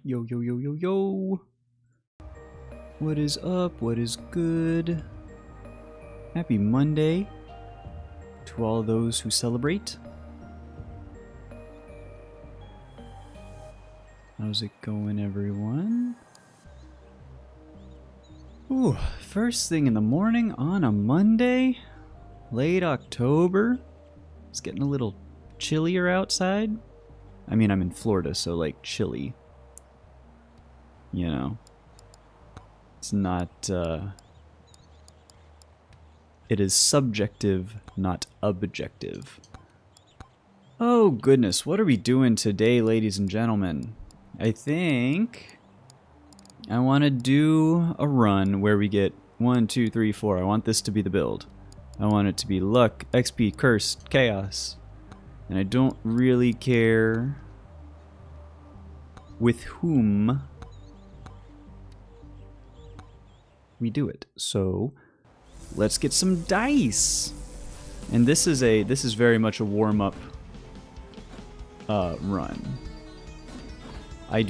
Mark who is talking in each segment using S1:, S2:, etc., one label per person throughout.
S1: Yo, yo, yo, yo, yo. What is up? What is good? Happy Monday to all those who celebrate. How's it going, everyone? Ooh, first thing in the morning on a Monday, late October. It's getting a little chillier outside. I mean, I'm in Florida, so like chilly. You know, it's not, it is subjective, not objective. Oh goodness, what are we doing today, ladies and gentlemen? I think I want to do a run where we get 1, 2, 3, 4. I want this to be the build. I want it to be luck, XP, curse, chaos. And I don't really care with whom we do it. So let's get some dice. And this is very much a warm-up run. I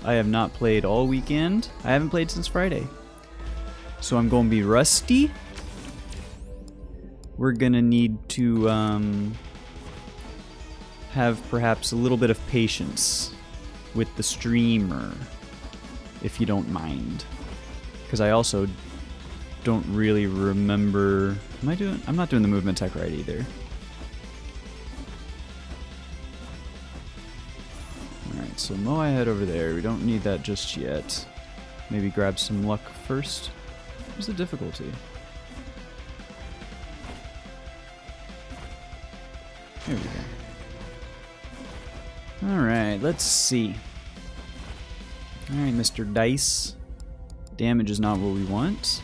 S1: have not played all weekend. I haven't played since Friday. So I'm gonna be rusty. We're gonna need to have perhaps a little bit of patience with the streamer, if you don't mind. Because I also don't really remember... I'm not doing the movement tech right either. Alright, so mow ahead over there. We don't need that just yet. Maybe grab some luck first. What's the difficulty? There we go. Alright, let's see. Alright, Mr. Dice. Damage is not what we want.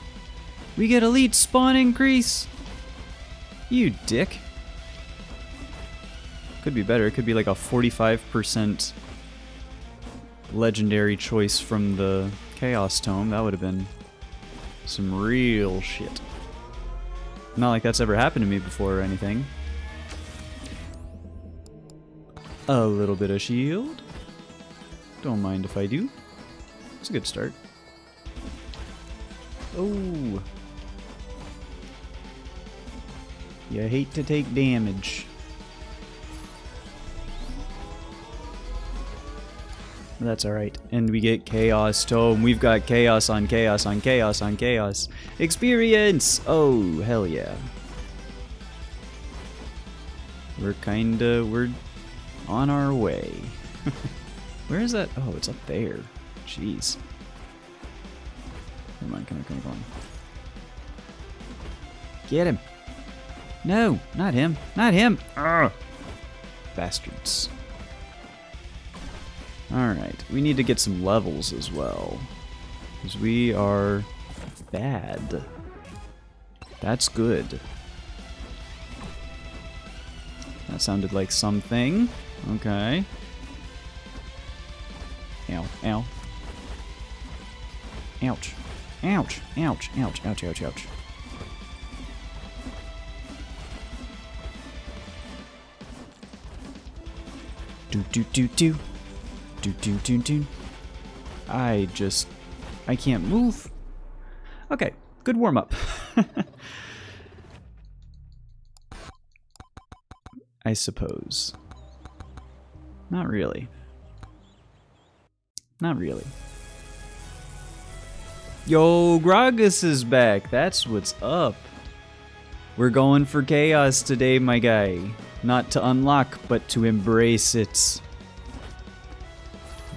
S1: We get elite spawn increase! You dick. Could be better. It could be like a 45% legendary choice from the Chaos Tome. That would have been some real shit. Not like that's ever happened to me before or anything. A little bit of shield. Don't mind if I do. It's a good start. Oh. You hate to take damage. That's alright. And we get Chaos Tome. We've got chaos on chaos on chaos on chaos. Experience! Oh, hell yeah. We're on our way. Where is that? Oh, it's up there. Jeez. Come on, come on, come on, come on. Get him. No, not him. Not him. Ugh. Bastards. Alright, we need to get some levels as well. Because we are bad. That's good. That sounded like something. Okay. Ow, ow. Ouch. Ouch, ouch, ouch, ouch, ouch, ouch. Do do do do. Do do do do. I can't move. Okay, good warm up. I suppose. Not really. Not really. Yo, Gragas is back. That's what's up. We're going for chaos today, my guy. Not to unlock, but to embrace it.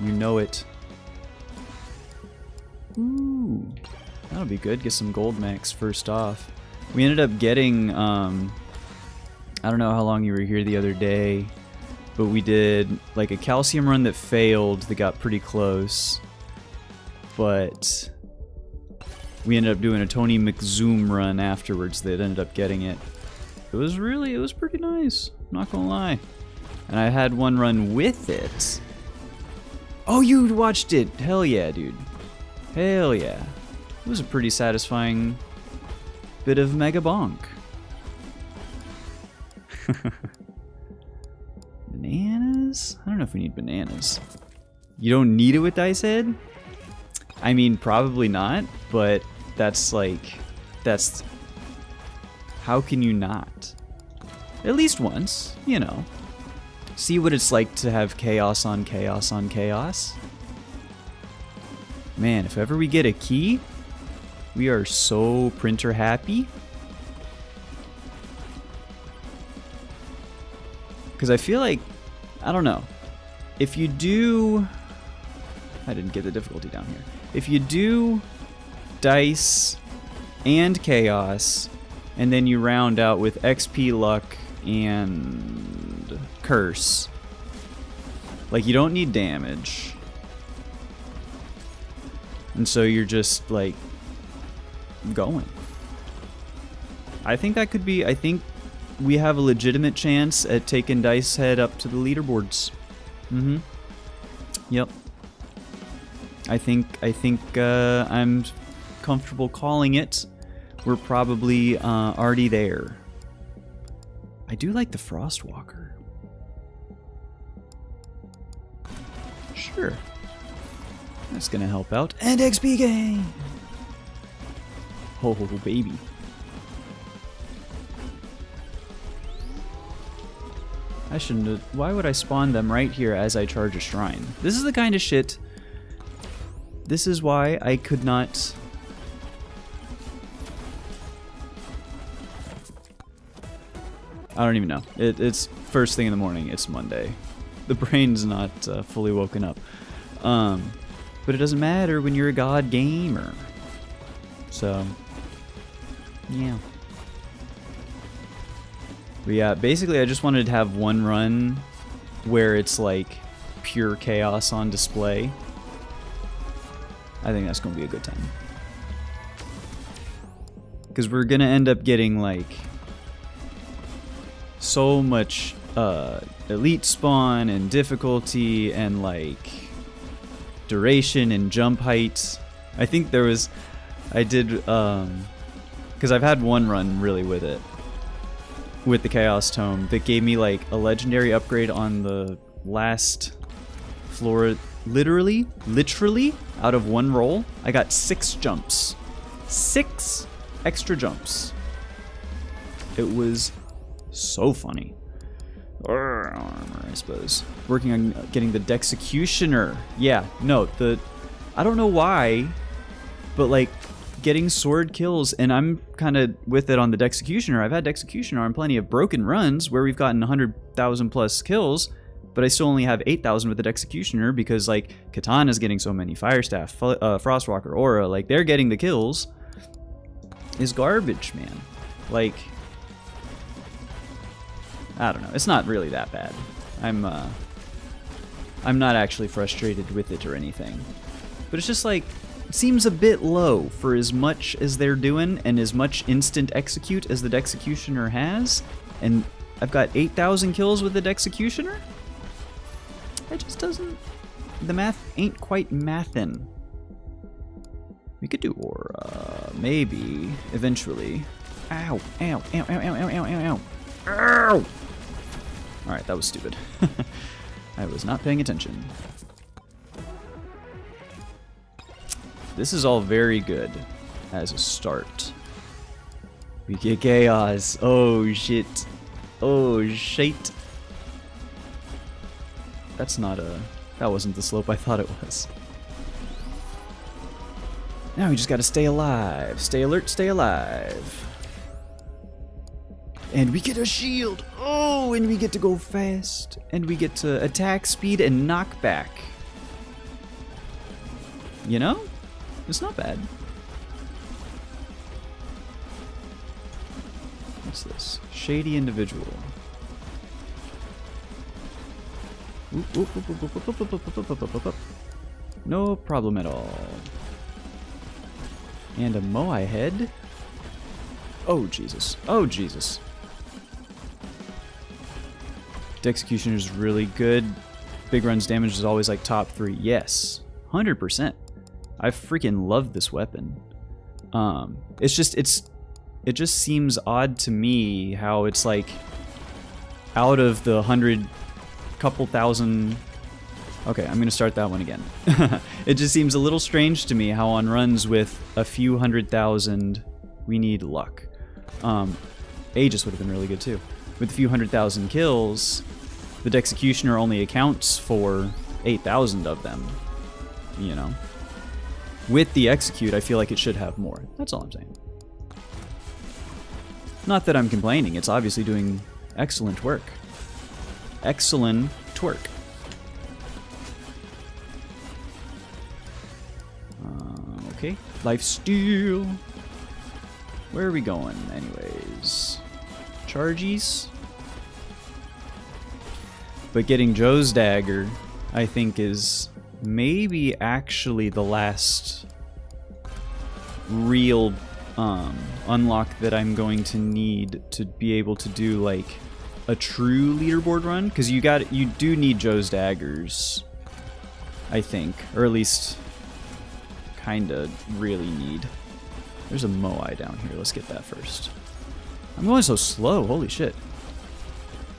S1: You know it. Ooh. That'll be good. Get some gold max first off. We ended up getting, I don't know how long you were here the other day, but we did like a calcium run that failed that got pretty close. But we ended up doing a Tony McZoom run afterwards that ended up getting it. It was pretty nice, not gonna lie. And I had one run with it. Oh, you watched it! Hell yeah, dude. Hell yeah. It was a pretty satisfying bit of mega bonk. Bananas? I don't know if we need bananas. You don't need it with Dice Head? I mean, probably not, but that's like, that's, how can you not? At least once, you know. See what it's like to have chaos on chaos on chaos. Man, if ever we get a key, we are so printer happy. Because I feel like, I don't know, if you do, I didn't get the difficulty down here. If you do dice and chaos, and then you round out with XP, luck, and curse, like you don't need damage. And so you're just like going. I think that could be, I think we have a legitimate chance at taking Dice Head up to the leaderboards. Mm-hmm. Yep. I think I'm comfortable calling it. We're probably already there. I do like the Frostwalker. Sure. That's gonna help out. And XP gain! Oh, baby. I shouldn't have. Why would I spawn them right here as I charge a shrine? This is the kind of shit. This is why I could not. I don't even know. It's first thing in the morning. It's Monday. The brain's not fully woken up. But it doesn't matter when you're a god gamer. So, yeah. But yeah, basically I just wanted to have one run where it's like pure chaos on display. I think that's going to be a good time. Because we're going to end up getting like so much elite spawn and difficulty and like duration and jump height. I think there was, I did, because I've had one run really with it, with the Chaos Tome, that gave me like a legendary upgrade on the last floor, literally, out of one roll. I got 6 jumps. 6 extra jumps. It was so funny. Armor, I suppose. Working on getting the Dexecutioner. Yeah, no, I don't know why, but like getting sword kills, and I'm kind of with it on the Dexecutioner. I've had Dexecutioner on plenty of broken runs where we've gotten 100,000 plus kills, but I still only have 8,000 with the Dexecutioner because like Katana's getting so many, Firestaff, Frostwalker, Aura, like they're getting the kills. Is garbage, man. Like, I don't know. It's not really that bad. I'm not actually frustrated with it or anything. But it's just like, it seems a bit low for as much as they're doing and as much instant execute as the Dexecutioner has. And I've got 8,000 kills with the Dexecutioner? It just doesn't... The math ain't quite mathin'. We could do Aura, maybe, eventually. Ow, ow, ow, ow, ow, ow, ow, ow, ow! Alright, that was stupid. I was not paying attention. This is all very good as a start. We get chaos. Oh, shit. Oh, shit. That's not a... That wasn't the slope I thought it was. Now we just gotta stay alive. Stay alert, stay alive. And we get a shield. Oh, and we get to go fast. And we get to attack speed and knockback. You know? It's not bad. What's this? Shady individual. No problem at all. And a Moai head. Oh, Jesus. Oh, Jesus. Execution is really good. Big runs damage is always like top 3. Yes. 100%. I freaking love this weapon. It just seems odd to me how it's like out of the couple thousand Okay, I'm gonna start that one again. It just seems a little strange to me how on runs with a few 100,000, we need luck. Aegis would have been really good too. With a few 100,000 kills, the Dexecutioner only accounts for 8,000 of them, you know? With the Execute, I feel like it should have more. That's all I'm saying. Not that I'm complaining, it's obviously doing excellent work. Excellent work. Okay, lifesteal. Where are we going, anyways? Chargies? But getting Joe's dagger, I think, is maybe actually the last real unlock that I'm going to need to be able to do like a true leaderboard run, because you do need Joe's daggers, I think, or at least kinda really need. There's a Moai down here. Let's get that first. I'm going so slow. Holy shit.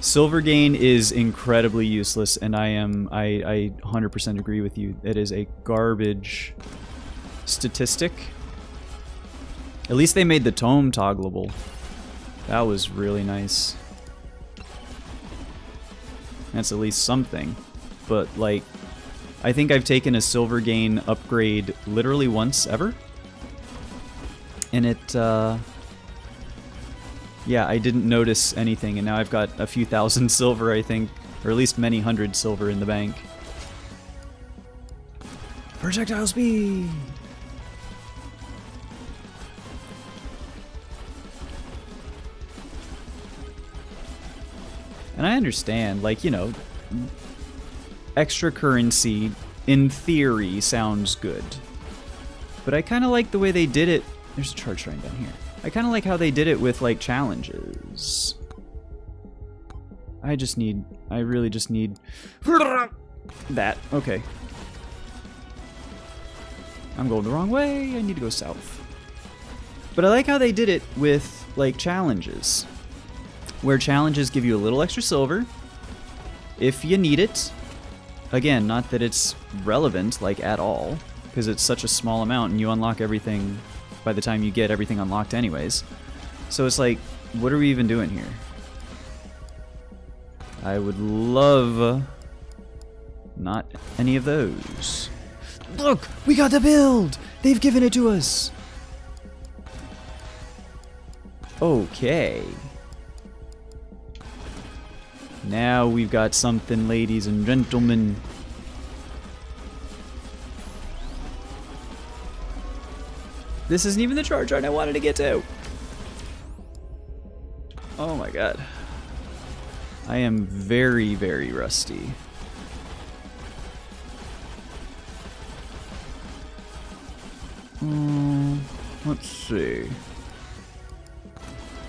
S1: Silver gain is incredibly useless, and I 100% agree with you. It is a garbage statistic. At least they made the tome toggleable. That was really nice. That's at least something. But, like, I think I've taken a silver gain upgrade literally once ever. And it, yeah, I didn't notice anything, and now I've got a few thousand silver, I think. Or at least many hundred silver in the bank. Projectile speed! And I understand, like, you know, extra currency, in theory, sounds good. But I kind of like the way they did it. There's a charge shrine down here. I kind of like how they did it with, like, challenges. I really just need that. Okay. I'm going the wrong way. I need to go south. But I like how they did it with, like, challenges. Where challenges give you a little extra silver if you need it. Again, not that it's relevant, like, at all, because it's such a small amount and you unlock everything by the time you get everything unlocked anyways. So it's like, what are we even doing here? I would love not any of those. Look, we got the build! They've given it to us! Okay. Now we've got something, ladies and gentlemen. This isn't even the charge ride I wanted to get to. Oh my god. I am very, very rusty. Let's see.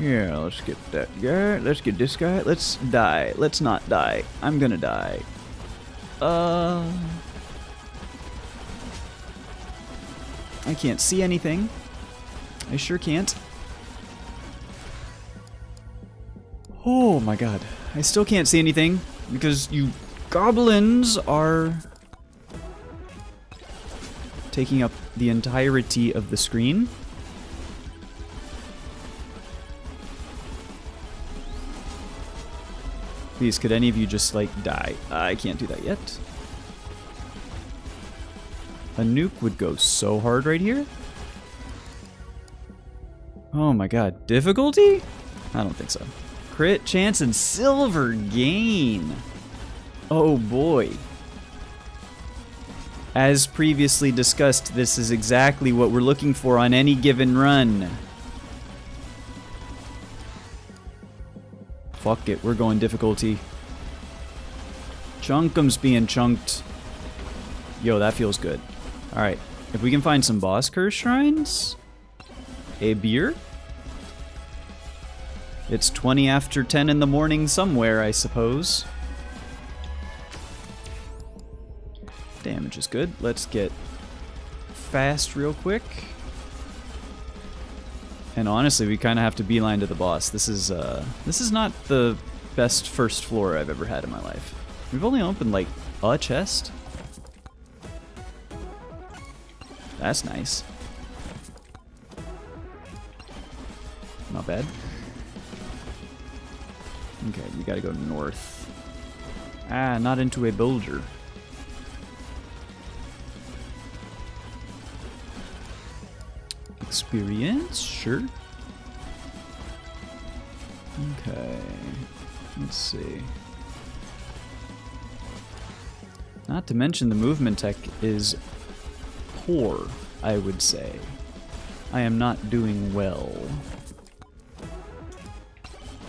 S1: Yeah, let's get that guy. Let's get this guy. Let's die. Let's not die. I'm gonna die. I can't see anything. I sure can't. Oh my god. I still can't see anything because you goblins are taking up the entirety of the screen. Please, could any of you just, like, die? I can't do that yet. A nuke would go so hard right here. Oh my god. Difficulty? I don't think so. Crit chance and silver gain. Oh boy. As previously discussed, this is exactly what we're looking for on any given run. Fuck it, we're going difficulty. Chunkum's being chunked. Yo, that feels good. Alright, if we can find some boss curse shrines. A beer? It's 20 after 10 in the morning somewhere, I suppose. Damage is good. Let's get fast real quick. And honestly, we kind of have to beeline to the boss. This is not the best first floor I've ever had in my life. We've only opened, like, a chest. That's nice. Not bad. Okay, we gotta go north. Ah, not into a boulder. Experience? Sure. Okay. Let's see. Not to mention the movement tech is poor, I would say. I am not doing well.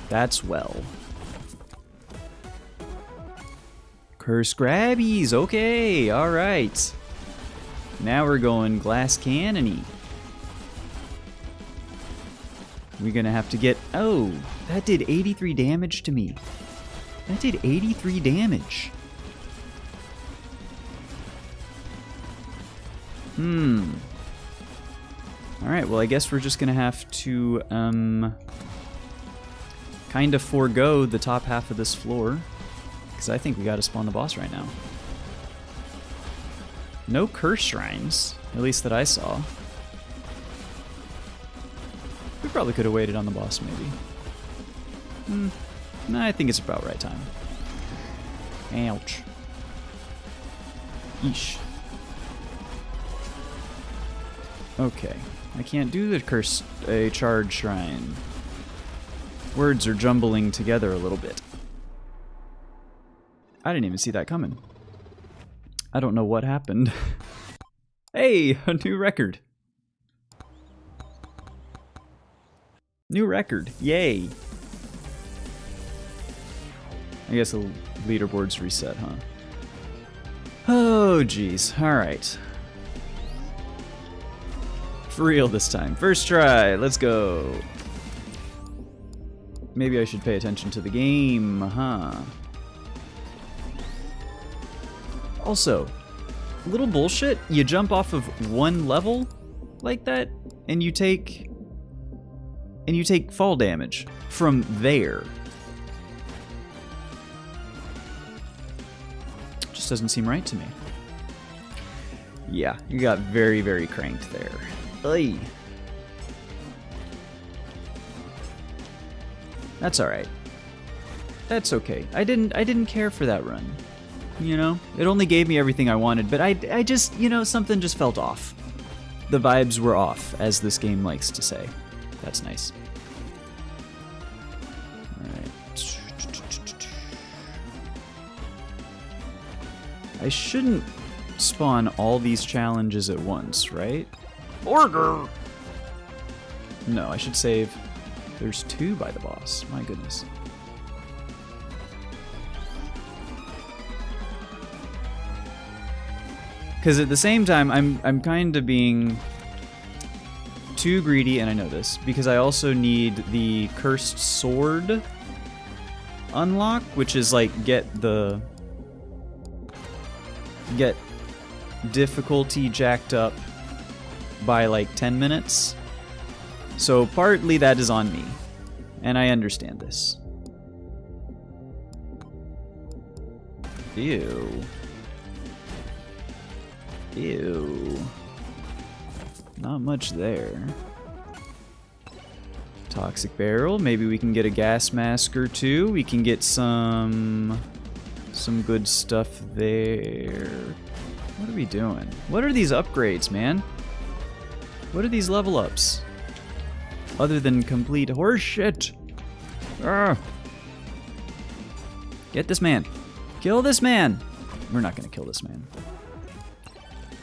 S1: That's well. Curse grabbies, okay, alright. Now we're going glass cannon-y. We're gonna have to get... Oh, that did 83 damage to me. That did 83 damage. Alright, well I guess we're just gonna have to, kind of forego the top half of this floor. Because I think we gotta spawn the boss right now. No curse shrines, at least that I saw. We probably could have waited on the boss, maybe. No, I think it's about right time. Ouch. Yeesh. Okay. I can't do a charge shrine. Words are jumbling together a little bit. I didn't even see that coming. I don't know what happened. Hey, a new record. New record, yay. I guess the leaderboard's reset, huh? Oh, geez, alright. For real this time. First try, let's go. Maybe I should pay attention to the game, huh? Also, little bullshit, you jump off of one level like that, and you take fall damage from there. Just doesn't seem right to me. Yeah, you got very, very cranked there. Oy. That's alright. That's okay. I didn't care for that run. You know? It only gave me everything I wanted, but I just, you know, something just felt off. The vibes were off, as this game likes to say. That's nice. Alright. I shouldn't spawn all these challenges at once, right? Order! No, I should save. There's 2 by the boss. My goodness. Because at the same time, I'm kind of being too greedy, and I know this, because I also need the Cursed Sword unlock, which is like get difficulty jacked up by like 10 minutes. So partly that is on me, and I understand this. Ew. Ew. Not much there. Toxic barrel. Maybe we can get a gas mask or 2. We can get some good stuff there. What are we doing? What are these upgrades, man? What are these level ups? Other than complete horseshit. Ah. Get this man. Kill this man. We're not gonna kill this man.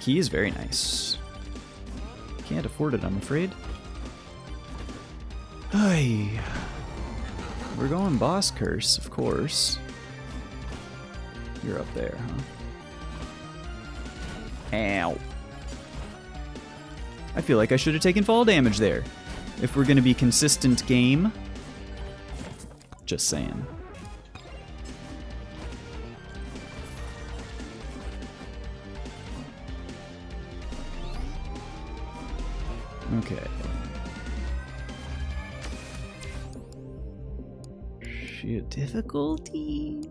S1: Key is very nice. Can't afford it, I'm afraid. Ay. We're going boss curse, of course. You're up there, huh? Ow. I feel like I should have taken fall damage there. If we're gonna be consistent game. Just saying. Okay. Shoot, difficulty?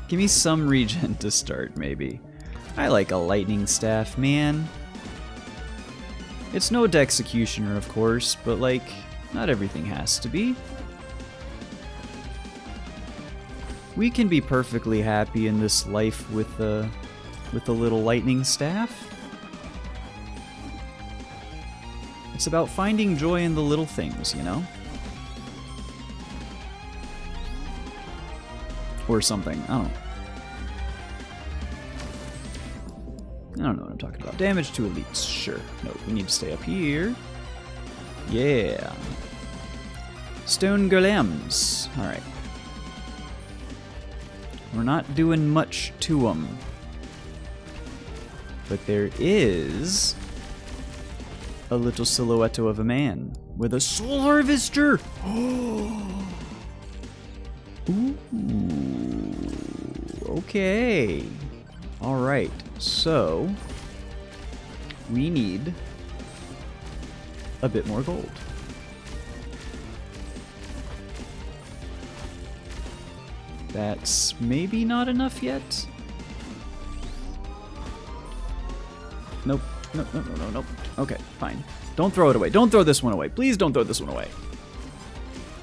S1: Give me some regen to start, maybe. I like a lightning staff, man. It's no Executioner, of course, but like, not everything has to be. We can be perfectly happy in this life with a little lightning staff. It's about finding joy in the little things, you know? Or something. I don't know what I'm talking about. Damage to elites. Sure. No, we need to stay up here. Yeah. Stone golems. Alright. We're not doing much to them. But there is a little silhouette of a man with a soul harvester. Ooh. Okay. Alright. So we need a bit more gold. That's maybe not enough yet. Nope. Nope, nope, nope, nope. Okay, fine. Don't throw it away. Don't throw this one away. Please don't throw this one away.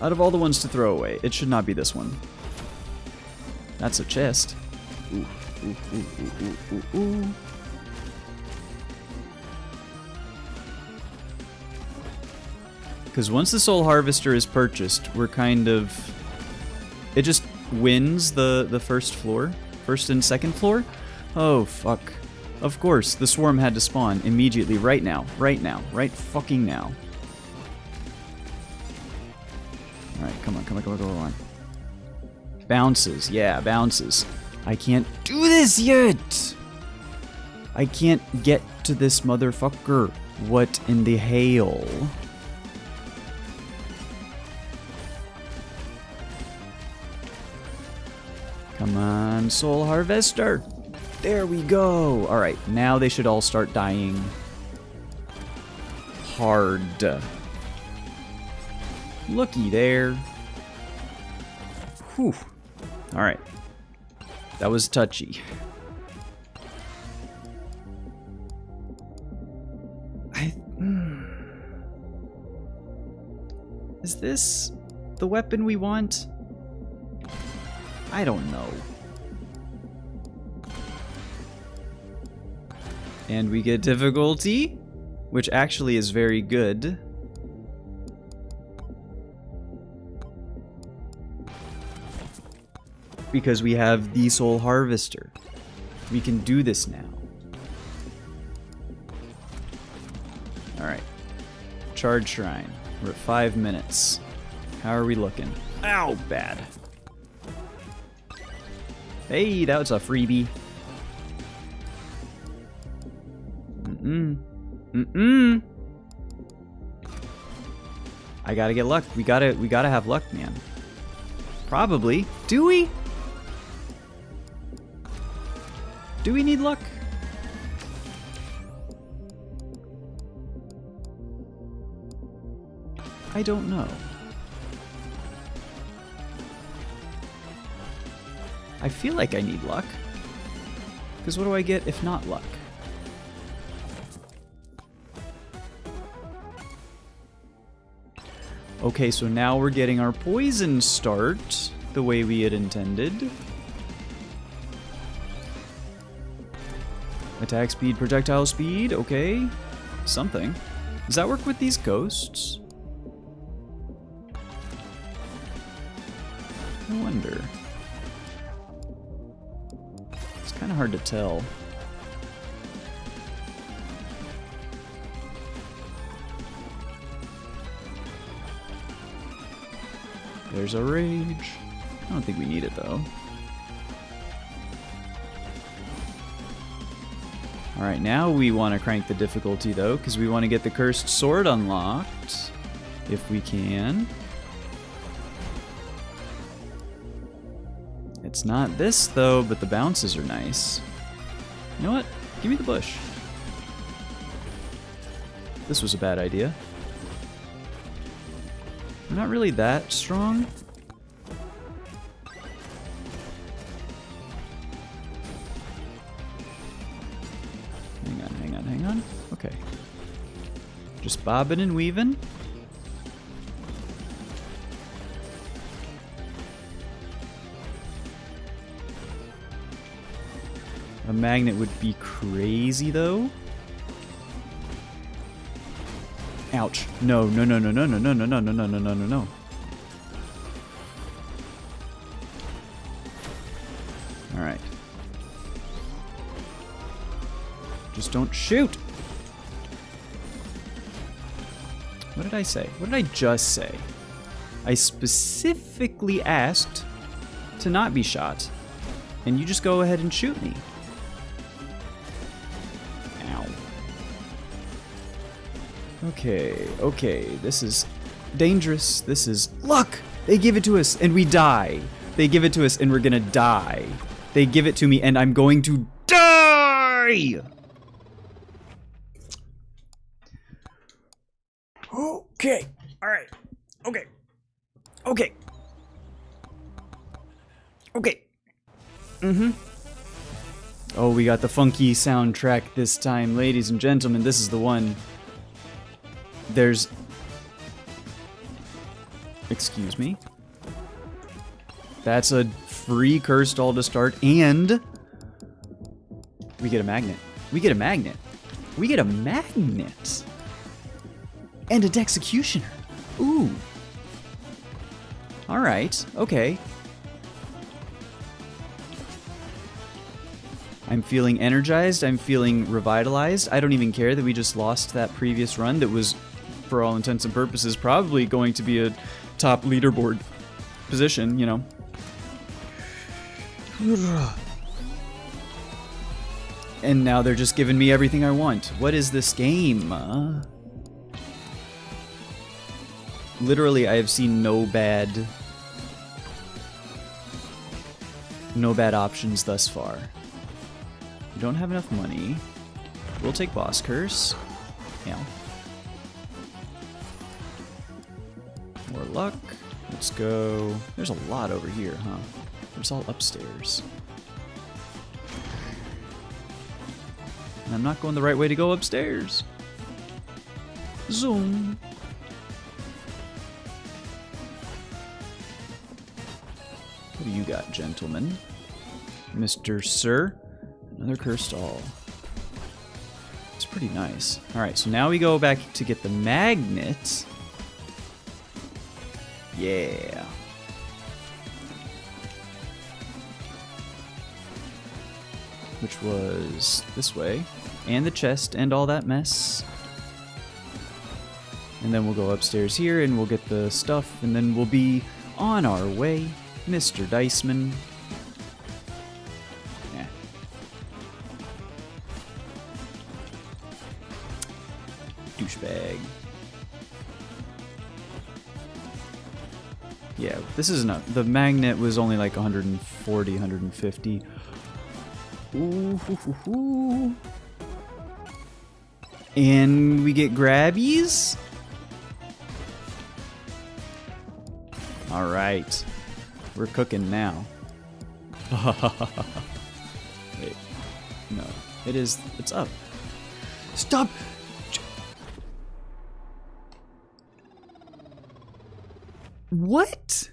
S1: Out of all the ones to throw away, it should not be this one. That's a chest. Ooh, ooh, ooh, ooh, ooh, ooh, ooh. Because once the Soul Harvester is purchased, we're kind of... It just wins the first floor. First and second floor? Oh, fuck. Of course, the swarm had to spawn immediately, right now. Right now. Right fucking now. Alright, come on, come on, come on, come on. Bounces, yeah, bounces. I can't do this yet! I can't get to this motherfucker. What in the hell? Come on, Soul Harvester. There we go. Alright, now they should all start dying hard. Looky there. Whew. Alright. That was touchy. Is this the weapon we want? I don't know. And we get difficulty, which actually is very good. Because we have the Soul Harvester. We can do this now. Alright. Charge Shrine. We're at 5 minutes. How are we looking? Ow, bad. Hey, that was a freebie. I gotta get luck. We gotta have luck, man. Probably. Do we? Do we need luck? I don't know. I feel like I need luck. Because what do I get if not luck? Okay, so now we're getting our poison start the way we had intended. Attack speed, projectile speed, okay. Something. Does that work with these ghosts? I wonder. It's kind of hard to tell. There's a rage. I don't think we need it though. Alright, now we want to crank the difficulty though, because we want to get the cursed sword unlocked. If we can. It's not this though, but the bounces are nice. You know what? Give me the bush. This was a bad idea. I'm not really that strong. Hang on, hang on, hang on. Okay. Just bobbing and weaving. A magnet would be crazy, though. Ouch. No, no, no, no, no, no, no, no, no, no, no, no, no, no, no. Alright. Just don't shoot! What did I say? What did I just say? I specifically asked to not be shot. And you just go ahead and shoot me. Ow. Okay, okay, this is dangerous. This is luck! They give it to us and we die. They give it to us and we're gonna die. They give it to me and I'm going to die! Okay, alright. Okay. Okay. Okay. Mm-hmm. Oh, we got the funky soundtrack this time, ladies and gentlemen. This is the one. There's... Excuse me. That's a free curse doll to start, and... We get a magnet. We get a magnet. We get a magnet! And a Dexecutioner. Ooh. Alright, okay. I'm feeling energized, I'm feeling revitalized. I don't even care that we just lost that previous run that was, for all intents and purposes, probably going to be a top leaderboard position, you know. And now they're just giving me everything I want. What is this game? Literally, I have seen no bad options thus far. We don't have enough money. We'll take Boss Curse. Yeah. More luck. Let's go. There's a lot over here, huh? It's all upstairs. And I'm not going the right way to go upstairs. Zoom. What do you got, gentlemen? Mr. Sir? Another cursed doll. It's pretty nice. Alright, so now we go back to get the magnet. Yeah. Which was this way. And the chest and all that mess. And then we'll go upstairs here and we'll get the stuff and then we'll be on our way. Mr. Diceman. Yeah. Douchebag. Yeah, this isn't a... The magnet was only like 140, 150. Ooh, hoo, hoo, hoo. And we get grabbies? Alright. We're cooking now. Wait. No. It is... It's up. Stop! What?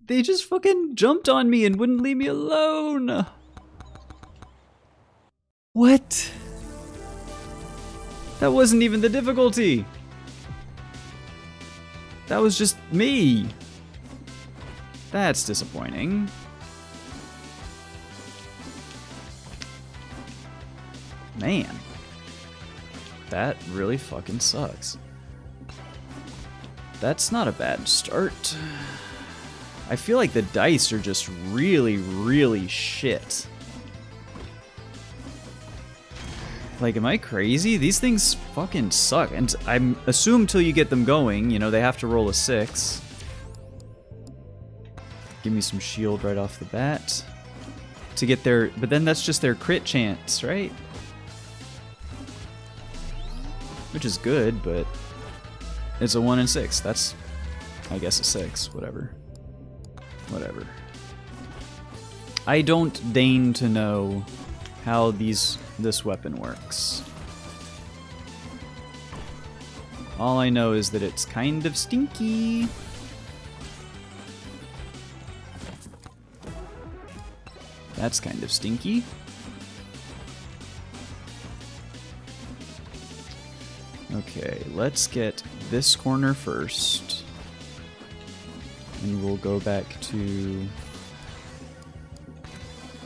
S1: They just fucking jumped on me and wouldn't leave me alone. What? That wasn't even the difficulty. That was just me. That's disappointing. Man. That really fucking sucks. That's not a bad start. I feel like the dice are just really, really shit. Like, am I crazy? These things fucking suck. And I'm assume till you get them going, you know, they have to roll a 6. Give me some shield right off the bat. To get their... But then that's just their crit chance, right? Which is good, but... It's a 1 in 6. That's, I guess, a 6. Whatever. Whatever. I don't deign to know how this weapon works. All I know is that it's kind of stinky. That's kind of stinky. Okay, let's get this corner first. And we'll go back to...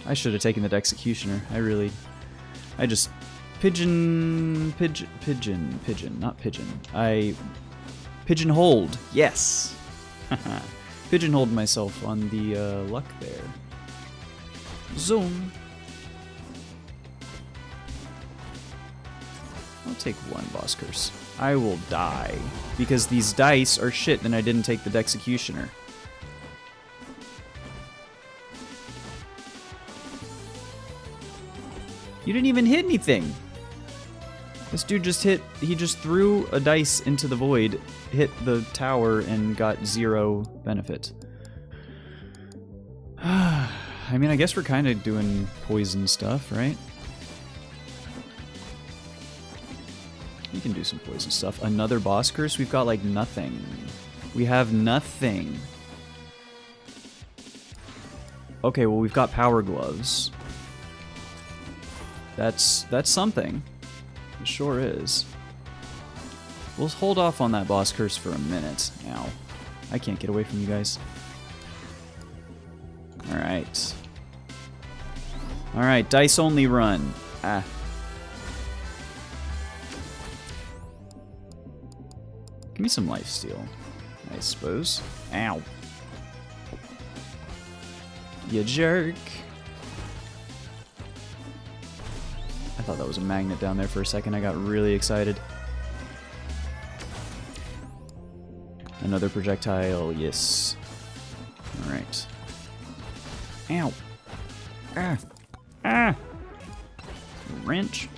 S1: I should have taken that executioner. I just pigeonholed. Yes! Pigeonholed myself on the luck there. Zoom. I'll take one boss curse. I will die because these dice are shit and I didn't take the executioner. You didn't even hit anything. This dude just he just threw a dice into the void, hit the tower, and got 0 benefit. I mean, I guess we're kind of doing poison stuff, right? We can do some poison stuff. Another boss curse? We've got, like, nothing. We have nothing. Okay, well, we've got power gloves. That's something. It sure is. We'll hold off on that boss curse for a minute. Ow. I can't get away from you guys. Alright. Alright, dice only run. Ah. Give me some lifesteal, I suppose. Ow. You jerk. I thought that was a magnet down there for a second. I got really excited. Another projectile, yes. Alright. Ow. Ah. Ah. Wrench.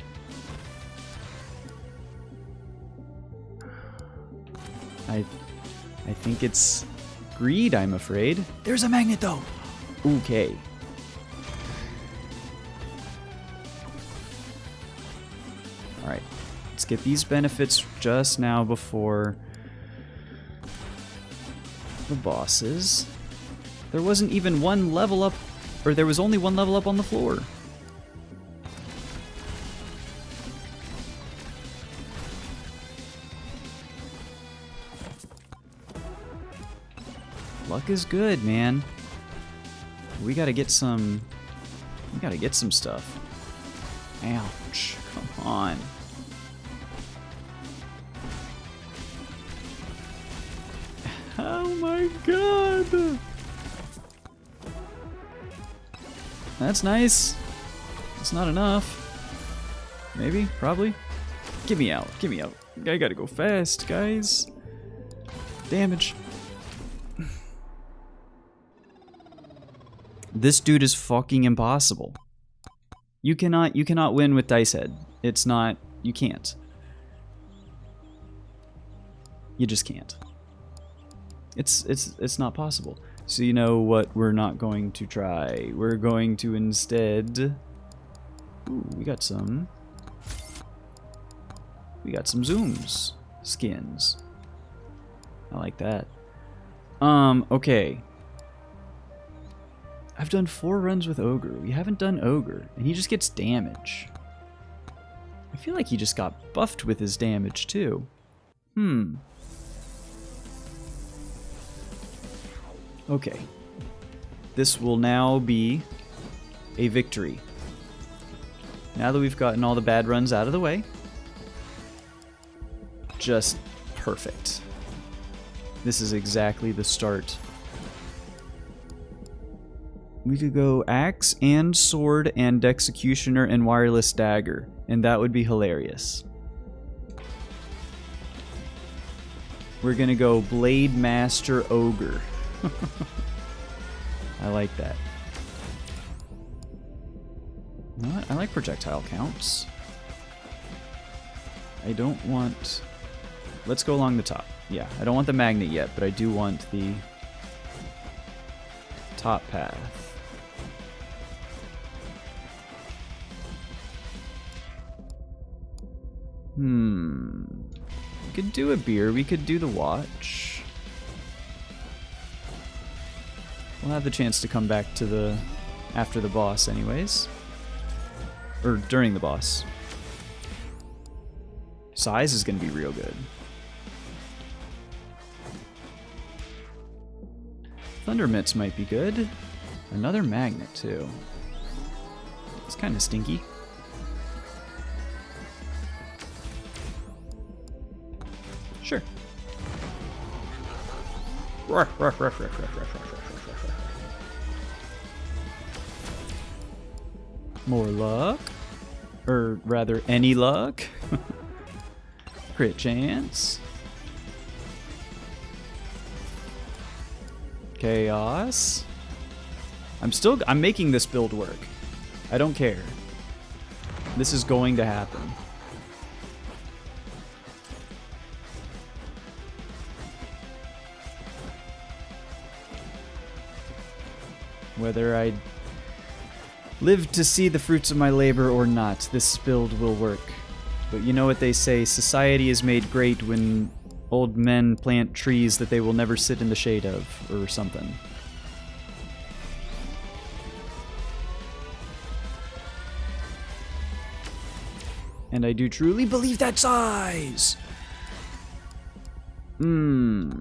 S1: I think it's greed, I'm afraid. There's a magnet, though. Okay. Alright. Let's get these benefits just now before the bosses. There wasn't even one level up, or there was only one level up on the floor. Luck is good, man. We gotta get some... We gotta get some stuff. Ouch. Come on. Oh my god! That's nice. It's not enough. Maybe? Probably? Get me out. Get me out. I gotta go fast, guys. Damage. This dude is fucking impossible. You cannot win with Dice Head. It's not, you can't. You just can't. It's not possible. So you know what we're not going to try. We're going to instead... Ooh, we got some zooms. Skins. I like that. Okay. I've done 4 runs with Ogre. We haven't done Ogre, and he just gets damage. I feel like he just got buffed with his damage, too. Okay. This will now be a victory. Now that we've gotten all the bad runs out of the way. Just perfect. This is exactly the start. We could go axe and sword and executioner and wireless dagger, and that would be hilarious. We're gonna go blade master ogre. I like that. You know what? I like projectile counts. I don't want... Let's go along the top. Yeah, I don't want the magnet yet, but I do want the top path. We could do a beer. We could do the watch. We'll have the chance to come back to the... after the boss anyways. Or during the boss. Size is going to be real good. Thunder mitts might be good. Another magnet too. It's kind of stinky. Sure. More luck. Or rather, any luck. Crit chance. Chaos. I'm making this build work. I don't care. This is going to happen. Whether I live to see the fruits of my labor or not, this build will work. But you know what they say, society is made great when old men plant trees that they will never sit in the shade of, or something. And I do truly believe that size! Not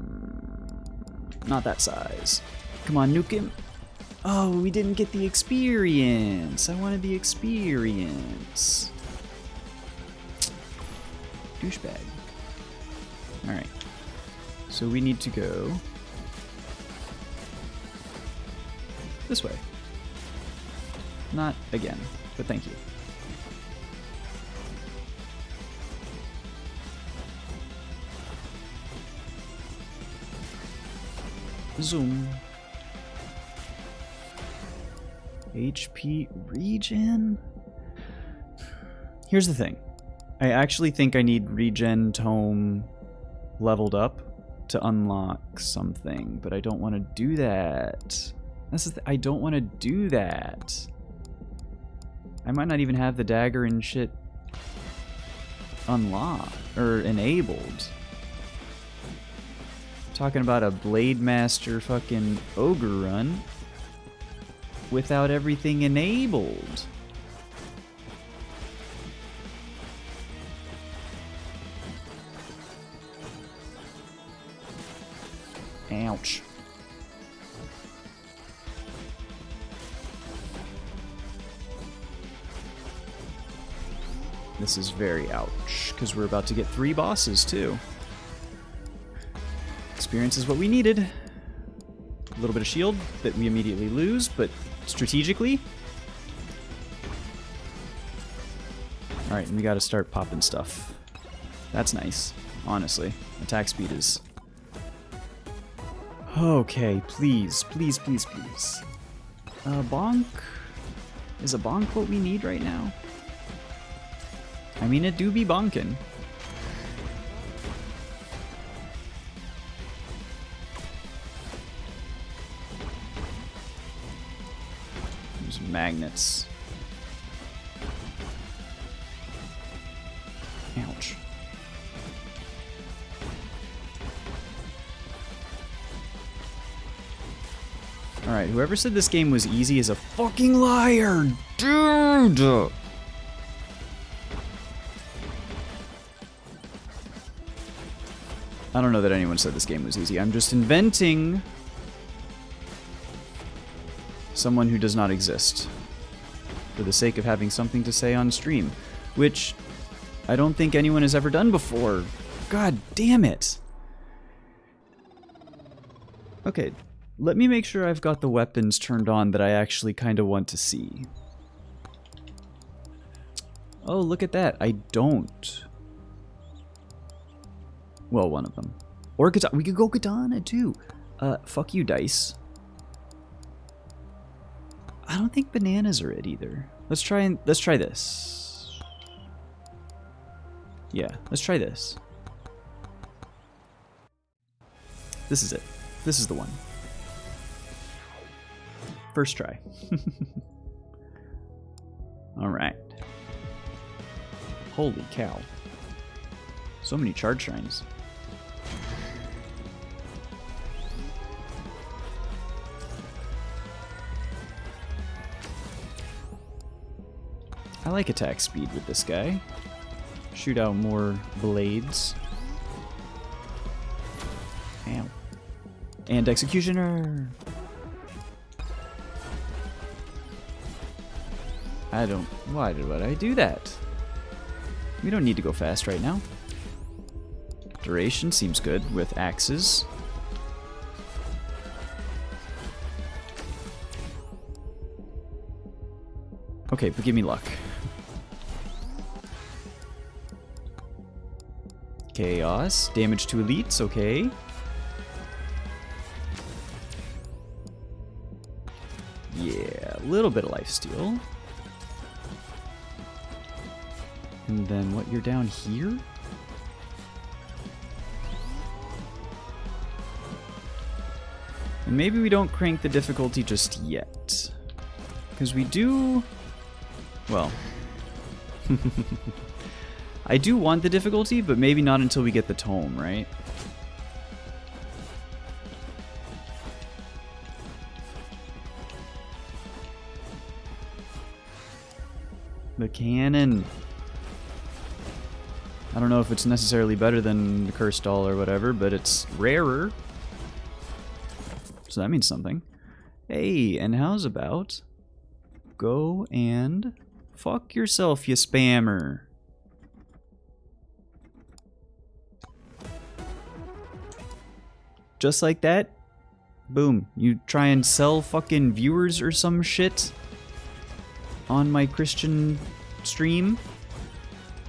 S1: that size. Come on, nuke him. Oh, we didn't get the experience. I wanted the experience. Douchebag. Alright. So we need to go this way. Not again, but thank you. Zoom. HP regen? Here's the thing. I actually think I need regen tome leveled up to unlock something, but I don't want to do that. I don't want to do that. I might not even have the dagger and shit unlocked or enabled. Talking about a Blade Master fucking ogre run without everything enabled. Ouch. This is very ouch, because we're about to get 3 bosses too. Experience is what we needed. A little bit of shield that we immediately lose, but strategically. Alright, and we gotta start popping stuff. That's nice, honestly. Attack speed is... Okay, please, please, please, please. Bonk? Is a bonk what we need right now? I mean, it do be bonkin'. There's magnets. Ouch. Alright, whoever said this game was easy is a fucking liar, dude! I don't know that anyone said this game was easy. I'm just inventing someone who does not exist for the sake of having something to say on stream, which I don't think anyone has ever done before. God damn it. Okay, let me make sure I've got the weapons turned on that I actually kind of want to see. Oh, look at that. I don't. Well, one of them. Or katana. We could go katana too. Fuck you, dice. I don't think bananas are it either. Let's try this. Yeah, let's try this. This is it. This is the one. First try. All right. Holy cow. So many charge shrines. I like attack speed with this guy. Shoot out more blades. Ow. And Executioner! Why did I do that? We don't need to go fast right now. Duration seems good with axes. Okay, but give me luck. Chaos. Damage to elites, okay. Yeah, a little bit of lifesteal. And then what, you're down here? And maybe we don't crank the difficulty just yet. Because we do... Well... I do want the difficulty, but maybe not until we get the tome, right? The cannon. I don't know if it's necessarily better than the cursed doll or whatever, but it's rarer. So that means something. Hey, and how's about go and fuck yourself, you spammer. Just like that, boom. You try and sell fucking viewers or some shit on my Christian stream,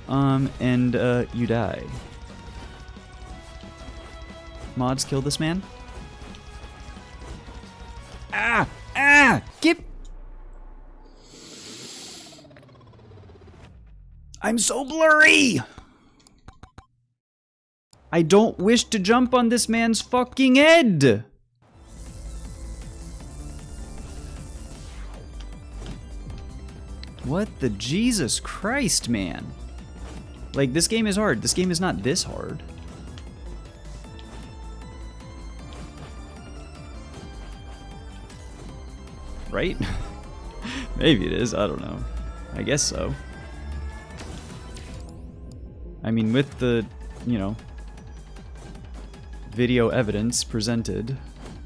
S1: and you die. Mods, kill this man. Ah! Ah! Get... I'm so blurry! I don't wish to jump on this man's fucking head! What the Jesus Christ, man? Like, this game is hard. This game is not this hard. Right? Maybe it is, I don't know. I guess so. I mean, with the, you know, video evidence presented,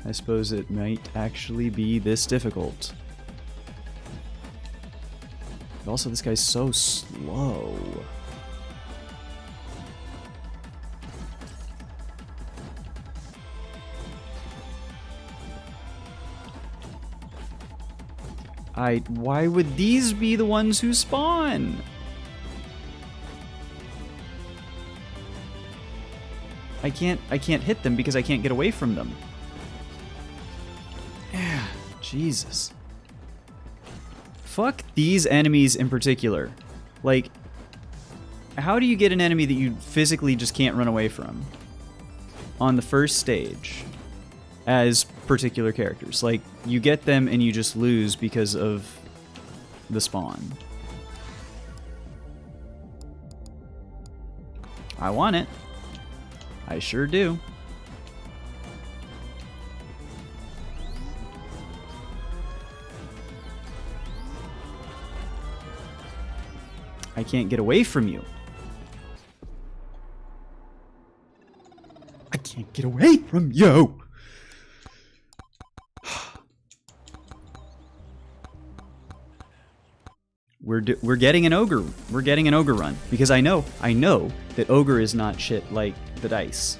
S1: I suppose it might actually be this difficult. But also, this guy's so slow. Why would these be the ones who spawn? I can't hit them because I can't get away from them. Yeah, Jesus. Fuck these enemies in particular. Like, how do you get an enemy that you physically just can't run away from on the first stage as particular characters? Like, you get them and you just lose because of the spawn. I want it. I sure do. I can't get away from you. I can't get away from you! We're getting an ogre. We're getting an ogre run. Because I know that ogre is not shit like the dice.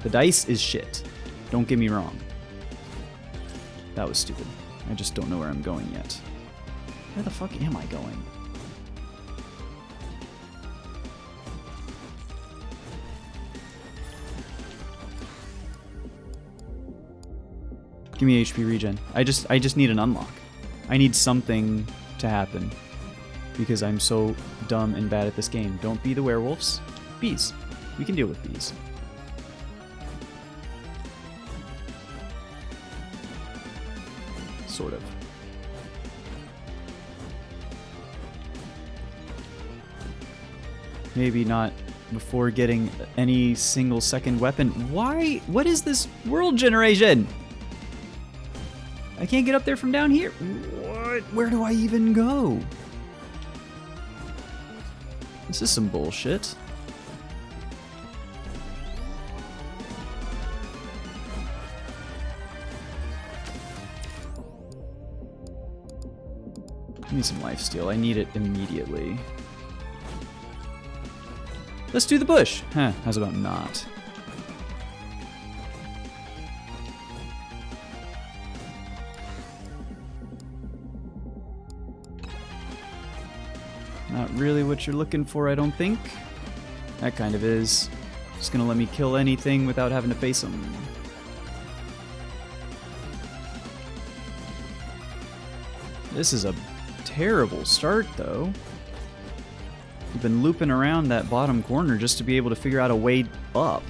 S1: The dice is shit. Don't get me wrong. That was stupid. I just don't know where I'm going yet. Where the fuck am I going? Give me HP regen. I just need an unlock. I need something to happen. Because I'm so dumb and bad at this game. Don't be the werewolves. Bees. We can deal with bees. Sort of. Maybe not before getting any single second weapon. Why? What is this world generation? I can't get up there from down here. What? Where do I even go? This is some bullshit. Give me some lifesteal. I need it immediately. Let's do the bush. Huh, how's about not? Not really what you're looking for, I don't think. That kind of is. Just gonna let me kill anything without having to face them. This is a terrible start, though. You've been looping around that bottom corner just to be able to figure out a way up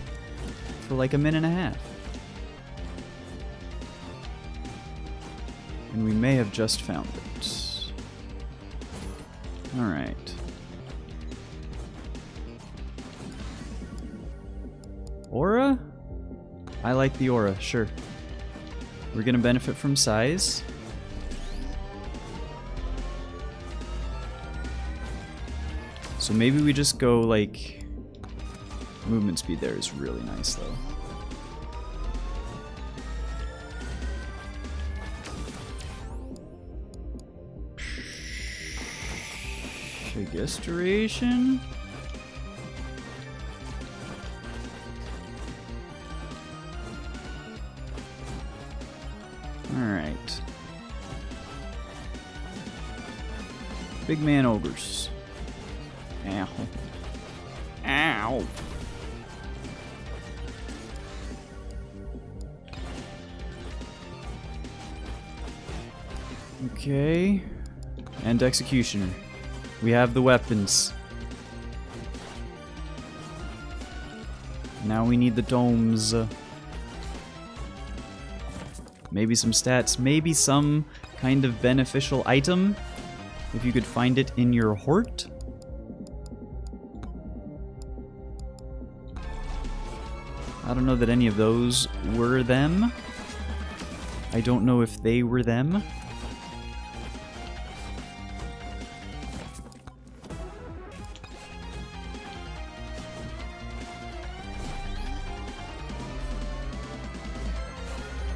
S1: for like a minute and a half. And we may have just found it. Alright. Aura? I like the aura, sure. We're gonna benefit from size. So maybe we just go like... Movement speed there is really nice though. Restoration? Alright. Big man ogres. Ow. Ow. Okay. And executioner. We have the weapons. Now we need the domes. Maybe some stats. Maybe some kind of beneficial item. If you could find it in your hort. I don't know that any of those were them. I don't know if they were them.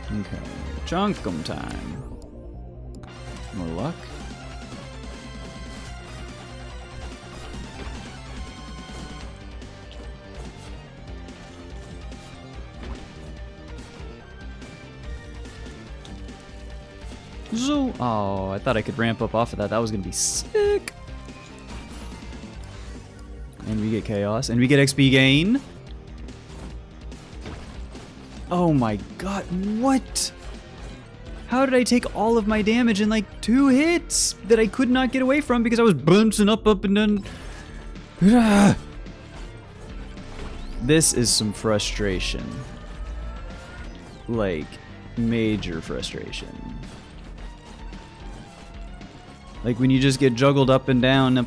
S1: Okay, chunkum time. More luck. Zoo. Oh, I thought I could ramp up off of that. That was gonna be sick. And we get chaos, and we get XP gain. Oh my god, what? How did I take all of my damage in like 2 hits that I could not get away from because I was bouncing up, and then... This is some frustration. Like, major frustration. Like when you just get juggled up and down.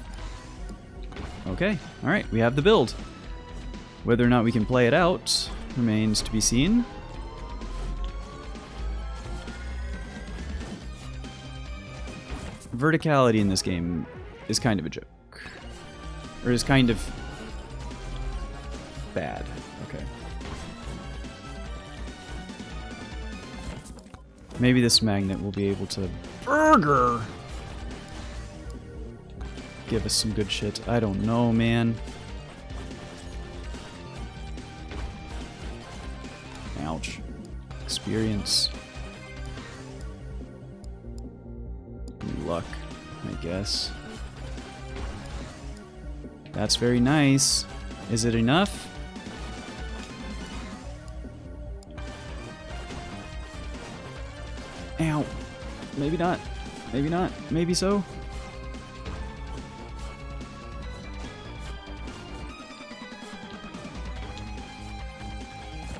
S1: Okay, alright, we have the build. Whether or not we can play it out remains to be seen. Verticality in this game is kind of a joke. Or is kind of bad. Okay. Maybe this magnet will be able to give us some good shit. I don't know, man. Ouch. Experience. Luck, I guess. That's very nice. Is it enough? Ow. Maybe not. Maybe not. Maybe so.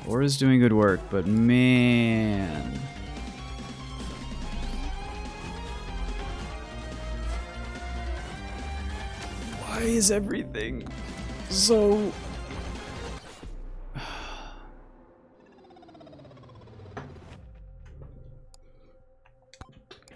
S1: Aura's doing good work, but man. Why is everything so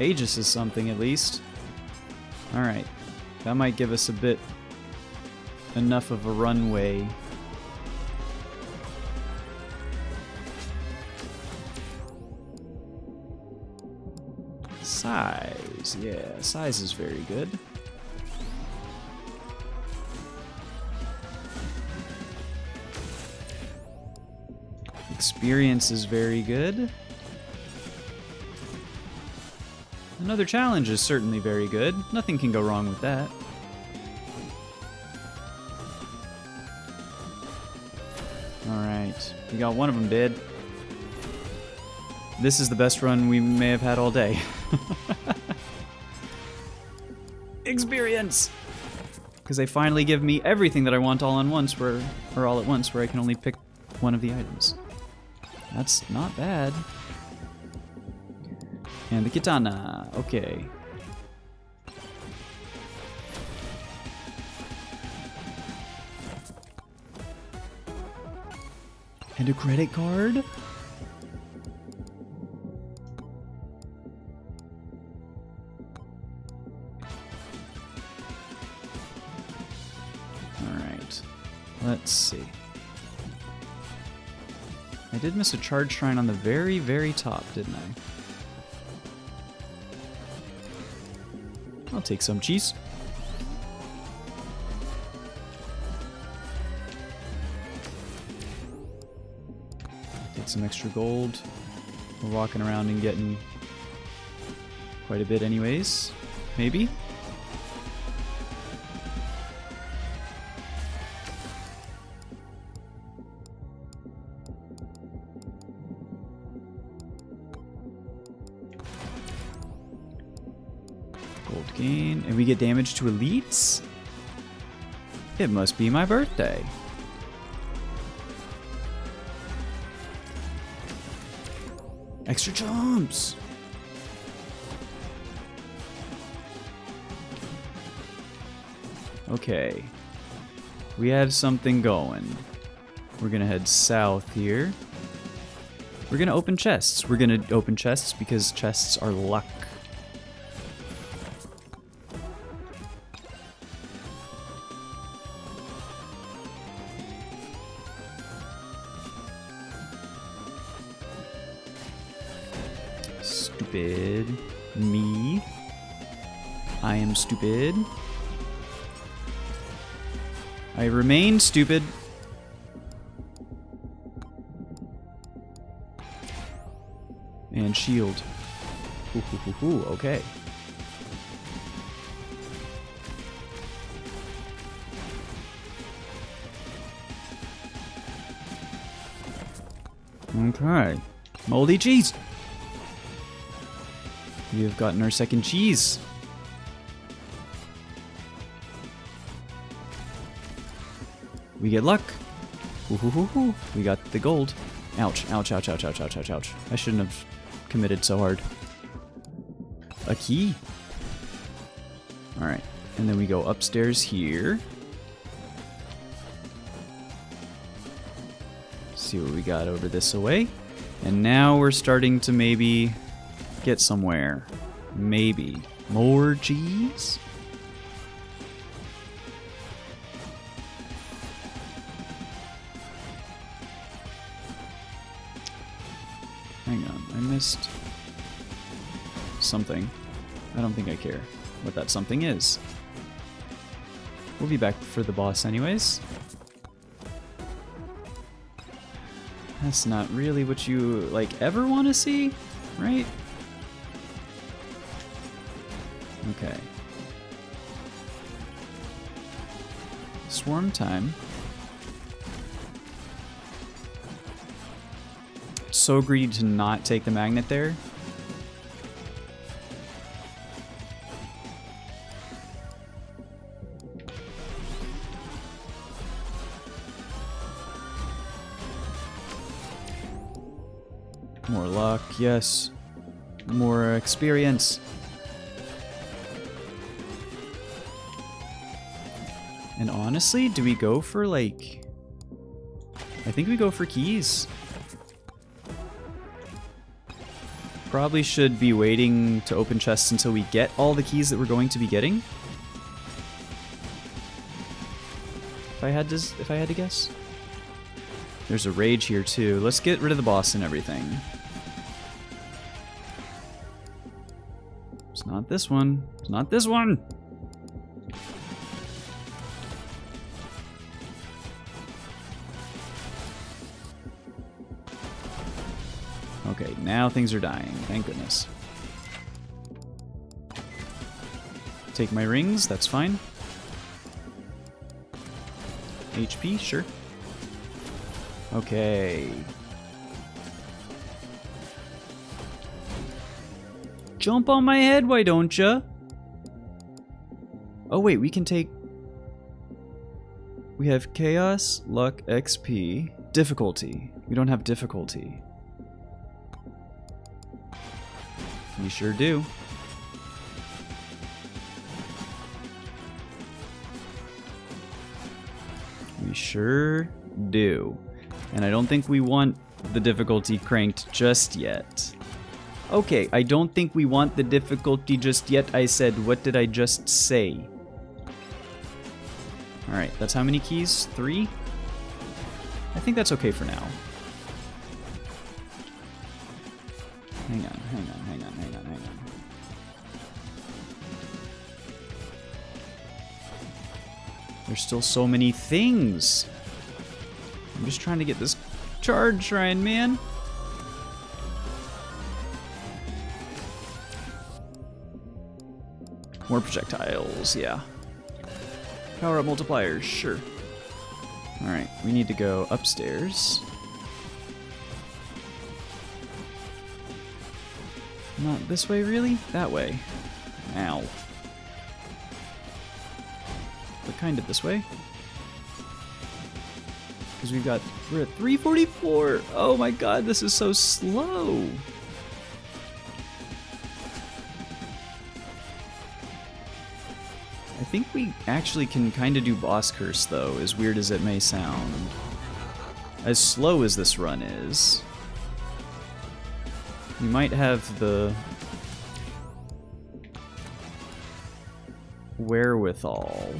S1: Aegis is something at least. Alright. That might give us a bit enough of a runway. Size. Yeah, size is very good. Experience is very good. Another challenge is certainly very good. Nothing can go wrong with that. Alright, we got one of them dead. This is the best run we may have had all day. Experience! Because they finally give me everything that I want all at once, where I can only pick one of the items. That's not bad. And the katana. Okay. And a credit card? Alright. Let's see. I did miss a charge shrine on the very, very top, didn't I? I'll take some cheese. Take some extra gold. We're walking around and getting quite a bit anyways. Maybe? Gold gain, and we get damage to elites? It must be my birthday. Extra jumps! Okay. We have something going. We're gonna head south here. We're gonna open chests. We're gonna open chests because chests are luck. Stupid. Me. I am stupid. I remain stupid. And shield. Ooh, okay. Okay. Moldy cheese. We have gotten our second cheese. We get luck. Ooh. We got the gold. Ouch, ouch, ouch, ouch, ouch, ouch, ouch, ouch. I shouldn't have committed so hard. A key. Alright. And then we go upstairs here. See what we got over this way. And now we're starting to maybe get somewhere. Maybe. More cheese? Hang on, I missed something. I don't think I care what that something is. We'll be back for the boss anyways. That's not really what you, like, ever want to see, right? Okay. Swarm time. So greedy to not take the magnet there. More luck, yes. More experience. And honestly, do we go for, like... I think we go for keys. Probably should be waiting to open chests until we get all the keys that we're going to be getting. If I had to guess. There's a rage here too. Let's get rid of the boss and everything. It's not this one. It's not this one. Okay, now things are dying. Thank goodness. Take my rings, that's fine. HP, sure. Okay. Jump on my head, why don't ya? Oh wait, we can take... We have Chaos, Luck, XP, Difficulty. We don't have Difficulty. We sure do. We sure do. And I don't think we want the difficulty cranked just yet. Okay, I don't think we want the difficulty just yet. I said, what did I just say? Alright, that's how many keys? 3? I think that's okay for now. Hang on. There's still so many things. I'm just trying to get this charge shrine, man. More projectiles, yeah. Power up multipliers, sure. Alright, we need to go upstairs. Not this way, really? That way. Ow. But kind of this way. Because we're at 344. Oh my god, this is so slow. I think we actually can kind of do boss curse though, as weird as it may sound. As slow as this run is. We might have the wherewithal.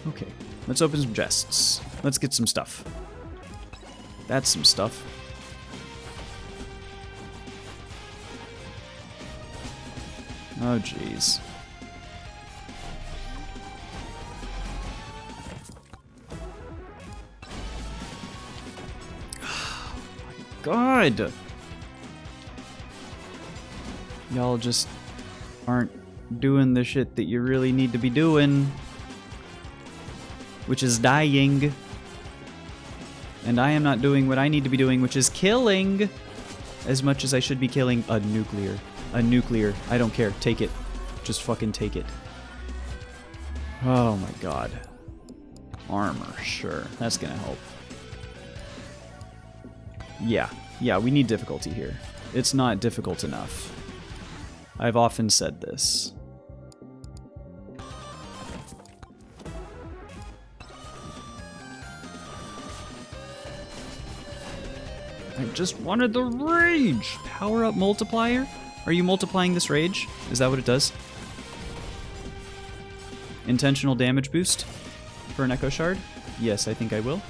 S1: Okay, let's open some chests. Let's get some stuff. That's some stuff. Oh, jeez. Oh my god! Y'all just aren't doing the shit that you really need to be doing. Which is dying. And I am not doing what I need to be doing, which is killing as much as I should be killing a nuclear. A nuclear. I don't care. Take it. Just fucking take it. Oh my god. Armor. Sure. That's gonna help. Yeah. Yeah, we need difficulty here. It's not difficult enough. I've often said this. I just wanted the rage! Power up multiplier? Are you multiplying this rage? Is that what it does? Intentional damage boost for an Echo Shard? Yes, I think I will.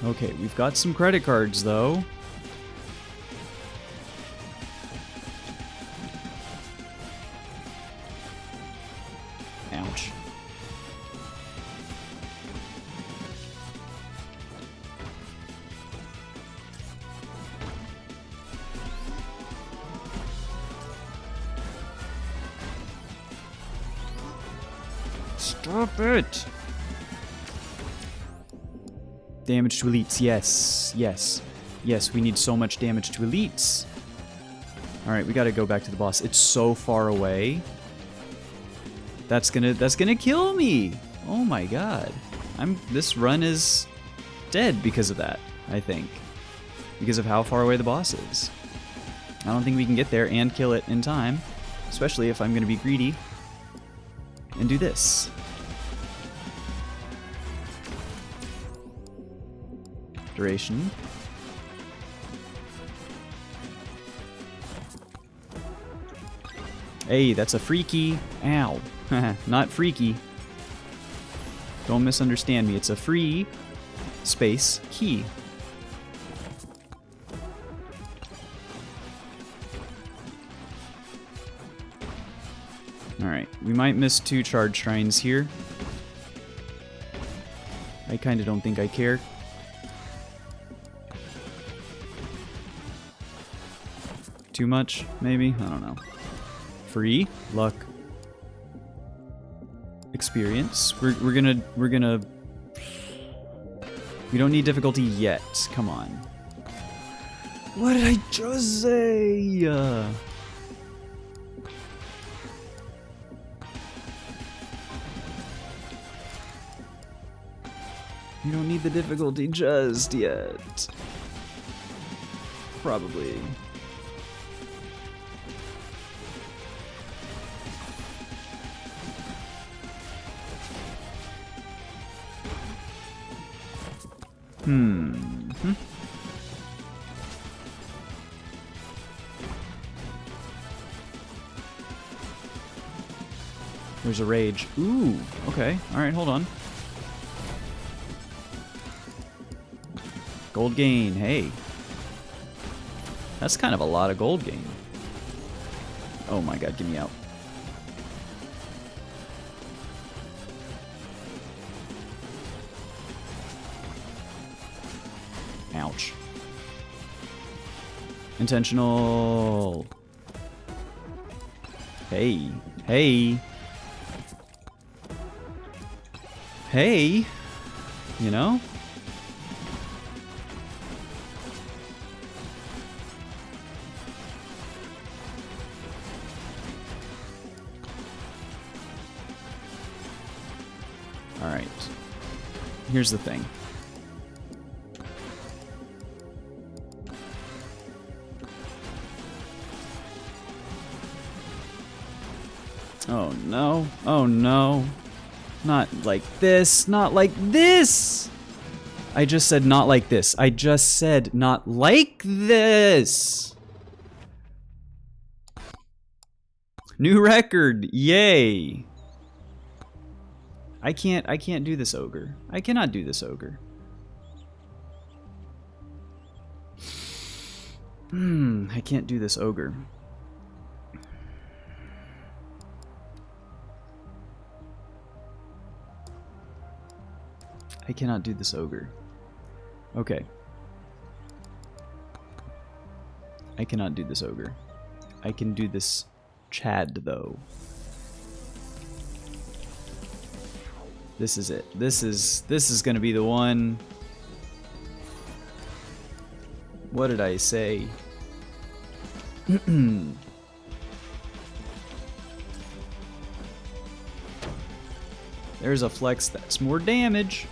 S1: Okay, we've got some credit cards though. Ouch. Stop it! Damage to elites, yes, yes. Yes, we need so much damage to elites. Alright, we gotta go back to the boss. It's so far away. That's gonna kill me! Oh my god. This run is dead because of that. I think, because of how far away the boss is. I don't think we can get there and kill it in time, especially if I'm going to be greedy and do this. Duration. Hey, that's a freaky. Ow. Not freaky. Don't misunderstand me. It's a free space key. Alright, we might miss 2 charge shrines here. I kinda don't think I care. Too much, maybe? I don't know. Free luck. Experience. We're gonna we don't need difficulty yet. Come on. What did I just say? You don't need the difficulty just yet. Probably. There's a rage. Ooh, okay. Alright, hold on. Gold gain, hey. That's kind of a lot of gold gain. Oh my god, get me out. Ouch. Intentional. Hey. Hey. Hey. You know? Alright. Here's the thing. Oh no. Oh no. Not like this. Not like this! I just said not like this. I just said not like this! New record! Yay! I can't do this ogre. I cannot do this ogre. I can't do this ogre. I cannot do this ogre. Okay. I cannot do this ogre. I can do this Chad, though. This is it. This is gonna be the one. What did I say? There's a flex that's more damage.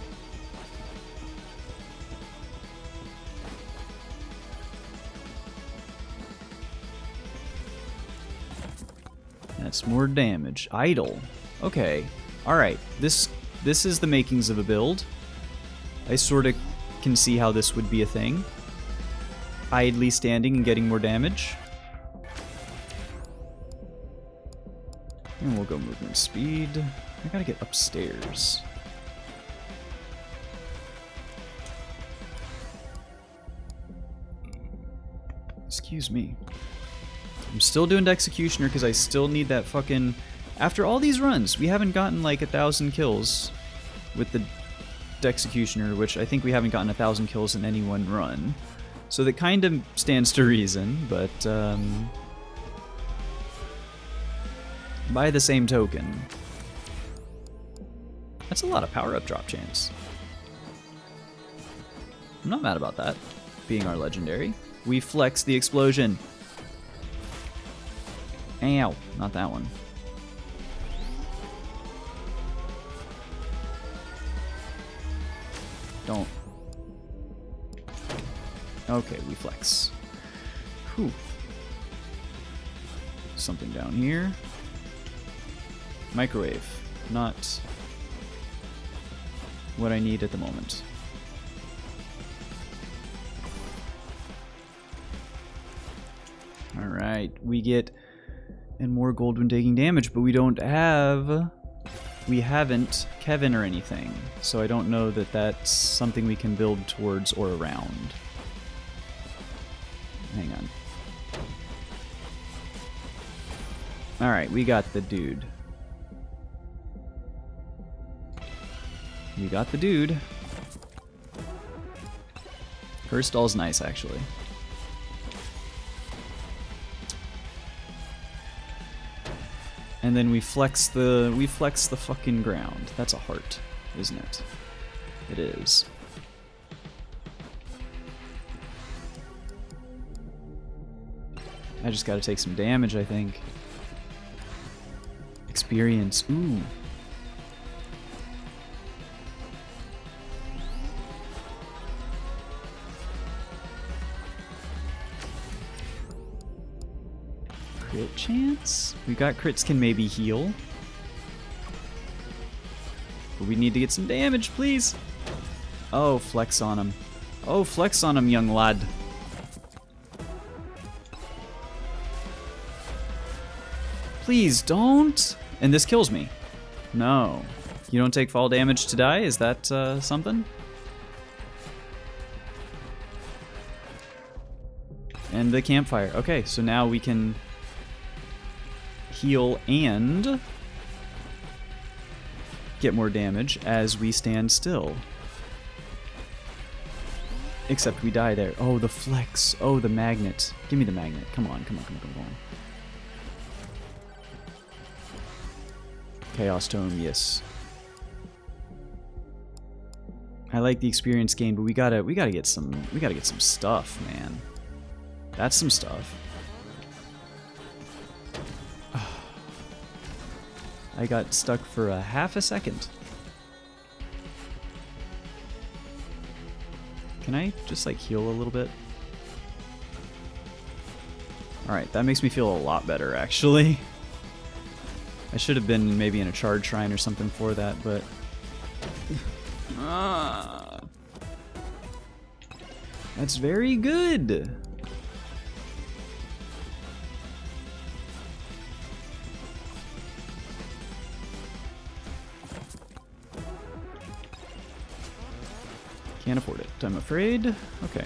S1: That's more damage. Idle. Okay. Alright. This is the makings of a build. I sort of can see how this would be a thing. Idly standing and getting more damage. And we'll go movement speed. I gotta get upstairs. Excuse me. I'm still doing the Executioner because I still need that fucking... After all these runs, we haven't gotten like 1,000 kills with the Executioner, which I think we haven't gotten 1,000 kills in any one run. So that kind of stands to reason, but by the same token, that's a lot of power-up drop chance. I'm not mad about that, being our legendary. We flex the explosion. Ow, not that one. Don't. Okay, we flex. Whew. Something down here. Microwave. Not what I need at the moment. Alright, we get and more gold when taking damage, but we don't have... We haven't Kevin or anything, so I don't know that that's something we can build towards or around. Hang on. Alright, we got the dude. We got the dude. Curse doll's nice, actually. And then we flex the fucking ground. That's a heart, isn't it? It is. I just gotta take some damage, I think. Experience. Ooh. Crit chance? We got crits can maybe heal. But we need to get some damage, please. Oh, flex on him. Oh, flex on him, young lad. Please don't. And this kills me. No. You don't take fall damage to die? Is that something? And the campfire. Okay, so now we can heal and get more damage as we stand still. Except we die there. Oh, the flex. Oh, the magnet. Give me the magnet. Come on, come on, come on, come on. Chaos Tome, yes. I like the experience gain, but we gotta get some stuff, man. That's some stuff. I got stuck for a half a second. Can I just like heal a little bit? Alright, that makes me feel a lot better actually. I should have been maybe in a charge shrine or something for that, but... That's very good! Can't afford it, I'm afraid. Okay.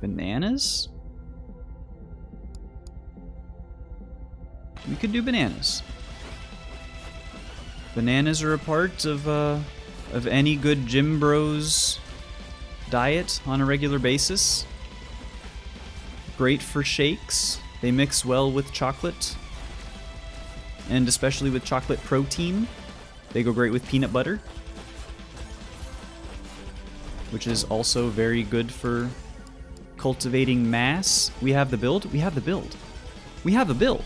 S1: Bananas? We could do bananas. Bananas are a part of any good gym bros diet on a regular basis. Great for shakes. They mix well with chocolate. And especially with chocolate protein. They go great with peanut butter. Which is also very good for cultivating mass. We have the build? We have the build. We have a build.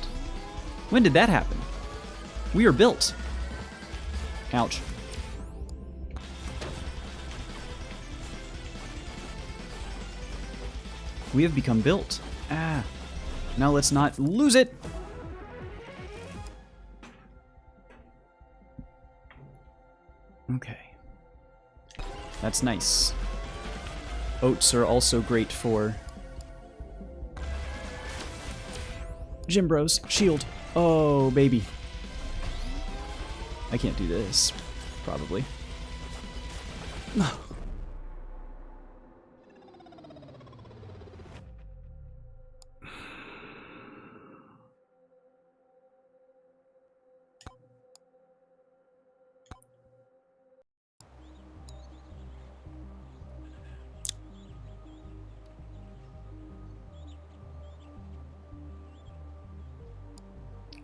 S1: When did that happen? We are built. Ouch. We have become built. Ah. Now let's not lose it. Okay. That's nice. Oats are also great for Gym Bros. Shield. Oh, baby. I can't do this. Probably.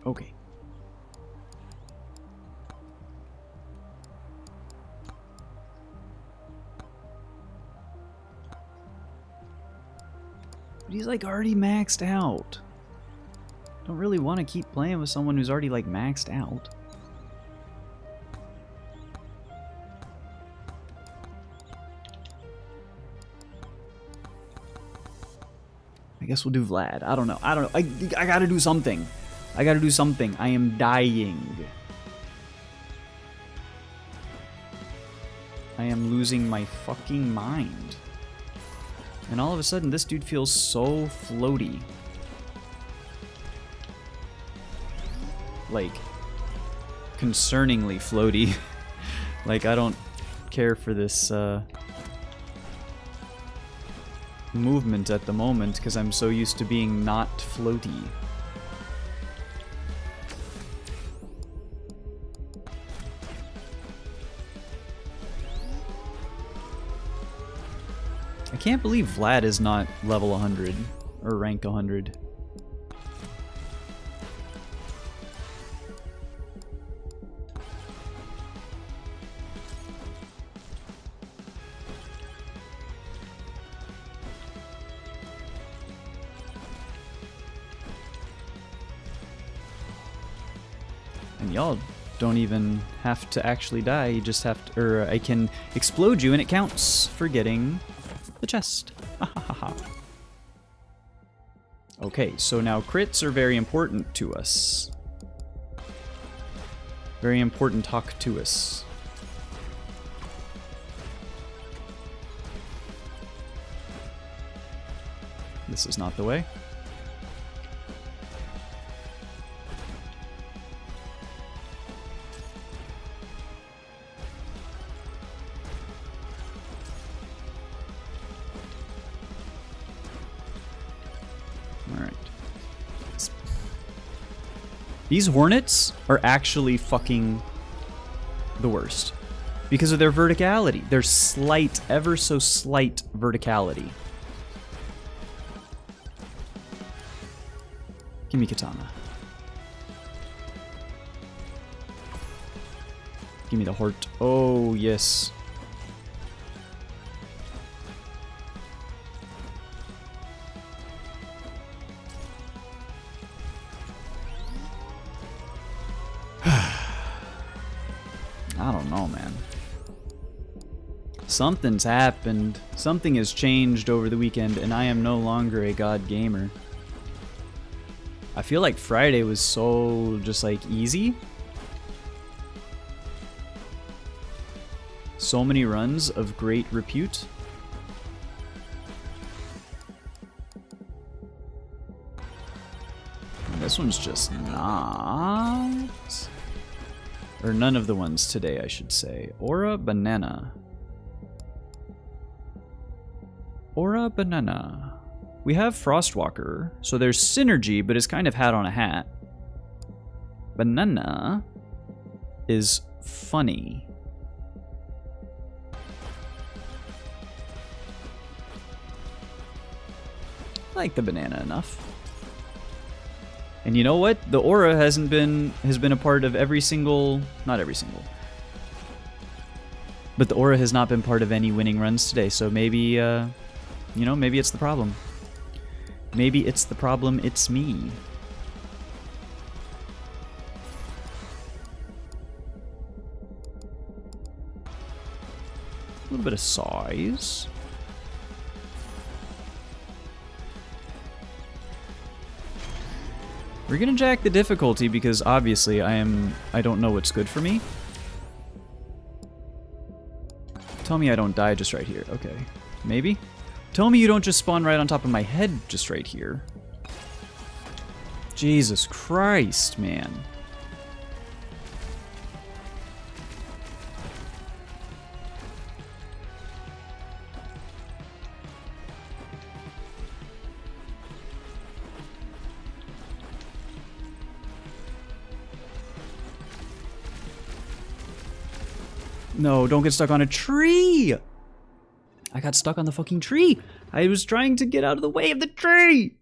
S1: Okay. But he's like already maxed out. Don't really want to keep playing with someone who's already, like, maxed out. I guess we'll do Vlad. I don't know. I gotta do something. I gotta do something. I am dying. I am losing my fucking mind. And all of a sudden, this dude feels so floaty. Like, concerningly floaty. Like, I don't care for this, movement at the moment, because I'm so used to being not floaty. I can't believe Vlad is not level 100, or rank 100. And y'all don't even have to actually die, you just have to, or I can explode you and it counts for getting the chest. Okay, so now crits are very important to us. Very important talk to us. This is not the way. These hornets are actually fucking the worst because of their verticality. Their slight, ever so slight verticality. Give me katana. Give me the heart. Oh, yes. I don't know, man. Something's happened. Something has changed over the weekend, and I am no longer a god gamer. I feel like Friday was so just like easy. So many runs of great repute. And this one's just not. Or none of the ones today, I should say. Aura Banana. Aura Banana. We have Frostwalker, so there's synergy, but it's kind of hat on a hat. Banana is funny. I like the banana enough. And you know what? The aura has been a part of every single, not every single, but the aura has not been part of any winning runs today. So maybe, you know, maybe it's the problem. Maybe it's the problem. It's me. A little bit of size. We're gonna jack the difficulty because obviously I don't know what's good for me. Tell me I don't die just right here. Okay. Maybe? Tell me you don't just spawn right on top of my head just right here. Jesus Christ, man. No, don't get stuck on a tree! I got stuck on the fucking tree! I was trying to get out of the way of the tree!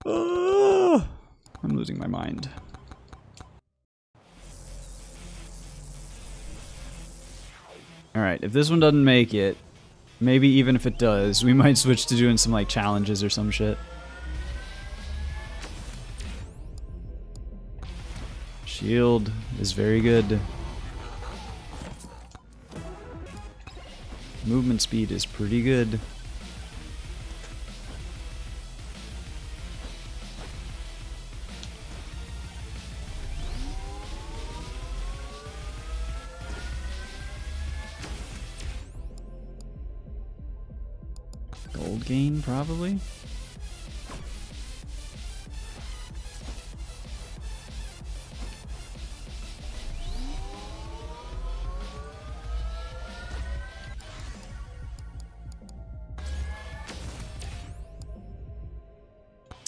S1: I'm losing my mind. Alright, if this one doesn't make it, maybe even if it does, we might switch to doing some like challenges or some shit. Shield is very good. Movement speed is pretty good. Gold gain, probably.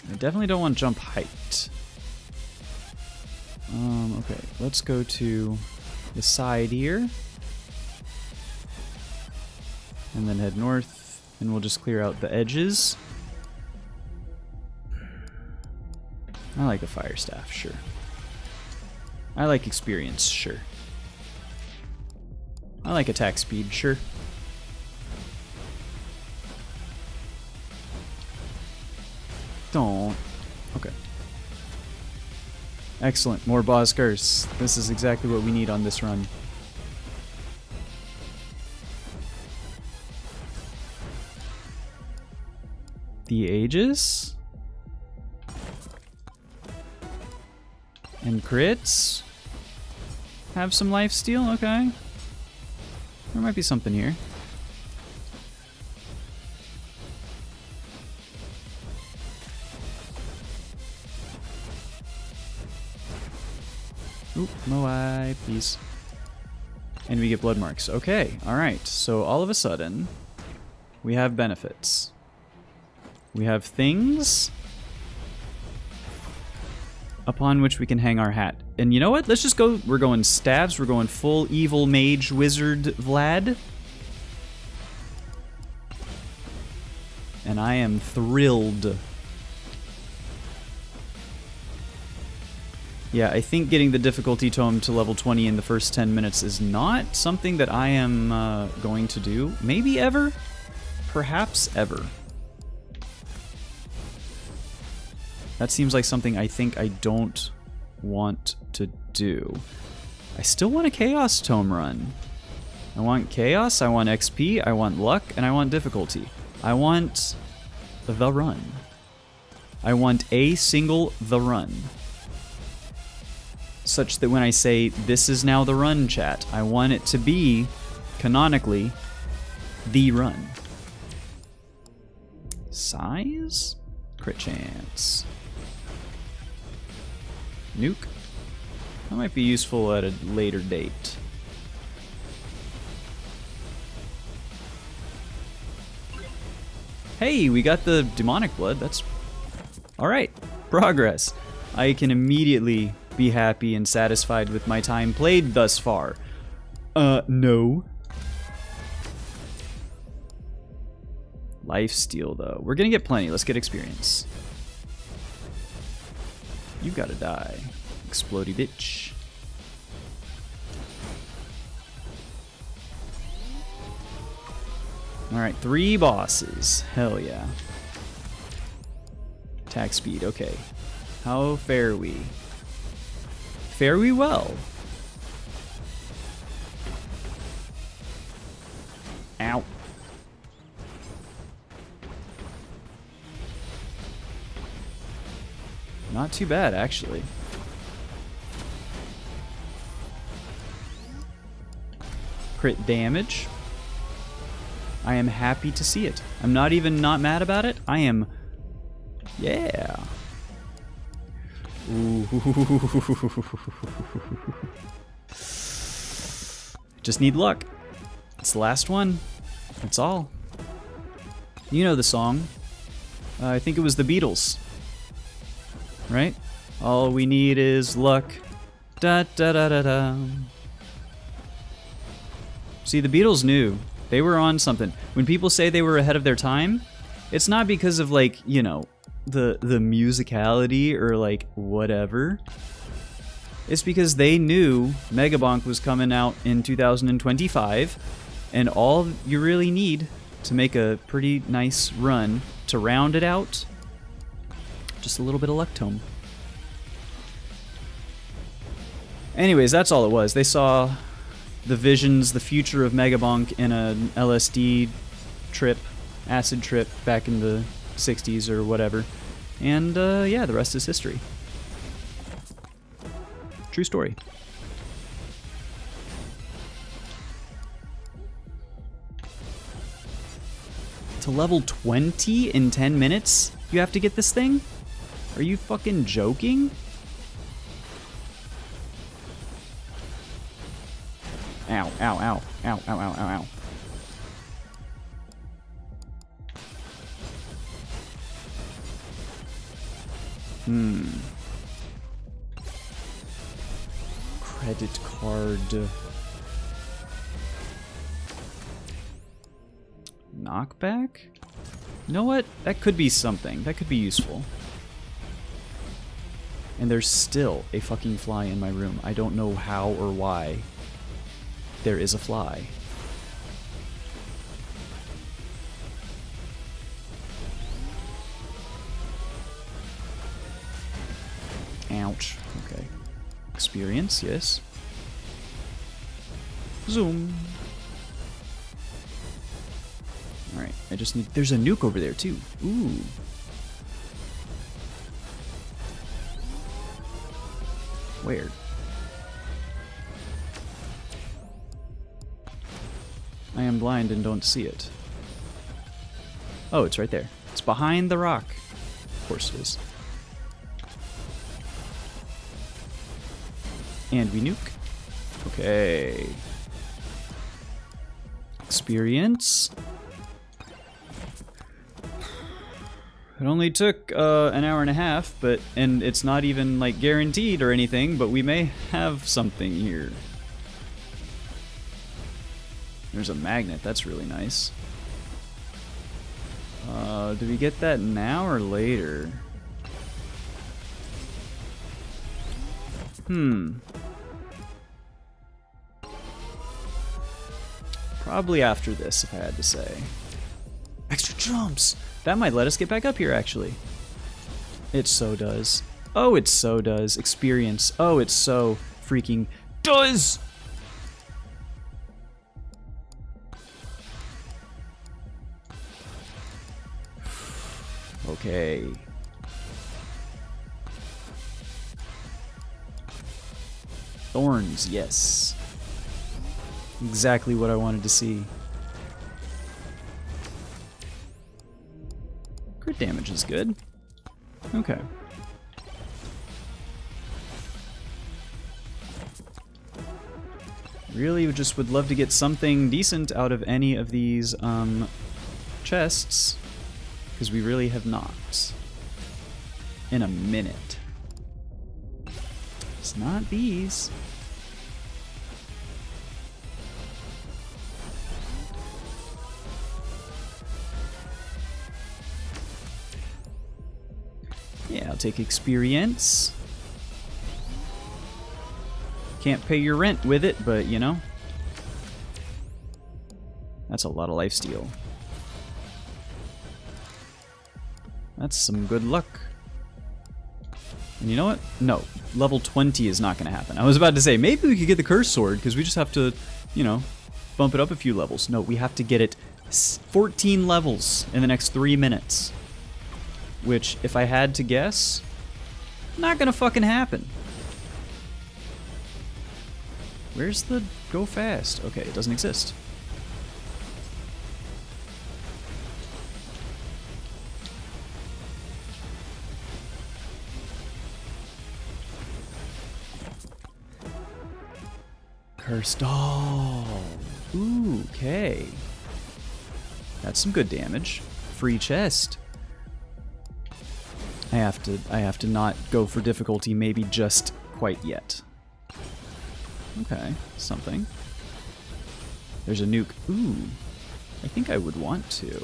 S1: I definitely don't want jump height. Okay, let's go to the side here. And then head north, and we'll just clear out the edges. I like a fire staff, sure. I like experience, sure. I like attack speed, sure. Don't. Okay. Excellent. More boss curse. This is exactly what we need on this run. The Aegis. And crits. Have some lifesteal? Okay. There might be something here. Oop, Moai, please. And we get blood marks. Okay, alright. So all of a sudden, we have benefits. We have things upon which we can hang our hat. And you know what? Let's just go. We're going staves. We're going full evil mage wizard Vlad. And I am thrilled. Yeah, I think getting the difficulty tome to level 20 in the first 10 minutes is not something that I am going to do. Maybe ever? Perhaps ever. That seems like something I think I don't want to do. I still want a Chaos Tome run. I want Chaos, I want XP, I want Luck, and I want Difficulty. I want the run. I want a single the run. Such that when I say, this is now the run, chat, I want it to be, canonically, the run. Size? Crit chance. Nuke? That might be useful at a later date. Hey, we got the demonic blood. That's... Alright. Progress. I can immediately be happy and satisfied with my time played thus far. No. Lifesteal, though. We're gonna get plenty. Let's get experience. You gotta die. Explodey bitch. Alright, 3 bosses. Hell yeah. Attack speed, okay. How fare we? Fare we well? Ow. Not too bad, actually. Crit damage. I am happy to see it. I'm not even not mad about it. I am... Yeah. Ooh. Just need luck. It's the last one. That's all. You know the song. I think it was the Beatles. Right? All we need is luck. Da da da da da. See, the Beatles knew. They were on something. When people say they were ahead of their time, it's not because of, like, you know, the musicality or, like, whatever. It's because they knew Mega Bonk was coming out in 2025, and all you really need to make a pretty nice run to round it out, just a little bit of luck tome. Anyways, that's all it was. They saw the visions, the future of Mega Bonk in an LSD trip, acid trip back in the 60s or whatever. And yeah, the rest is history. True story. To level 20 in 10 minutes? You have to get this thing? Are you fucking joking? Ow, ow, ow. Ow, ow, ow, ow, ow. Credit card. Knockback? You know what? That could be something. That could be useful. And there's still a fucking fly in my room. I don't know how or why there is a fly. Ouch. Okay. Experience, yes. Zoom. Alright, I just need... There's a nuke over there, too. Ooh. Weird. I am blind and don't see it. Oh, it's right there. It's behind the rock. Of course it is. And we nuke. Okay. Experience. It only took an hour and a half, and it's not even like guaranteed or anything, but we may have something here. There's a magnet, that's really nice. Do we get that now or later? Probably after this, if I had to say. Extra jumps! That might let us get back up here, actually. It so does. Oh, it so does. Experience. Oh, it so freaking does! Okay. Thorns, yes. Exactly what I wanted to see. Crit damage is good. Okay. Really just would love to get something decent out of any of these chests, because we really have not. In a minute. It's not these. Yeah, I'll take experience. Can't pay your rent with it, but you know. That's a lot of lifesteal. That's some good luck. And you know what? No. Level 20 is not going to happen. I was about to say, maybe we could get the curse sword, because we just have to, you know, bump it up a few levels. No, we have to get it 14 levels in the next 3 minutes. Which, if I had to guess, not gonna fucking happen. Where's the go fast? Okay, it doesn't exist. Cursed doll. Ooh, okay. That's some good damage. Free chest. I have to not go for difficulty maybe just quite yet. Okay, something. There's a nuke. Ooh, I think I would want to.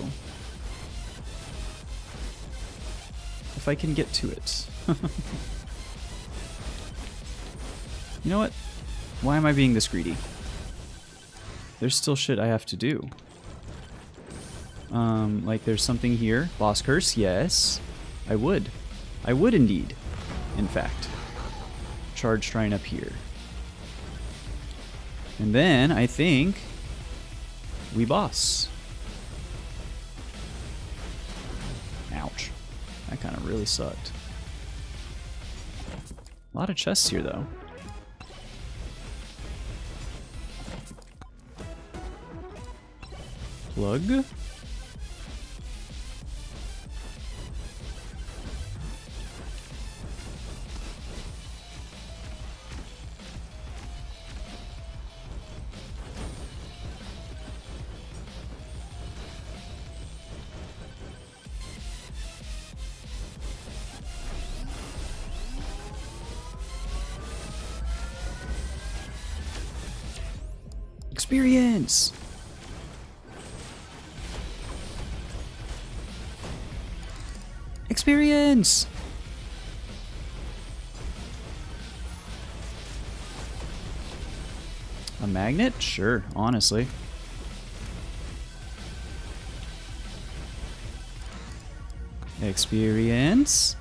S1: If I can get to it. You know what? Why am I being this greedy? There's still shit I have to do. Like there's something here. Boss curse, yes. I would. I would indeed, in fact. Charge shrine up here. And then I think we boss. Ouch. That kind of really sucked. A lot of chests here, though. Plug? Experience! Experience! A magnet? Sure, honestly. Experience.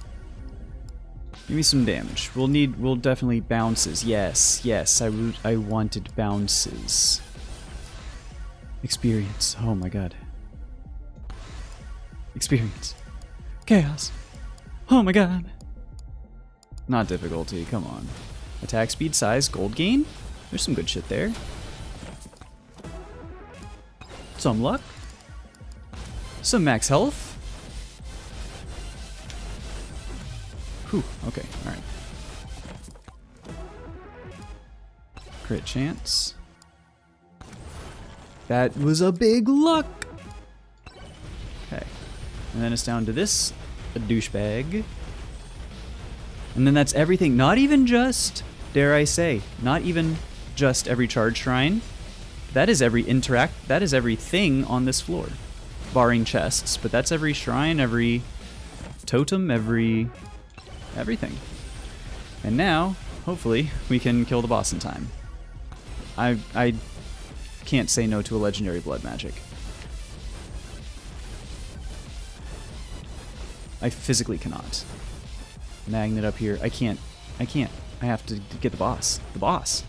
S1: Give me some damage. We'll definitely bounces. Yes, yes, I wanted bounces. Experience. Oh my god. Experience. Chaos. Oh my god. Not difficulty, come on. Attack speed, size, gold gain? There's some good shit there. Some luck. Some max health. Whew, okay, alright. Crit chance. That was a big luck! Okay. And then it's down to this, a douchebag. And then that's everything. Not even just, dare I say, not even just every charge shrine. That is every that is everything on this floor. Barring chests, but that's every shrine, every totem, everything. And now, hopefully, we can kill the boss in time. I can't say no to a legendary blood magic. I physically cannot. Magnet up here. I can't. I have to get the boss. The boss.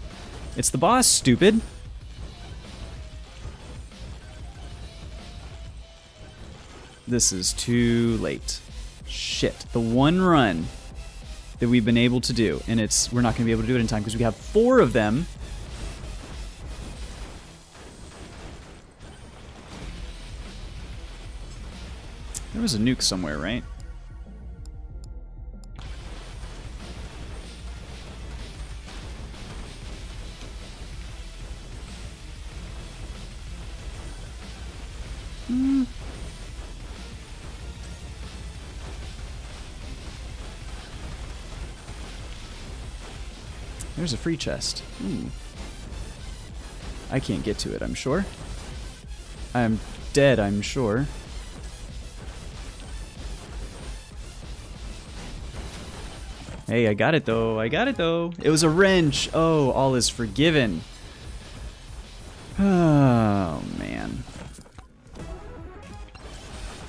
S1: It's the boss, stupid! This is too late. Shit. The one run that we've been able to do, and we're not going to be able to do it in time because we have 4 of them. There was a nuke somewhere, right? There's a free chest. Ooh. I can't get to it, I'm sure. I'm dead, I'm sure. Hey, I got it though. I got it though. It was a wrench. Oh, all is forgiven. Oh, man.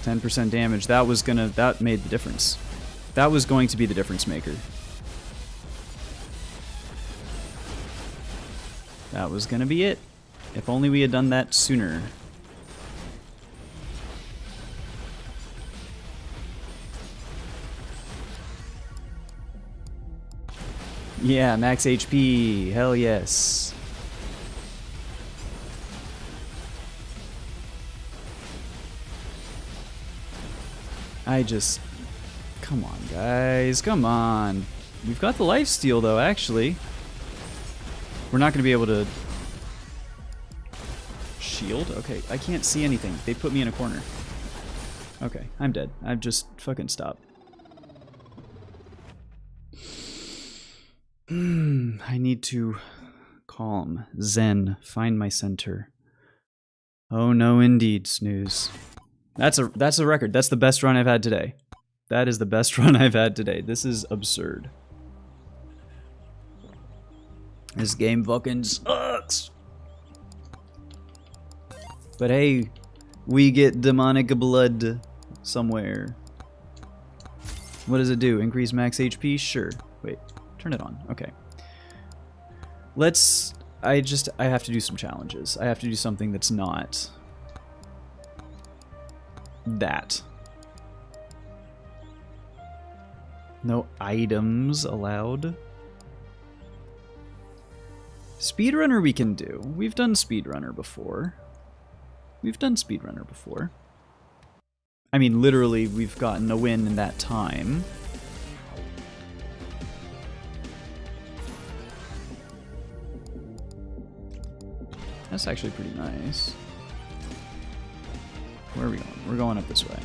S1: 10% damage. That made the difference. That was going to be the difference maker. That was gonna be it. If only we had done that sooner. Yeah, max HP. Hell yes. Come on, guys. Come on. We've got the lifesteal, though, actually. We're not going to be able to... Shield? Okay, I can't see anything. They put me in a corner. Okay, I'm dead. I've just fucking stopped. I need to calm, zen, find my center. Oh no, indeed, snooze. That's a record. That's the best run I've had today. That is the best run I've had today. This is absurd. This game fucking sucks. But hey, we get demonic blood somewhere. What does it do? Increase max HP? Sure. Wait. Turn it on. Okay. Let's I have to do some challenges. I have to do something that's not that. No items allowed. Speedrunner we can do. We've done speedrunner before. I mean, literally, we've gotten a win in that time. That's actually pretty nice. Where are we going? We're going up this way.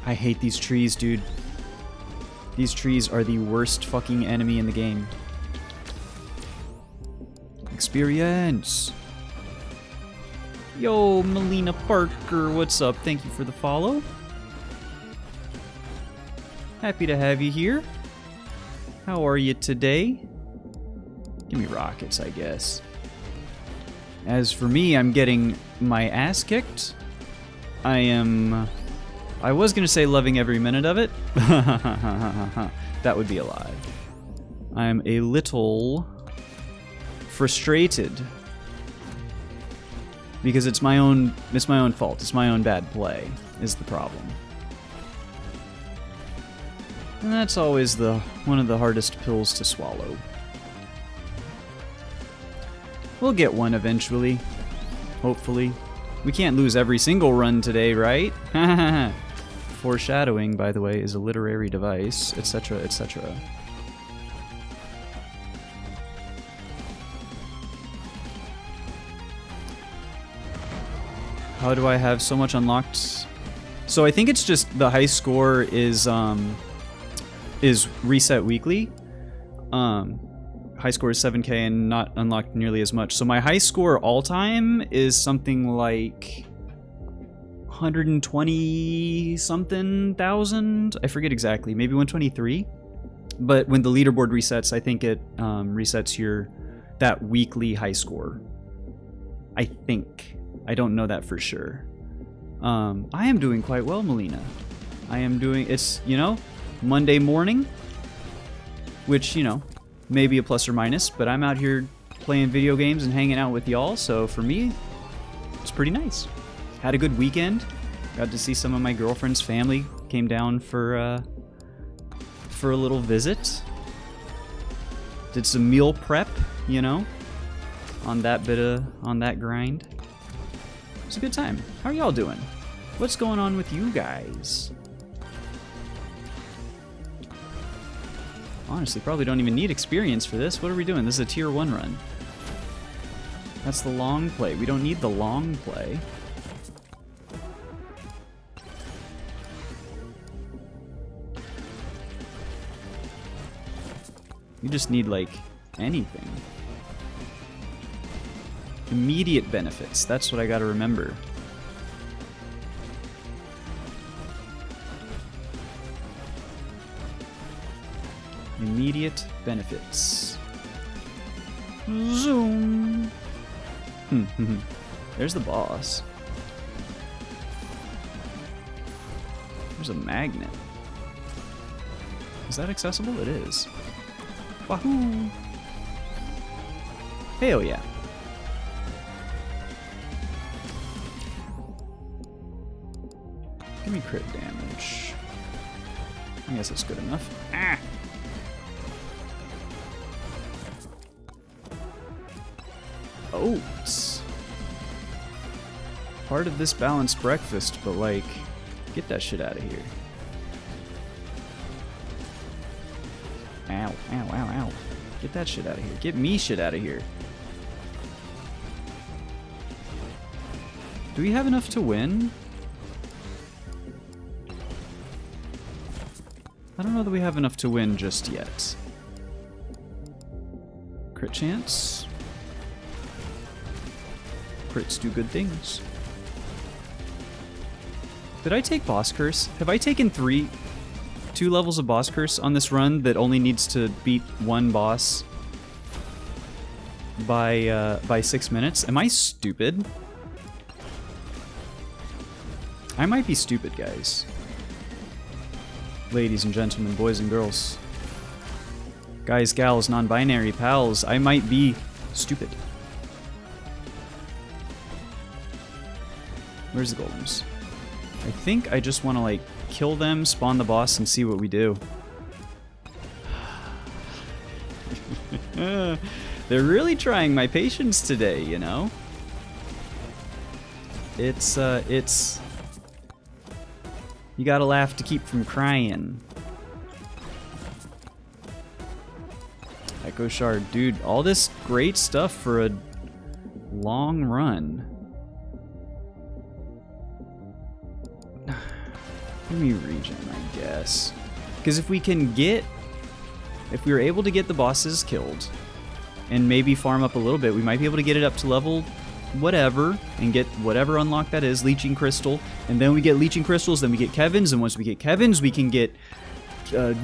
S1: I hate these trees, dude. These trees are the worst fucking enemy in the game. Experience! Yo, Melina Parker, what's up? Thank you for the follow. Happy to have you here. How are you today? Give me rockets, I guess. As for me, I'm getting my ass kicked. I was gonna say loving every minute of it. That would be a lie. I'm a little frustrated because it's my own fault. It's my own bad play is the problem. And that's always one of the hardest pills to swallow. We'll get one eventually. Hopefully. We can't lose every single run today, right? Foreshadowing, by the way, is a literary device, etc., etc. How do I have so much unlocked? So I think it's just the high score is reset weekly. High score is 7K and not unlocked nearly as much. So my high score all time is something like 120 something thousand. I forget exactly, maybe 123. But when the leaderboard resets, I think it resets that weekly high score. I think. I don't know that for sure. I am doing quite well, Melina. I am doing, it's, you know, Monday morning, which, you know, maybe a plus or minus, but I'm out here playing video games and hanging out with y'all, so for me, it's pretty nice. Had a good weekend. Got to see some of my girlfriend's family. Came down for a little visit. Did some meal prep, you know, on that grind. It's a good time. How are y'all doing? What's going on with you guys? Honestly, probably don't even need experience for this. What are we doing? This is a tier 1 run. That's the long play. We don't need the long play. You just need, like, anything. Immediate benefits. That's what I gotta remember. Immediate benefits. Zoom. There's the boss. There's a magnet. Is that accessible? It is. Wahoo! Hell yeah. Give me crit damage. I guess that's good enough. Ah! Oats. Part of this balanced breakfast, but like, get that shit out of here. Ow, ow, ow, ow. Get that shit out of here. Get me shit out of here. Do we have enough to win? I don't know that we have enough to win just yet. Crit chance. Crits do good things. Did I take boss curse? Have I taken 2 levels of boss curse on this run that only needs to beat 1 boss by 6 minutes? Am I stupid? I might be stupid, guys. Ladies and gentlemen, boys and girls. Guys, gals, non-binary pals, I might be stupid. Where's the golems? I think I just want to, like, kill them, spawn the boss, and see what we do. They're really trying my patience today, you know? It's... You gotta laugh to keep from crying. Echo Shard. Dude, all this great stuff for a long run. Give me regen, I guess. Because if we can get... If we were able to get the bosses killed, and maybe farm up a little bit, we might be able to get it up to level whatever, and get whatever unlock that is, Leeching Crystal, and then we get Leeching Crystals, then we get Kevin's, and once we get Kevin's, we can get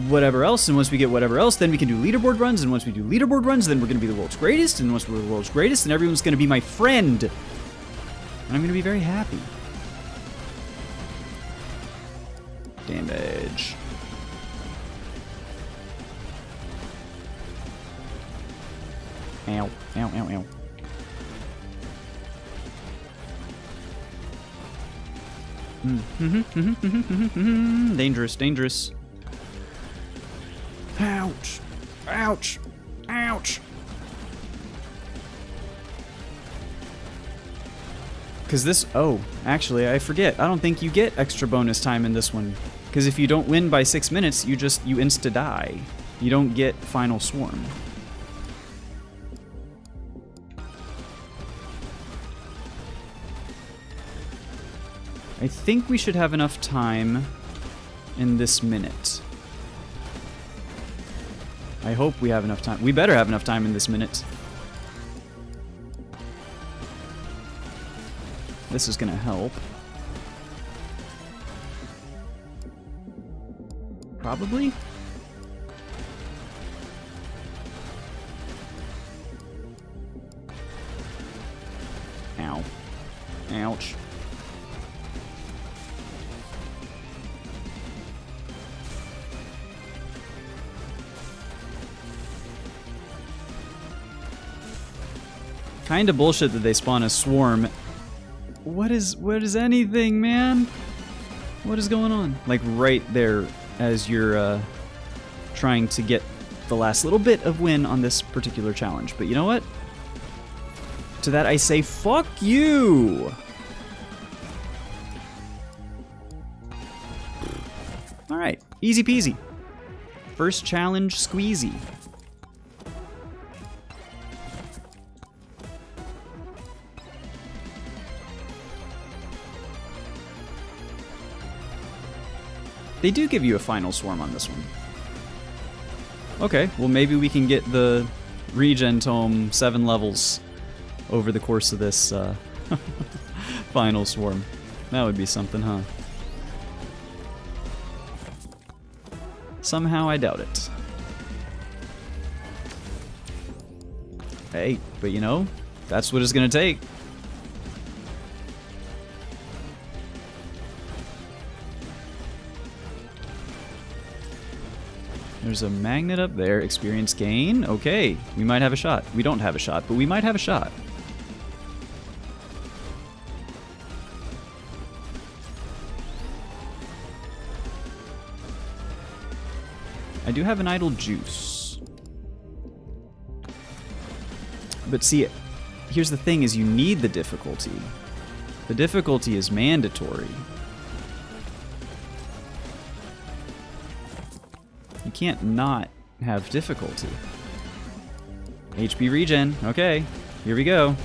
S1: whatever else, and once we get whatever else, then we can do leaderboard runs, and once we do leaderboard runs, then we're going to be the world's greatest, and once we're the world's greatest, then everyone's going to be my friend, and I'm going to be very happy. Damage. Ow, ow, ow, ow. Dangerous, dangerous. Ouch. Ouch. Ouch. Because this... Oh, actually, I forget. I don't think you get extra bonus time in this one. Because if you don't win by 6 minutes, you insta-die. You don't get Final Swarm. I think we should have enough time in this minute. I hope we have enough time. We better have enough time in this minute. This is gonna help. Probably? Ow. Ouch. Kinda bullshit that they spawn a swarm. What is anything, man? What is going on? Like right there as you're trying to get the last little bit of win on this particular challenge. But you know what? To that I say, fuck you! Alright, easy peasy. First challenge squeezy. They do give you a final swarm on this one. Okay, well maybe we can get the regen tome 7 levels over the course of this final swarm. That would be something, huh? Somehow I doubt it. Hey, but you know, that's what it's gonna take. There's a magnet up there. Experience gain. Okay, we might have a shot. We don't have a shot, but we might have a shot. I do have an idle juice. But see, here's the thing is you need the difficulty. The difficulty is mandatory. You can't not have difficulty. HP regen. Okay, here we go.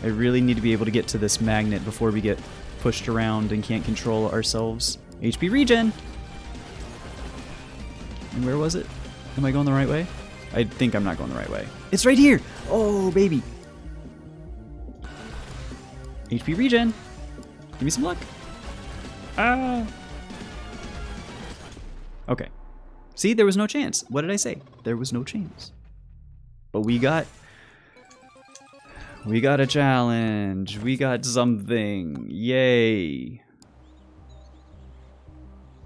S1: I really need to be able to get to this magnet before we get pushed around and can't control ourselves. HP regen! And where was it? Am I going the right way? I think I'm not going the right way. It's right here! Oh, baby! HP regen! Give me some luck! Ah! Okay. See, there was no chance. What did I say? There was no chance. But we got a challenge. We got something. Yay.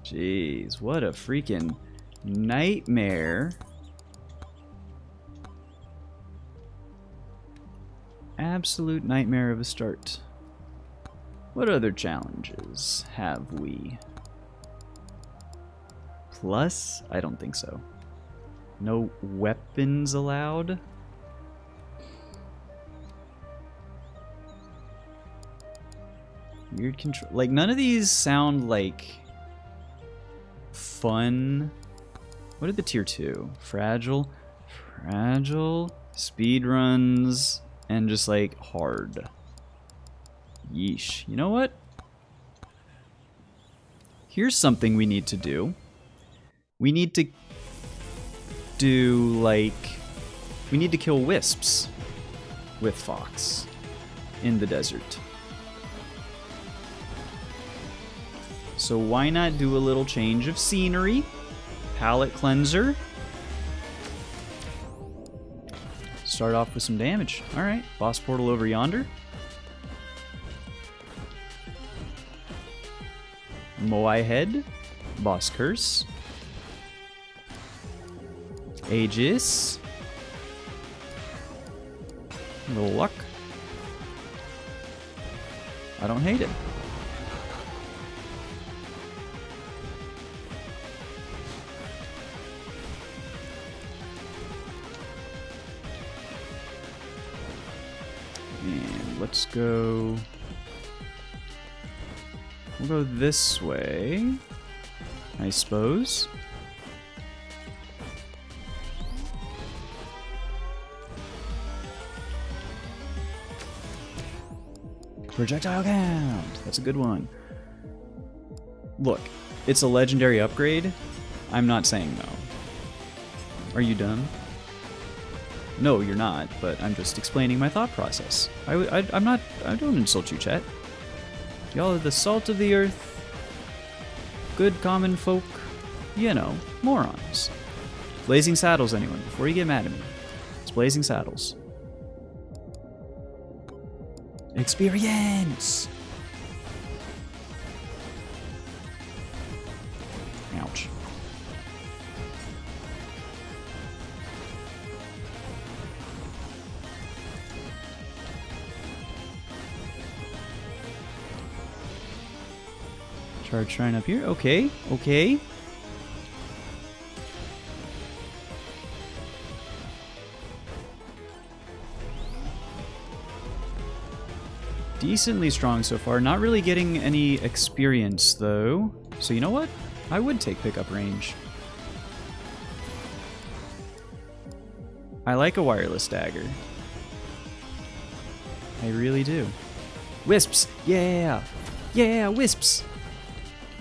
S1: Jeez, what a freaking Nightmare. Absolute nightmare of a start. What other challenges have we? Plus? I don't think so. No weapons allowed? Weird control. Like, none of these sound like fun. What are the tier 2? Fragile, speed runs, and just like hard. Yeesh. You know what? Here's something we need to do. We need to do like... We need to kill wisps with Fox in the desert. So why not do a little change of scenery? Palette cleanser. Start off with some damage. Alright, boss portal over yonder. Moai head. Boss curse. Aegis. A little luck. I don't hate it. And let's go... We'll go this way, I suppose. Projectile count! That's a good one. Look, it's a legendary upgrade. I'm not saying no. Are you done? No, you're not, but I'm just explaining my thought process. I don't insult you, chat. Y'all are the salt of the earth. Good common folk. You know, morons. Blazing Saddles, anyone, before you get mad at me. It's Blazing Saddles. Experience! Ouch. Charge shrine up here. Okay, okay. Decently strong so far. Not really getting any experience, though. So you know what? I would take pickup range. I like a wireless dagger. I really do. Wisps! Yeah! Yeah, wisps!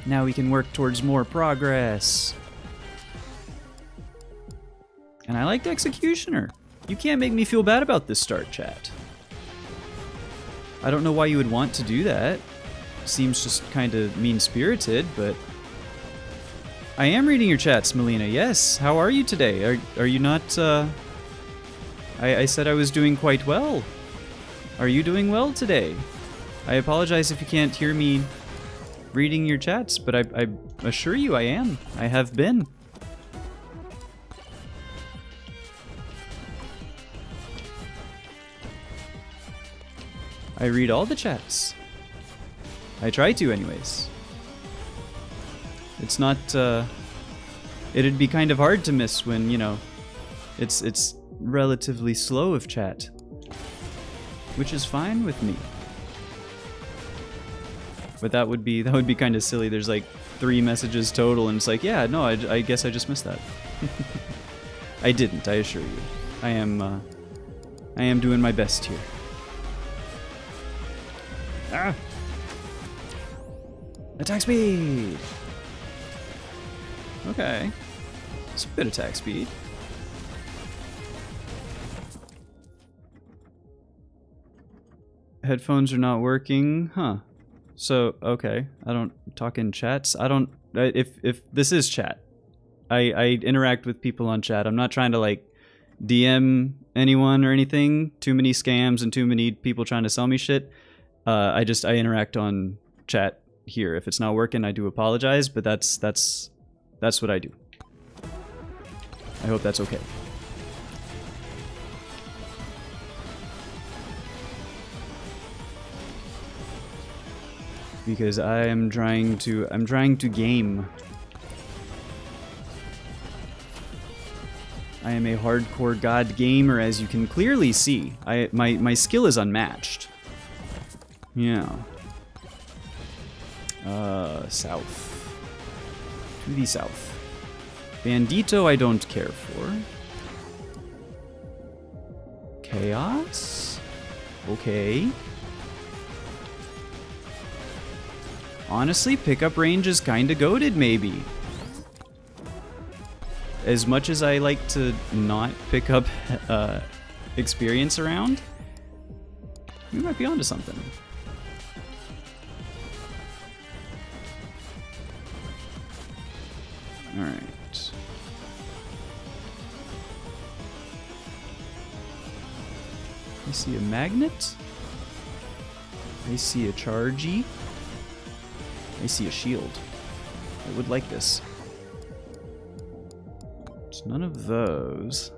S1: Now we can work towards more progress. And I like the Executioner. You can't make me feel bad about this start, chat. I don't know why you would want to do that. Seems just kind of mean-spirited, but... I am reading your chats, Melina. Yes, how are you today? Are you not, I said I was doing quite well. Are you doing well today? I apologize if you can't hear me reading your chats, but I assure you I am. I have been. I read all the chats. I try to, anyways. It's not, it'd be kind of hard to miss when, you know, it's relatively slow of chat. Which is fine with me. But that would be kind of silly. There's like 3 messages total, and it's like, yeah, no, I guess I just missed that. I didn't, I assure you. I am doing my best here. Ah! Attack speed! Okay. It's a good attack speed. Headphones are not working, huh? So, okay. I don't talk in chats. I don't... If this is chat. I interact with people on chat. I'm not trying to, like, DM anyone or anything. Too many scams and too many people trying to sell me shit. I interact on chat here. If it's not working, I do apologize, but that's what I do. hope that's okay. Because I'm trying to game. I am a hardcore god gamer, as you can clearly see. My skill is unmatched. Yeah. South. To the south. Bandito I don't care for. Chaos? Okay. Honestly, pickup range is kinda goated, maybe. As much as I like to not pick up experience around, we might be onto something. Alright. I see a magnet. I see a chargy. I see a shield. I would like this. It's none of those.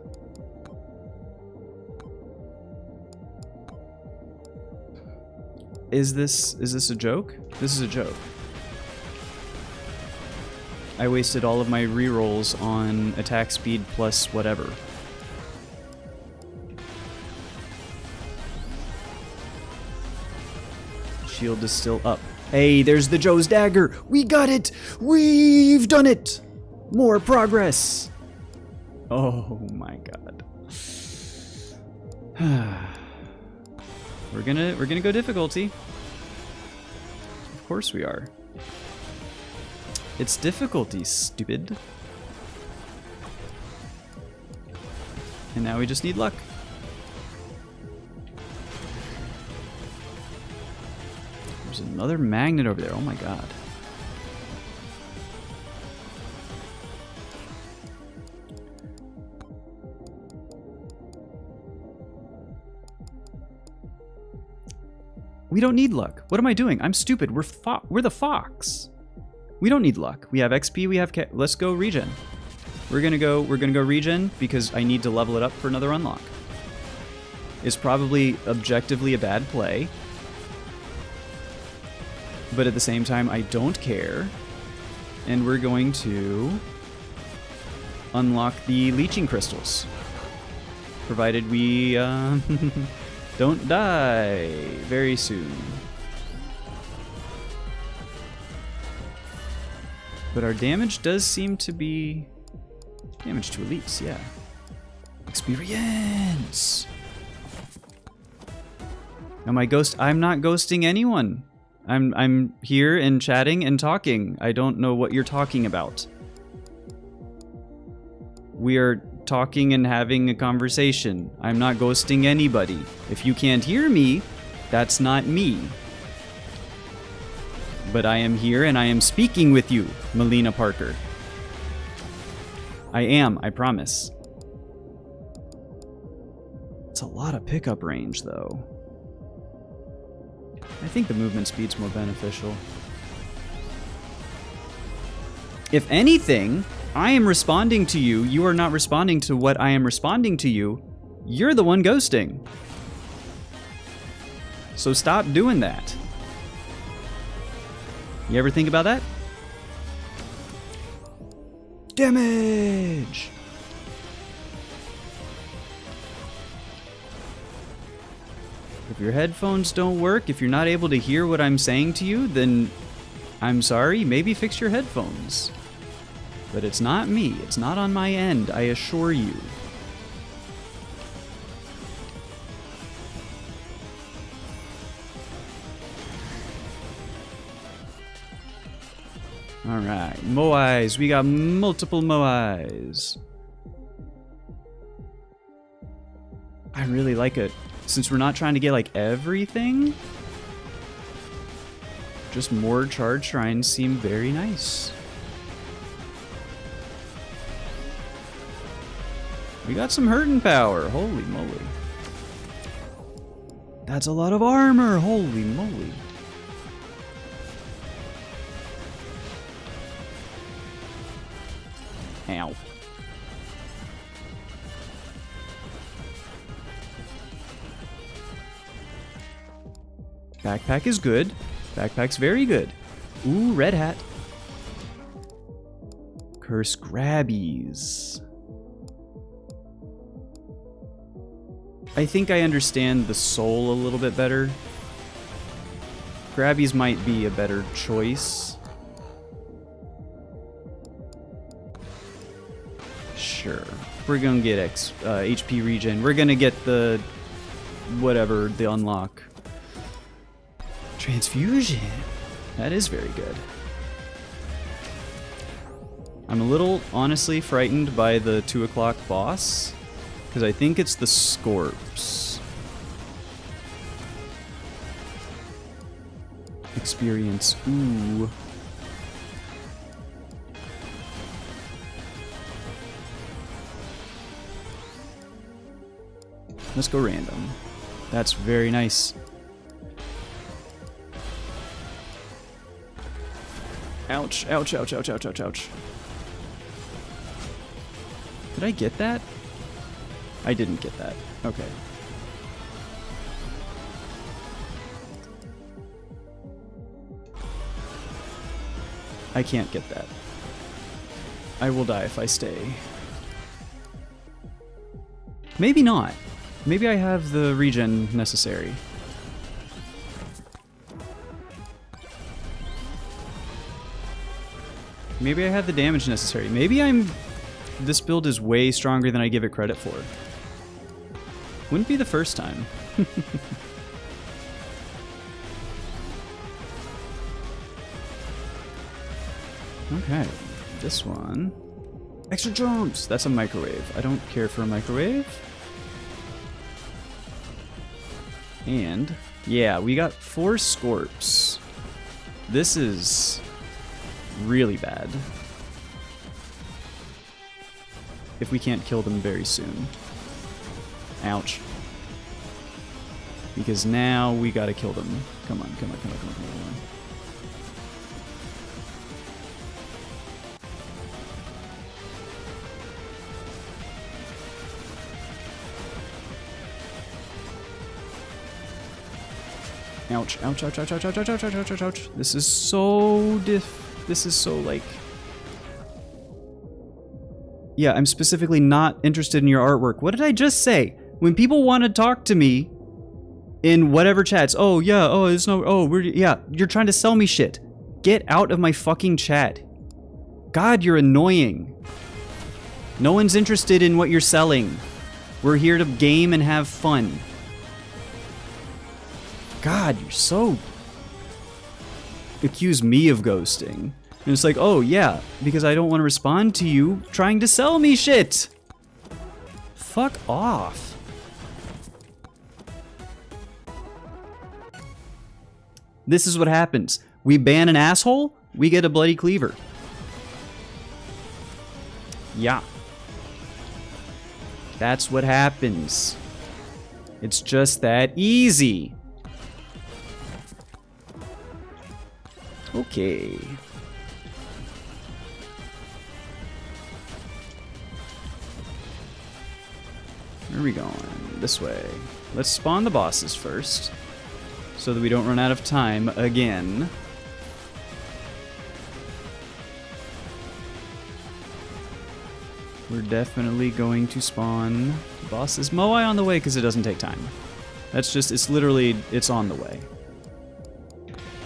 S1: Is this a joke? This is a joke. I wasted all of my rerolls on attack speed plus whatever. Shield is still up. Hey, there's the Joe's dagger. We got it. We've done it. More progress. Oh my god. We're gonna go difficulty. Of course we are. It's difficulty, stupid. And now we just need luck. There's another magnet over there. Oh my god. We don't need luck. What am I doing? I'm stupid. We're the fox. We don't need luck. We have XP. We have. Let's go regen. We're gonna go regen because I need to level it up for another unlock. It's probably objectively a bad play. But at the same time, I don't care. And we're going to unlock the leeching crystals. Provided we don't die very soon. But our damage does seem to be damage to elites, yeah. Experience! Now my ghost, I'm not ghosting anyone. I'm here and chatting and talking. I don't know what you're talking about. We are talking and having a conversation. I'm not ghosting anybody. If you can't hear me, that's not me. But I am here and I am speaking with you, Melina Parker. I am, I promise. It's a lot of pickup range, though. I think the movement speed's more beneficial. If anything, I am responding to you. You are not responding to what I am responding to you. You're the one ghosting. So stop doing that. You ever think about that? Damage! If your headphones don't work, if you're not able to hear what I'm saying to you, then I'm sorry, maybe fix your headphones. But it's not me, it's not on my end, I assure you. Alright, Moais, we got multiple Moais. I really like it. Since we're not trying to get like everything, just more charge shrines seem very nice. We got some hurting power, holy moly. That's a lot of armor, holy moly. Ow. Backpack is good. Backpack's very good. Ooh, red hat. Curse Grabbies. I think I understand the soul a little bit better. Grabbies might be a better choice. Sure. We're gonna get HP regen. We're gonna get the... whatever, the unlock. Transfusion. That is very good. I'm a little, honestly, frightened by the 2 o'clock boss. Because I think it's the Scorps. Experience. Ooh. Let's go random. That's very nice. Ouch, ouch, ouch, ouch, ouch, ouch, ouch. Did I get that? I didn't get that. Okay. I can't get that. I will die if I stay. Maybe not. Maybe I have the regen necessary. Maybe I have the damage necessary. Maybe this build is way stronger than I give it credit for. Wouldn't be the first time. Okay, this one. Extra jumps! That's a microwave. I don't care for a microwave. And, yeah, we got 4 Scorps. This is really bad. If we can't kill them very soon. Ouch. Because now we gotta kill them. Come on, come on, come on, come on, come on. Ouch, ouch, ouch, ouch, ouch, ouch, ouch, ouch, ouch, ouch, ouch, ouch. This is so this is so like... Yeah, I'm specifically not interested in your artwork. What did I just say? When people want to talk to me in whatever chats, oh yeah, oh it's no, oh we're, yeah, you're trying to sell me shit. Get out of my fucking chat. God, you're annoying. No one's interested in what you're selling. We're here to game and have fun. God, you're so... Accuse me of ghosting. And it's like, oh yeah, because I don't want to respond to you trying to sell me shit. Fuck off. This is what happens. We ban an asshole, we get a bloody cleaver. Yeah. That's what happens. It's just that easy. Okay. Where are we going? This way. Let's spawn the bosses first, so that we don't run out of time again. We're definitely going to spawn bosses. Moai on the way because it doesn't take time. That's just, it's literally, it's on the way.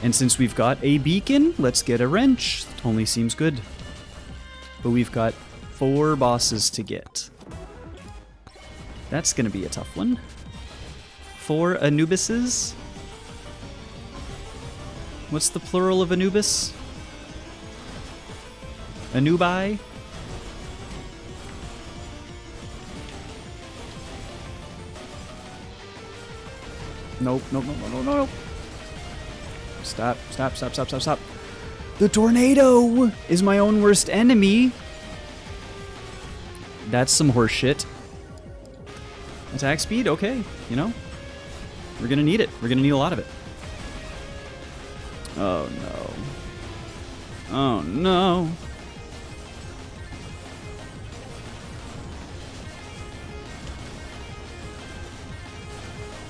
S1: And since we've got a beacon, let's get a wrench. Only seems good. But we've got 4 bosses to get. That's gonna be a tough one. 4 Anubises? What's the plural of Anubis? Anubi? Nope, nope, nope, no, no, no, no. Stop, stop, stop, stop, stop, stop. The tornado is my own worst enemy. That's some horse shit. Attack speed, okay, you know. We're gonna need it. We're gonna need a lot of it. Oh no. Oh no.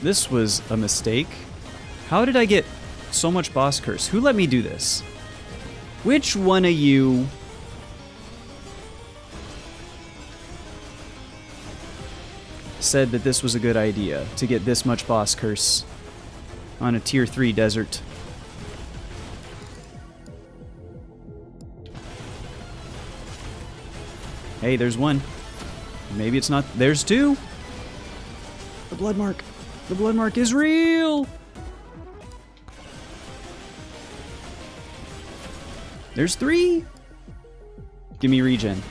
S1: This was a mistake. How did I get so much boss curse? Who let me do this? Which one of you said that this was a good idea to get this much boss curse on a tier 3 desert? Hey, there's one. Maybe it's not. There's two. The blood mark. The blood mark is real. There's 3. Give me regen.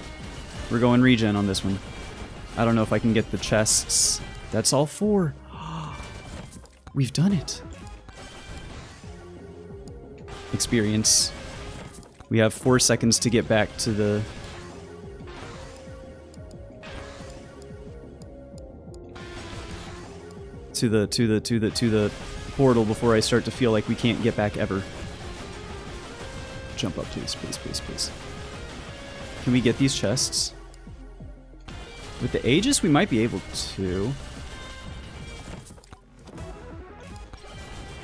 S1: We're going regen on this one. I don't know if I can get the chests. That's all 4. We've done it. Experience. We have 4 seconds to get back to the... to the portal before I start to feel like we can't get back ever. Jump up, please, please, please, please. Can we get these chests? With the Aegis, we might be able to.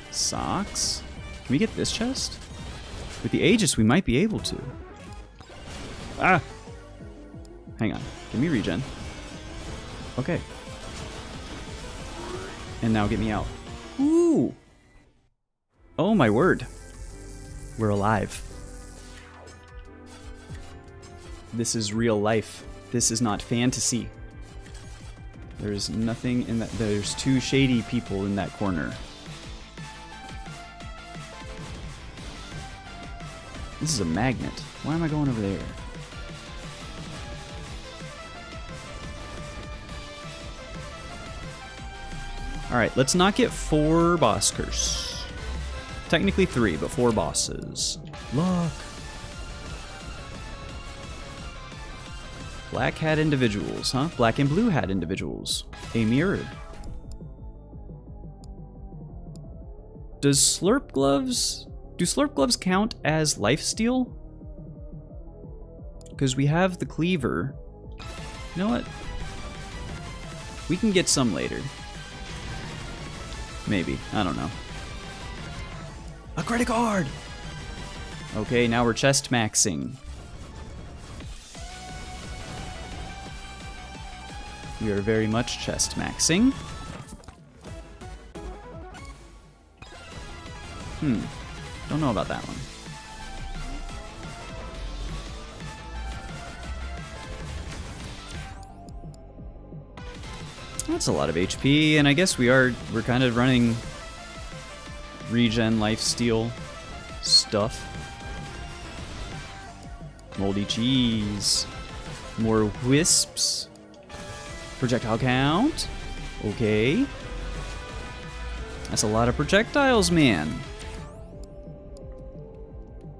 S1: Socks. Can we get this chest? With the Aegis, we might be able to. Ah! Hang on. Give me regen. Okay. And now get me out. Ooh! Oh my word. We're alive. This is real life. This is not fantasy. There's nothing in that. There's 2 shady people in that corner. This is a magnet. Why am I going over there? Alright, let's not get 4 boss curse. Technically 3, but 4 bosses. Luck. Black hat individuals, huh? Black and blue hat individuals. A mirror. Does Slurp gloves... Do Slurp gloves count as lifesteal? Because we have the cleaver. You know what? We can get some later. Maybe. I don't know. A credit card! Okay, now we're chest maxing. We are very much chest maxing. Don't know about that one. That's a lot of HP, and I guess we're kind of running regen lifesteal stuff. Moldy cheese. More wisps. Projectile count. Okay. That's a lot of projectiles, man.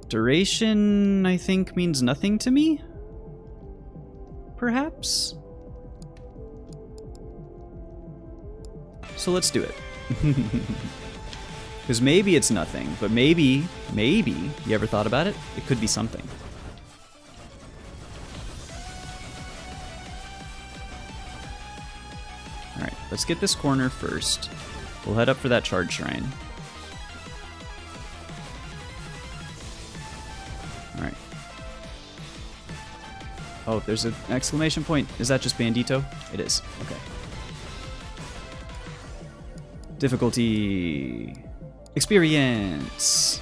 S1: Duration, I think, means nothing to me? Perhaps? So let's do it. Because maybe it's nothing, but maybe, you ever thought about it? It could be something. Alright, let's get this corner first. We'll head up for that charge shrine. Alright. Oh, there's an exclamation point. Is that just Bandito? It is. Okay. Difficulty. Experience.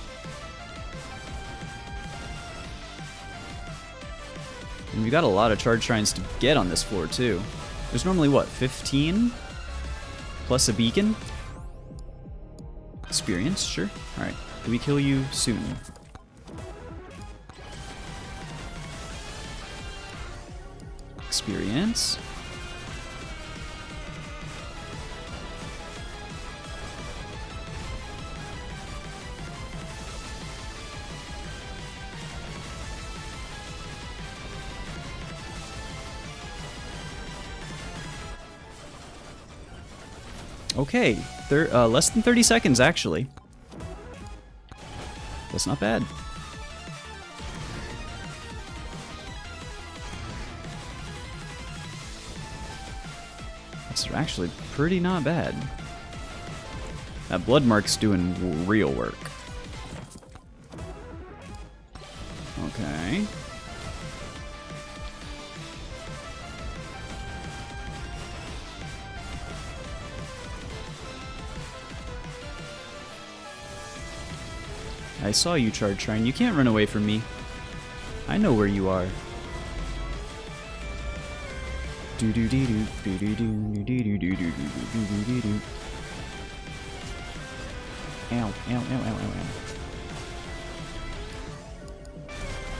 S1: And we got a lot of charge shrines to get on this floor, too. There's normally, what, 15? Plus a beacon? Experience, sure. Alright. Do we kill you soon? Experience. Okay, less than 30 seconds, actually. That's not bad. That's actually pretty not bad. That blood mark's doing real work. Okay. I saw you, Charge Shrine. You can't run away from me. I know where you are. Do do do do do do do do do do do do do do. Ow, ow, ow, ow, ow, ow.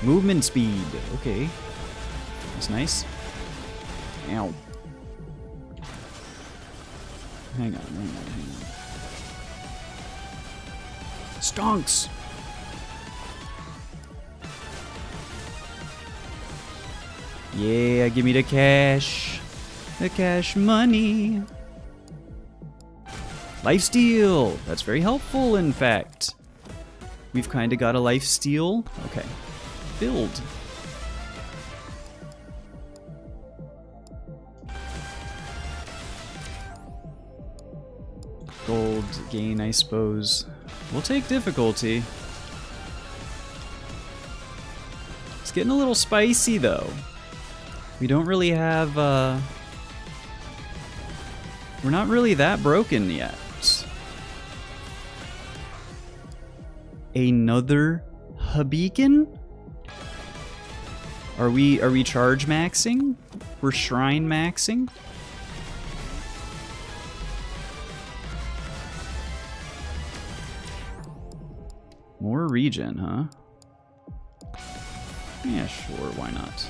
S1: Movement speed. Okay. That's nice. Ow. Hang on, hang on, hang on. Stonks! Yeah, give me the cash. The cash money. Lifesteal! That's very helpful, in fact. We've kind of got a lifesteal. Okay. Build. Gold gain, I suppose. We'll take difficulty. It's getting a little spicy, though. We don't really have, we're not really that broken yet. Another beacon? Are we charge maxing? We're shrine maxing? More regen, huh? Yeah, sure, why not?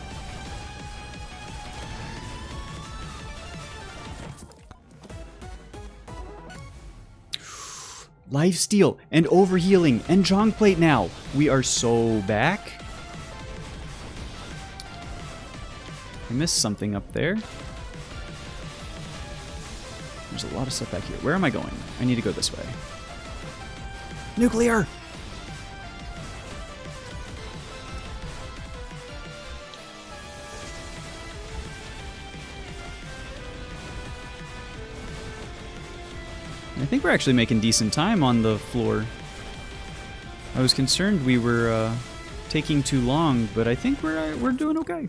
S1: Lifesteal and overhealing and Jong Plate now. We are so back. I missed something up there. There's a lot of stuff back here. Where am I going? I need to go this way. Nuclear! I think we're actually making decent time on the floor. I was concerned we were taking too long, but I think we're doing okay.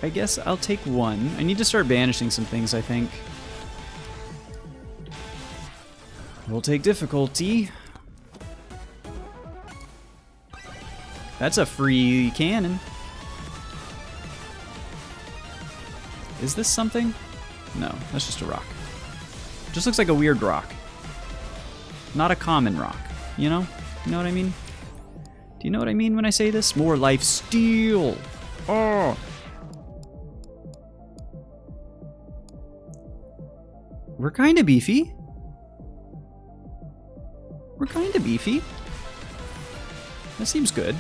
S1: I guess I'll take one. I need to start banishing some things, I think. We'll take difficulty. That's a free cannon. Is this something? No, that's just a rock. Just looks like a weird rock. Not a common rock, you know? You know what I mean? Do you know what I mean when I say this? More life steal. Oh! We're kind of beefy. We're kind of beefy. That seems good.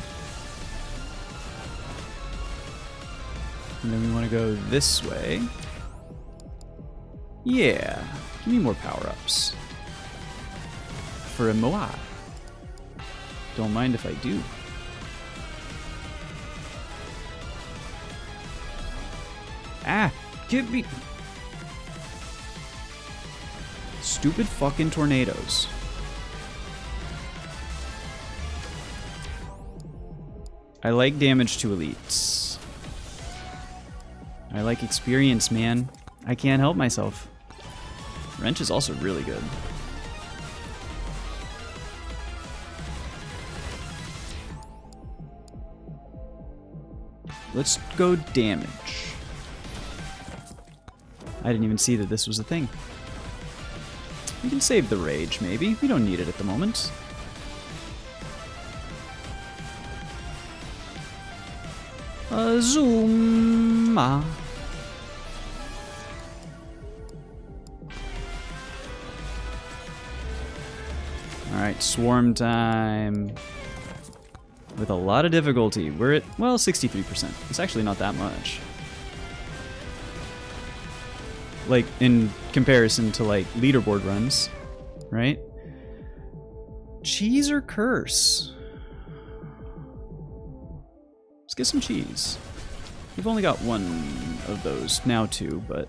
S1: And then we want to go this way. Yeah. Give me more power-ups. For a Moa. Don't mind if I do. Ah! Give me... Stupid fucking tornadoes. I like damage to elites. I like experience, man. I can't help myself. Wrench is also really good. Let's go damage. I didn't even see that this was a thing. We can save the rage, maybe. We don't need it at the moment. Zuma. Alright, swarm time. With a lot of difficulty. We're at, well, 63%. It's actually not that much. Like, in comparison to, like, leaderboard runs, right? Cheese or curse? Let's get some cheese. We've only got one of those, now two, but...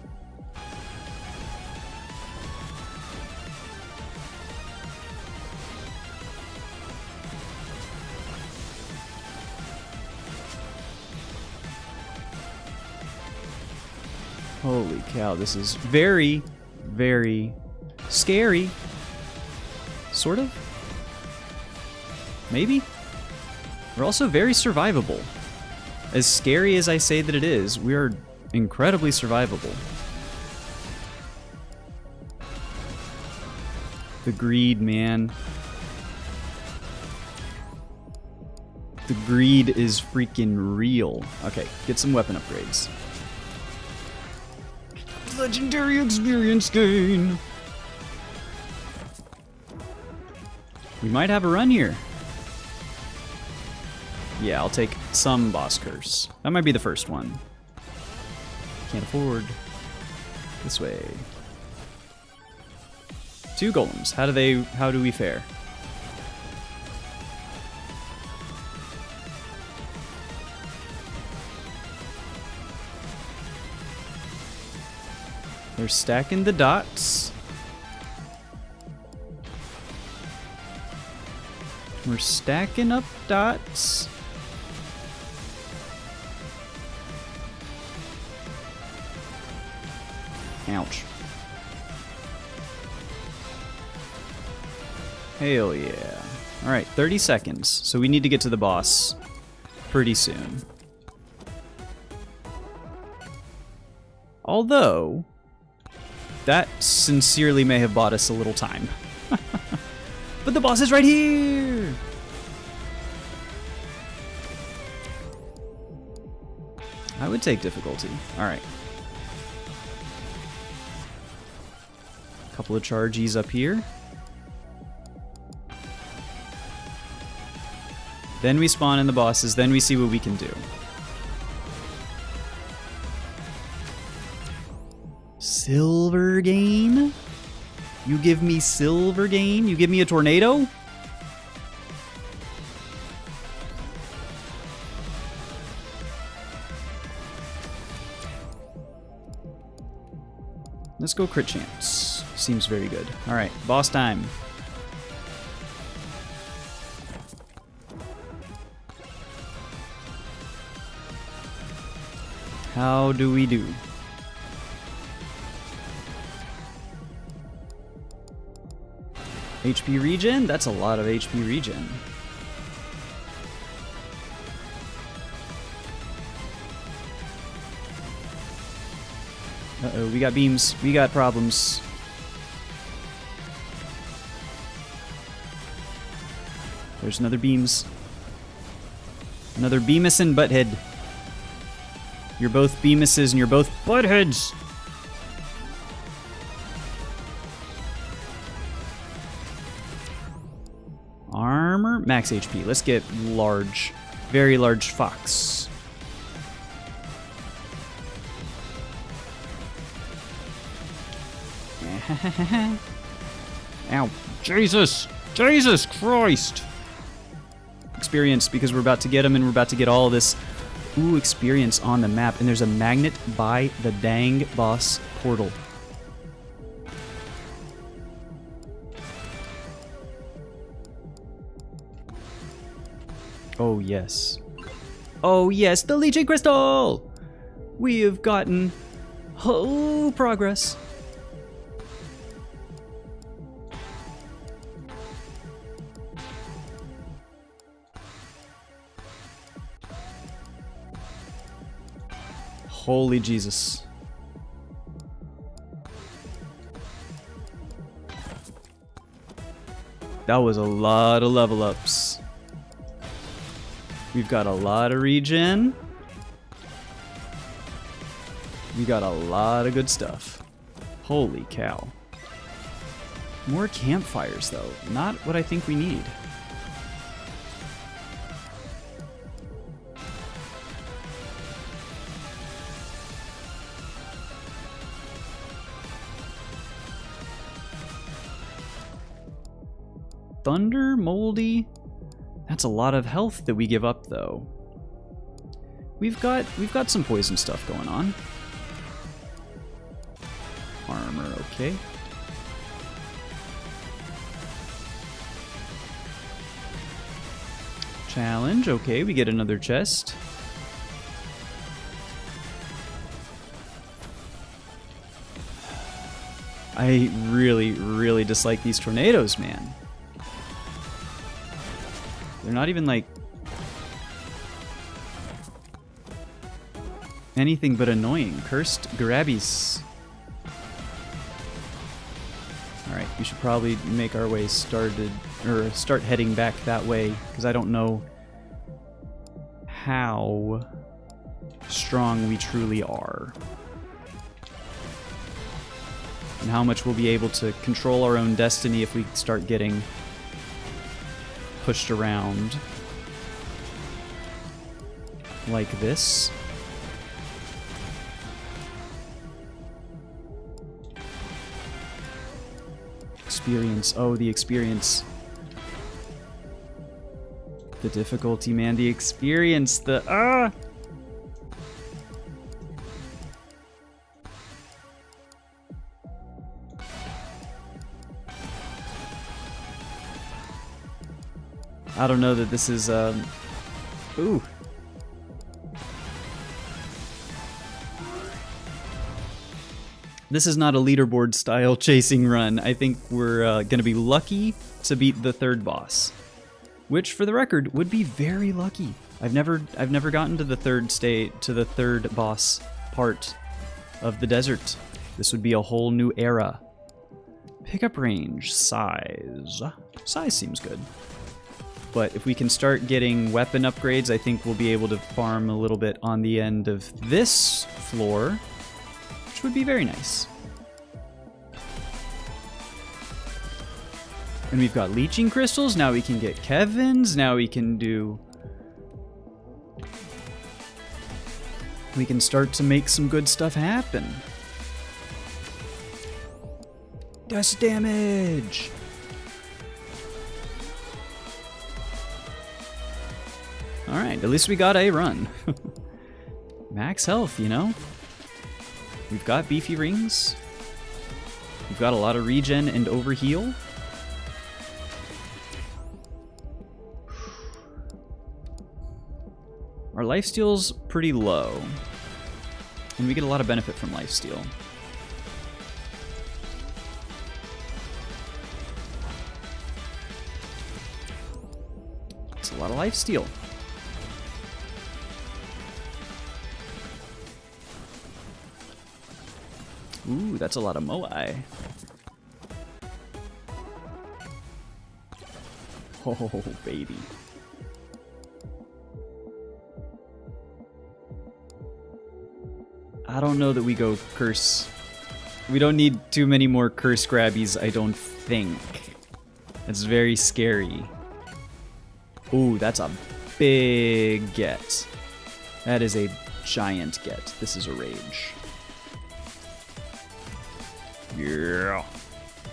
S1: Holy cow, this is very, very scary. Sort of? Maybe? We're also very survivable. As scary as I say that it is, we are incredibly survivable. The greed, man. The greed is freaking real. Okay, get some weapon upgrades. Legendary experience gain. We might have a run here. Yeah, I'll take some boss curse. That might be the first one. Can't afford. This way. 2 golems. How do we fare? They're stacking the dots. We're stacking up dots. Ouch. Hell yeah. Alright, 30 seconds. So we need to get to the boss pretty soon. Although, that sincerely may have bought us a little time. But the boss is right here! I would take difficulty. Alright. Couple of charges up here. Then we spawn in the bosses, then we see what we can do. Silver gain? You give me silver gain? You give me a tornado? Let's go crit chance. Seems very good. Alright, boss time. How do we do? HP regen? That's a lot of HP regen. Uh-oh, we got beams. We got problems. There's another beams. Another Beamus and Butthead. You're both Beamuses and you're both Buttheads! Armor? Max HP. Let's get large. Very large fox. Ow. Jesus! Jesus Christ! Experience, because we're about to get him and we're about to get all this experience on the map. And there's a magnet by the dang boss portal. Oh yes. Oh yes, the Leeching Crystal! We have gotten progress. Holy Jesus. That was a lot of level ups. We've got a lot of regen. We got a lot of good stuff. Holy cow. More campfires though. Not what I think we need. Thunder, moldy. That's a lot of health that we give up though. We've got some poison stuff going on. Armor, okay. Challenge, okay, we get another chest. I really, really dislike these tornadoes, man. They're not even like anything but annoying. Cursed Grabbies. Alright, we should probably make our way start heading back that way, because I don't know how strong we truly are. And how much we'll be able to control our own destiny if we start getting pushed around like this. Experience. Oh, the experience. The difficulty, man. The experience. The... I don't know that this is, Ooh. This is not a leaderboard style chasing run. I think we're gonna be lucky to beat the third boss. Which, for the record, would be very lucky. I've never gotten to the third boss part of the desert. This would be a whole new era. Pickup range, size. Size seems good. But if we can start getting weapon upgrades, I think we'll be able to farm a little bit on the end of this floor, which would be very nice. And we've got leeching crystals, now we can get Kevin's, now we can do... We can start to make some good stuff happen. Dust damage! Alright, at least we got a run. Max health, you know? We've got beefy rings. We've got a lot of regen and overheal. Our lifesteal's pretty low. And we get a lot of benefit from lifesteal. It's a lot of lifesteal. Ooh, that's a lot of Moai. Oh, baby. I don't know that we go curse. We don't need too many more curse grabbies, I don't think. It's very scary. Ooh, that's a big get. That is a giant get. This is a rage. Yeah.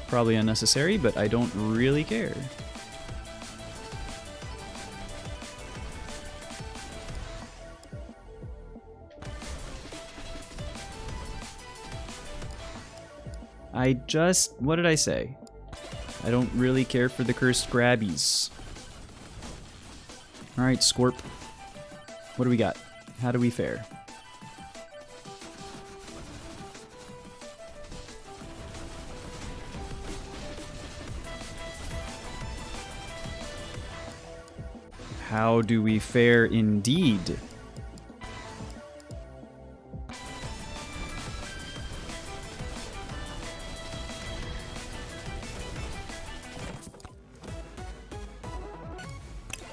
S1: Probably unnecessary, but I don't really care. What did I say? I don't really care for the cursed grabbies. Alright, Scorp. What do we got? How do we fare? How do we fare indeed?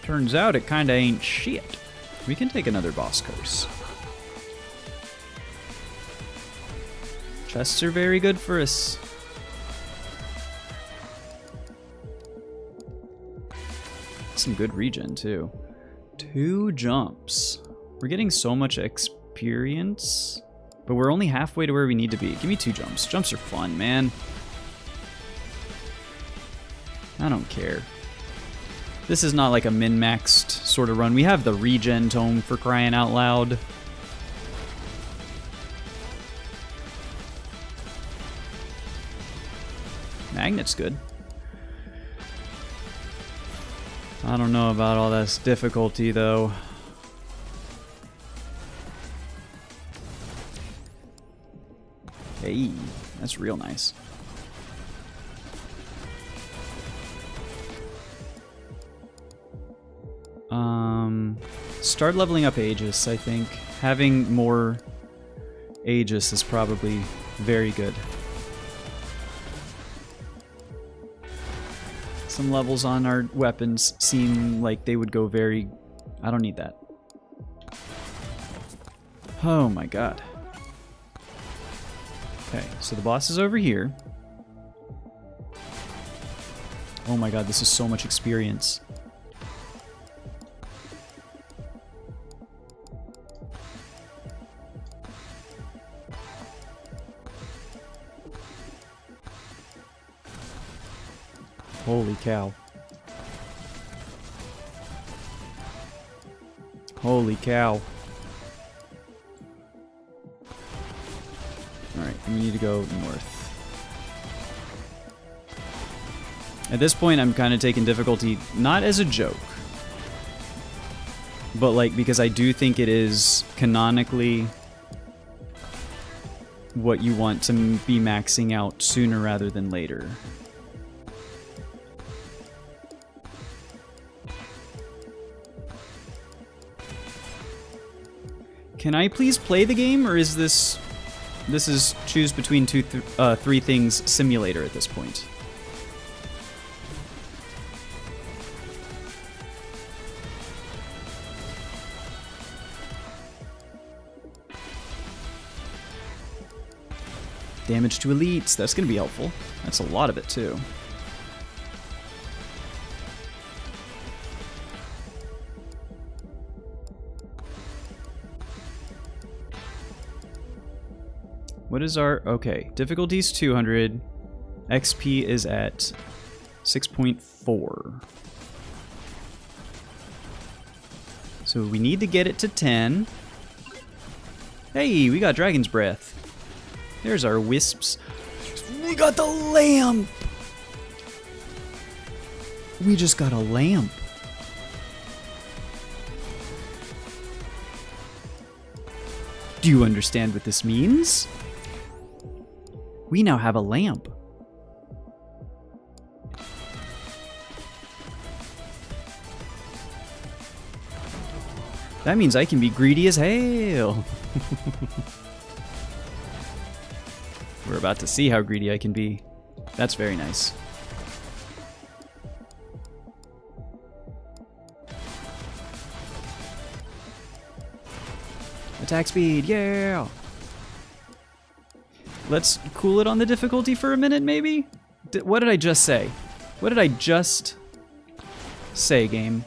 S1: Turns out it kinda ain't shit. We can take another boss curse. Chests are very good for us. Some good regen too. 2 jumps. We're getting so much experience, but we're only halfway to where we need to be. Give me 2 jumps. Jumps are fun, man. I don't care. This is not like a min-maxed sort of run. We have the regen tome, for crying out loud. Magnet's good. I don't know about all this difficulty, though. Hey, that's real nice. Start leveling up Aegis, I think. Having more Aegis is probably very good. Some levels on our weapons seem like they would go very... I don't need that. Oh my god. Okay, so the boss is over here. Oh my god, this is so much experience. Holy cow. Holy cow. Alright, we need to go north. At this point, I'm kind of taking difficulty, not as a joke, but like, because I do think it is canonically what you want to be maxing out sooner rather than later. Can I please play the game, or is this is choose between three things simulator at this point? Damage to elites, that's gonna be helpful. That's a lot of it too. What is our... okay, difficulty's 200. XP is at 6.4. So we need to get it to 10. Hey, we got Dragon's Breath. There's our wisps. We got the lamp! We just got a lamp. Do you understand what this means? We now have a lamp. That means I can be greedy as hell. We're about to see how greedy I can be. That's very nice. Attack speed, yeah! Let's cool it on the difficulty for a minute, maybe? What did I just say? What did I just say, game?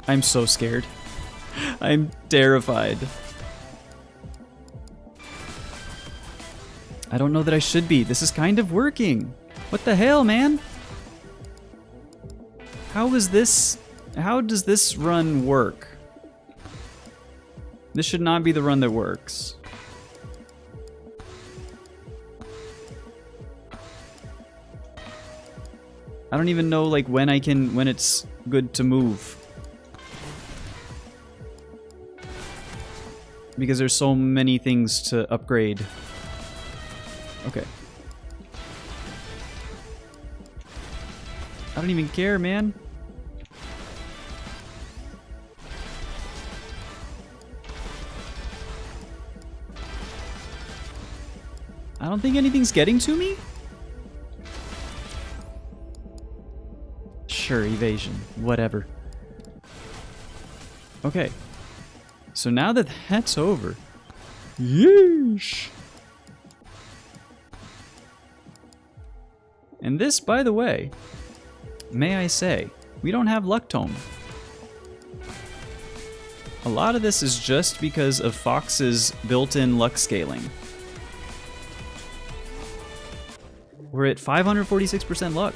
S1: I'm so scared. I'm terrified. I don't know that I should be. This is kind of working. What the hell, man? How is this... how does this run work? This should not be the run that works. I don't even know, like, when it's good to move. Because there's so many things to upgrade. Okay. I don't even care, man. I don't think anything's getting to me? Sure, evasion. Whatever. Okay. So now that that's over... yeesh! And this, by the way, may I say, we don't have Luck Tome. A lot of this is just because of Fox's built-in luck scaling. We're at 546% luck.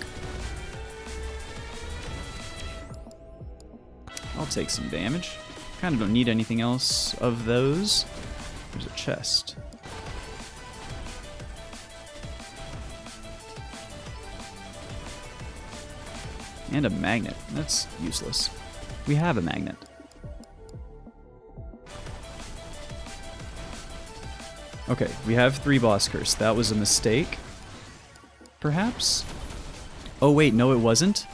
S1: I'll take some damage. Kind of don't need anything else of those. There's a chest. And a magnet. That's useless. We have a magnet. Okay, we have 3 boss curse. That was a mistake. perhaps? Oh wait, no it wasn't?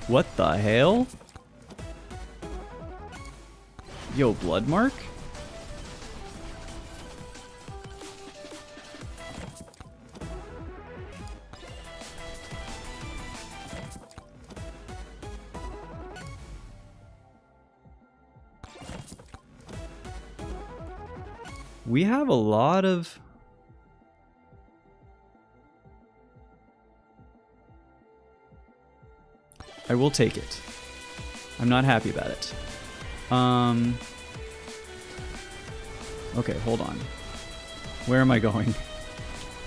S1: What the hell? Yo, blood mark? We have a lot of... I will take it. I'm not happy about it. Okay, hold on. Where am I going?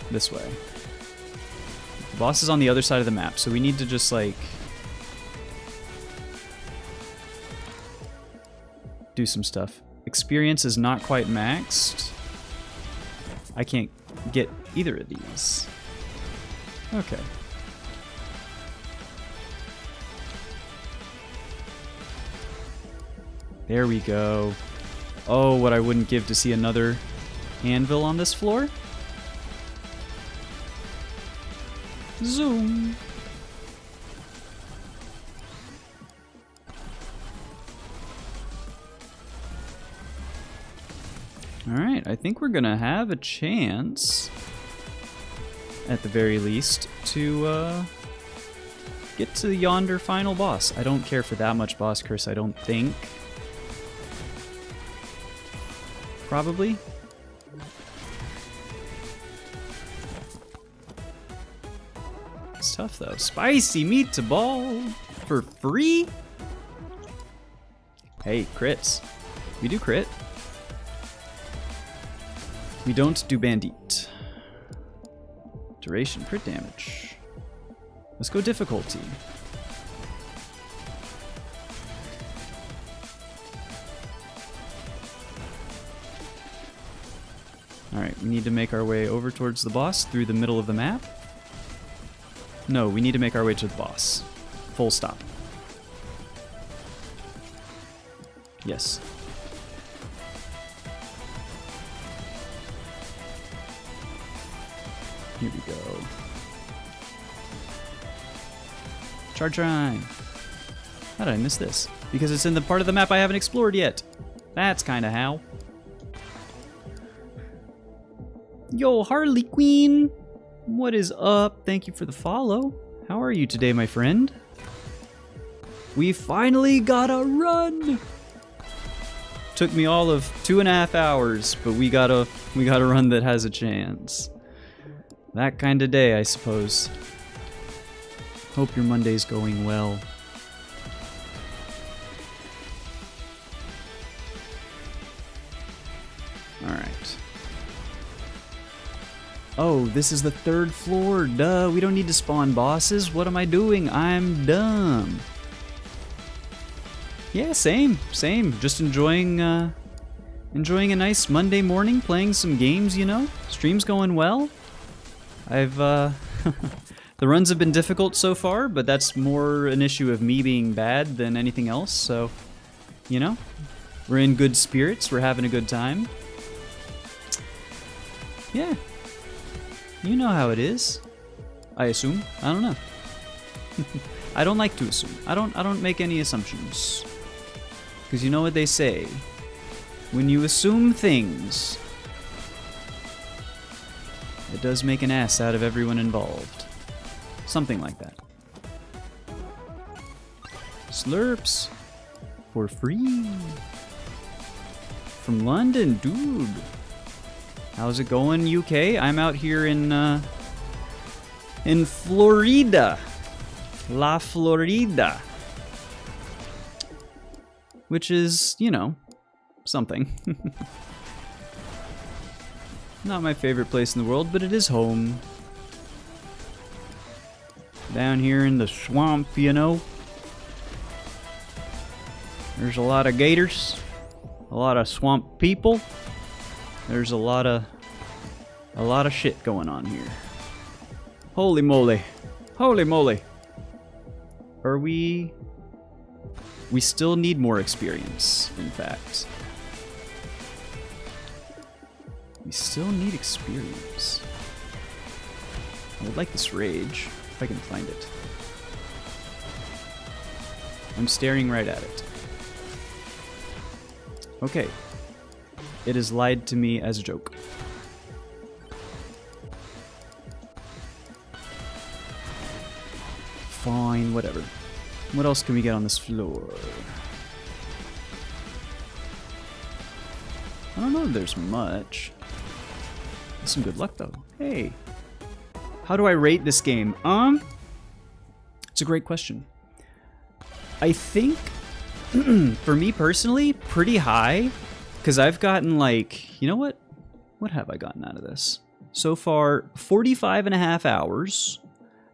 S1: This way. The boss is on the other side of the map, so we need to just, like... do some stuff. Experience is not quite maxed. I can't get either of these. Okay. There we go. Oh, what I wouldn't give to see another anvil on this floor. Zoom. Alright, I think we're gonna have a chance, at the very least, to get to yonder final boss. I don't care for that much boss curse, I don't think. Probably. It's tough though. Spicy meatball for free? Hey, crits. We do crit. We don't do bandit. Duration, crit damage. Let's go difficulty. Alright, we need to make our way over towards the boss through the middle of the map. No, we need to make our way to the boss. Full stop. Yes. Here we go. Charge time! How did I miss this? Because it's in the part of the map I haven't explored yet. That's kinda how. Yo, Harley Quinn! What is up? Thank you for the follow. How are you today, my friend? We finally got a run! Took me all of 2.5 hours, but we got a run that has a chance. That kind of day, I suppose. Hope your Monday's going well. Alright. Oh, this is the 3rd floor. Duh, we don't need to spawn bosses. What am I doing? I'm dumb. Yeah, same. Just enjoying a nice Monday morning, playing some games, you know? Stream's going well. I've, the runs have been difficult so far, but that's more an issue of me being bad than anything else, so, you know? We're in good spirits, we're having a good time. Yeah. You know how it is. I assume. I don't know. I don't like to assume. I don't make any assumptions. Because you know what they say. When you assume things, it does make an ass out of everyone involved. Something like that. Slurps. For free. From London, dude. How's it going, UK? I'm out here in Florida. La Florida. Which is, you know, something. Not my favorite place in the world, but it is home. Down here in the swamp, you know. There's a lot of gators. A lot of swamp people. There's a lot of shit going on here. Holy moly. Holy moly. Are we still need more experience, in fact. We still need experience. I would like this rage, if I can find it. I'm staring right at it. Okay. It has lied to me as a joke. Fine, whatever. What else can we get on this floor? I don't know if there's much. Some good luck, though. Hey. How do I rate this game? It's a great question. I think, for me personally, pretty high. Because I've gotten, like, you know what? What have I gotten out of this? So far, 45 and a half hours.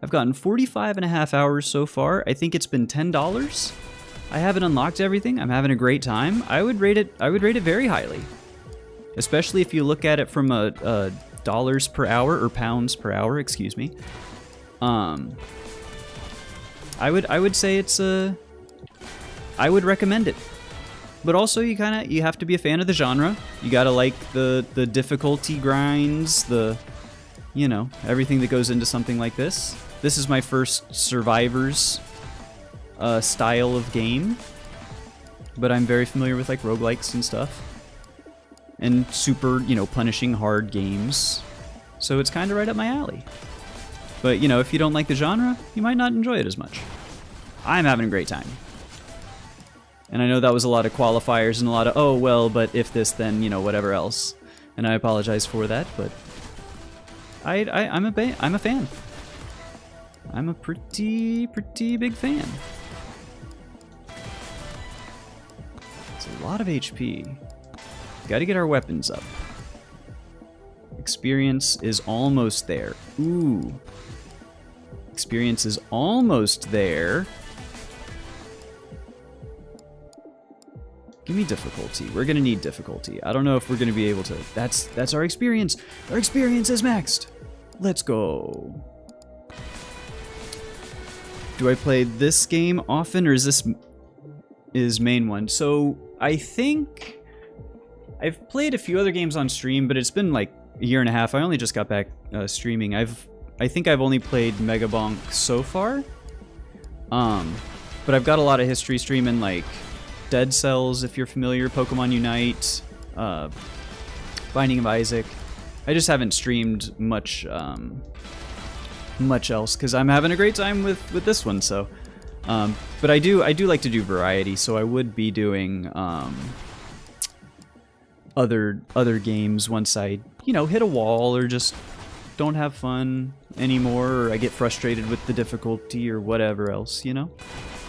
S1: I've gotten 45 and a half hours so far. I think it's been $10. I haven't unlocked everything. I'm having a great time. I would rate it very highly. Especially if you look at it from a dollars per hour or pounds per hour, excuse me. I would say it's a I would recommend it. But also you have to be a fan of the genre. You got to like the difficulty grinds, you know, everything that goes into something like this. This is my first Survivors style of game. But I'm very familiar with like roguelikes and stuff. And super, you know, punishing hard games. So it's kind of right up my alley. But, you know, if you don't like the genre, you might not enjoy it as much. I'm having a great time. And I know that was a lot of qualifiers and a lot of, oh, well, but if this, then, you know, whatever else. And I apologize for that, but I'm a fan. I'm a pretty big fan. It's a lot of HP. Gotta get our weapons up. Experience is almost there. Ooh. Experience is almost there. Give me difficulty. We're gonna need difficulty. I don't know if we're gonna be able to. That's our experience. Our experience is maxed. Let's go. Do I play this game often, or is this main one? So I think I've played a few other games on stream, but it's been like a year and a half. I only just got back streaming. I think I've only played Mega Bonk so far. But I've got a lot of history streaming like Dead Cells, if you're familiar, Pokemon Unite, Binding of Isaac. I just haven't streamed much else because I'm having a great time with this one. So, but I do like to do variety. So I would be doing other games once I, you know, hit a wall or just don't have fun anymore, or I get frustrated with the difficulty or whatever else, you know.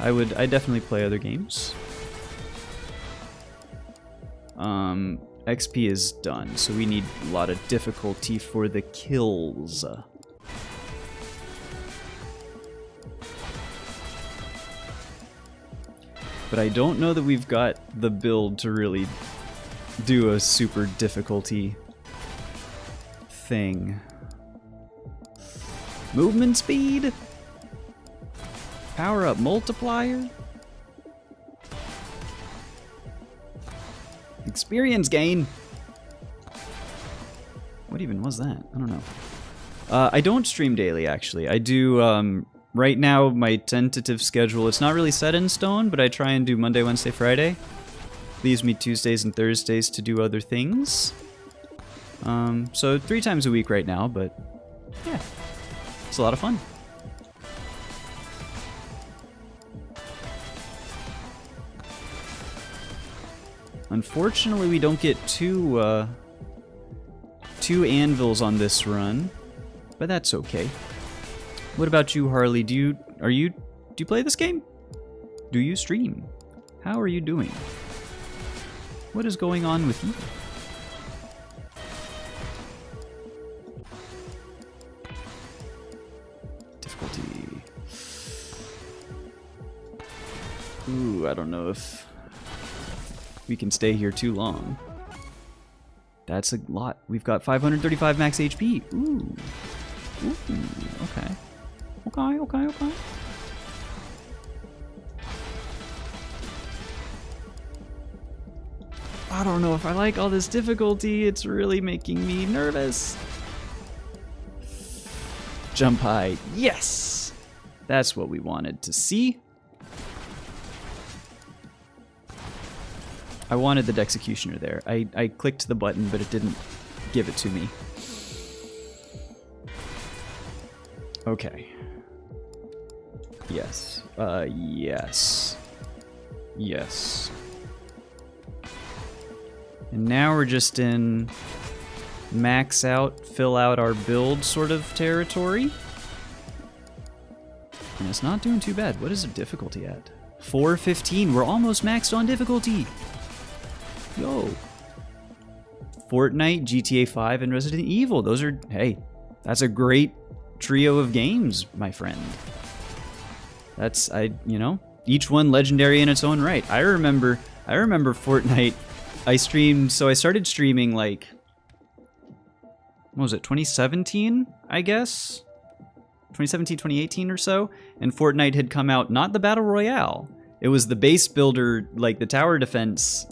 S1: I definitely play other games. XP is done, so we need a lot of difficulty for the kills. But I don't know that we've got the build to really do a super difficulty thing. Movement speed? Power up multiplier? Experience gain? What even was that? I don't know. I don't stream daily, actually. I do, right now, my tentative schedule, it's not really set in stone, but I try and do Monday, Wednesday, Friday. Leaves me Tuesdays and Thursdays to do other things. So 3 times a week right now, but yeah, it's a lot of fun. Unfortunately, we don't get two anvils on this run, but that's okay. What about you, Harley? Do you play this game? Do you stream? How are you doing? What is going on with you? Difficulty. Ooh, I don't know if we can stay here too long. That's a lot. We've got 535 max HP. Ooh. Ooh, okay. Okay. I don't know if I like all this difficulty. It's really making me nervous. jump high. Yes! That's what we wanted to see. I wanted the Dexecutioner there. I clicked the button, but it didn't give it to me. Okay. Yes. Yes. Yes. And now we're just in max out, fill out our build sort of territory. And it's not doing too bad. What is the difficulty at? 415. We're almost maxed on difficulty. Yo. Fortnite, GTA 5, and Resident Evil. Those are, hey, that's a great trio of games, my friend. That's, you know, each one legendary in its own right. I remember Fortnite. I started streaming like, what was it, 2017, I guess? 2017, 2018 or so, and Fortnite had come out, not the Battle Royale. It was the base builder, like the tower defense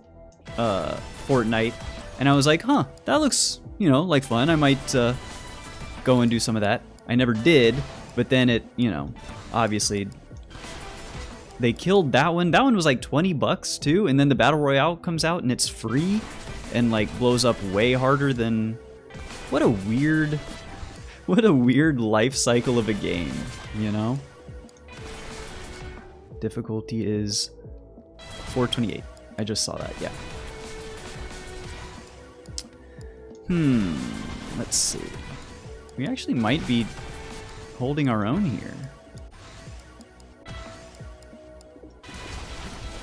S1: Fortnite, and I was like, huh, that looks, you know, like fun. I might go and do some of that. I never did, but then it, you know, obviously they killed that one. That one was like 20 bucks too, and then the Battle Royale comes out and it's free and like blows up way harder than... What a weird life cycle of a game, you know? Difficulty is 428. I just saw that, yeah. Let's see. We actually might be holding our own here.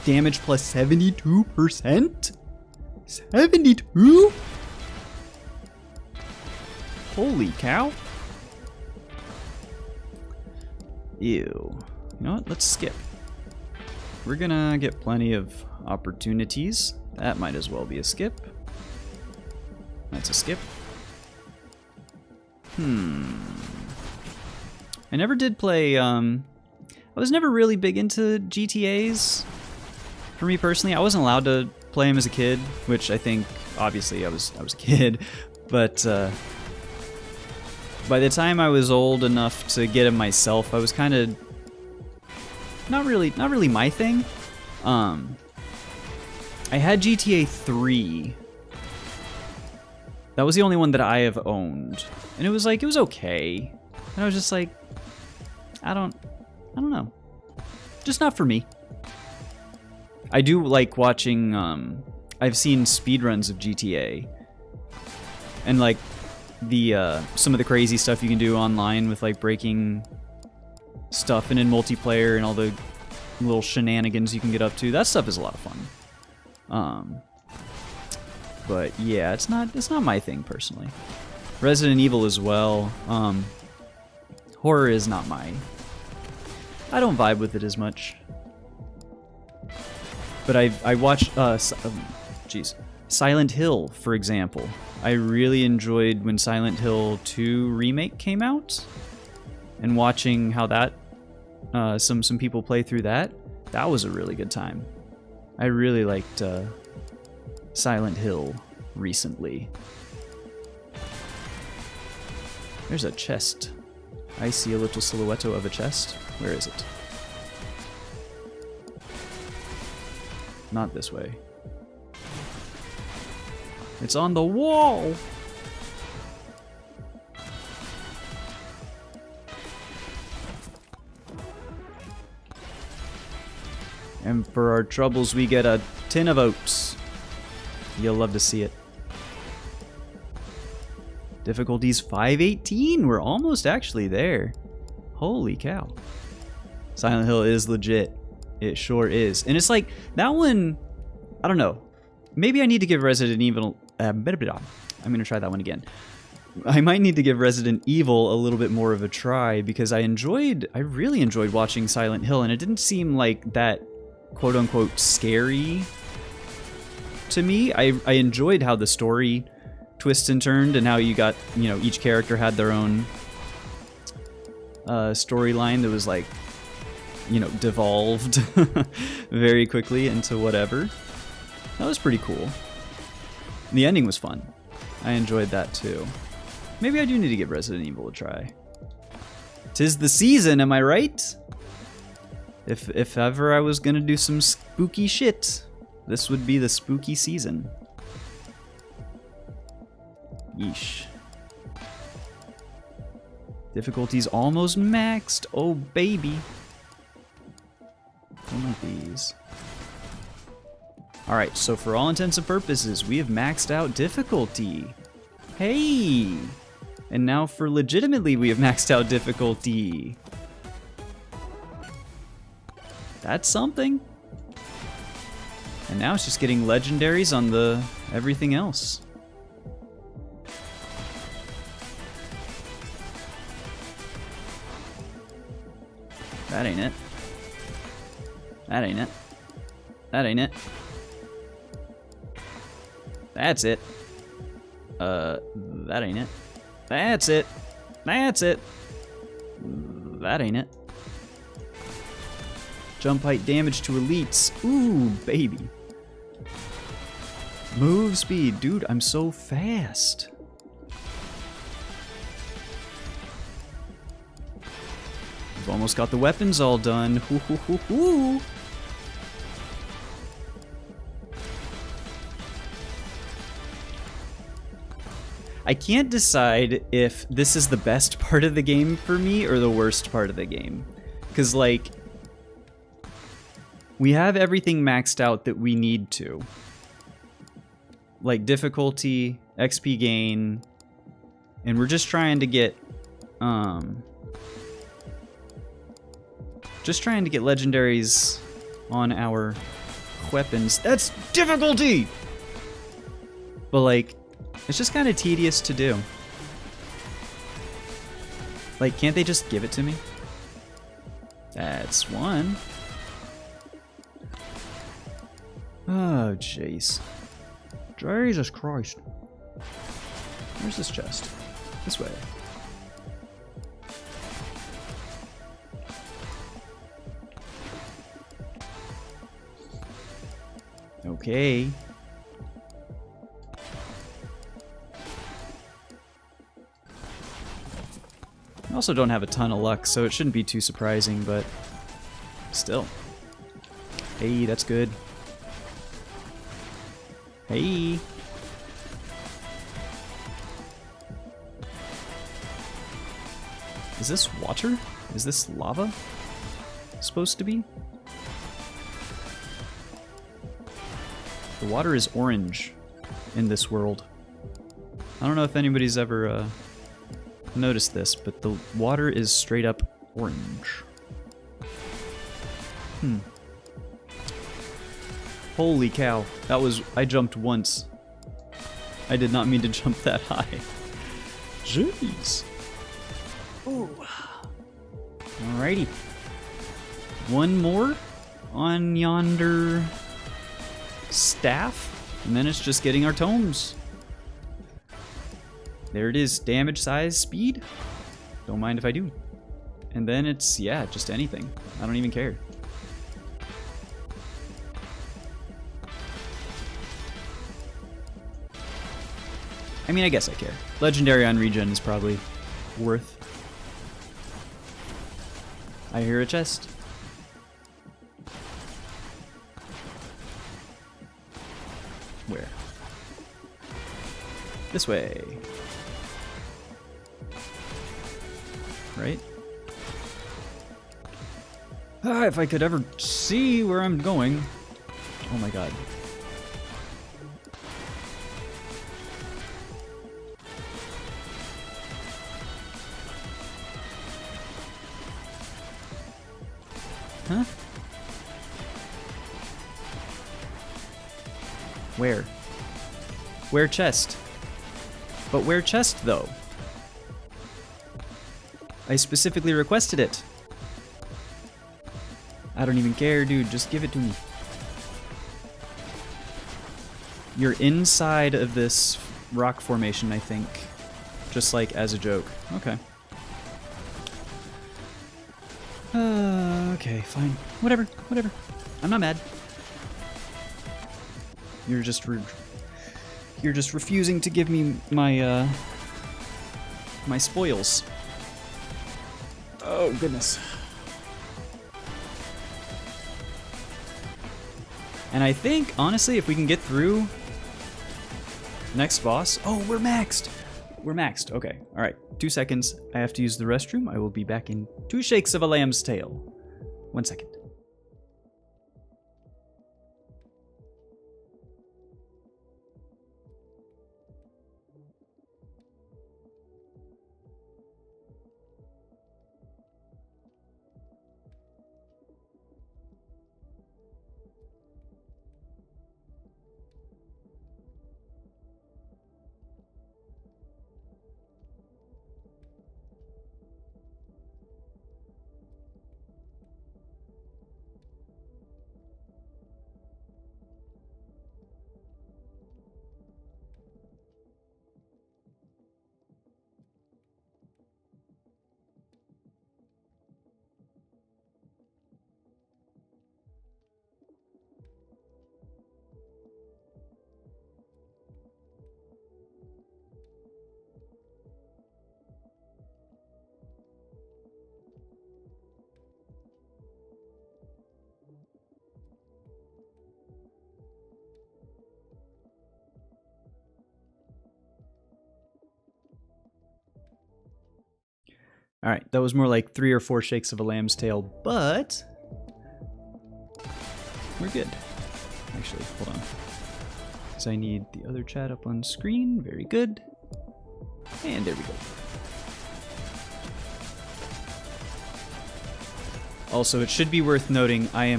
S1: Damage plus 72%? 72? Holy cow. Ew. You know what? Let's skip. We're gonna get plenty of opportunities. That might as well be a skip. That's a skip. I never did play, I was never really big into GTAs. For me personally, I wasn't allowed to play them as a kid, which I think, obviously, I was a kid, but, by the time I was old enough to get them myself, I was kind of not really my thing. I had GTA 3. That was the only one that I have owned, and it was okay. And I was just like, I don't know, just not for me. I do like watching. I've seen speedruns of GTA, and like the some of the crazy stuff you can do online with like breaking stuff and in multiplayer and all the little shenanigans you can get up to. That stuff is a lot of fun. But yeah, it's not my thing personally. Resident Evil as well. Horror is not I don't vibe with it as much. But I watched Silent Hill, for example. I really enjoyed when Silent Hill 2 Remake came out, and watching how that some people play through that. That was a really good time. I really liked Silent Hill recently. There's a chest. I see a little silhouette of a chest. Where is it? Not this way. It's on the wall! And for our troubles, we get a tin of oats. You'll love to see it. Difficulty's 518. We're almost actually there. Holy cow. Silent Hill is legit. It sure is. And it's like, that one, I don't know. Maybe I need to give Resident Evil... I'm going to try that one again. I might need to give Resident Evil a little bit more of a try, because I really enjoyed watching Silent Hill, and it didn't seem like that quote-unquote scary to me. I enjoyed how the story twists and turned, and how you got, you know, each character had their own storyline that was like, you know, devolved very quickly into whatever. That was pretty cool. The ending was fun. I enjoyed that too. Maybe I do need to give Resident Evil a try. 'Tis the season, am I right? If ever I was gonna do some spooky shit, this would be the spooky season. Yeesh. Difficulty's almost maxed. Oh, baby. One of these. Alright, so for all intents and purposes, we have maxed out difficulty. Hey! And now for legitimately, we have maxed out difficulty. That's something. And now it's just getting legendaries on the everything else. That ain't it. That ain't it. That ain't it. That's it. That ain't it. That's it. That's it. That ain't it. Jump height damage to elites. Ooh, baby. Move speed. Dude, I'm so fast. We've almost got the weapons all done. Hoo hoo hoo hoo. I can't decide if this is the best part of the game for me or the worst part of the game. Because, like, we have everything maxed out that we need to. Like, difficulty, XP gain, and we're just trying to get, legendaries on our weapons. That's difficulty! But, like, it's just kind of tedious to do. Like, can't they just give it to me? That's one. Oh, jeez. Jesus Christ. Where's this chest? This way. Okay. I also don't have a ton of luck, so it shouldn't be too surprising, but still. Hey, that's good. Hey. Is this water? Is this lava? Supposed to be? The water is orange in this world. I don't know if anybody's ever noticed this, but the water is straight up orange. Holy cow. That was... I jumped once. I did not mean to jump that high. Jeez. Ooh. Alrighty. One more on yonder staff, and then it's just getting our tomes. There it is. Damage, size, speed. Don't mind if I do. And then it's, yeah, just anything. I don't even care. I mean, I guess I care. Legendary on regen is probably worth. I hear a chest. Where? This way. Right? Ah, if I could ever see where I'm going. Oh my god. Huh? Where? Where chest? But where chest, though? I specifically requested it. I don't even care, dude. Just give it to me. You're inside of this rock formation, I think. Just like as a joke. Okay. Okay, fine. Whatever, whatever. I'm not mad. You're just refusing to give me my my spoils. Oh, goodness. And I think, honestly, if we can get through next boss... Oh, we're maxed! We're maxed. Okay. All right. 2 seconds. I have to use the restroom. I will be back in 2 shakes of a lamb's tail. 1 second. All right, that was more like 3 or 4 shakes of a lamb's tail, but we're good. Actually, hold on. Because I need the other chat up on screen. Very good. And there we go. Also, it should be worth noting I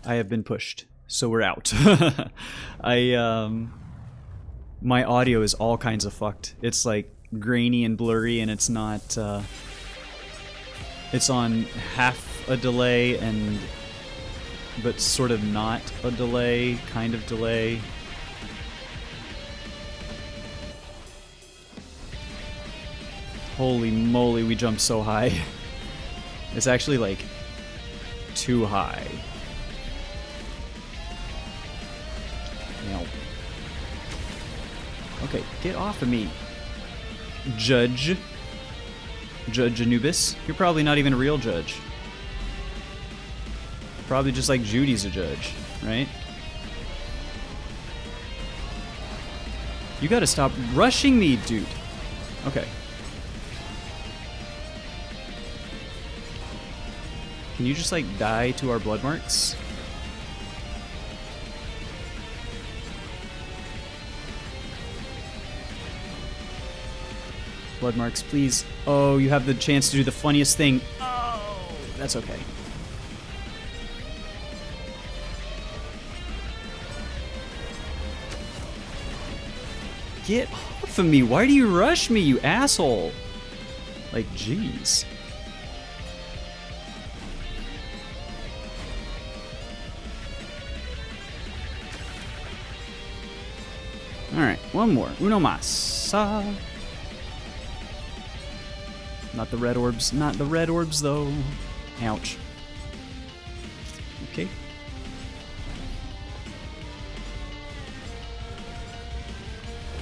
S1: have been pushed, so we're out. My audio is all kinds of fucked. It's like grainy and blurry, and it's not, it's on half a delay but sort of not a delay, kind of delay. Holy moly, we jumped so high. It's actually like too high. Now. Okay, get off of me. Judge Anubis. You're probably not even a real judge. Probably just like Judy's a judge, right? You gotta stop rushing me, dude. Okay. Can you just like die to our blood marks? Blood marks, please. Oh, you have the chance to do the funniest thing. Oh, that's okay. Get off of me. Why do you rush me, you asshole? Like, jeez. Alright, one more. Uno mas. Not the red orbs. Not the red orbs, though. Ouch. Okay.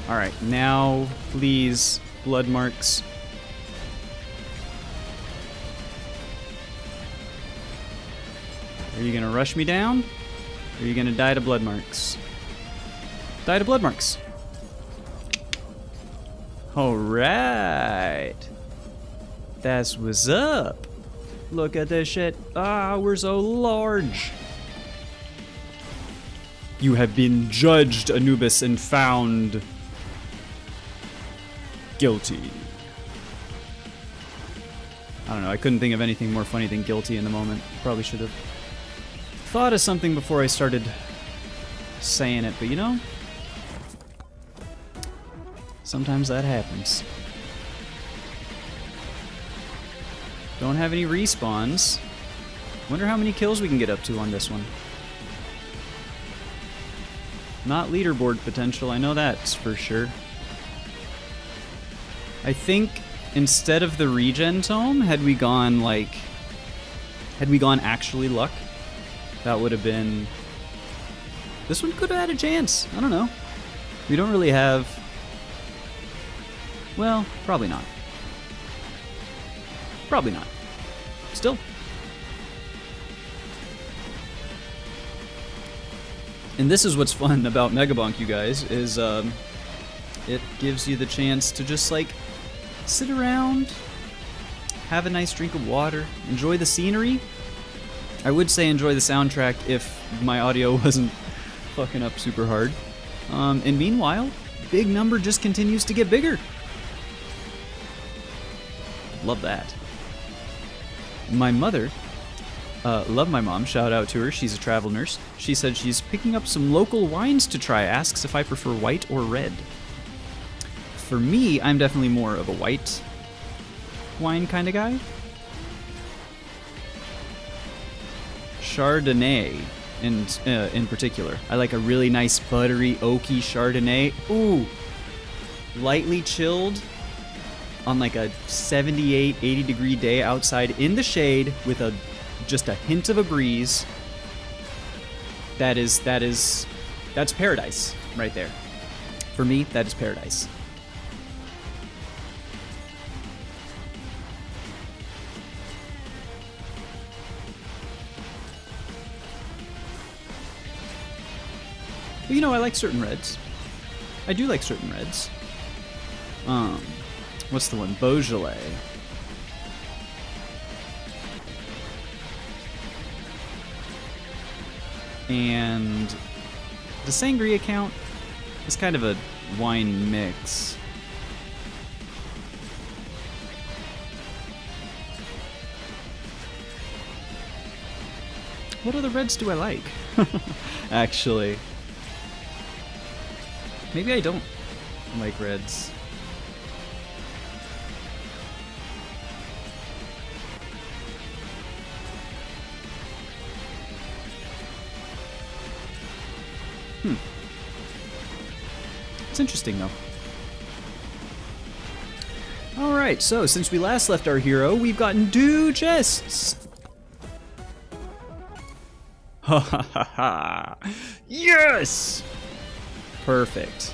S1: Alright, now, please, blood marks. Are you gonna rush me down? Or are you gonna die to blood marks? Die to blood marks. Alright. That's what's up. Look at this shit. Ah, we're so large. You have been judged, Anubis, and found guilty. I don't know, I couldn't think of anything more funny than guilty in the moment. Probably should have thought of something before I started saying it, but you know, sometimes that happens. Don't have any respawns. Wonder how many kills we can get up to on this one. Not leaderboard potential, I know that's for sure. I think instead of the regen tome, had we gone actually luck, that would have been... This one could have had a chance. I don't know. We don't really have Well, probably not. Probably not. Still. And this is what's fun about Mega Bonk, you guys, is it gives you the chance to just, like, sit around, have a nice drink of water, enjoy the scenery. I would say enjoy the soundtrack if my audio wasn't fucking up super hard. And meanwhile, big number just continues to get bigger. Love that. My mother, love my mom, shout out to her, she's a travel nurse. She said she's picking up some local wines to try, asks if I prefer white or red. For me, I'm definitely more of a white wine kind of guy. Chardonnay in particular. I like a really nice buttery oaky Chardonnay. Ooh, lightly chilled on like a 78, 80 degree day outside in the shade with just a hint of a breeze. That's paradise right there. For me, that is paradise. But, you know, I like certain reds. I do like certain reds. What's the one? Beaujolais. And the sangria count is kind of a wine mix. What other reds do I like? Actually. Maybe I don't like reds. It's interesting, though. Alright, so since we last left our hero, we've gotten 2 chests! Ha ha ha ha! Yes! Perfect.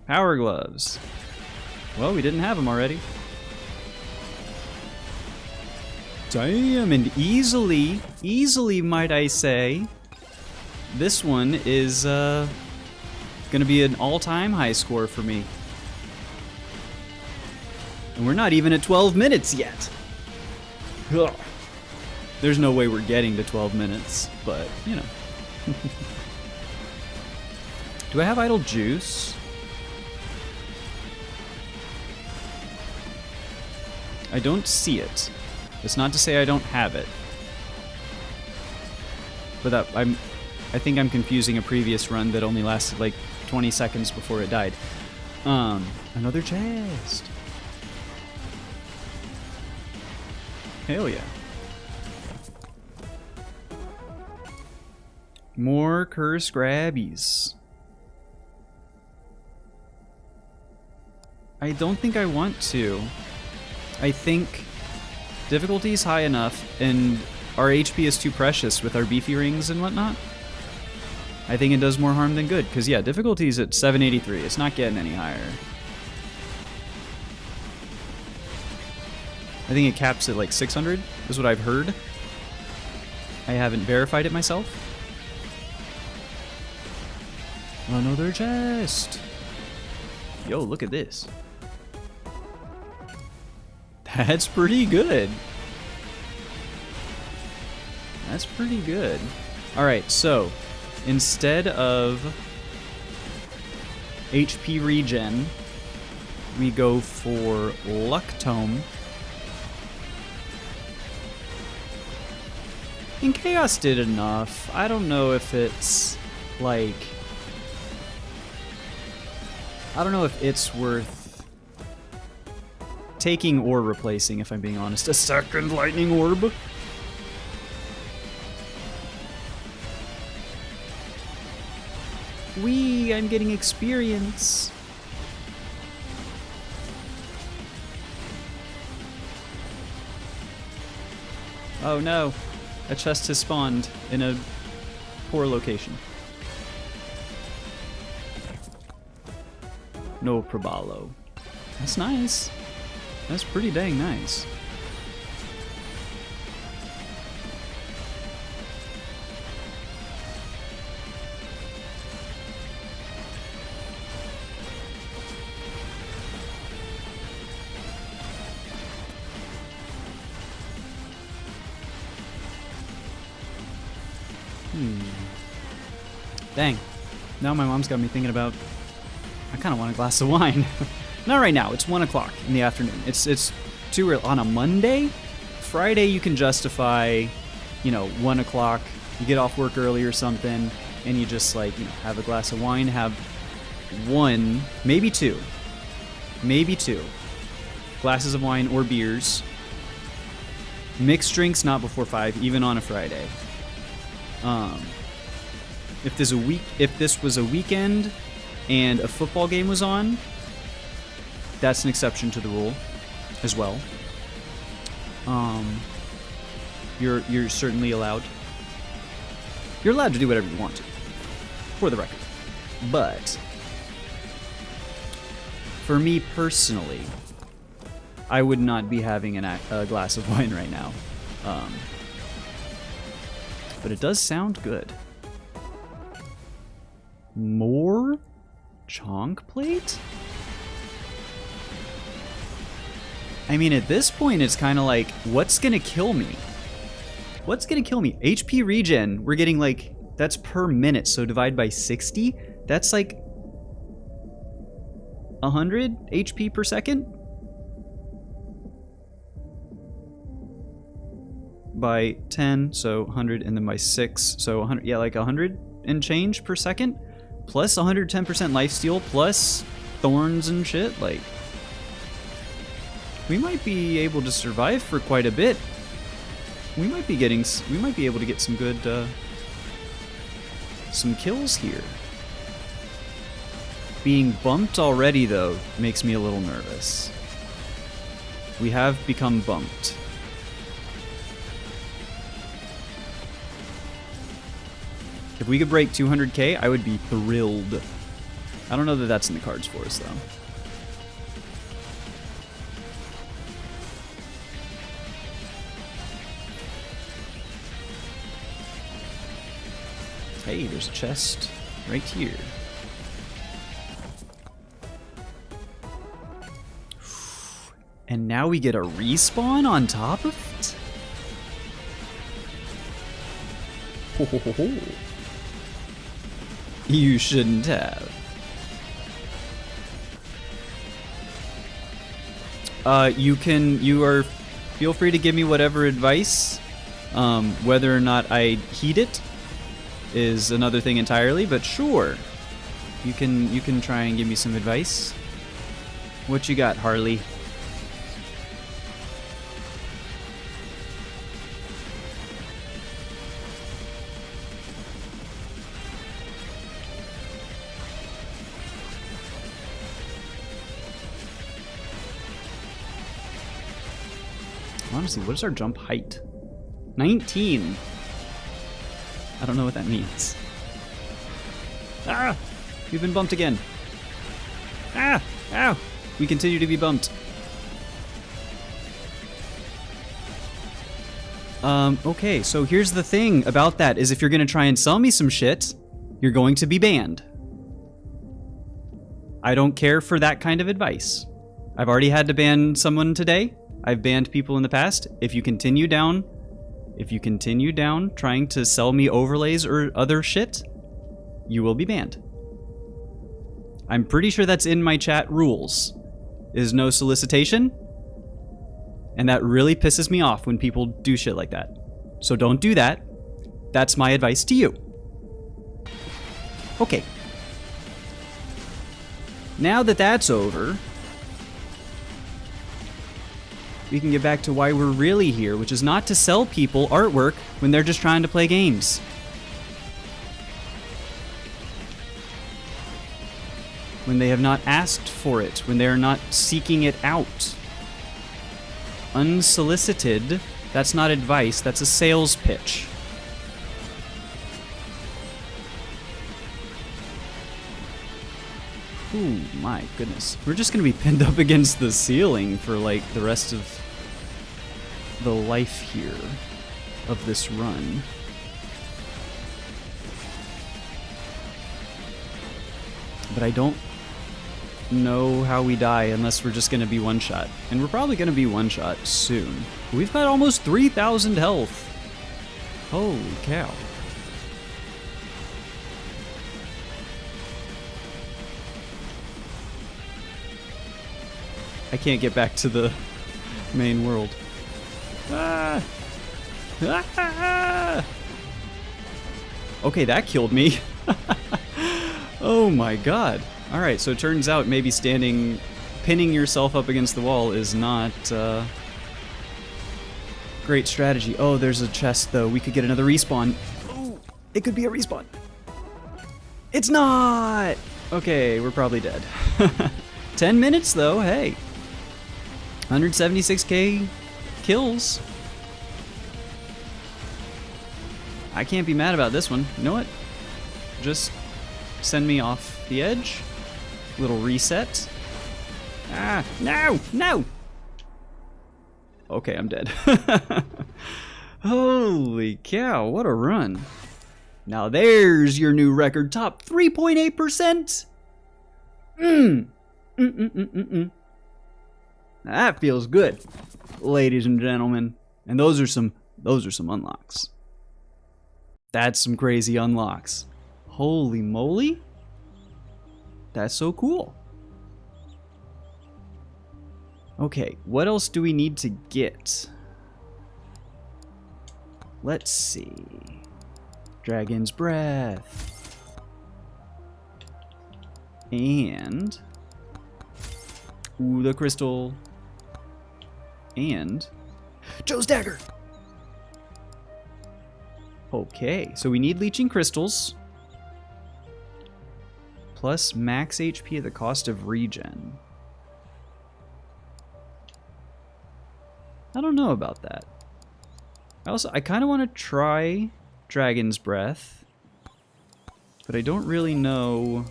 S1: Power gloves. Well, we didn't have them already. Damn, and easily, might I say, this one is gonna be an all-time high score for me. And we're not even at 12 minutes yet. Ugh. There's no way we're getting to 12 minutes, but, you know. Do I have idle juice? I don't see it. It's not to say I don't have it. But I think I'm confusing a previous run that only lasted like 20 seconds before it died. Another chest. Hell yeah. More curse grabbies. I don't think I want to. I think difficulty is high enough and our HP is too precious with our beefy rings and whatnot. I think it does more harm than good, because yeah, difficulty is at 783. It's not getting any higher. I think it caps at like 600, is what I've heard. I haven't verified it myself. Another chest! Yo, look at this. That's pretty good. That's pretty good. Alright, so instead of HP regen, we go for Luck Tome. And Chaos did enough. I don't know if it's like... I don't know if it's worth taking or replacing, if I'm being honest. A second lightning orb? Whee! I'm getting experience! Oh no! A chest has spawned in a poor location. No probalo. That's nice. That's pretty dang nice. Dang. Now my mom's got me thinking about, I kind of want a glass of wine. Not right now. It's 1 o'clock in the afternoon. It's too early. On a Monday? Friday you can justify, 1 o'clock. You get off work early or something, and you just have a glass of wine, have one, maybe two glasses of wine or beers. Mixed drinks not before 5, even on a Friday. If this was a weekend and a football game was on, that's an exception to the rule as well. You're certainly allowed. You're allowed to do whatever you want to, for the record. But for me personally, I would not be having a glass of wine right now. But it does sound good. More chonk plate? I mean, at this point, it's kind of like, what's gonna kill me? What's gonna kill me? HP regen, we're getting that's per minute, so divide by 60? That's 100 HP per second? By 10, so 100, and then by 6, so 100, yeah, 100 and change per second, plus 110% lifesteal, plus thorns and shit, we might be able to survive for quite a bit. We might be able to get some good, some kills here. Being bumped already, though, makes me a little nervous. We have become bumped. If we could break 200k, I would be thrilled. I don't know that that's in the cards for us, though. Hey, there's a chest right here. And now we get a respawn on top of it? Ho, ho, ho, ho. You shouldn't have. Feel free to give me whatever advice. Whether or not I heed it is another thing entirely, but sure. You can try and give me some advice. What you got, Harley? Honestly, what is our jump height? 19. I don't know what that means. Ah! We've been bumped again. Ah! Ow! We continue to be bumped. Okay, so here's the thing about that, is if you're gonna try and sell me some shit, you're going to be banned. I don't care for that kind of advice. I've already had to ban someone today. I've banned people in the past. If you continue down trying to sell me overlays or other shit, you will be banned. I'm pretty sure that's in my chat rules, is no solicitation. And that really pisses me off when people do shit like that. So don't do that. That's my advice to you. Okay. Now that that's over, we can get back to why we're really here, which is not to sell people artwork when they're just trying to play games. When they have not asked for it, when they are not seeking it out. Unsolicited, that's not advice, that's a sales pitch. Ooh, my goodness. We're just gonna be pinned up against the ceiling for like the rest of the life here of this run. But I don't know how we die unless we're just gonna be one shot. And we're probably gonna be one shot soon. We've got almost 3,000 health. Holy cow. I can't get back to the main world. Ah! Ah! Okay, that killed me. Oh my god. Alright, so it turns out maybe pinning yourself up against the wall is not great strategy. Oh, there's a chest though. We could get another respawn. Oh, it could be a respawn. It's not! Okay, we're probably dead. 10 minutes though, hey. 176k kills. I can't be mad about this one. You know what? Just send me off the edge. Little reset. Ah, no, no! Okay, I'm dead. Holy cow, what a run. Now there's your new record top, 3.8%. That feels good, ladies and gentlemen. And those are some unlocks. That's some crazy unlocks. Holy moly. That's so cool. Okay, what else do we need to get? Let's see. Dragon's Breath. And ooh, the crystal. And Joe's dagger. Okay, so we need leeching crystals. Plus max HP at the cost of regen. I don't know about that. I kind of want to try Dragon's Breath. But I don't really know.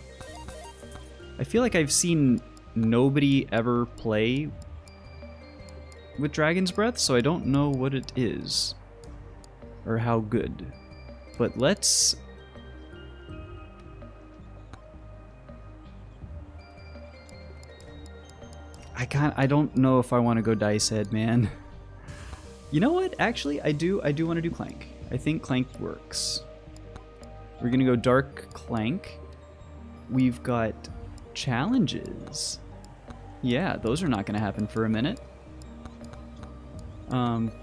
S1: I feel like I've seen nobody ever play with Dragon's Breath, so I don't know what it is or how good. But let's I don't know if I want to go Dice Head, man. You know what? Actually, I do want to do Clank. I think Clank works. We're going to go Dark Clank. We've got challenges. Yeah, those are not going to happen for a minute.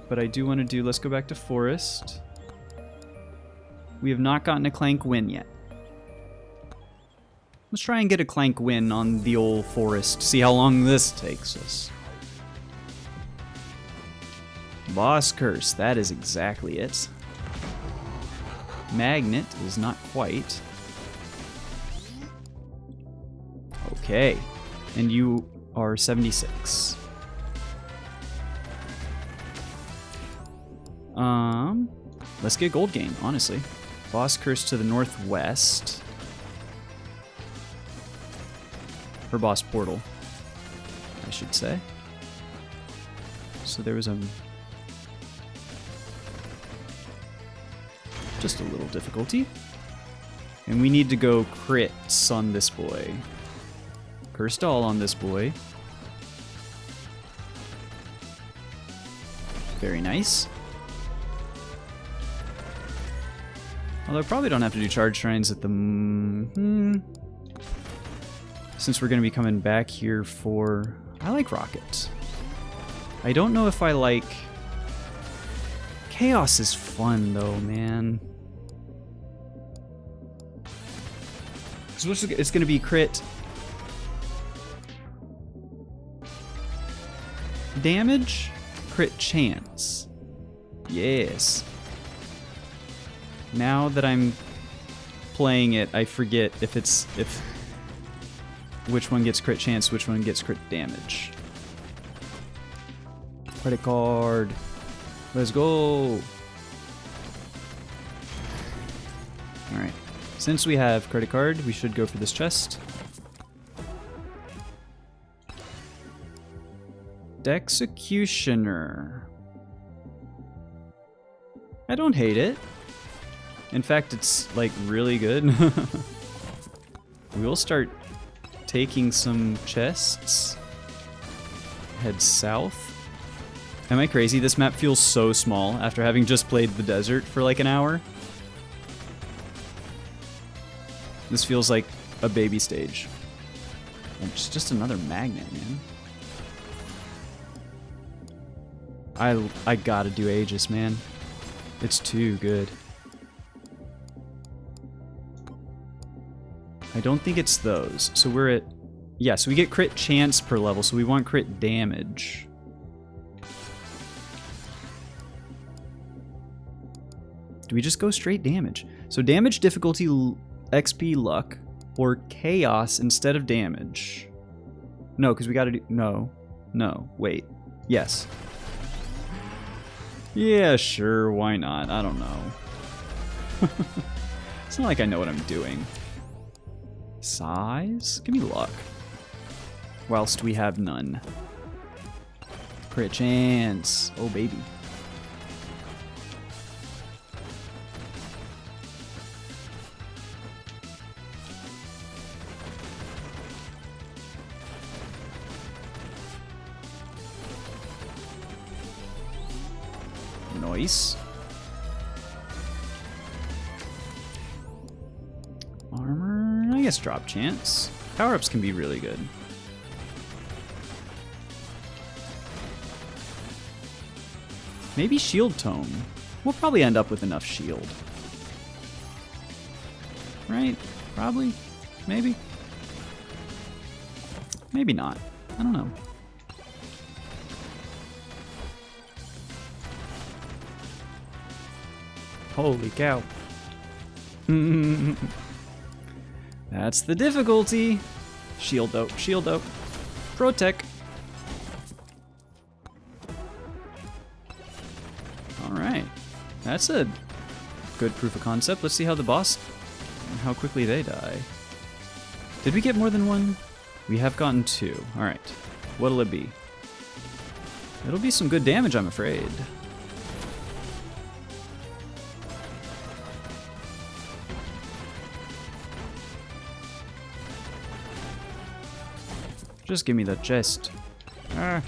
S1: But I do want to do, let's go back to Forest. We have not gotten a Clank win yet. Let's try and get a Clank win on the old Forest. See how long this takes us. Boss Curse, that is exactly it. Magnet is not quite. Okay, and you are 76. Let's get Gold Gain, honestly. Boss Curse to the northwest. Or Boss Portal, I should say. So there was just a little difficulty. And we need to go crits on this boy. Cursed All on this boy. Very nice. Although I probably don't have to do charge shrines at the... Since we're going to be coming back here for... I like Rocket. I don't know if I like... Chaos is fun though, man. So it's going to be crit... damage? Crit chance. Yes. Now that I'm playing it, I forget if which one gets crit chance, which one gets crit damage. Credit card. Let's go. Alright. Since we have credit card, we should go for this chest. Executioner. I don't hate it. In fact, it's like really good. We'll start taking some chests. Head south. Am I crazy? This map feels so small after having just played the desert for like an hour. This feels like a baby stage. It's just another magnet, man. I gotta do Aegis, man. It's too good. I don't think it's those. So we're at... Yeah, so we get crit chance per level, so we want crit damage. Do we just go straight damage? So damage difficulty, XP luck, or chaos instead of damage. No, because we gotta do... No. No. Wait. Yes. Yeah, sure, why not? I don't know. It's not like I know what I'm doing. Size? Give me luck. Whilst we have none. Crit chance. Oh, baby. Nice. Armor, I guess drop chance. Power-ups can be really good. Maybe shield tome. We'll probably end up with enough shield. Right? Probably? Maybe? Maybe not. I don't know. Holy cow. That's the difficulty. Shield dope, shield dope. Protect. Alright. That's a good proof of concept. Let's see how the boss, how quickly they die. Did we get more than one? We have gotten 2. Alright. What'll it be? It'll be some good damage, I'm afraid. Just give me the chest. Ah.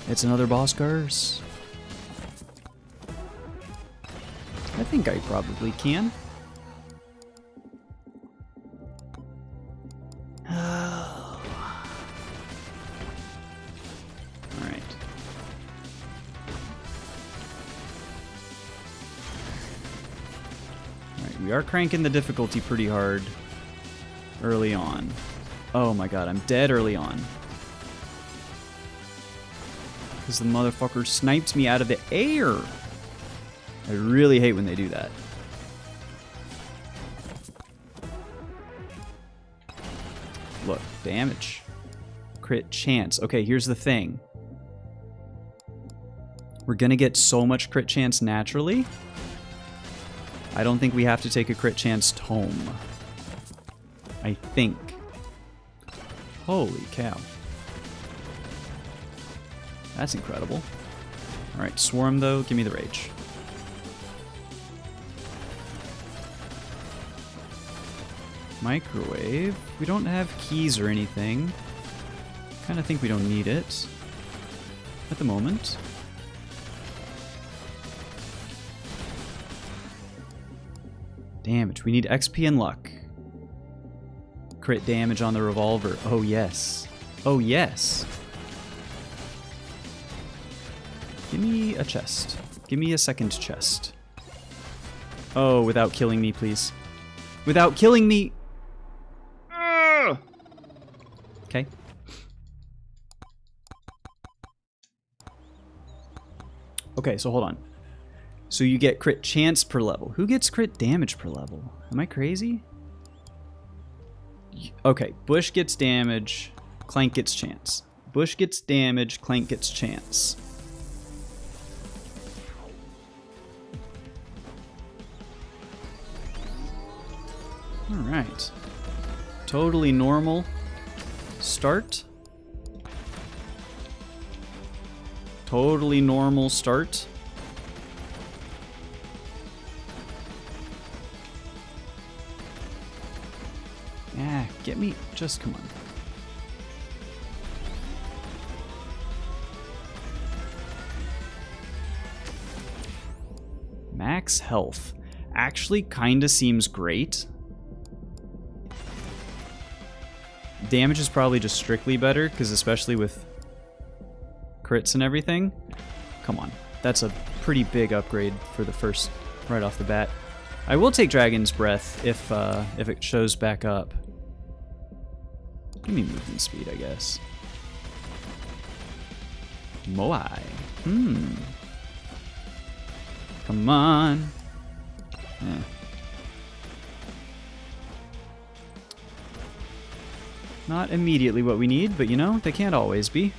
S1: It's another boss curse. I think I probably can. Alright. We are cranking the difficulty pretty hard early on. Oh my god, I'm dead early on. Because the motherfucker sniped me out of the air. I really hate when they do that. Look, damage. Crit chance. Okay, here's the thing. We're gonna get so much crit chance naturally. I don't think we have to take a crit chance tome. I think. Holy cow. That's incredible. Alright, Swarm though, give me the rage. Microwave. We don't have keys or anything. Kinda think we don't need it. At the moment. Damage. We need XP and luck. Crit damage on the revolver. Oh, yes. Oh, yes. Give me a chest. Give me a second chest. Oh, without killing me, please. Without killing me! Okay. Okay, so hold on. So you get crit chance per level. Who gets crit damage per level? Am I crazy? Okay, Bush gets damage, Clank gets chance. Bush gets damage, Clank gets chance. Alright. Totally normal start. Totally normal start. Yeah, get me. Just come on. Max health. Actually kinda seems great. Damage is probably just strictly better, because especially with crits and everything. Come on. That's a pretty big upgrade for the first, right off the bat. I will take Dragon's Breath if it shows back up. Give me movement speed, I guess. Moai. Come on. Eh. Not immediately what we need, but you know, they can't always be.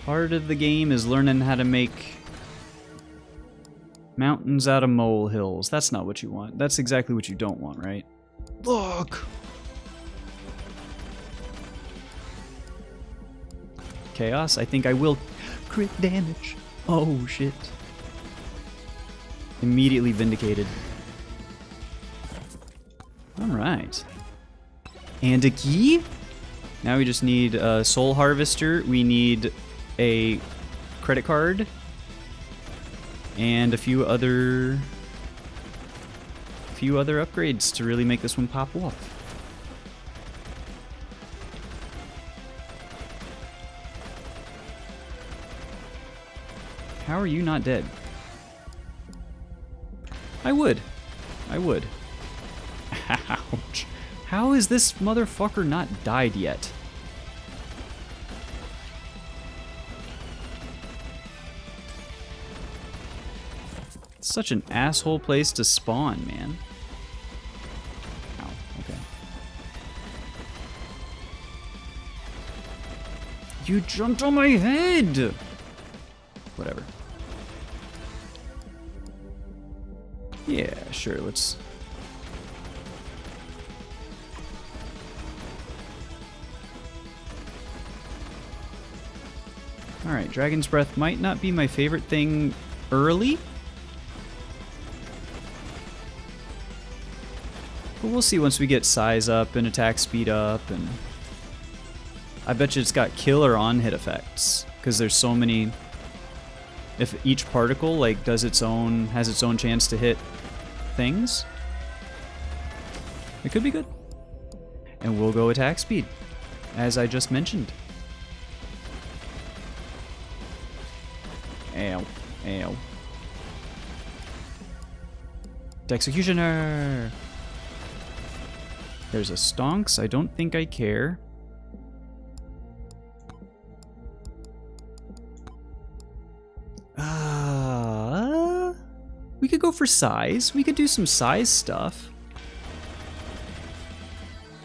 S1: Part of the game is learning how to make mountains out of molehills. That's not what you want. That's exactly what you don't want, right? Look! Chaos, I think I will crit damage. Oh, shit. Immediately vindicated. Alright. And a key? Now we just need a Soul Harvester. We need a credit card. And a few other upgrades to really make this one pop off. How are you not dead? I would. Ouch. How is this motherfucker not died yet? It's such an asshole place to spawn, man. Ow, okay. You jumped on my head! Whatever. Yeah, sure, let's... Alright, Dragon's Breath might not be my favorite thing early. But we'll see once we get size up and attack speed up, and... I bet you it's got killer on-hit effects, because there's so many... If each particle, like, has its own chance to hit things, it could be good. And we'll go attack speed, as I just mentioned. Ow. Ow. Executioner! There's a Stonks. I don't think I care. We could go for size. We could do some size stuff.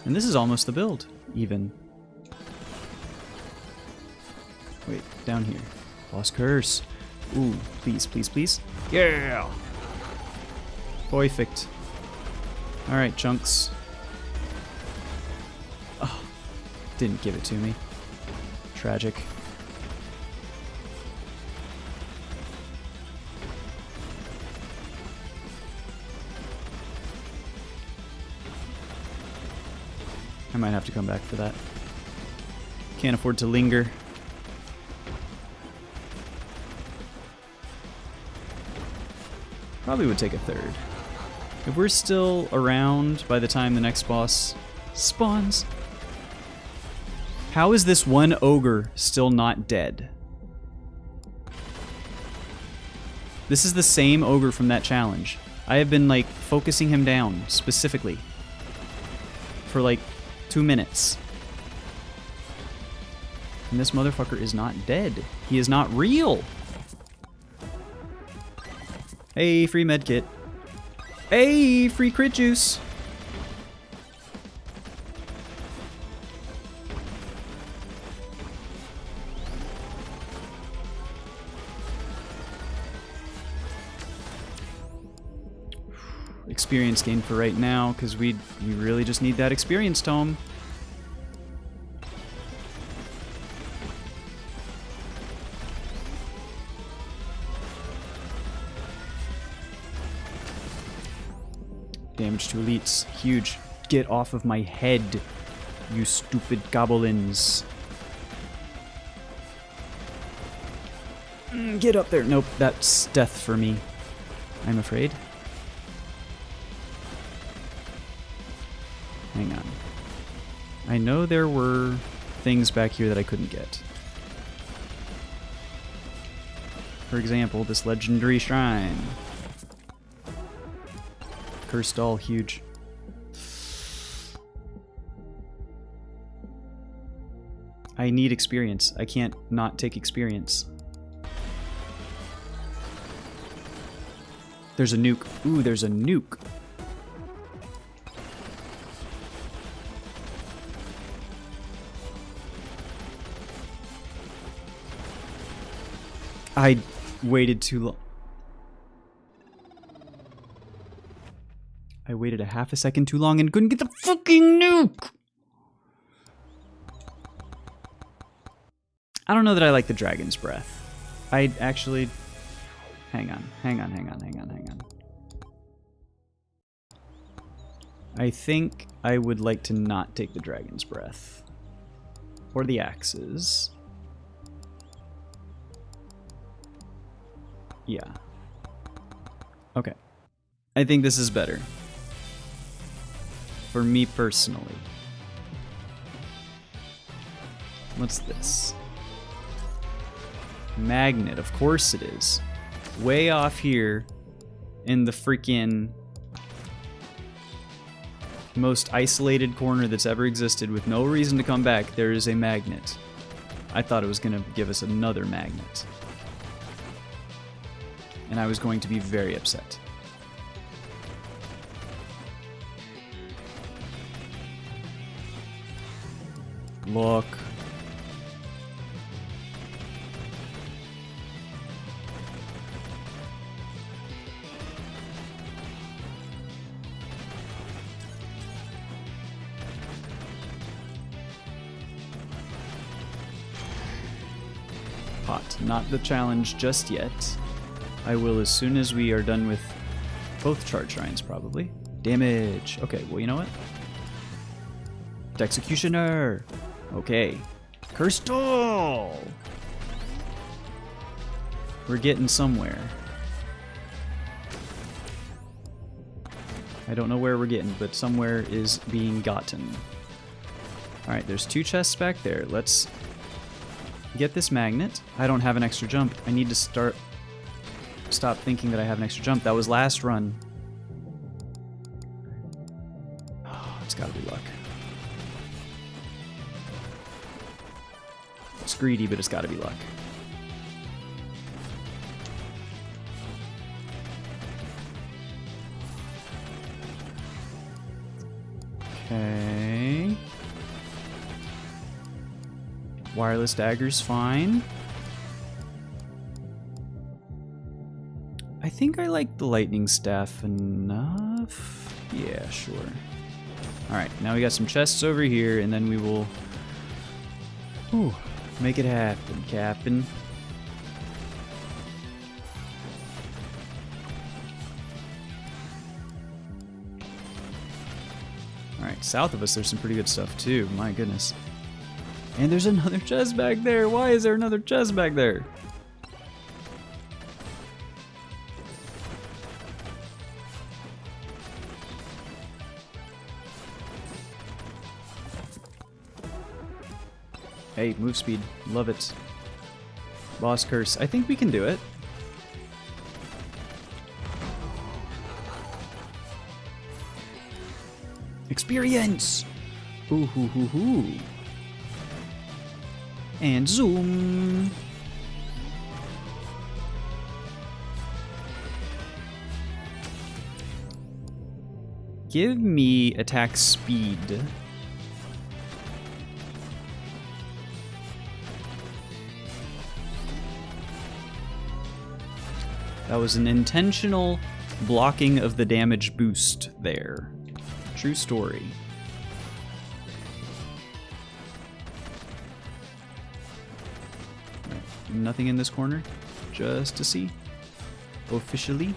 S1: And this is almost the build, even. Wait, down here. Boss curse. Ooh, please, please, please. Yeah! Perfect. Alright, chunks. Oh, didn't give it to me. Tragic. I might have to come back for that. Can't afford to linger. Probably would take a third. If we're still around by the time the next boss spawns. How is this one ogre still not dead? This is the same ogre from that challenge. I have been, like, focusing him down, specifically. For, like, 2 minutes. And this motherfucker is not dead. He is not real. Hey, free medkit. Hey, free crit juice. experience gain for right now, because we really just need that experience tome. Damage to elites. Huge. Get off of my head, you stupid goblins. Get up there. Nope, that's death for me, I'm afraid. Hang on. I know there were things back here that I couldn't get. For example, this legendary shrine. Cursed doll, huge. I need experience. I can't not take experience. There's a nuke. Ooh, there's a nuke. I waited too long. I waited a half a second too long and couldn't get the fucking nuke! I don't know that I like the dragon's breath. I actually... Hang on. I think I would like to not take the dragon's breath. Or the axes. Yeah. Okay. I think this is better. For me personally. What's this? Magnet, of course it is. Way off here in the freaking most isolated corner that's ever existed with no reason to come back, there is a magnet. I thought it was going to give us another magnet. And I was going to be very upset. Look. Hot. Not the challenge just yet. I will as soon as we are done with both charge shrines, probably. Damage. Okay, well, you know what? Executioner. Okay. Cursed doll. We're getting somewhere. I don't know where we're getting, but somewhere is being gotten. Alright, there's 2 chests back there. Let's get this magnet. I don't have an extra jump. I need to stop thinking that I have an extra jump. That was last run. Oh, it's gotta be luck. It's greedy, but it's gotta be luck. Okay. Wireless dagger's fine. I think I like the lightning staff enough. Yeah, sure. Alright, now we got some chests over here, and then we will... Ooh, make it happen, Captain. Alright, south of us there's some pretty good stuff too, my goodness. And there's another chest back there! Why is there another chest back there? Hey, move speed. Love it. Boss curse. I think we can do it. Experience! Ooh hoo hoo hoo. And zoom. Give me attack speed. That was an intentional blocking of the damage boost there. True story. Nothing in this corner, just to see. Officially,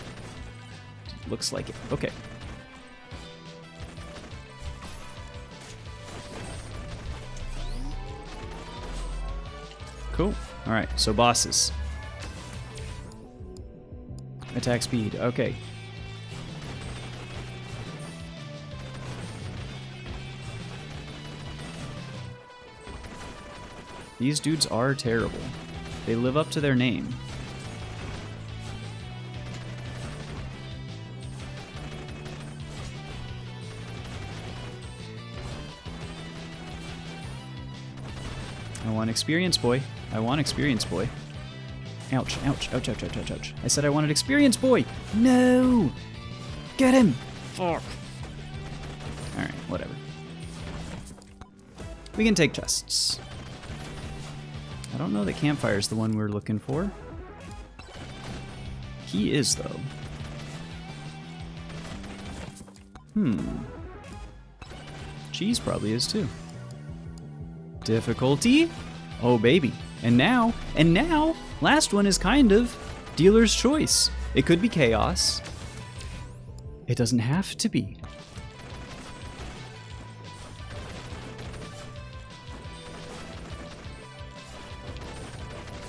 S1: looks like it. Okay. Cool. All right, so bosses. Attack speed, okay. These dudes are terrible. They live up to their name. I want experience, boy. I want experience, boy. Ouch, ouch, ouch, ouch, ouch, ouch, ouch. I said I wanted experience, boy! No! Get him! Fuck. Alright, whatever. We can take chests. I don't know that Campfire's the one we're looking for. He is, though. Cheese probably is, too. Difficulty? Oh, baby. And now, last one is kind of dealer's choice. It could be chaos. It doesn't have to be.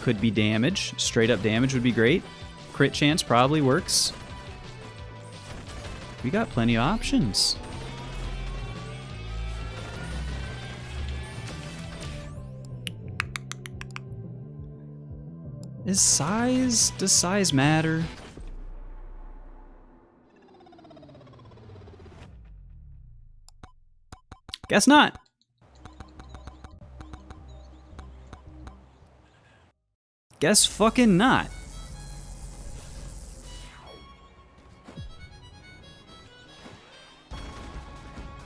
S1: Could be damage. Straight up damage would be great. Crit chance probably works. We got plenty of options. Does size matter? Guess not. Guess fucking not.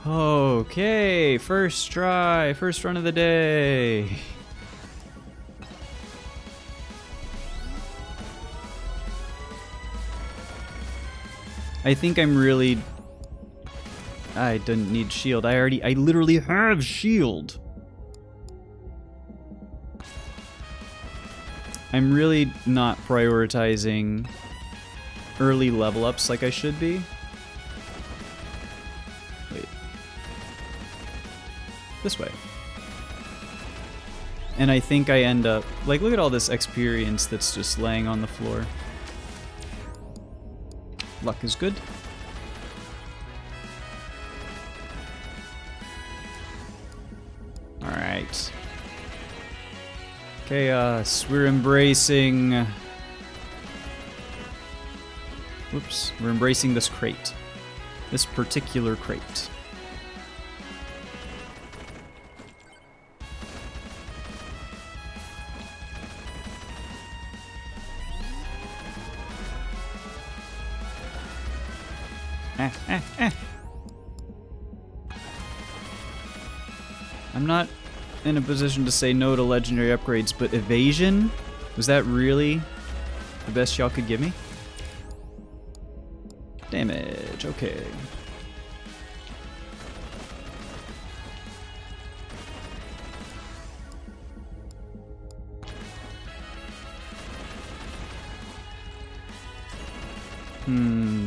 S1: Okay, first try, first run of the day. I think I'm really... I didn't need shield. I literally have shield. I'm really not prioritizing early level ups like I should be. Wait. This way. And I think I end up... Like, look at all this experience that's just laying on the floor. Luck is good. Alright. Chaos. We're embracing... Whoops. We're embracing this crate. This particular crate. I'm not in a position to say no to legendary upgrades, but evasion? Was that really the best y'all could give me? Damage, okay.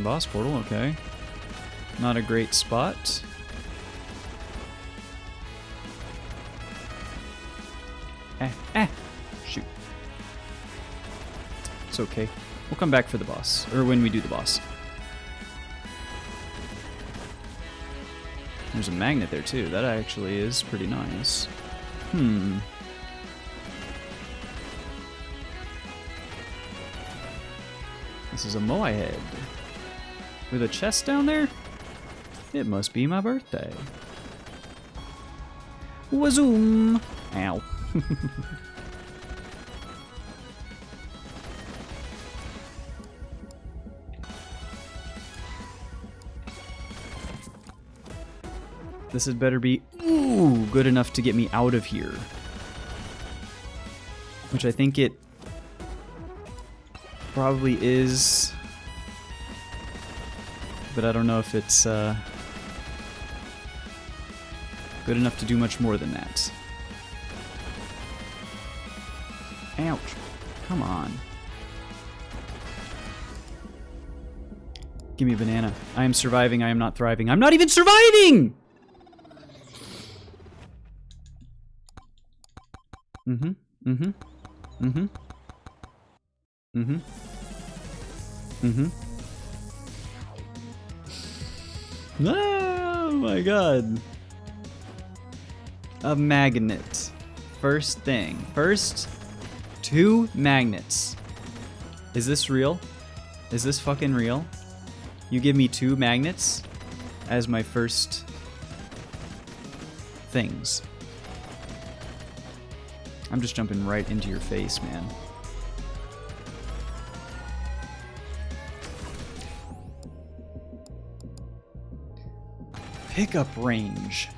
S1: Boss portal, okay. Not a great spot. Shoot. It's okay. We'll come back for the boss, or when we do the boss. There's a magnet there too. That actually is pretty nice. This is a Moai head. With a chest down there? It must be my birthday. Wazoom! Ow. This had better be, ooh, good enough to get me out of here. Which I think it probably is. but I don't know if it's good enough to do much more than that. Ouch. Come on. Give me a banana. I am surviving. I am not thriving. I'm not even surviving! Mm-hmm. Mm-hmm. Mm-hmm. Mm-hmm. Mm-hmm. Oh my god. A magnet. First thing. First, 2 magnets. Is this real? Is this fucking real? You give me 2 magnets as my first things. I'm just jumping right into your face, man. Pickup range.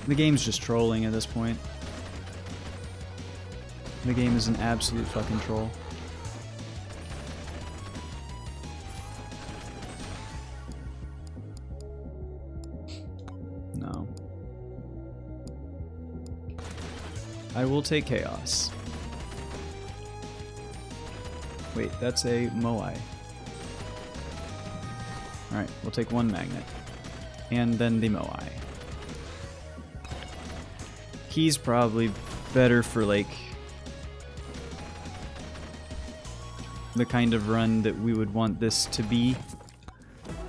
S1: The game's just trolling at this point. The game is an absolute fucking troll. No. I will take chaos. Wait, that's a Moai. Alright, we'll take 1 magnet. And then the Moai. He's probably better for, like, the kind of run that we would want this to be.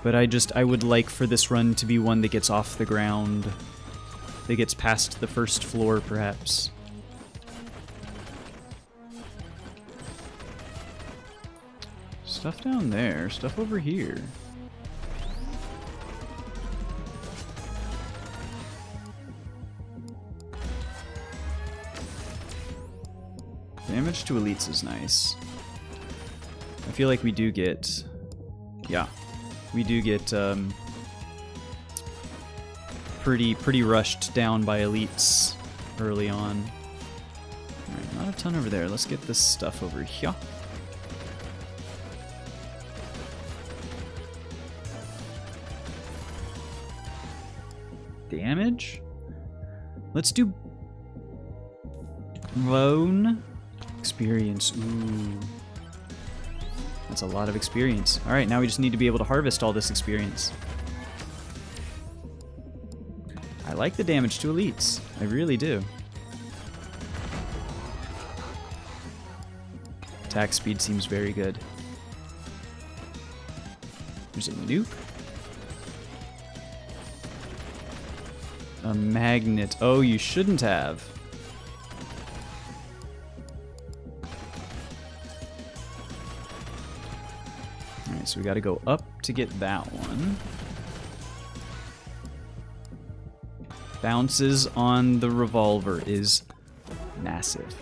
S1: But I would like for this run to be one that gets off the ground. That gets past the first floor, perhaps. Stuff down there, stuff over here. Damage to elites is nice. I feel like we do get... Yeah. We do get pretty rushed down by elites early on. Alright, not a ton over there. Let's get this stuff over here. Damage? Let's do... Bone. Experience. Ooh. That's a lot of experience. Alright, now we just need to be able to harvest all this experience. I like the damage to elites. I really do. Attack speed seems very good. There's a nuke. A magnet. Oh, you shouldn't have. Alright, so we gotta go up to get that one. Bounces on the revolver is massive.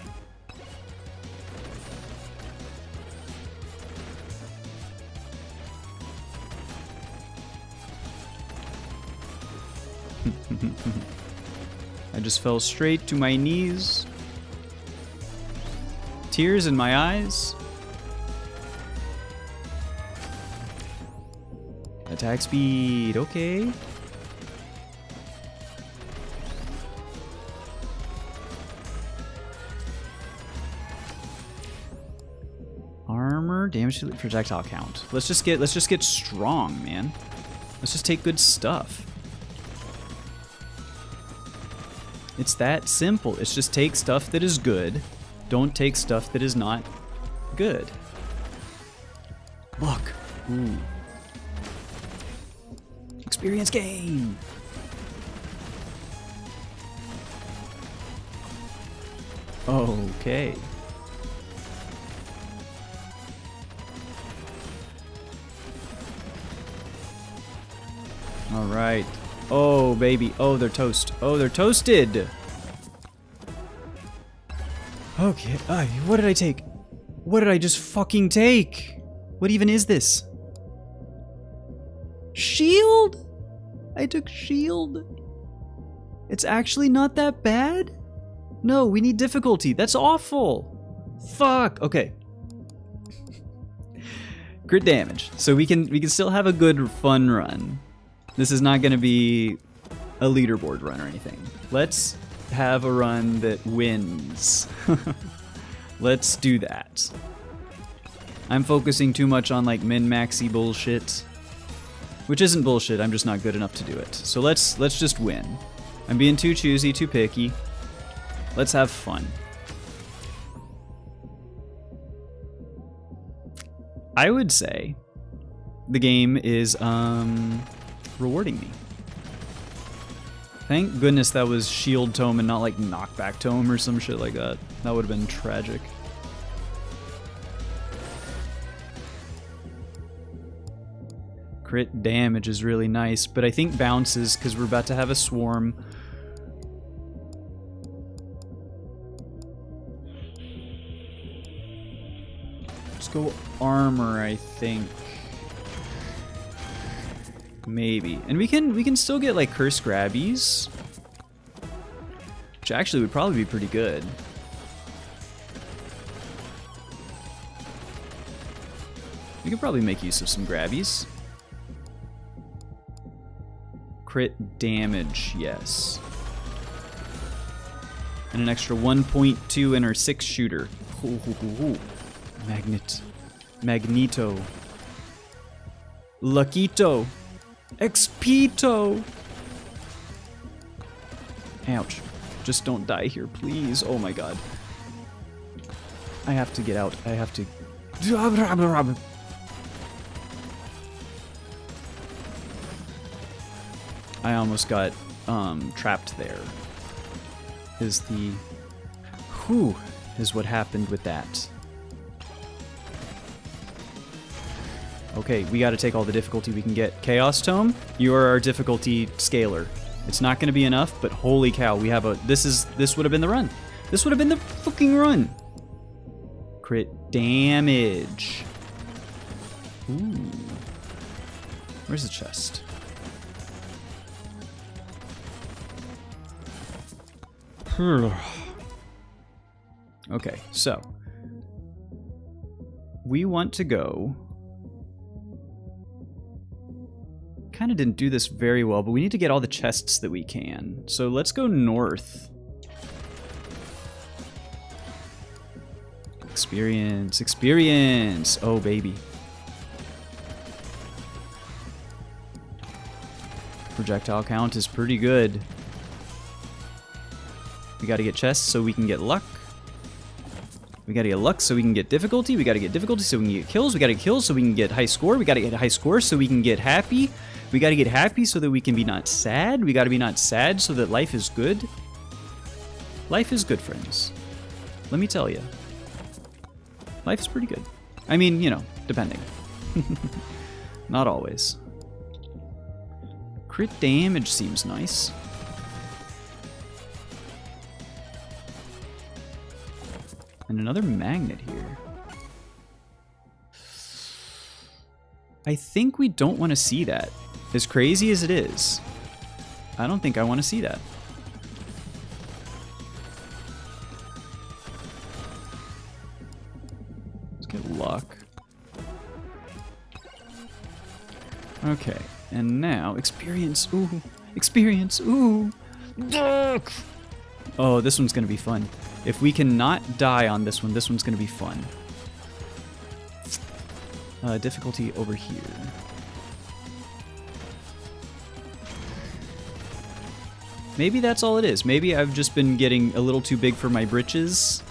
S1: I just fell straight to my knees. Tears in my eyes. Attack speed, okay. Armor, damage to projectile count. Let's just get strong, man. Let's just take good stuff. It's that simple. It's just take stuff that is good. Don't take stuff that is not good. Look. Ooh. Experience gain. Okay. All right. Oh, baby. Oh, they're toast. Oh, they're toasted. Okay. What did I take? What did I just fucking take? What even is this? Shield? I took shield. It's actually not that bad? No, we need difficulty. That's awful. Fuck! Okay. Crit damage. So we can still have a good fun run. This is not gonna be a leaderboard run or anything. Let's have a run that wins. Let's do that. I'm focusing too much on like min-maxy bullshit. Which isn't bullshit, I'm just not good enough to do it. So let's just win. I'm being too choosy, too picky. Let's have fun. I would say the game is rewarding me. Thank goodness that was shield tome and not like knockback tome or some shit like that. That would have been tragic. Crit damage is really nice, but I think bounces because we're about to have a swarm. Let's go armor, I think. Maybe. And we can still get like curse grabbies, which actually would probably be pretty good. We could probably make use of some grabbies. Crit damage, yes. And an extra 1.2 in our 6-shooter. Magneto. Luckito. Expito. Ouch. Just don't die here, please. Oh my god. I have to get out. I have to... I almost got trapped there. Is what happened with that. Okay, we gotta take all the difficulty we can get. Chaos Tome, you are our difficulty scaler. It's not gonna be enough, but holy cow, we have a... This would have been the run. This would have been the fucking run. Crit damage. Ooh. Where's the chest? Okay, so we want to go. Kind of didn't do this very well, but we need to get all the chests that we can. So let's go north. Experience, experience. Oh, baby. Projectile count is pretty good. We gotta get chests so we can get luck. We gotta get luck so we can get difficulty. We gotta get difficulty so we can get kills. We gotta get kills so we can get high score. We gotta get high score so we can get happy. We gotta get happy so that we can be not sad. We gotta be not sad so that life is good. Life is good, friends. Let me tell you. Life is pretty good. I mean, you know, depending. Not always. Crit damage seems nice. And another magnet here. I think we don't want to see that. As crazy as it is, I don't think I want to see that. Let's get luck. Okay, and now experience. Ooh, experience. Ooh. Oh, this one's gonna be fun. If we cannot die on this one's gonna be fun. Difficulty over here. Maybe that's all it is. Maybe I've just been getting a little too big for my britches,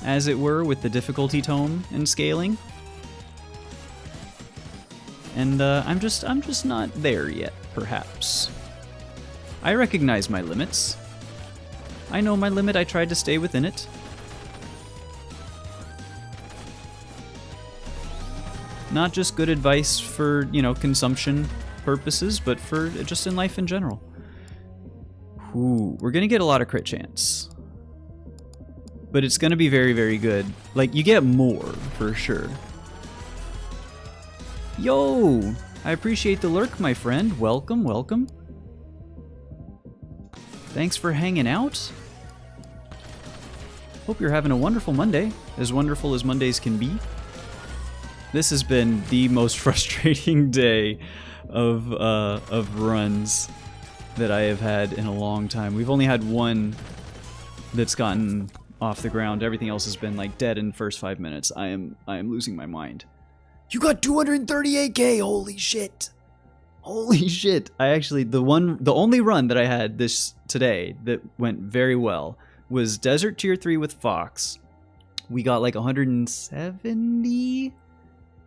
S1: as it were, with the difficulty tome and scaling. And I'm just not there yet, perhaps. I recognize my limits. I know my limit, I tried to stay within it. Not just good advice for, you know, consumption purposes, but for just in life in general. Ooh, we're gonna get a lot of crit chance. But it's gonna be very, very good. Like, you get more, for sure. Yo! I appreciate the lurk, my friend. Welcome, welcome. Thanks for hanging out. Hope you're having a wonderful Monday, as wonderful as Mondays can be. This has been the most frustrating day of runs that I have had in a long time. We've only had one that's gotten off the ground. Everything else has been like dead in the first 5 minutes. I am losing my mind. You got 238k, holy shit. Holy shit. I actually, the only run that I had today that went very well was Desert Tier 3 with Fox. We got like 170,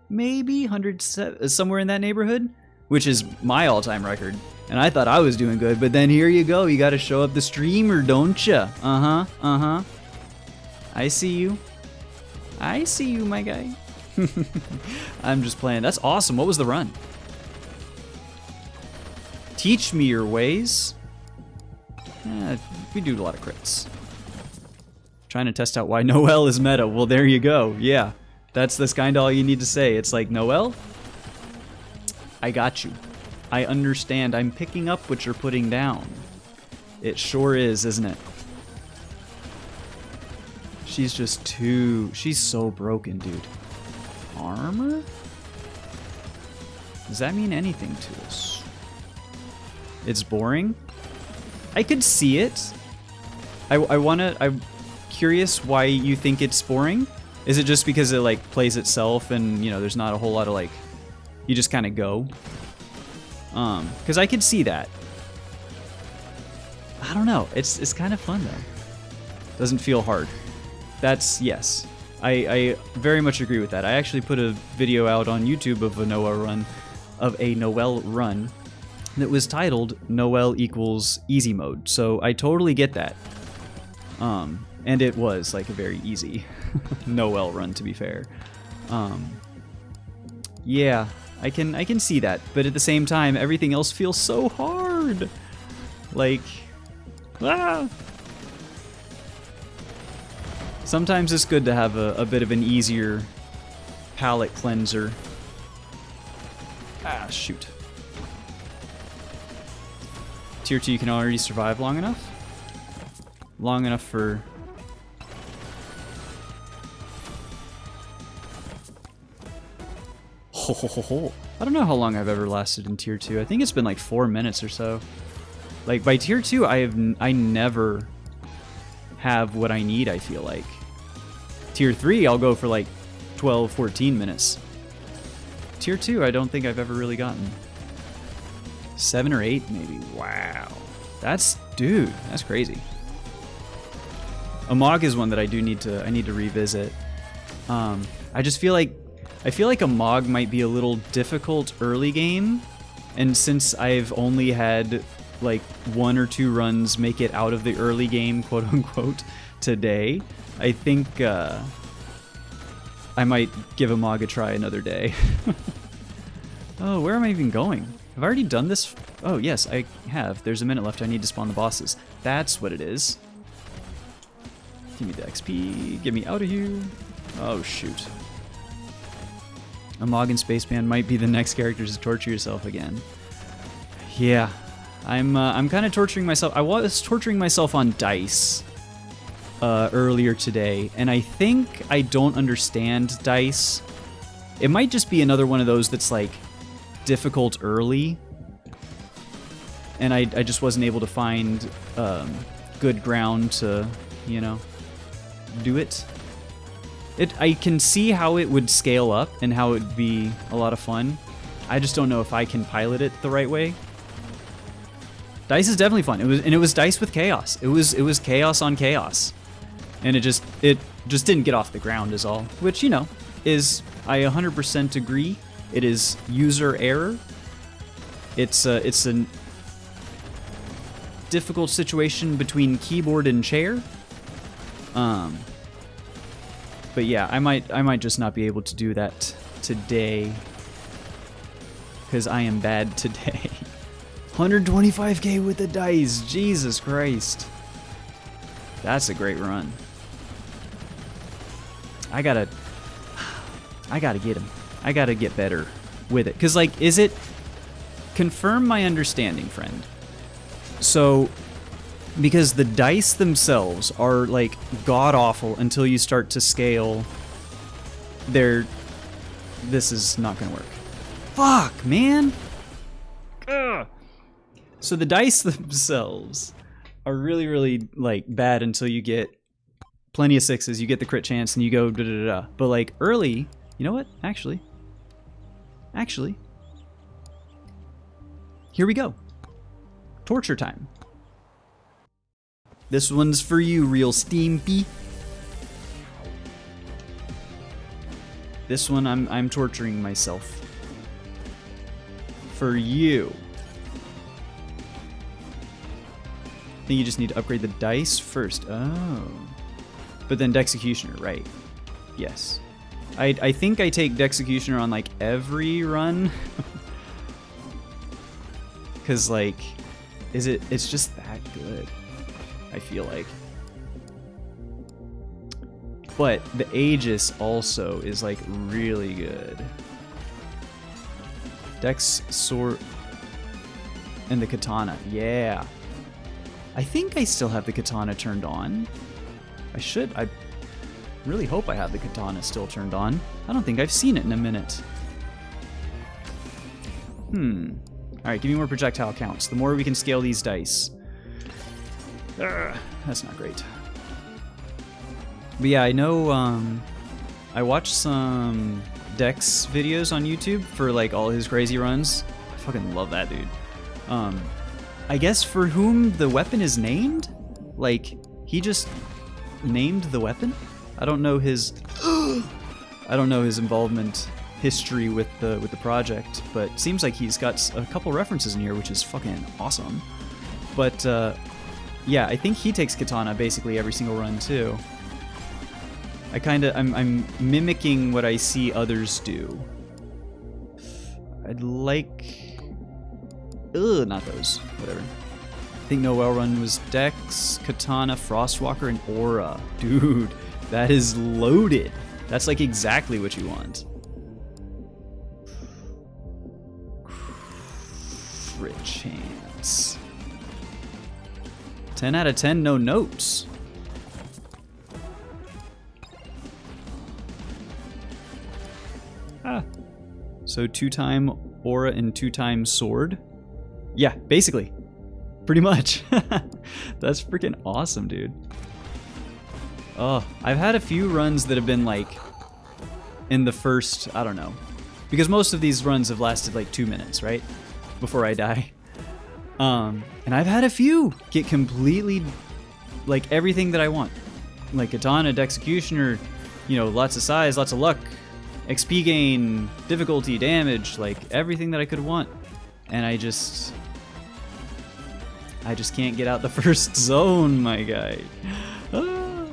S1: maybe 100, somewhere in that neighborhood, which is my all-time record. And I thought I was doing good, but then here you go. You got to show up the streamer, don't ya? Uh-huh. I see you. I see you, my guy. I'm just playing. That's awesome. What was the run? Teach me your ways. We do a lot of crits. Trying to test out why Noelle is meta. Well, there you go. Yeah, that's kind of all you need to say. It's like, Noelle, I got you. I understand. I'm picking up what you're putting down. It sure is, isn't it? She's just she's so broken, dude. Armor? Does that mean anything to us? It's boring? I could see it. I'm curious why you think it's boring. Is it just because it like plays itself and, you know, there's not a whole lot of like, you just kind of go? Because I could see that. I don't know. It's kind of fun though. Doesn't feel hard. That's, yes. I very much agree with that. I actually put a video out on YouTube of a Noelle run that was titled Noelle equals easy mode. So I totally get that. And it was like a very easy Noelle run, to be fair. Yeah, I can see that, but at the same time, everything else feels so hard. Like, Sometimes it's good to have a bit of an easier palate cleanser. Ah, shoot. Tier 2 you can already survive long enough? Long enough for... I don't know how long I've ever lasted in Tier 2. I think it's been like 4 minutes or so. Like, by Tier 2, I never have what I need, I feel like. Tier 3, I'll go for like 12, 14 minutes. Tier 2, I don't think I've ever really gotten. 7 or 8, maybe. Wow. Dude, that's crazy. Amog is one that I need to revisit. I just feel like Amog might be a little difficult early game, and since I've only had like 1 or 2 runs make it out of the early game, quote unquote, today, I think I might give Amog a try another day. Oh, where am I even going? Have I already done this? Oh yes, I have. There's a minute left. I need to spawn the bosses. That's what it is. Give me the XP. Get me out of here. Oh shoot. Amog and Spaceman might be the next characters to torture yourself again. Yeah, I'm kind of torturing myself. I was torturing myself on Dice earlier today, and I think I don't understand Dice. It might just be another one of those that's like difficult early, and I just wasn't able to find good ground to, you know, do it. I can see how it would scale up and how it would be a lot of fun. I just don't know if I can pilot it the right way. Dice is definitely fun. It was Dice with chaos. It was chaos on chaos, and it just didn't get off the ground is all. Which, you know, is, I 100% agree. It is user error. It's a difficult situation between keyboard and chair. But yeah, I might just not be able to do that today, because I am bad today. 125k with the dice, Jesus Christ. That's a great run. I gotta get him. I gotta get better with it. Cause like, confirm my understanding, friend. So Because the dice themselves are like god awful until you start to scale. This is not gonna work. Fuck, man. Ugh. So the dice themselves are really, really like bad until you get plenty of sixes. You get the crit chance and you go da da da. But like early, you know what? Actually, here we go. Torture time. This one's for you, real Steampy. This one I'm torturing myself. For you. I think you just need to upgrade the dice first. Oh. But then Dexecutioner, right. Yes. I think I take Dexecutioner on like every run. Cause like, it's just that good. I feel like. But the Aegis also is like really good. Dex, Sword, and the Katana. Yeah. I think I still have the Katana turned on. I really hope I have the Katana still turned on. I don't think I've seen it in a minute. Alright, give me more projectile counts. The more we can scale these dice. That's not great. But yeah, I know, I watched some Dex videos on YouTube for like all his crazy runs. I fucking love that dude. I guess for whom the weapon is named? Like, he just named the weapon? I don't know his involvement history with the project, but seems like he's got a couple references in here, which is fucking awesome. But yeah, I think he takes Katana basically every single run too. I'm mimicking what I see others do. I'd like... Ugh, not those. Whatever. I think Noel run was Dex, Katana, Frostwalker, and Aura. Dude, that is loaded. That's like exactly what you want. Crit chance. 10 out of 10, no notes. Ah. So 2-time Aura and 2-time Sword? Yeah, basically. Pretty much. That's freaking awesome, dude. Oh, I've had a few runs that have been like in the first, I don't know. Because most of these runs have lasted like 2 minutes, right? Before I die. And I've had a few get completely like everything that I want. Like Katana, Dexecutioner, you know, lots of size, lots of luck, XP gain, difficulty, damage, like everything that I could want. And I just can't get out the first zone, my guy. Ah.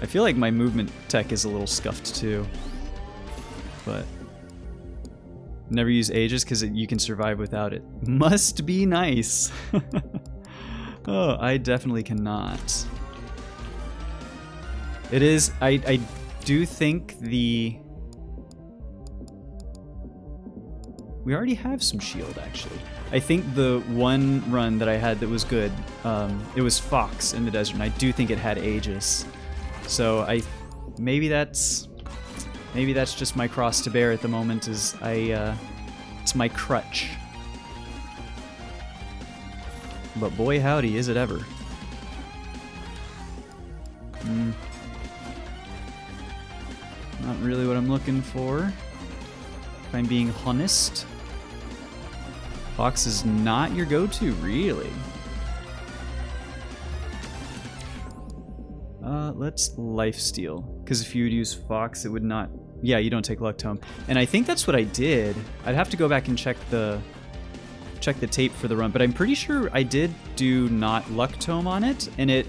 S1: I feel like my movement tech is a little scuffed too. But never use Aegis because you can survive without it. Must be nice. Oh, I definitely cannot. It is, I do think we already have some shield actually. I think the one run that I had that was good, it was Fox in the desert, and I do think it had Aegis. So maybe that's just my cross to bear at the moment. It's my crutch. But boy howdy, is it ever. Not really what I'm looking for, if I'm being honest. Fox is not your go-to, really. Let's lifesteal, because if you would use Fox, it would not... Yeah, you don't take Luck Tome. And I think that's what I did. I'd have to go back and check the tape for the run, but I'm pretty sure I did do not Luck Tome on it, and it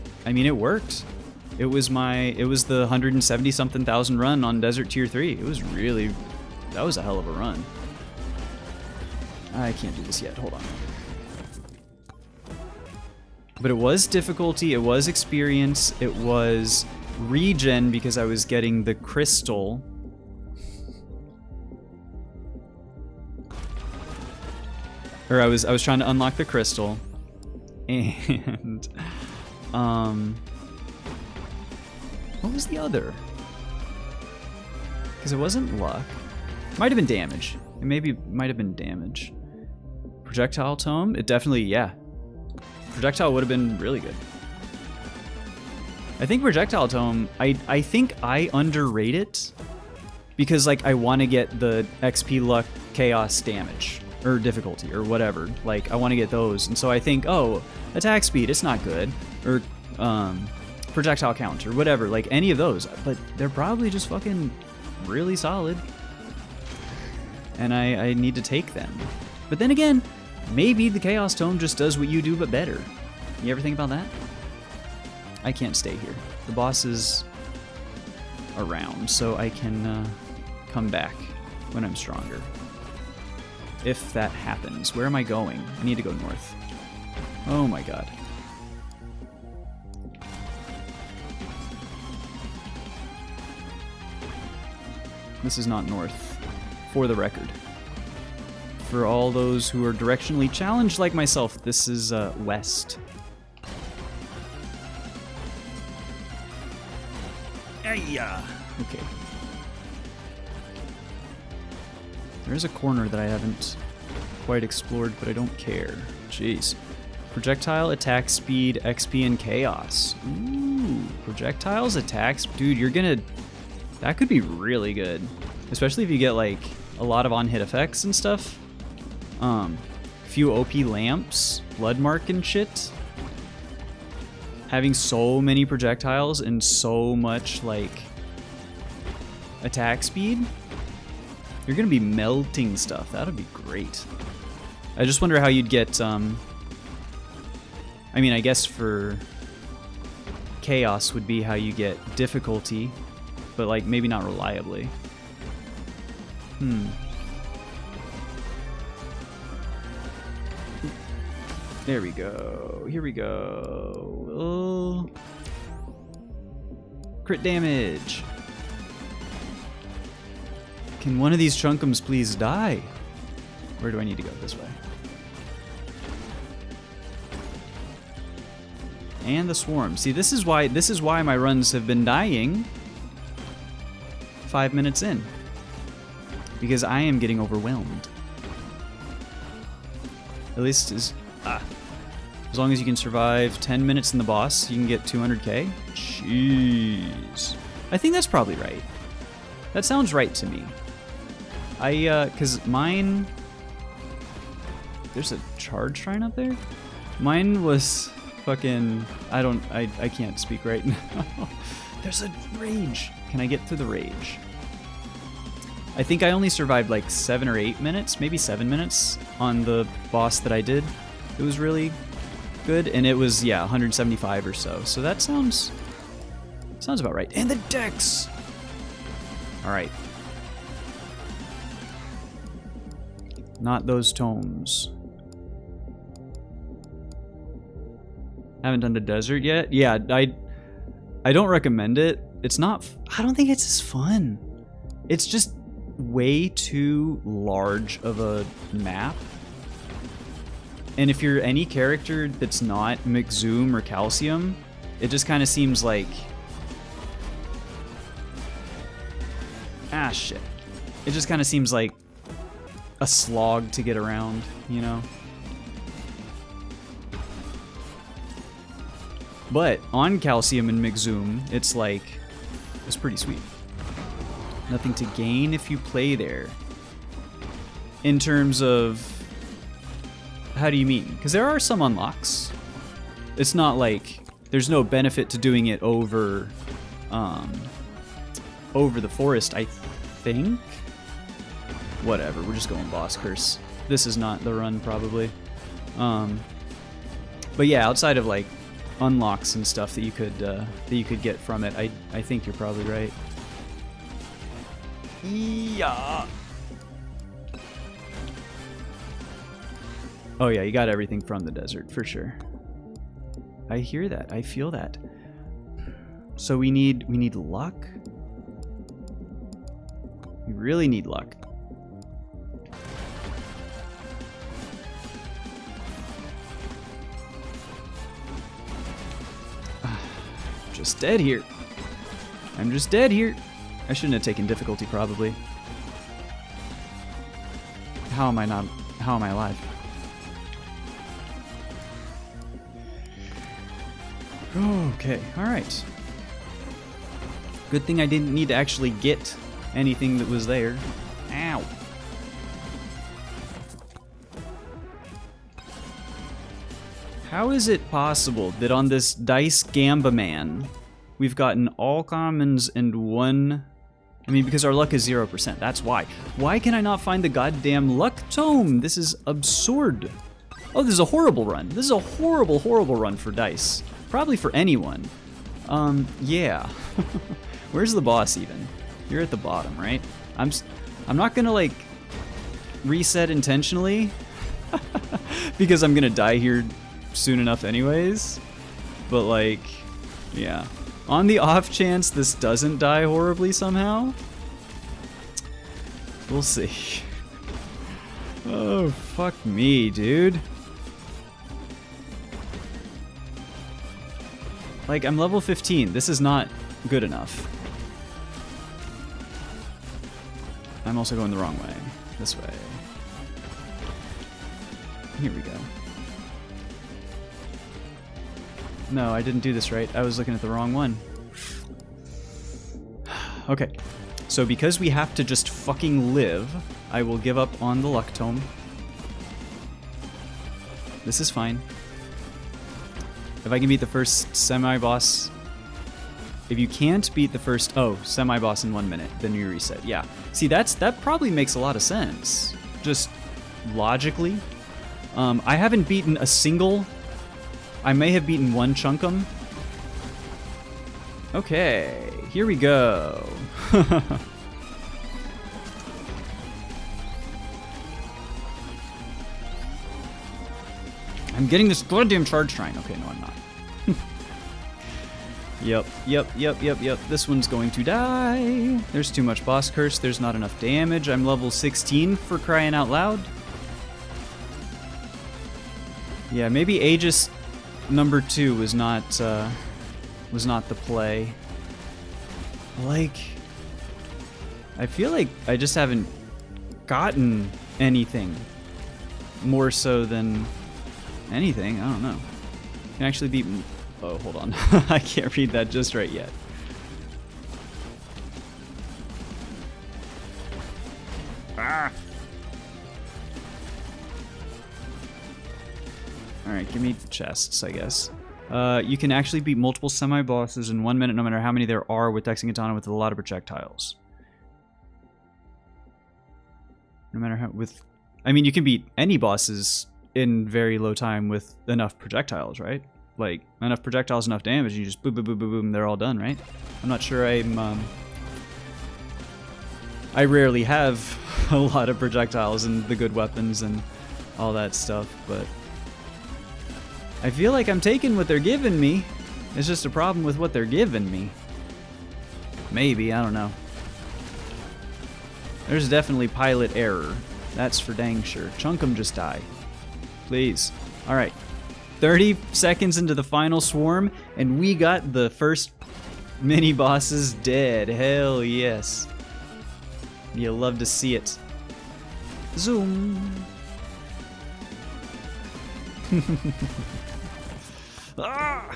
S1: worked. It was the 170-something thousand run on Desert Tier 3. It was really... That was a hell of a run. I can't do this yet, hold on. But it was difficulty, it was experience, it was regen because I was getting the crystal. Or I was trying to unlock the crystal. And what was the other? Because it wasn't luck. Might have been damage. It maybe might have been damage. Projectile tome? It definitely, yeah. Projectile would have been really good. I think projectile tome, I think I underrate it because like I want to get the XP luck chaos damage or difficulty or whatever. Like I want to get those. And so I think, oh, attack speed, it's not good. Or projectile count or whatever, like any of those. But they're probably just fucking really solid. And I need to take them. But then again, maybe the Chaos Tome just does what you do, but better. You ever think about that? I can't stay here. The boss is around, so I can come back when I'm stronger. If that happens. Where am I going? I need to go north. Oh my god. This is not north, for the record. For all those who are directionally challenged like myself, this is west. Ayya! Okay. There's a corner that I haven't quite explored, but I don't care. Jeez. Projectile, attack speed, XP, and chaos. Ooh, projectiles, attacks. Dude, you're gonna... That could be really good. Especially if you get, like, a lot of on-hit effects and stuff. Few OP lamps, blood mark and shit. Having so many projectiles and so much, like, attack speed. You're gonna be melting stuff. That'd be great. I just wonder how you'd get, I mean, I guess for chaos would be how you get difficulty, but, like, maybe not reliably. There we go. Here we go. Oh. Crit damage. Can one of these chunkums please die? Where do I need to go? This way. And the swarm. See, this is why my runs have been dying 5 minutes in. Because I am getting overwhelmed. At least as long as you can survive 10 minutes in the boss, you can get 200k. Jeez. I think that's probably right. That sounds right to me. Cause mine... There's a charge shrine up there? Mine was fucking... I can't speak right now. There's a rage. Can I get through the rage? I think I only survived like 7 or 8 minutes, maybe 7 minutes on the boss that I did. It was really good, and it was, yeah, 175 or so. So that sounds about right. And the dex! Alright. Not those tomes. Haven't done the desert yet? Yeah, I don't recommend it. It's not... I don't think it's as fun. It's just way too large of a map. And if you're any character that's not McZoom or Calcium, it just kind of seems like... Ah, shit. It just kind of seems like a slog to get around, you know? But on Calcium and McZoom, it's like... It's pretty sweet. Nothing to gain if you play there. In terms of... How do you mean? Because there are some unlocks. It's not like... There's no benefit to doing it over... over the forest, I think? Whatever, we're just going boss curse. This is not the run, probably. But yeah, outside of, like, unlocks and stuff that you could get from it, I think you're probably right. Yeah. Oh yeah, you got everything from the desert for sure. I hear that. I feel that. So we need luck. We really need luck. just dead here. I'm just dead here. I shouldn't have taken difficulty, probably. How am I alive? Okay, alright. Good thing I didn't need to actually get anything that was there. Ow. How is it possible that on this Dice Gamba Man, we've gotten all commons and one... I mean, because our luck is 0%, that's why. Why can I not find the goddamn luck tome? This is absurd. Oh, this is a horrible run. This is a horrible, horrible run for Dice. Probably for anyone. Yeah. Where's the boss even? You're at the bottom, right? I'm not gonna, like, reset intentionally. Because I'm gonna die here soon enough anyways. But, like, yeah. On the off chance this doesn't die horribly somehow, we'll see. Oh, fuck me, dude. Like, I'm level 15. This is not good enough. I'm also going the wrong way. This way. Here we go. No, I didn't do this right. I was looking at the wrong one. Okay. So because we have to just fucking live, I will give up on the luck tome. This is fine. If I can beat the first semi-boss... If you can't beat the first... Oh, semi-boss in 1 minute, then you reset. Yeah. See, that probably makes a lot of sense. Just logically. I haven't beaten a single... I may have beaten one chunkum. Okay, here we go. I'm getting this goddamn charge shrine. Okay, no, I'm not. Yep. This one's going to die. There's too much boss curse. There's not enough damage. I'm level 16 for crying out loud. Yeah, maybe Aegis number 2 was not the play. Like, I feel like I just haven't gotten anything more so than anything. I don't know. Can actually beat... Oh, hold on. I can't read that just right yet. Ah! Alright, give me chests, I guess. You can actually beat multiple semi-bosses in 1 minute, no matter how many there are, with Dexing Katana with a lot of projectiles. No matter how... I mean, you can beat any bosses in very low time with enough projectiles, right? Like, enough projectiles, enough damage, you just boom, boom, boom, boom, boom, they're all done, right? I'm not sure I rarely have a lot of projectiles and the good weapons and all that stuff, but... I feel like I'm taking what they're giving me. It's just a problem with what they're giving me. Maybe, I don't know. There's definitely pilot error. That's for dang sure. Chunkum, just die. Please. Alright. 30 seconds into the final swarm, and we got the first mini-bosses dead. Hell yes. You'll love to see it. Zoom. Ah!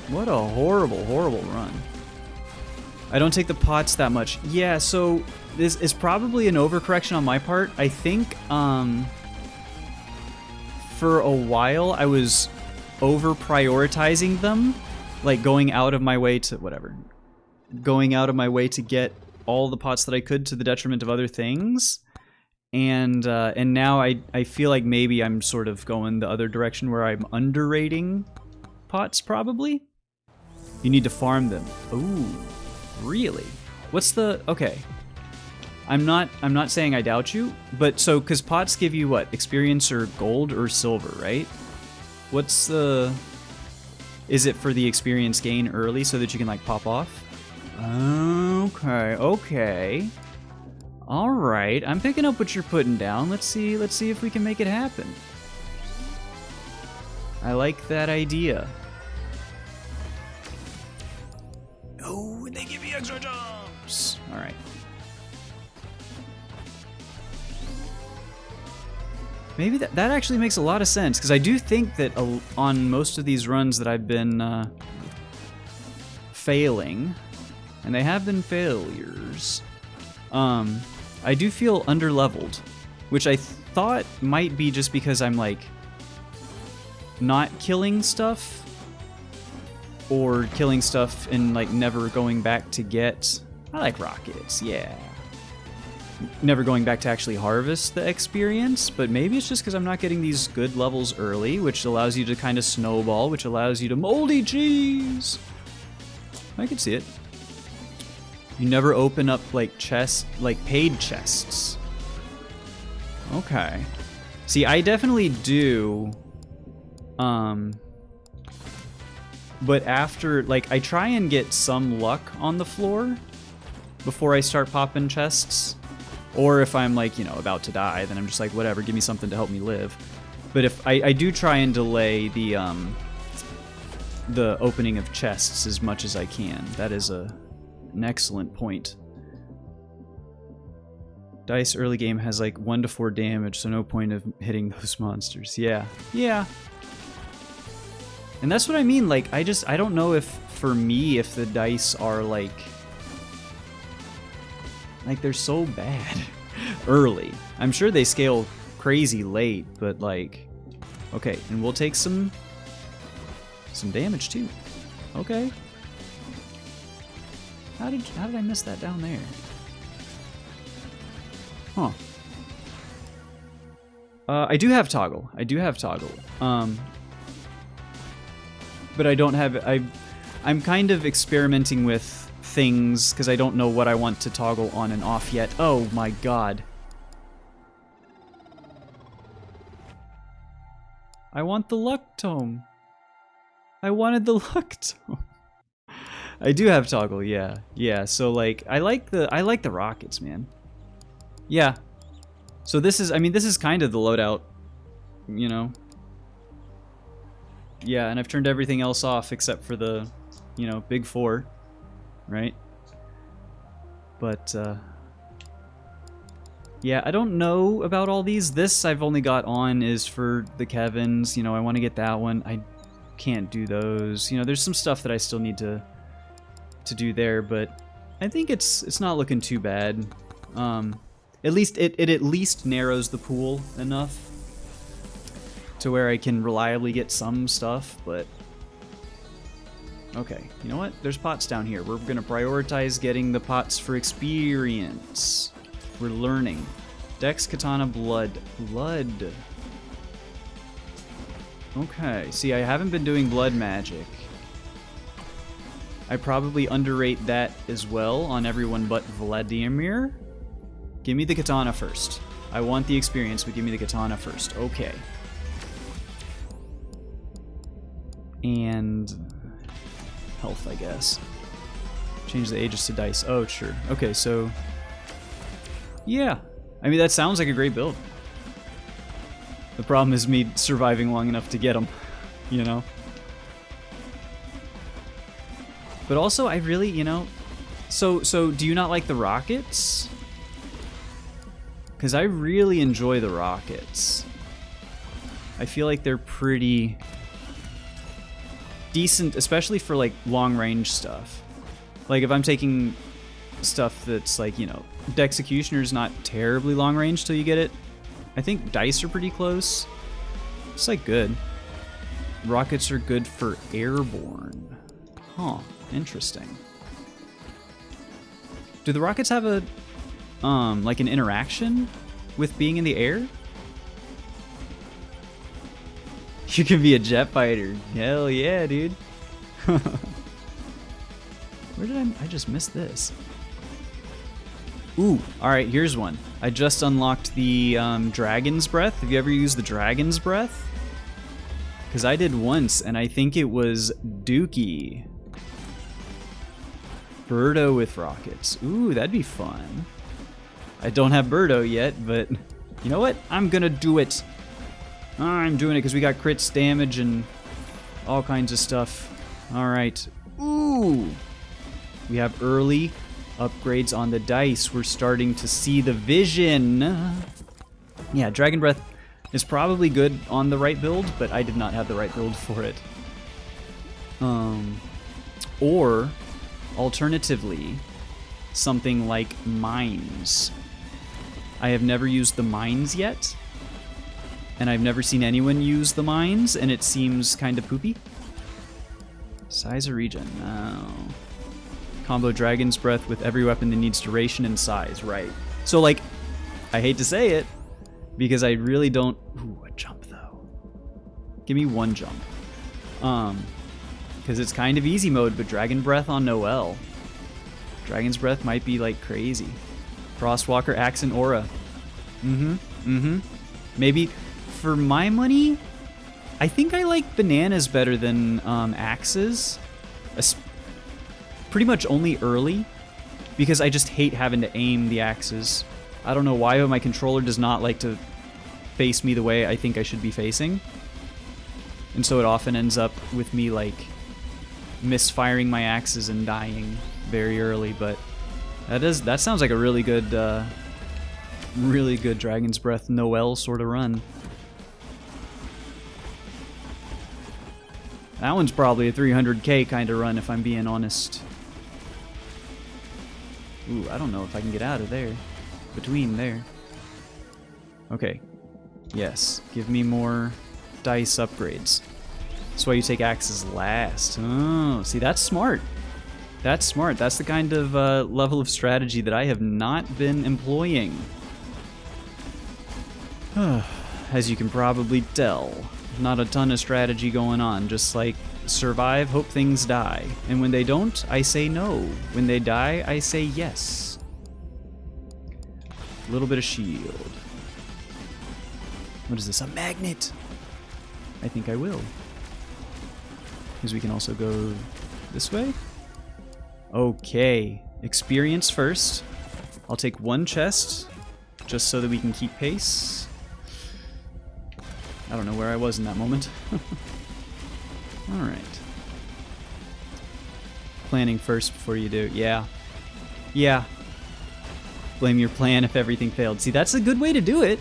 S1: What a horrible, horrible run. I don't take the pots that much. Yeah, so this is probably an overcorrection on my part. I think for a while I was over-prioritizing them, like going out of my way to whatever. Going out of my way to get all the pots that I could to the detriment of other things. And now I feel like maybe I'm sort of going the other direction where I'm underrating pots, probably. You need to farm them. Ooh, really? What's the... Okay. I'm not saying I doubt you, but so, because pots give you what? Experience or gold or silver, right? What's the... Is it for the experience gain early so that you can, like, pop off? Okay, okay. Alright, I'm picking up what you're putting down. Let's see if we can make it happen. I like that idea. Oh, and they give me extra jumps. All right. Maybe that actually makes a lot of sense, because I do think that on most of these runs that I've been failing, and they have been failures, I do feel underleveled, which I thought might be just because I'm like not killing stuff, or killing stuff and like never going back to get. I like rockets, yeah. Never going back to actually harvest the experience, but maybe it's just because I'm not getting these good levels early, which allows you to kind of snowball, which allows you to moldy cheese. I can see it. You never open up like chests, like paid chests. Okay. See, I definitely do. But after, like, I try and get some luck on the floor before I start popping chests. Or if I'm like, you know, about to die, then I'm just like, whatever, give me something to help me live. But if I do try and delay the opening of chests as much as I can. That is an excellent point. Dice early game has like 1 to 4 damage, so no point of hitting those monsters. Yeah. Yeah. And that's what I mean, like, I don't know if, for me, if the dice are like they're so bad early. I'm sure they scale crazy late, but like, okay, and we'll take some damage too. Okay. How did I miss that down there? Huh. I do have toggle. But I don't have. I'm kind of experimenting with things because I don't know what I want to toggle on and off yet. Oh my god. I want the luck tome. I wanted the luck tome. I do have toggle, yeah. Yeah, so like I like the rockets, man. Yeah. So this is kind of the loadout, you know. Yeah, and I've turned everything else off except for the, you know, big 4, right? But yeah, I don't know about all these. This I've only got on is for the Kevins, you know, I want to get that one. I can't do those. You know, there's some stuff that I still need to do there, but I think it's not looking too bad. At least it at least narrows the pool enough to where I can reliably get some stuff, but okay, you know what? There's pots down here. We're gonna prioritize getting the pots for experience. We're learning. Dex, Katana, Blood. Blood. Okay, see, I haven't been doing blood magic. I probably underrate that as well on everyone but Vladimir. Give me the Katana first. I want the experience, but give me the Katana first. Okay. And health, I guess. Change the ages to dice. Oh, sure. Okay, so yeah. I mean, that sounds like a great build. The problem is me surviving long enough to get them, you know? But also, I really, you know... So do you not like the rockets? Because I really enjoy the rockets. I feel like they're pretty decent, especially for like long range stuff. Like if I'm taking stuff that's like, you know, Dexecutioner's not terribly long range till you get it. I think dice are pretty close. It's like good. Rockets are good for airborne. Huh, interesting. Do the rockets have a like an interaction with being in the air? You can be a jet fighter. Hell yeah, dude. Where did I just missed this. Ooh, alright, here's one. I just unlocked the Dragon's Breath. Have you ever used the Dragon's Breath? Because I did once, and I think it was dookie. Birdo with rockets. Ooh, that'd be fun. I don't have Birdo yet, but you know what? I'm gonna do it. I'm doing it because we got crits, damage, and all kinds of stuff. Alright. Ooh! We have early upgrades on the dice. We're starting to see the vision. Yeah, Dragon Breath is probably good on the right build, but I did not have the right build for it. Or, alternatively, something like Mines. I have never used the Mines yet, and I've never seen anyone use the Mines, and it seems kind of poopy. Size of regen. Oh. Combo Dragon's Breath with every weapon that needs duration and size. Right. So, like, I hate to say it, because I really don't... Ooh, a jump, though. Give me one jump. Because it's kind of easy mode, but Dragon Breath on Noelle. Dragon's Breath might be, like, crazy. Frostwalker, Axe, and Aura. Maybe, for my money, I think I like Bananas better than Axes. Pretty much only early, because I just hate having to aim the Axes. I don't know why, but my controller does not like to face me the way I think I should be facing. And so it often ends up with me, like, misfiring my Axes and dying very early, but that sounds like a really good Dragon's Breath Noelle sort of run. That one's probably a 300k kind of run, if I'm being honest. Ooh, I don't know if I can get out of there. Between there. Okay. Yes. Give me more dice upgrades. That's why you take axes last. Oh, see, that's smart. That's smart. That's the kind of level of strategy that I have not been employing. As you can probably tell, not a ton of strategy going on. Just like survive, hope things die. And when they don't, I say no. When they die, I say yes. A little bit of shield. What is this? A magnet! I think I will. Because we can also go this way. Okay. Experience first. I'll take one chest, just so that we can keep pace. I don't know where I was in that moment. Alright. Planning first before you do. Yeah. Yeah. Blame your plan if everything failed. See, that's a good way to do it.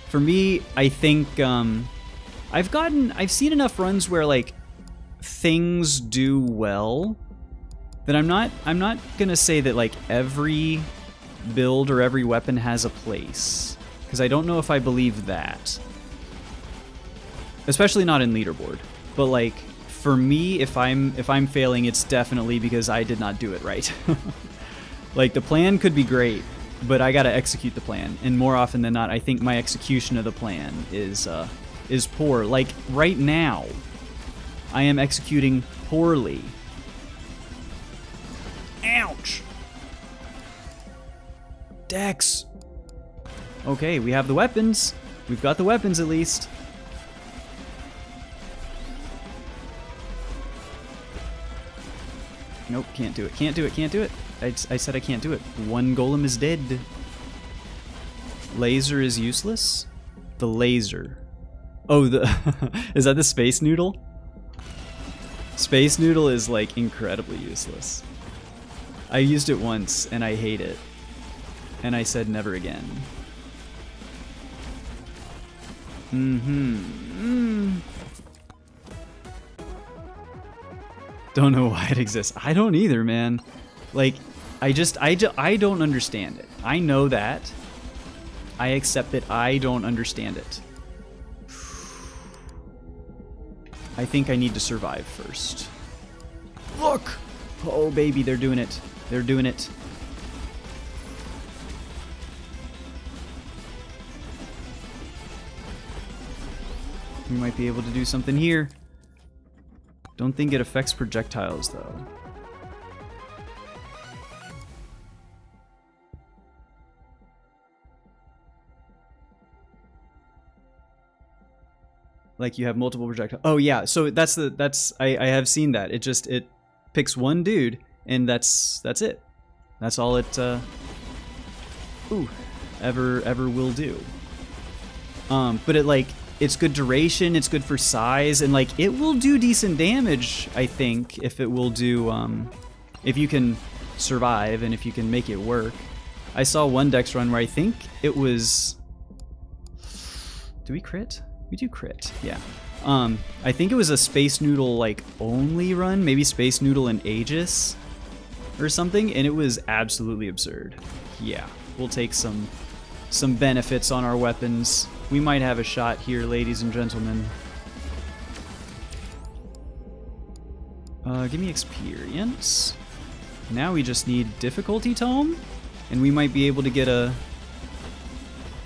S1: For me, I think, I've seen enough runs where, like, things do well that I'm not gonna say that, like, every build or every weapon has a place. Because I don't know if I believe that. Especially not in leaderboard. But, like, for me, if I'm failing, it's definitely because I did not do it right. Like, the plan could be great, but I gotta execute the plan. And more often than not, I think my execution of the plan is poor. Like, right now, I am executing poorly. Ouch! Dex! Okay, we have the weapons. We've got the weapons, at least. Nope, can't do it. Can't do it, can't do it. I said I can't do it. One golem is dead. Laser is useless? The laser. Oh, the... Is that the Space Noodle? Space Noodle is, like, incredibly useless. I used it once, and I hate it. And I said never again. Don't know why it exists. I don't either, man. Like, I don't understand it. I know that. I accept that I don't understand it. I think I need to survive first. Look! Oh, baby, they're doing it. They're doing it. We might be able to do something here. Don't think it affects projectiles, though. Like, you have multiple projectiles. Oh, yeah, so I have seen that. It picks one dude, and that's it. That's all it, ever will do. But it, like, it's good duration, it's good for size, and, like, it will do decent damage, I think, if it will do, if you can survive and if you can make it work. I saw one Dex run where I think it was... Do we crit? We do crit, yeah. I think it was a Space Noodle like only run, maybe Space Noodle and Aegis or something, and it was absolutely absurd. Yeah, we'll take some benefits on our weapons. We might have a shot here, ladies and gentlemen. Give me experience. Now we just need difficulty tome, and we might be able to get a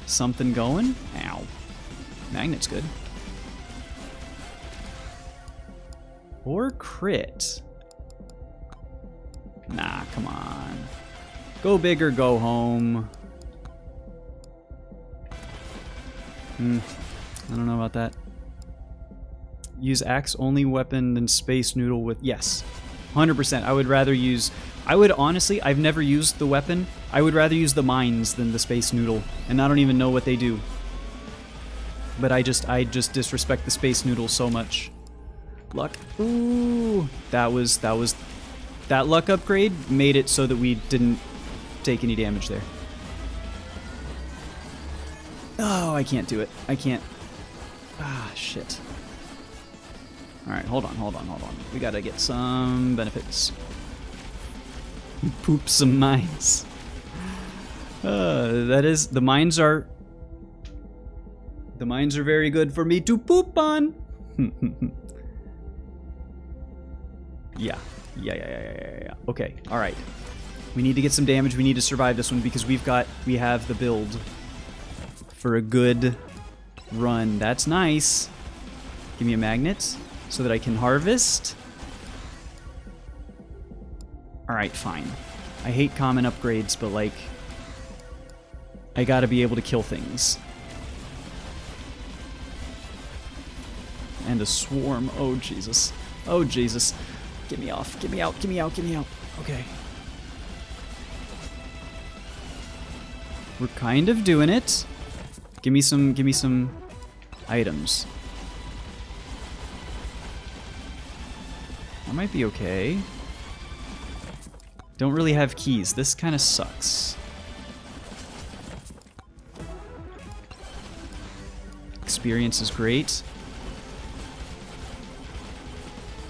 S1: something going. Ow. Magnet's good. Or crit. Nah, come on. Go big or go home. I don't know about that. Use axe only weapon than Space Noodle with... Yes. 100%. I would rather use... I would honestly... I've never used the weapon. I would rather use the mines than the Space Noodle. And I don't even know what they do. But I just disrespect the Space Noodle so much. Luck. Ooh. That luck upgrade made it so that we didn't take any damage there. Oh, I can't do it. I can't. Ah, shit. Alright, hold on. We gotta get some benefits. Poop some mines. That is, the mines are very good for me to poop on. Yeah. Okay, alright. We need to get some damage. We need to survive this one because we have the build for a good run. That's nice. Give me a magnet so that I can harvest. Alright, fine. I hate common upgrades, but like, I gotta be able to kill things. And a swarm. Oh, Jesus. Oh, Jesus. Get me off. Get me out. Get me out. Get me out. Okay. We're kind of doing it. Give me some items. That might be okay. Don't really have keys. This kind of sucks. Experience is great.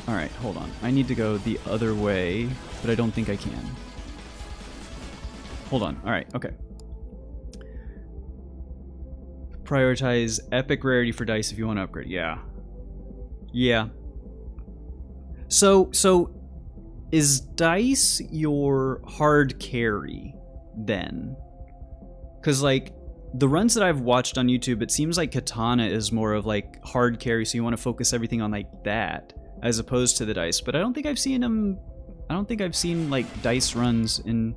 S1: Alright, hold on. I need to go the other way, but I don't think I can. Hold on. Alright, okay. Prioritize epic rarity for dice if you want to upgrade. Yeah. Yeah. So is dice your hard carry then? Because like the runs that I've watched on YouTube, it seems like Katana is more of like hard carry, so you want to focus everything on like that as opposed to the dice. But I don't think I've seen them. I don't think I've seen like dice runs in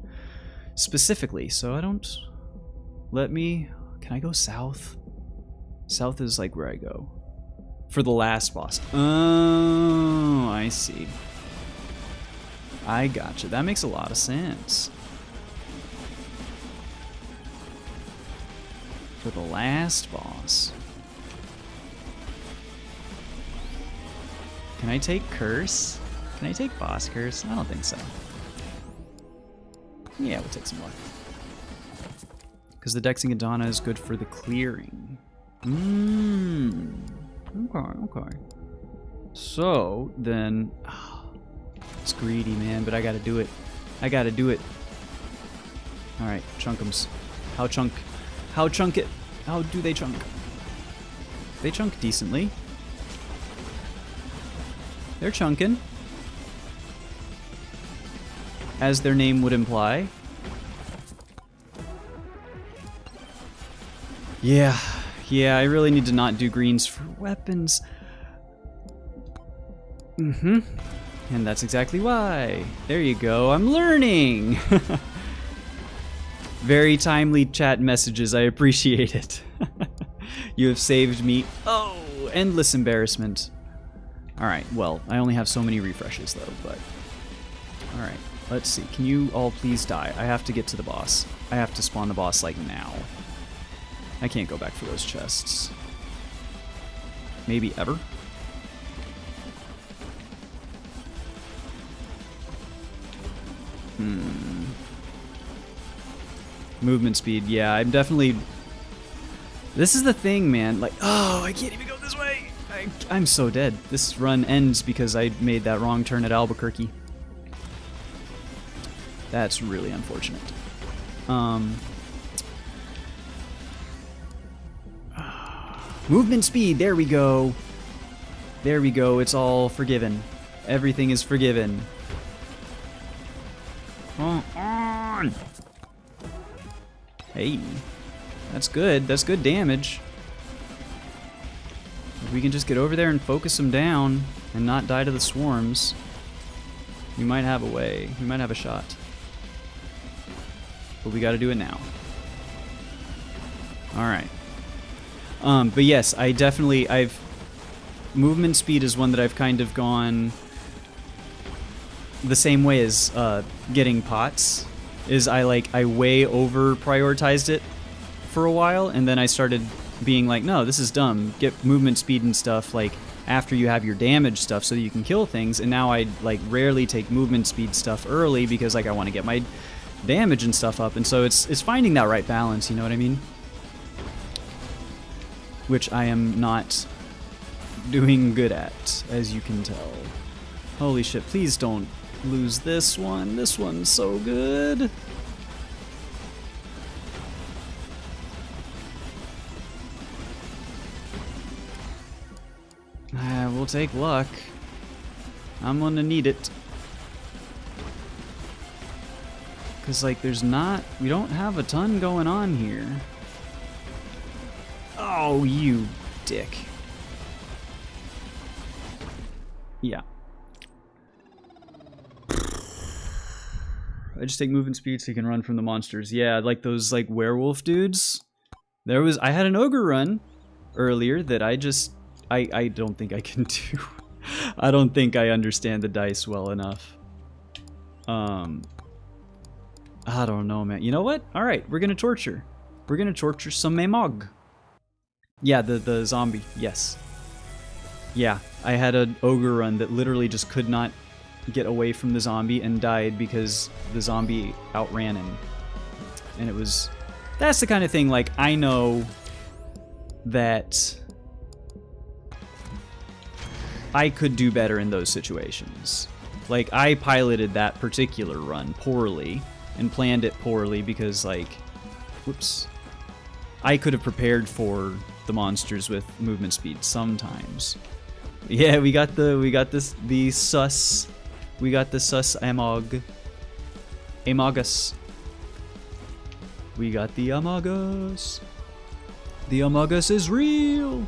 S1: specifically. So I don't. Let me. Can I go south? South is like where I go for the last boss. Oh, I see. I gotcha. That makes a lot of sense. For the last boss. Can I take Curse? Can I take Boss Curse? I don't think so. Yeah, we'll take some more. Because the Dexing Adana is good for the clearing. Okay. So, then... Oh, it's greedy, man, but I gotta do it. I gotta do it. Alright, chunk'ems. How chunk it? How do they chunk? They chunk decently. They're chunking. As their name would imply. Yeah, I really need to not do greens for weapons. And that's exactly why. There you go, I'm learning! Very timely chat messages, I appreciate it. You have saved me, endless embarrassment. Alright, well, I only have so many refreshes though, but... Alright, let's see, can you all please die? I have to get to the boss. I have to spawn the boss like now. I can't go back for those chests. Maybe ever? Movement speed, yeah, I'm definitely... This is the thing, man. Like, oh, I can't even go this way. I'm so dead. This run ends because I made that wrong turn at Albuquerque. That's really unfortunate. Movement speed, there we go. There we go, it's all forgiven. Everything is forgiven. Come on. Hey, that's good. That's good damage. If we can just get over there and focus them down and not die to the swarms, we might have a way. We might have a shot. But we got to do it now. All right. But yes, movement speed is one that I've kind of gone the same way as getting pots. Is I way over prioritized it for a while, and then I started being like, no, this is dumb. Get movement speed and stuff like after you have your damage stuff so that you can kill things. And now I rarely take movement speed stuff early because I want to get my damage and stuff up. And so it's finding that right balance, you know what I mean? Which I am not doing good at, as you can tell. Holy shit, please don't lose this one. This one's so good. We'll take luck. I'm gonna need it. Cause we don't have a ton going on here. Oh, you dick. Yeah. I just take movement speed so you can run from the monsters. Yeah, like those werewolf dudes. I had an ogre run earlier that I don't think I can do. I don't think I understand the dice well enough. I don't know, man. You know what? All right, we're gonna torture. We're gonna torture some Mamog. Yeah, the zombie. Yes. Yeah, I had an ogre run that literally just could not get away from the zombie and died because the zombie outran him. And that's the kind of thing, I know that I could do better in those situations. I piloted that particular run poorly and planned it poorly because, whoops. I could have prepared for the monsters with movement speed sometimes. Yeah, we got the sus Amog. Amogus. We got the Amogus. The Amogus is real.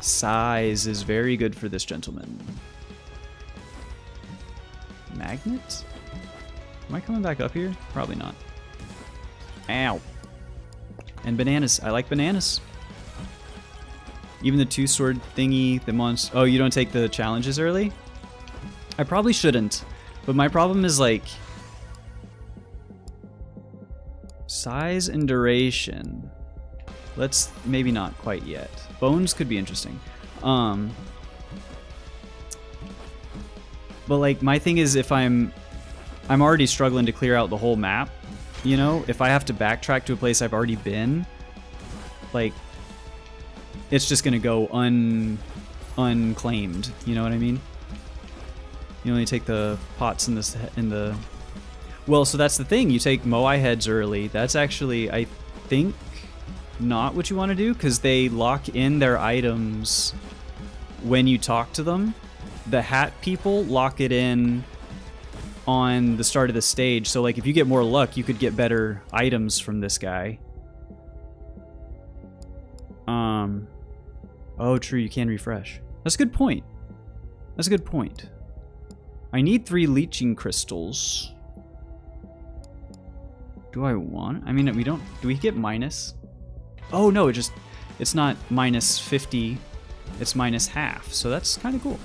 S1: Size is very good for this gentleman. Magnet? Am I coming back up here? Probably not. Ow. And bananas. I like bananas. Even the two-sword thingy, the monster... Oh, you don't take the challenges early? I probably shouldn't. But my problem is, size and duration. Let's... Maybe not quite yet. Bones could be interesting. But, my thing is if I'm already struggling to clear out the whole map, you know? If I have to backtrack to a place I've already been, it's just gonna go unclaimed. You know what I mean? You only take the pots in the... Well, so that's the thing. You take Moai heads early. That's actually, I think, not what you want to do, because they lock in their items when you talk to them. The hat people lock it in on the start of the stage. So, if you get more luck, you could get better items from this guy. Oh, true, you can refresh. That's a good point. That's a good point. I need 3 leeching crystals. Do I want... I mean, we don't... Do we get minus? Oh, no, it's not minus 50. It's minus half. So that's kind of cool.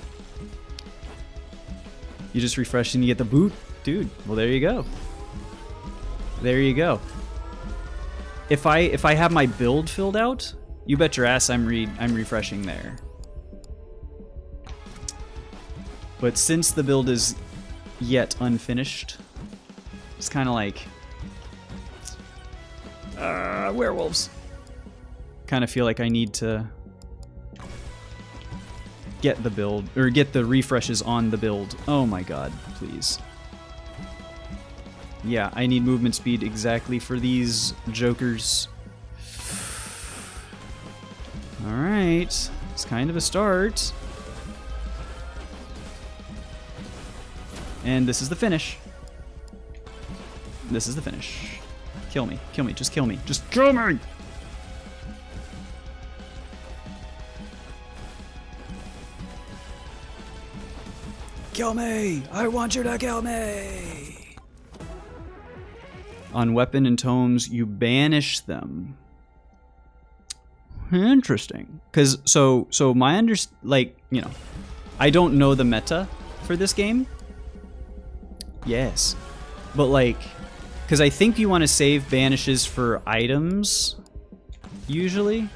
S1: You just refresh and you get the boot? Dude, well, there you go. There you go. If I have my build filled out, you bet your ass I'm refreshing there. But since the build is yet unfinished, it's kind of like werewolves. Kind of feel like I need to get the build, or get the refreshes on the build. Oh my god, please. Yeah, I need movement speed exactly for these jokers. Alright, it's kind of a start. And this is the finish. This is the finish. Kill me, just kill me, just kill me! Kill me! I want you to kill me! On weapon and tomes, you banish them. Interesting. Because, so my like, you know, I don't know the meta for this game. Yes. But, like, because I think you want to save banishes for items, usually.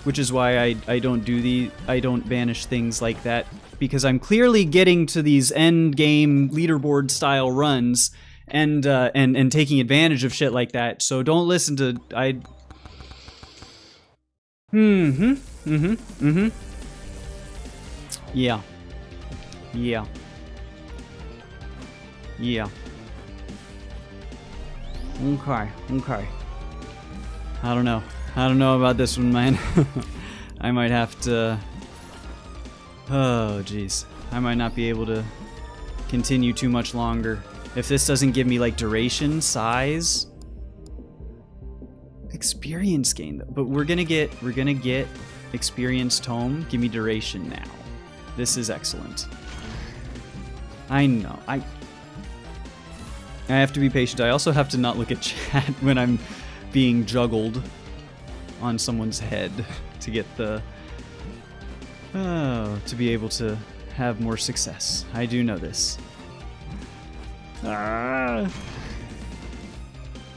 S1: Which is why I don't banish things like that. Because I'm clearly getting to these end game leaderboard style runs and taking advantage of shit like that. So don't listen to Yeah. Yeah. Yeah. Okay. I don't know about this one, man. I might have to... Oh, jeez. I might not be able to continue too much longer. If this doesn't give me, like, duration, size... Experience gain, though. But we're gonna get experience tome. Give me duration now. This is excellent. I know. I have to be patient. I also have to not look at chat when I'm being juggled on someone's head to get the... Oh, to be able to have more success. I do know this. Ah.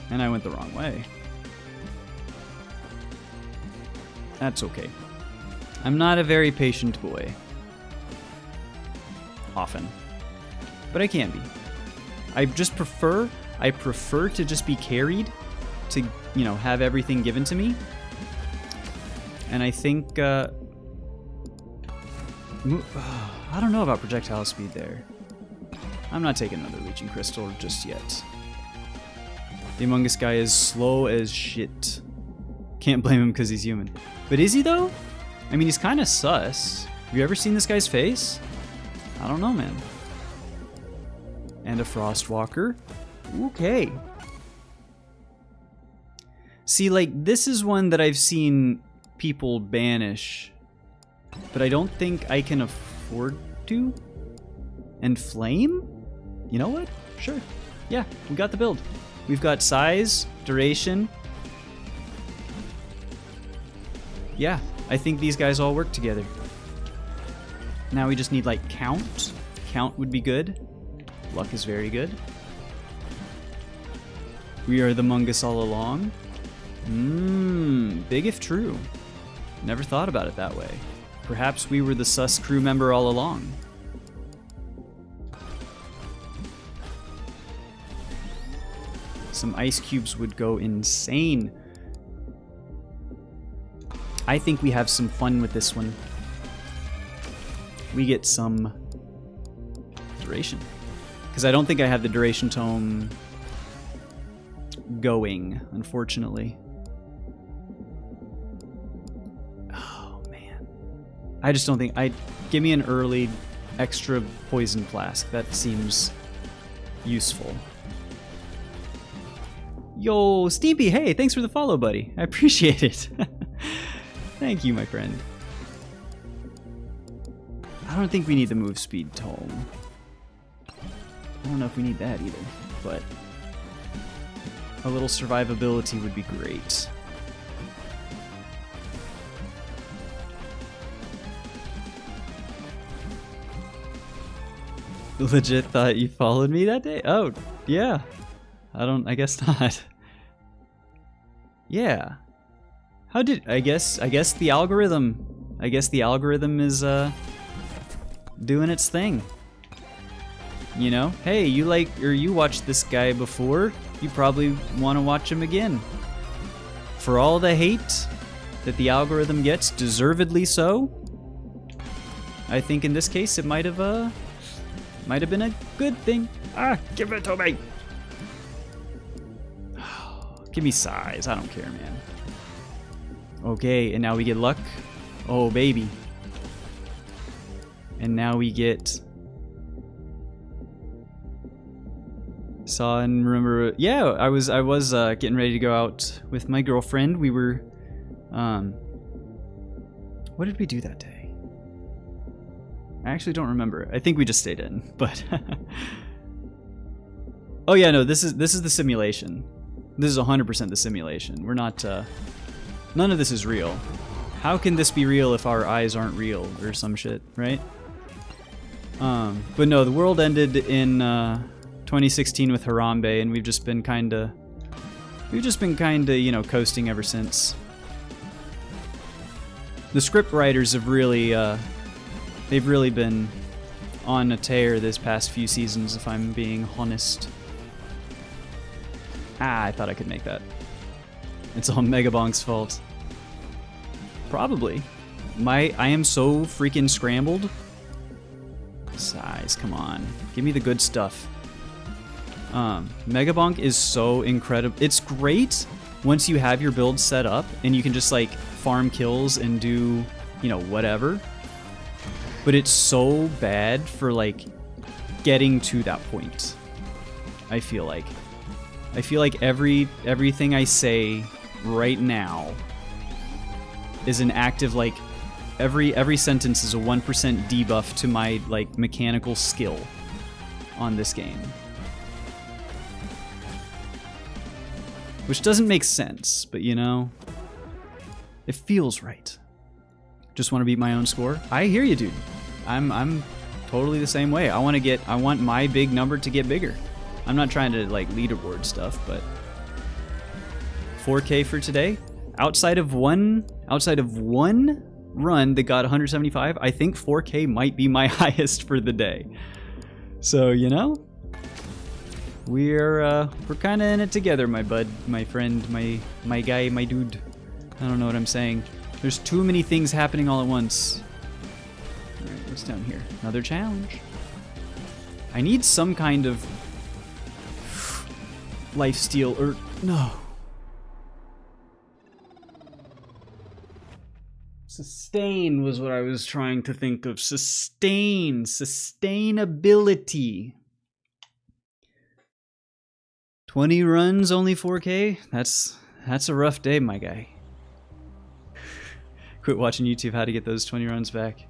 S1: And I went the wrong way. That's okay. I'm not a very patient boy. Often. But I can be. I prefer to just be carried, to, you know, have everything given to me. And I think, I don't know about projectile speed there. I'm not taking another Leeching Crystal just yet. The Among Us guy is slow as shit. Can't blame him because he's human. But is he, though? I mean, he's kind of sus. Have you ever seen this guy's face? I don't know, man. And a Frostwalker. Okay. See, like, this is one that I've seen people banish, but I don't think I can afford to. And Flame? You know what? Sure. Yeah, we got the build. We've got size, duration. Yeah, I think these guys all work together. Now we just need, like, count. Count would be good. Luck is very good. We are the Mungus all along. Big if true. Never thought about it that way. Perhaps we were the sus crew member all along. Some ice cubes would go insane. I think we have some fun with this one. We get some duration. Because I don't think I have the duration tome going, unfortunately. Oh, man. I just don't think... Give me an early extra poison flask. That seems useful. Yo, Steepy, hey, thanks for the follow, buddy. I appreciate it. Thank you, my friend. I don't think we need the move speed tome. I don't know if we need that either, but a little survivability would be great. Legit thought you followed me that day? Oh, yeah. I guess not. Yeah. I guess the algorithm is doing its thing. You know, hey, you watched this guy before, you probably want to watch him again. For all the hate that the algorithm gets, deservedly so, I think in this case it might have been a good thing. Ah, give it to me. Give me size, I don't care, man. Okay, and now we get luck. Oh, baby. And now we get... Saw and remember... Yeah, I was getting ready to go out with my girlfriend. We were... What did we do that day? I actually don't remember. I think we just stayed in, but... Oh yeah, no, this is the simulation. This is 100% the simulation. We're not... None of this is real. How can this be real if our eyes aren't real or some shit, right? But no, the world ended in 2016 with Harambe, and we've just been kinda, you know, coasting ever since. The script writers have really, they've really been on a tear this past few seasons, if I'm being honest. Ah, I thought I could make that. It's all Megabonk's fault. Probably. I am so freaking scrambled. Size, come on. Give me the good stuff. Megabonk is so incredible. It's great once you have your build set up and you can just like farm kills and do, you know, whatever. But it's so bad for like getting to that point. I feel like everything I say right now is an active, like, every sentence is a 1% debuff to my, like, mechanical skill on this game. Which doesn't make sense, but you know, it feels right. Just want to beat my own score? I hear you, dude. I'm totally the same way. I want my big number to get bigger. I'm not trying to, like, leaderboard stuff, but 4K for today? Outside of one run that got 175, I think 4K might be my highest for the day. So, you know, we're kind of in it together, my bud, my friend, my guy, my dude. I don't know what I'm saying. There's too many things happening all at once. All right, what's down here? Another challenge. I need some kind of lifesteal, or no. Sustain was what I was trying to think of. Sustainability. 20 runs, only 4K? That's a rough day, my guy. Quit watching YouTube, how to get those 20 runs back.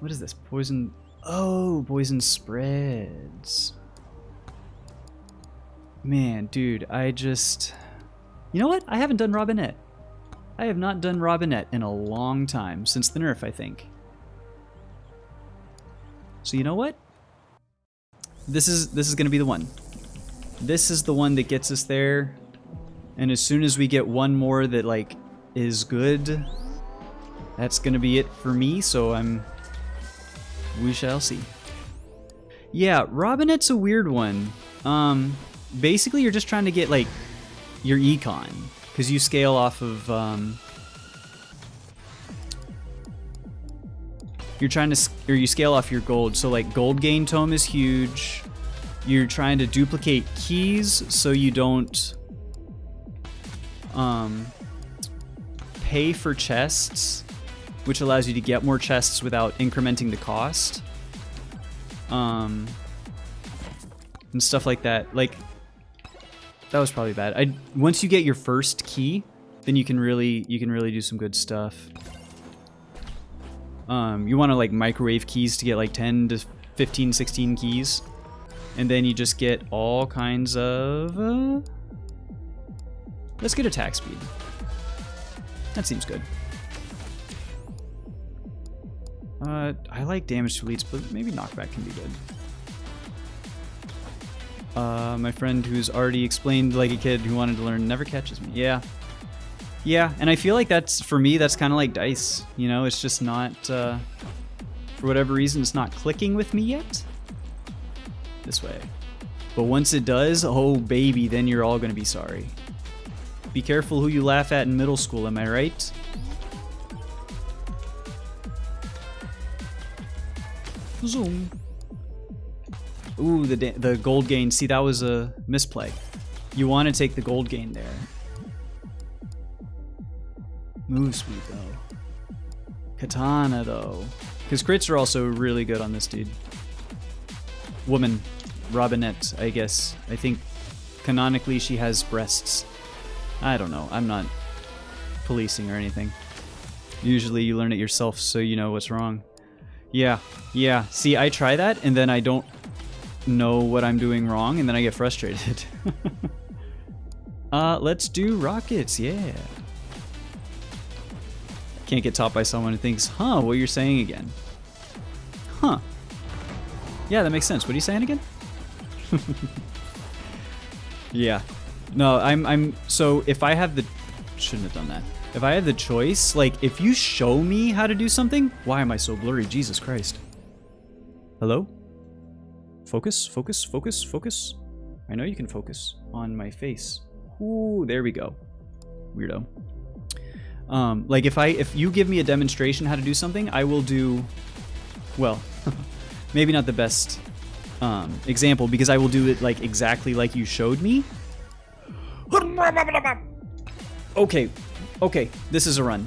S1: What is this? Poison... Oh, poison spreads. Man, dude, I just... You know what? I haven't done Robinette. I have not done Robinette in a long time, since the nerf, I think. So you know what? This is gonna be the one. This is the one that gets us there, and as soon as we get one more that, like, is good, that's gonna be it for me, so we shall see. Yeah, Robinette's a weird one. Basically you're just trying to get, like, your econ, because you scale off of, you scale off your gold, so like gold gain tome is huge. You're trying to duplicate keys so you don't pay for chests, which allows you to get more chests without incrementing the cost. And stuff like that. Like, that was probably bad. Once you get your first key, then you can really do some good stuff. You want to, like, microwave keys to get like 10 to 15, 16 keys. And then you just get all kinds of... Let's get attack speed. That seems good. I like damage to elites, but maybe knockback can be good. My friend who's already explained like a kid who wanted to learn never catches me. Yeah. Yeah, and I feel like that's, for me, that's kind of like dice. You know, it's just not... For whatever reason, it's not clicking with me yet. This way. But once it does, oh baby, then you're all gonna be sorry. Be careful who you laugh at in middle school, am I right? Zoom. Ooh, the gold gain. See, that was a misplay. You want to take the gold gain there. Move speed, though. Katana, though. Because crits are also really good on this dude. Woman. Robinette, I guess. I think canonically she has breasts. I don't know. I'm not policing or anything. Usually you learn it yourself so you know what's wrong. Yeah. See, I try that and then I don't know what I'm doing wrong and then I get frustrated. Let's do rockets, yeah. Can't get taught by someone who thinks, huh, what you're saying again. Huh. Yeah, that makes sense. What are you saying again? Yeah. No, I'm so if I have the shouldn't have done that. If I have the choice, like if you show me how to do something, why am I so blurry? Jesus Christ. Hello? Focus, focus, focus, focus. I know you can focus on my face. Ooh, there we go. Weirdo. Like if you give me a demonstration how to do something, I will do, well, maybe not the best example because I will do it like exactly like you showed me. Okay, this is a run.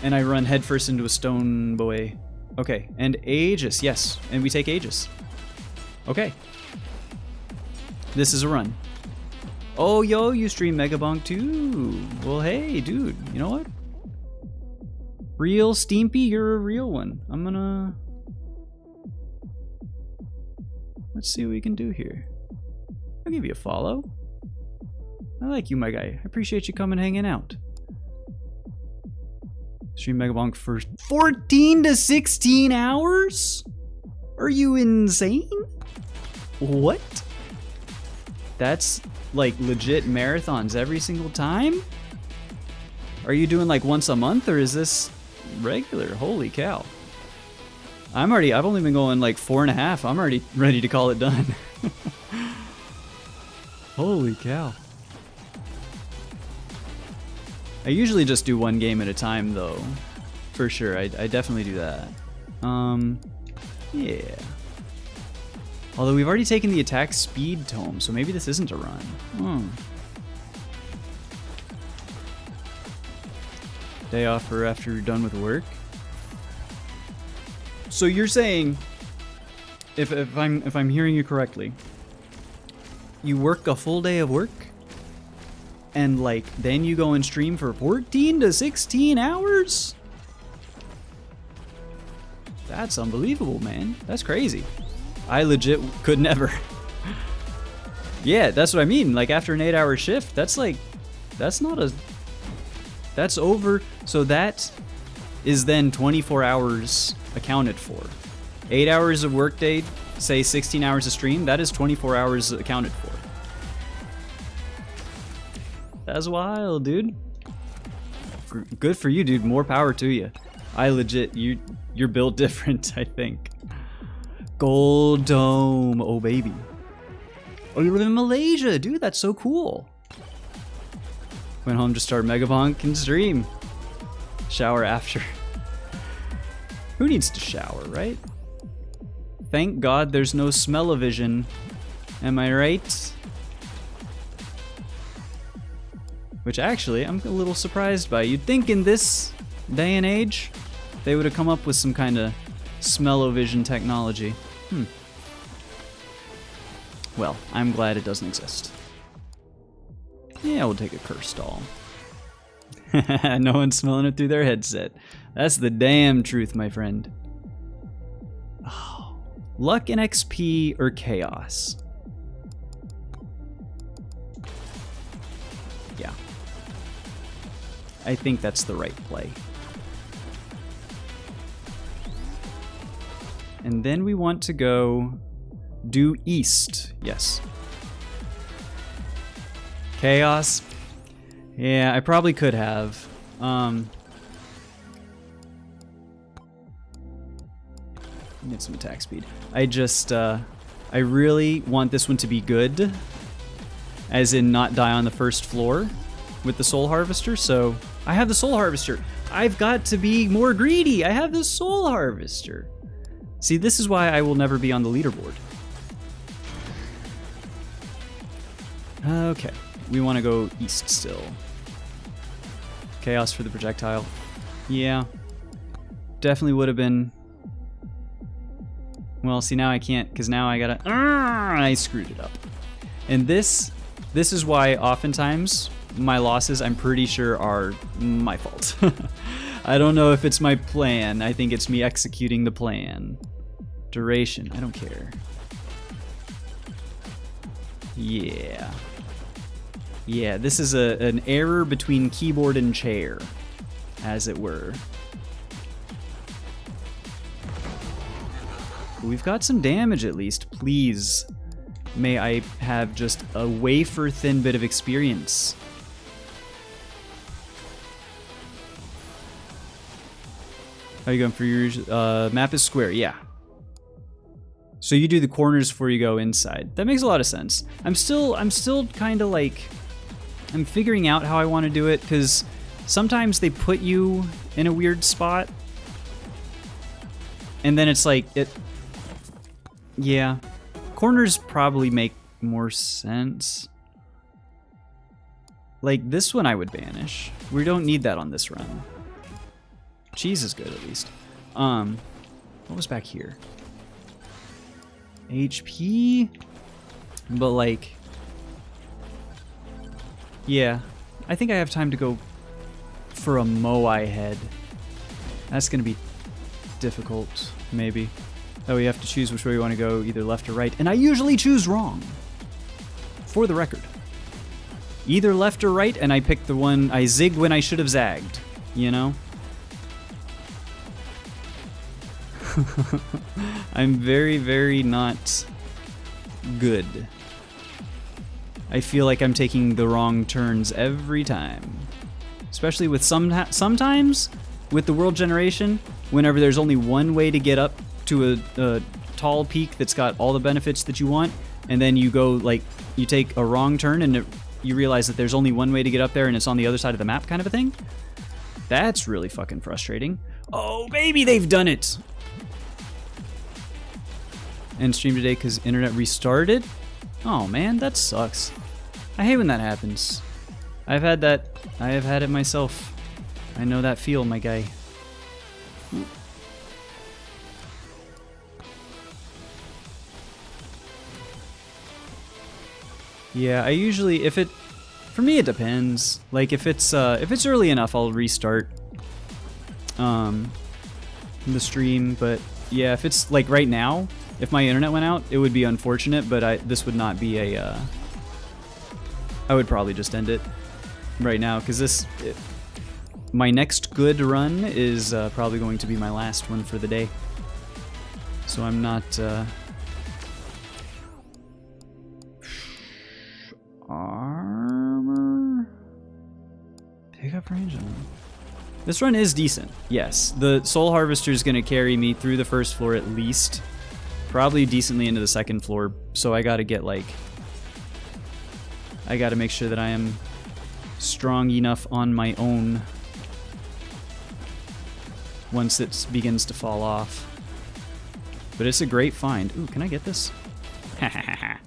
S1: And I run headfirst into a stone boy. Okay, and Aegis, yes, and we take Aegis. Okay. This is a run. Oh, yo, you stream Mega Bonk too. Well, hey, dude, you know what? Real Steampy, you're a real one. I'm gonna... Let's see what we can do here. I'll give you a follow. I like you, my guy. I appreciate you coming hanging out. Stream Mega Bonk for 14 to 16 hours? Are you insane? What? That's like legit marathons every single time? Are you doing like once a month or is this regular? Holy cow. I've only been going like 4.5. I'm already ready to call it done. Holy cow. I usually just do one game at a time though. For sure, I definitely do that. Yeah. Although we've already taken the attack speed tome, so maybe this isn't a run. Day off for after you're done with work. So you're saying, if I'm hearing you correctly, you work a full day of work, and like then you go and stream for 14 to 16 hours? That's unbelievable, man. That's crazy. I legit could never. Yeah, that's what I mean. Like after an 8-hour shift, that's over. So that is then 24 hours accounted for. 8 hours of workday, say 16 hours of stream, that is 24 hours accounted for. That's wild, dude. Good for you, dude. More power to you. I legit, you're built different, I think. Gold Dome, oh baby. Oh, you live in Malaysia, dude, that's so cool. Went home to start Mega Bonk and stream. Shower after. Who needs to shower, right? Thank God there's no smell-o-vision. Am I right? Which actually, I'm a little surprised by. You'd think in this day and age, they would have come up with some kind of smell-o-vision technology. Well, I'm glad it doesn't exist. Yeah, we'll take a curse doll. No one's smelling it through their headset. That's the damn truth, my friend. Oh, luck and XP or chaos? Yeah. I think that's the right play. And then we want to go due east. Yes. Chaos. Yeah, I probably could have. Get some attack speed. I just, I really want this one to be good. As in not die on the first floor with the Soul Harvester. So I have the Soul Harvester. I've got to be more greedy. I have the Soul Harvester. See, this is why I will never be on the leaderboard. Okay, we want to go east still. Chaos for the projectile. Yeah, definitely would have been. Well, see, now I can't, because now I gotta. I screwed it up. And this is why oftentimes my losses, I'm pretty sure, are my fault. I don't know if it's my plan. I think it's me executing the plan. Duration, I don't care. Yeah. Yeah, this is an error between keyboard and chair, as it were. We've got some damage at least. Please, may I have just a wafer thin bit of experience. How are you going for your map is square? Yeah. So you do the corners before you go inside. That makes a lot of sense. I'm still kind of like, I'm figuring out how I want to do it, because sometimes they put you in a weird spot, and then it's like yeah, corners probably make more sense. Like this one I would banish. We don't need that on this run. Cheese is good at least. What was back here? HP, but like, yeah, I think I have time to go for a Moai head. That's gonna be difficult, maybe. Oh, we have to choose which way we want to go, either left or right, and I usually choose wrong. For the record, either left or right, and I picked the one I zigged when I should have zagged. You know. I'm very, very not good. I feel like I'm taking the wrong turns every time. Especially with sometimes with the world generation, whenever there's only one way to get up to a tall peak that's got all the benefits that you want, and then you go, like, you take a wrong turn and you realize that there's only one way to get up there and it's on the other side of the map kind of a thing. That's really fucking frustrating. Oh, baby, they've done it! End stream today because internet restarted? Oh man, that sucks. I hate when that happens. I've had that. I have had it myself. I know that feel, my guy. Yeah, I usually, for me it depends. Like if it's early enough, I'll restart the stream. But yeah, if it's like right now, if my internet went out, it would be unfortunate, but this would not be a, I would probably just end it right now, because my next good run is probably going to be my last one for the day. So I'm not, armor? Pick up range on. This run is decent, yes. The Soul Harvester is going to carry me through the first floor at least. Probably decently into the second floor, so I gotta get like... I gotta make sure that I am strong enough on my own once it begins to fall off. But it's a great find. Ooh, can I get this? Ha ha ha ha.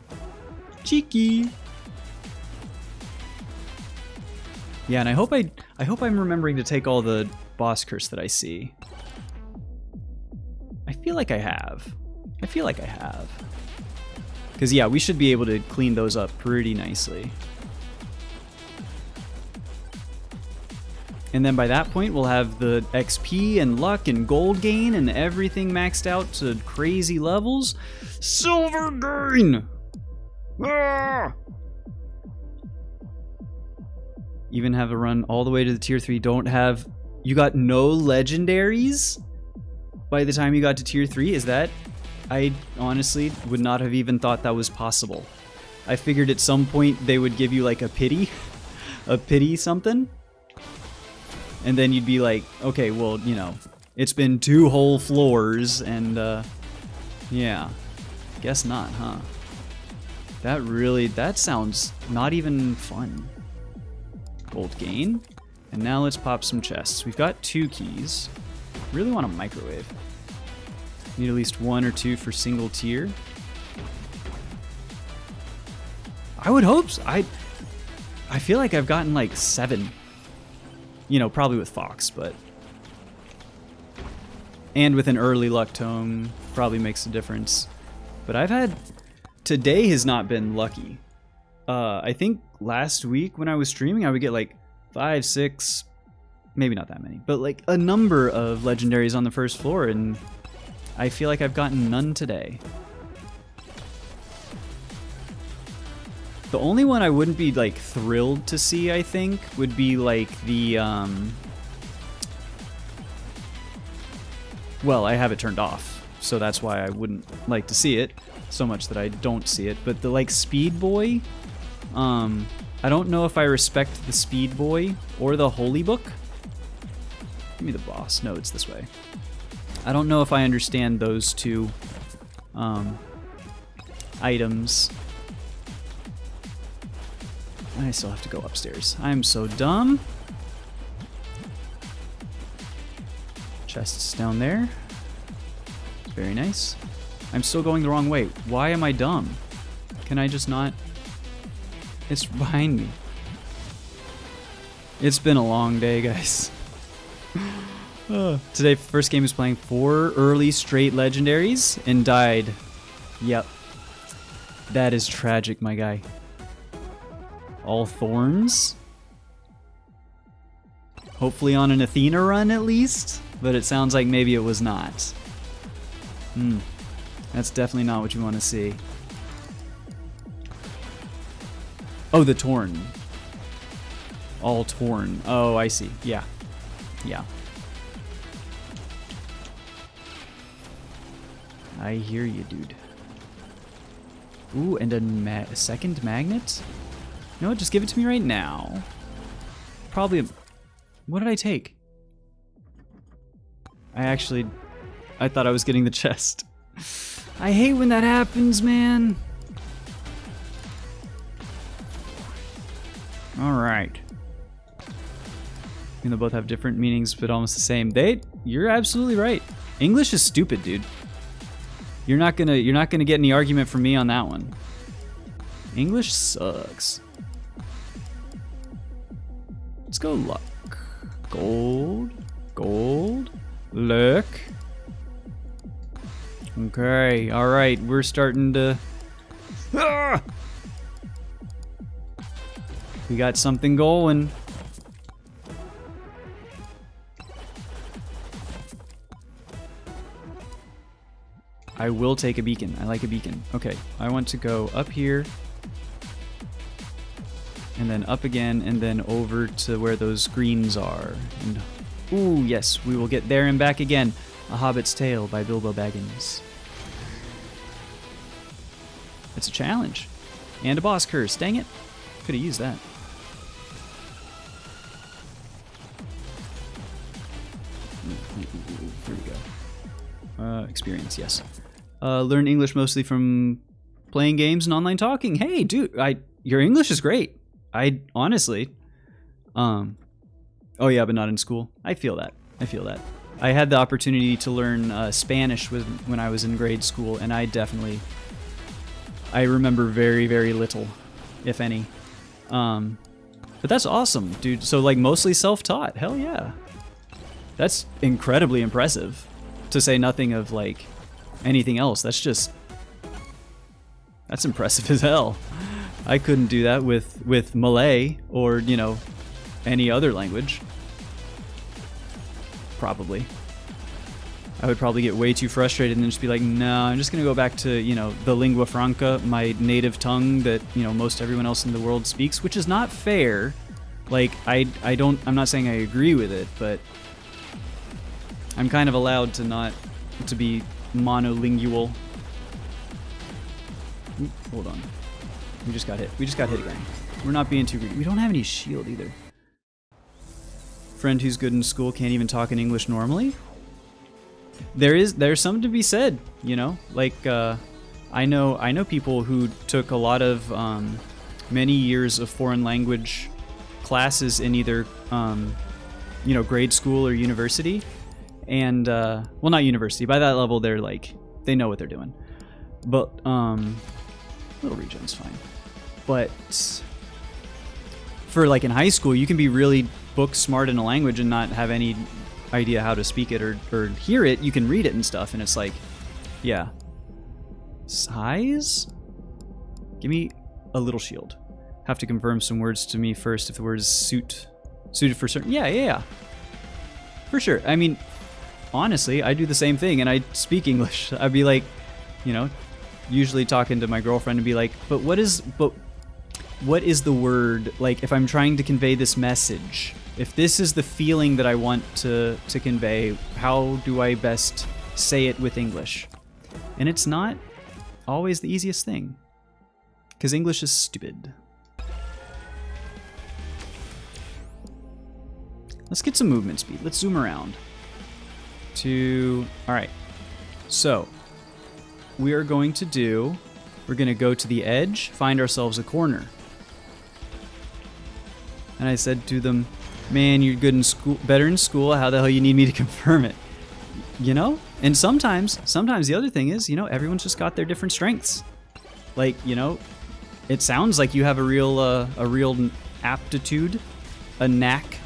S1: Cheeky! Yeah, and I hope I'm remembering to take all the boss curse that I see. I feel like I have. Because, yeah, we should be able to clean those up pretty nicely. And then by that point, we'll have the XP and luck and gold gain and everything maxed out to crazy levels. Silver gain! Ah! Even have a run all the way to the tier 3. You got no legendaries by the time you got to tier 3? Is that... I honestly would not have even thought that was possible. I figured at some point they would give you like a pity something. And then you'd be like, okay, well, you know, it's been 2 whole floors and Yeah. Guess not, huh? That sounds not even fun. Gold gain. And now let's pop some chests. We've got 2 keys. Really want a microwave. Need at least 1 or 2 for single tier. I would hope so. I feel like I've gotten like 7. You know, probably with Fox, but... And with an early luck tome, probably makes a difference. But I've had... Today has not been lucky. I think last week when I was streaming, I would get like 5, 6... Maybe not that many, but like a number of legendaries on the first floor, and I feel like I've gotten none today. The only one I wouldn't be like thrilled to see, I think, would be like the well, I have it turned off, so that's why I wouldn't like to see it so much that I don't see it. But the like Speed Boy, I don't know if I respect the Speed Boy or the Holy Book. Give me the boss. No, it's this way. I don't know if I understand those 2 items. I still have to go upstairs. I'm so dumb. Chests down there. Very nice. I'm still going the wrong way. Why am I dumb? Can I just not? It's behind me. It's been a long day, guys. Today, first game is playing 4 early straight legendaries and died. Yep. That is tragic, my guy. All thorns. Hopefully on an Athena run at least, but it sounds like maybe it was not. That's definitely not what you want to see. Oh, the torn. All torn. Oh, I see. Yeah. Yeah. I hear you, dude. Ooh, and a second magnet? You know what? Just give it to me right now. Probably a... What did I take? I thought I was getting the chest. I hate when that happens, man. Alright. Even though both have different meanings, but almost the same. You're absolutely right. English is stupid, dude. You're not gonna get any argument from me on that one. English sucks. Let's go luck. Gold. Gold. Luck. Okay, alright, we're starting to... Ah! We got something going. I will take a beacon. I like a beacon. Okay, I want to go up here. And then up again, and then over to where those greens are. And, ooh, yes, we will get there and back again. A Hobbit's Tale by Bilbo Baggins. It's a challenge. And a boss curse. Dang it. Could have used that. Here we go. Experience, yes. Learn English mostly from playing games and online talking. Hey, dude, your English is great. I honestly, oh yeah, but not in school. I feel that. I feel that. I had the opportunity to learn Spanish when I was in grade school, and I remember very, very little, if any. But that's awesome, dude. So like mostly self-taught. Hell yeah. That's incredibly impressive, to say nothing of like anything else. That's impressive as hell. I couldn't do that with Malay or, you know, any other language. Probably. I would probably get way too frustrated and then just be like, no, I'm just gonna go back to, you know, the lingua franca, my native tongue that, you know, most everyone else in the world speaks, which is not fair. Like, I'm not saying I agree with it, but I'm kind of allowed to be monolingual. Oop, hold on. We just got hit. We just got hit again. We're not being too greedy. We don't have any shield either. Friend who's good in school can't even talk in English normally? there's something to be said, you know, like I know people who took a lot of many years of foreign language classes in either you know, grade school or university, and well, not university, by that level they're like, they know what they're doing, but little regen's fine. But for like in high school, you can be really book smart in a language and not have any idea how to speak it or hear it. You can read it and stuff, and it's like, yeah. Size? Give me a little shield. Have to confirm some words to me first if the word is suited for certain. Yeah. For sure. I mean, honestly, I do the same thing, and I speak English. I'd be like, you know, usually talking to my girlfriend and be like, but what is the word, like, if I'm trying to convey this message, if this is the feeling that I want to convey, how do I best say it with English? And it's not always the easiest thing, because English is stupid. Let's get some movement speed. Let's zoom around to, all right. So we are going to go to the edge, find ourselves a corner. And I said to them, man, you're good in school, better in school. How the hell you need me to confirm it? You know? And sometimes the other thing is, you know, everyone's just got their different strengths. Like, you know, it sounds like you have a real aptitude, a knack,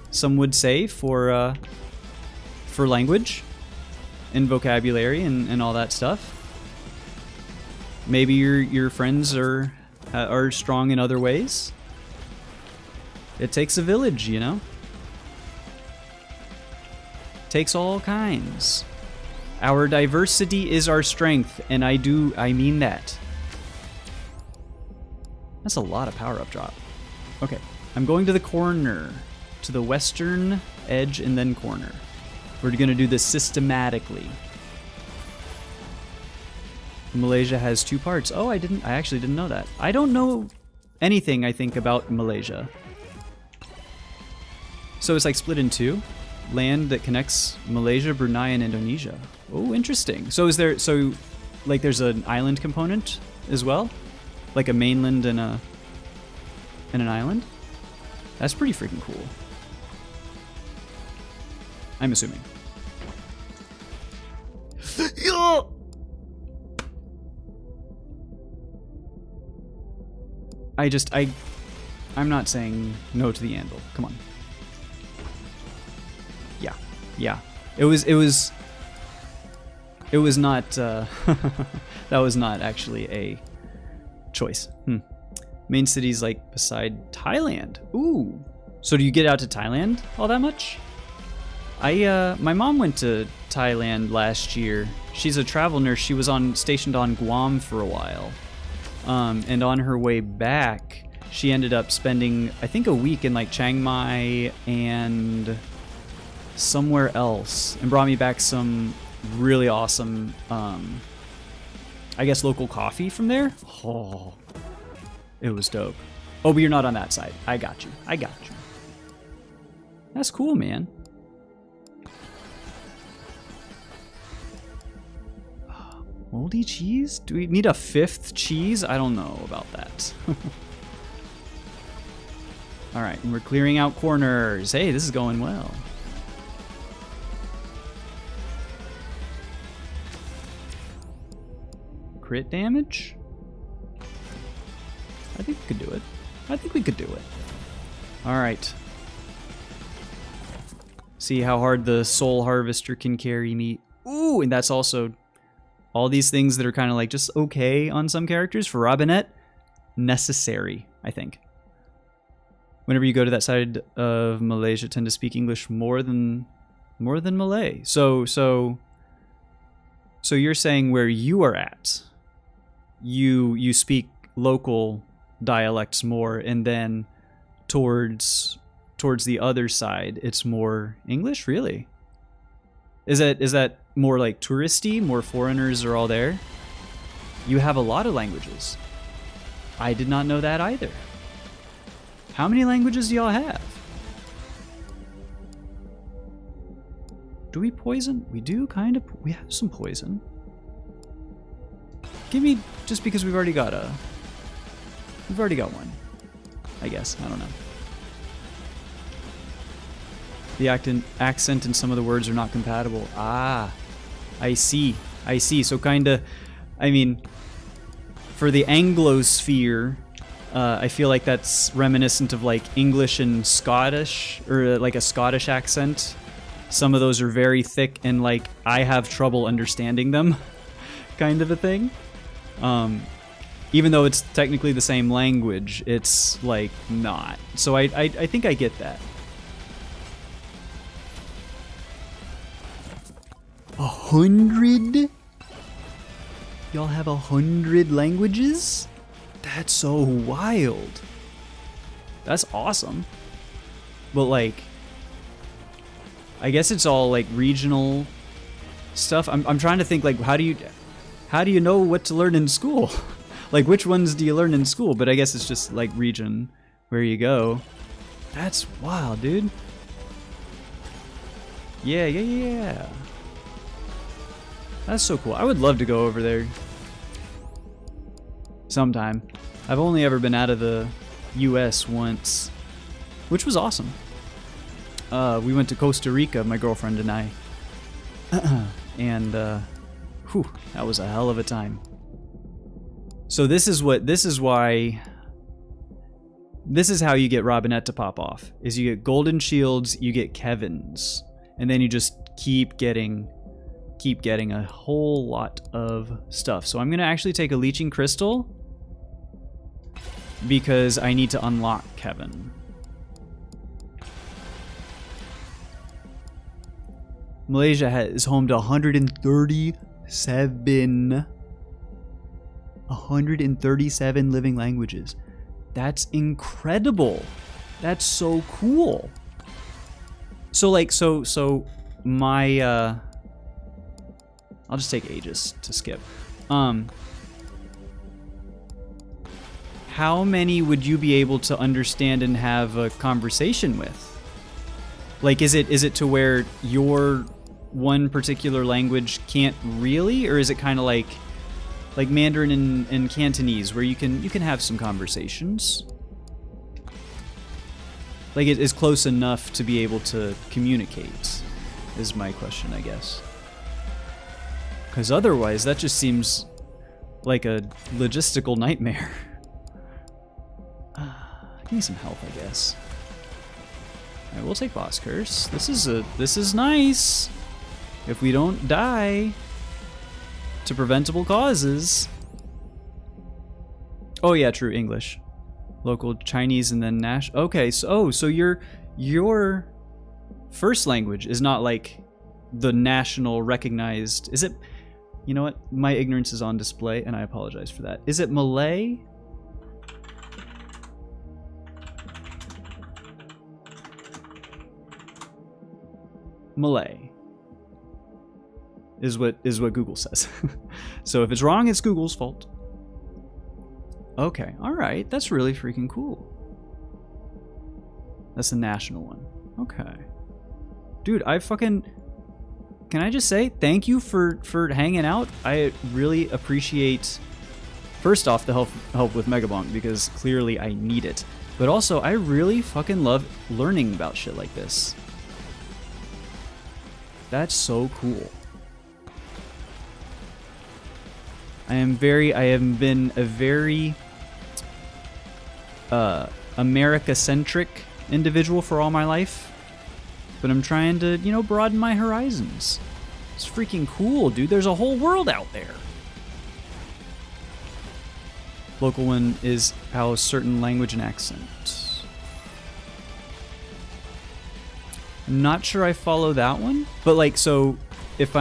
S1: some would say, for language and vocabulary and all that stuff. Maybe your friends are strong in other ways. It takes a village, you know? Takes all kinds. Our diversity is our strength, and I mean that. That's a lot of power-up drop. Okay, I'm going to the corner, to the western edge and then corner. We're gonna do this systematically. Malaysia has 2 parts. Oh, I actually didn't know that. I don't know anything, I think, about Malaysia. So it's like split in 2. Land that connects Malaysia, Brunei, and Indonesia. Oh, interesting. So there's an island component as well? Like a mainland and an island? That's pretty freaking cool. I'm assuming. I'm not saying no to the anvil. Come on. Yeah. It was not, that was not actually a choice. Main cities like beside Thailand. Ooh. So do you get out to Thailand all that much? My mom went to Thailand last year. She's a travel nurse. She was stationed on Guam for a while. And on her way back, she ended up spending, I think, a week in like Chiang Mai and somewhere else, and brought me back some really awesome, I guess, local coffee from there. Oh, it was dope. Oh, but you're not on that side. I got you. That's cool, man. Moldy cheese? Do we need a 5th cheese? I don't know about that. All right, and we're clearing out corners. Hey, this is going well. Crit damage? I think we could do it. All right. See how hard the Soul Harvester can carry me. Ooh, and that's also all these things that are kind of like just okay on some characters. For Robinette, necessary, I think. Whenever you go to that side of Malaysia, tend to speak English more than Malay. So you're saying where you are at, you speak local dialects more, and then towards the other side, it's more English? Really? Is that more like touristy? More foreigners are all there? You have a lot of languages. I did not know that either. How many languages do y'all have? Do we poison? We do, kind of. We have some poison. Give me, just because we've already got one. I guess, I don't know. The accent in some of the words are not compatible. Ah, I see. I see. So kinda, I mean, for the Anglosphere, I feel like that's reminiscent of like English and Scottish, or like a Scottish accent. Some of those are very thick and like I have trouble understanding them, kind of a thing. Even though it's technically the same language, it's like not. So I think I get that. 100? Y'all have 100 languages? That's so wild. That's awesome. But like, I guess it's all like regional stuff. I'm trying to think like how do you know what to learn in school? Like which ones do you learn in school? But I guess it's just like region where you go. That's wild, dude. Yeah. That's so cool. I would love to go over there sometime. I've only ever been out of the US once, which was awesome. We went to Costa Rica, my girlfriend and I. And whew, that was a hell of a time. So this is how you get Robinette to pop off. Is you get golden shields, you get Kevins, and then you just keep getting a whole lot of stuff. So I'm gonna actually take a leeching crystal because I need to unlock Kevin. Malaysia is home to 137 living languages. That's incredible. That's so cool. So like, so my, I'll just take Aegis to skip. How many would you be able to understand and have a conversation with? Like, is it to where your one particular language can't really, or is it kind of like Mandarin and Cantonese, where you can have some conversations? Like, it is close enough to be able to communicate, is my question, I guess. Because otherwise, that just seems like a logistical nightmare. Give me some health, I guess. Alright, we'll take Boss Curse. This is nice. If we don't die to preventable causes. Oh yeah, true, English. Local Chinese and then national. Okay, so your first language is not like the national recognized. Is it? You know what? My ignorance is on display, and I apologize for that. Is it Malay? Malay is what Google says. So if it's wrong, it's Google's fault. Okay, all right, that's really freaking cool. That's the national one. Okay, dude, can I just say thank you for hanging out? I really appreciate, first off, the help with Mega Bonk, because clearly I need it. But also, I really fucking love learning about shit like this. That's so cool. I have been a very America-centric individual for all my life, but I'm trying to, you know, broaden my horizons. It's freaking cool, dude. There's a whole world out there. Local one is how a certain language and accent. I'm not sure I follow that one, but like, so if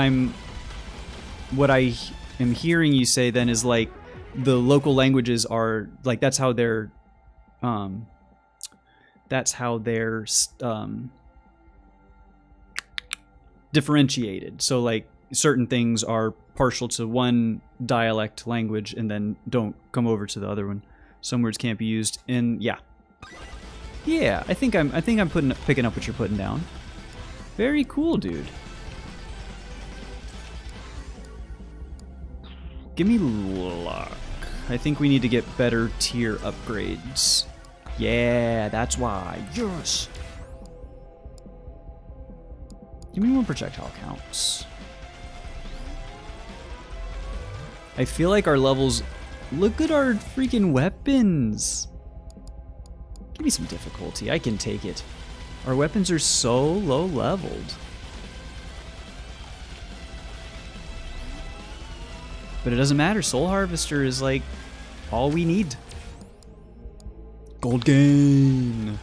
S1: what I am hearing you say then is like the local languages are like, that's how they're differentiated. So like certain things are partial to one dialect language and then don't come over to the other one. Some words can't be used in, yeah, I think I'm picking up what you're putting down. Very cool, dude. Give me luck. I think we need to get better tier upgrades. Yeah, that's why. Yes! Give me 1 projectile counts. I feel like our levels... Look at our freaking weapons! Give me some difficulty. I can take it. Our weapons are so low leveled. But it doesn't matter. Soul Harvester is like all we need. Gold gain.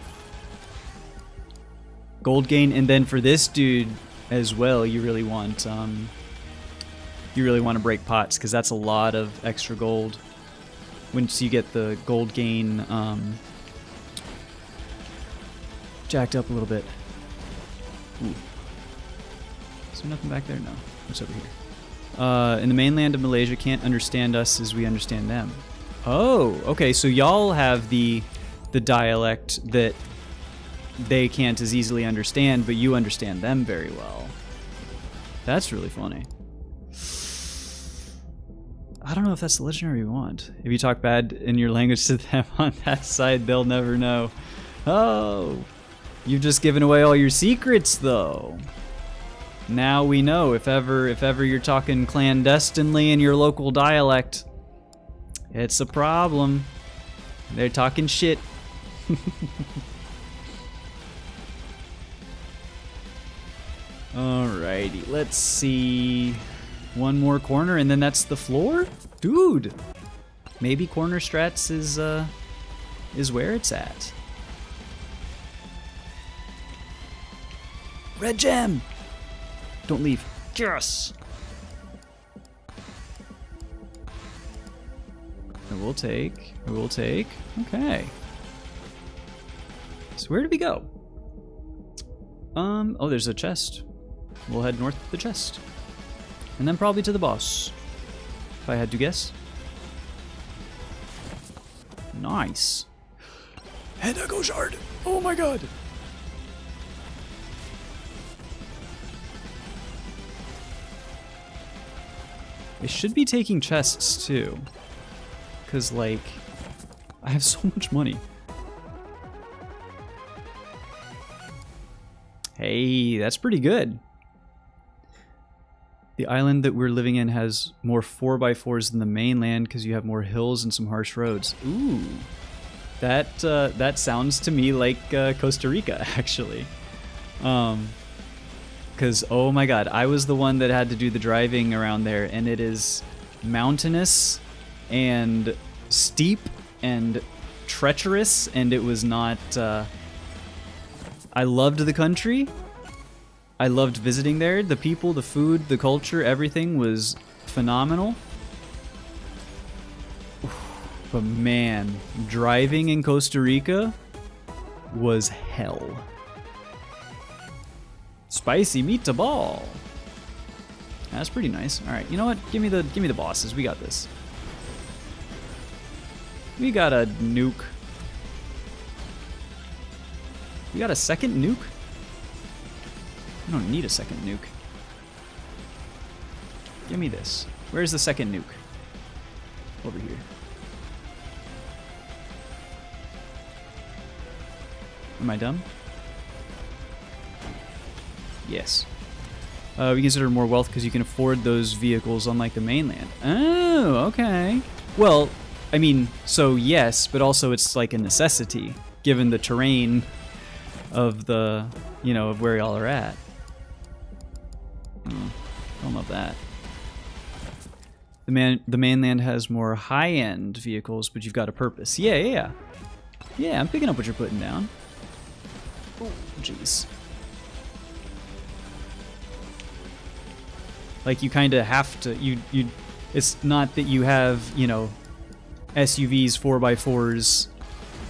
S1: Gold gain, and then for this dude as well, you really want to break pots because that's a lot of extra gold. Once you get the gold gain jacked up a little bit. Ooh. Is there nothing back there? No. What's over here? In the mainland of Malaysia can't understand us as we understand them. Oh, okay, so y'all have the dialect that they can't as easily understand, but you understand them very well. That's really funny. I don't know if that's the legendary we want. If you talk bad in your language to them on that side, they'll never know. Oh, you've just given away all your secrets, though. Now we know if ever you're talking clandestinely in your local dialect, it's a problem. They're talking shit. Alrighty, let's see. 1 more corner and then that's the floor? Dude! Maybe corner strats is where it's at. Red gem! Don't leave. Yes! I will take. Okay. So where did we go? Oh, there's a chest. We'll head north to the chest. And then probably to the boss. If I had to guess. Nice. And a go shard. Oh my god. I should be taking chests too. Cause like, I have so much money. Hey, that's pretty good. The island that we're living in has more 4x4s than the mainland because you have more hills and some harsh roads. Ooh, that sounds to me like Costa Rica, actually. Because, oh my god, I was the one that had to do the driving around there, and it is mountainous and steep and treacherous, and it was not... I loved the country. I loved visiting there. The people, the food, the culture, everything was phenomenal. But man, driving in Costa Rica was hell. Spicy meatball. That's pretty nice. All right, you know what? Give me the bosses. We got this. We got a nuke. We got a second nuke? I don't need a second nuke. Give me this. Where's the second nuke? Over here. Am I dumb? Yes. We consider more wealth because you can afford those vehicles unlike the mainland. Oh, okay. Well, I mean, so yes, but also it's like a necessity given the terrain of the, you know, of where y'all are at. Don't love that. The mainland has more high-end vehicles, but you've got a purpose. Yeah, I'm picking up what you're putting down. Oh, jeez. Like you kind of have to. You. It's not that you have, you know, SUVs 4x4s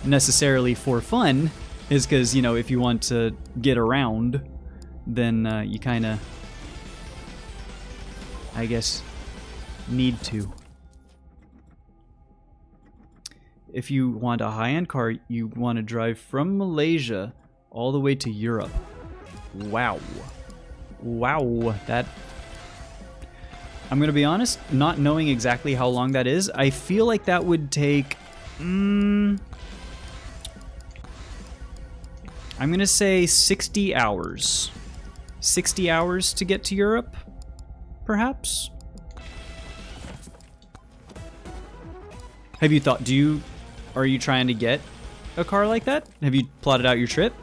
S1: necessarily for fun. Is because, you know, if you want to get around, then you kind of, I guess, need to. If you want a high-end car, you want to drive from Malaysia all the way to Europe. Wow. Wow, that... I'm gonna be honest, not knowing exactly how long that is, I feel like that would take... I'm gonna say 60 hours. 60 hours to get to Europe, perhaps? Have you thought, are you trying to get a car like that? Have you plotted out your trip?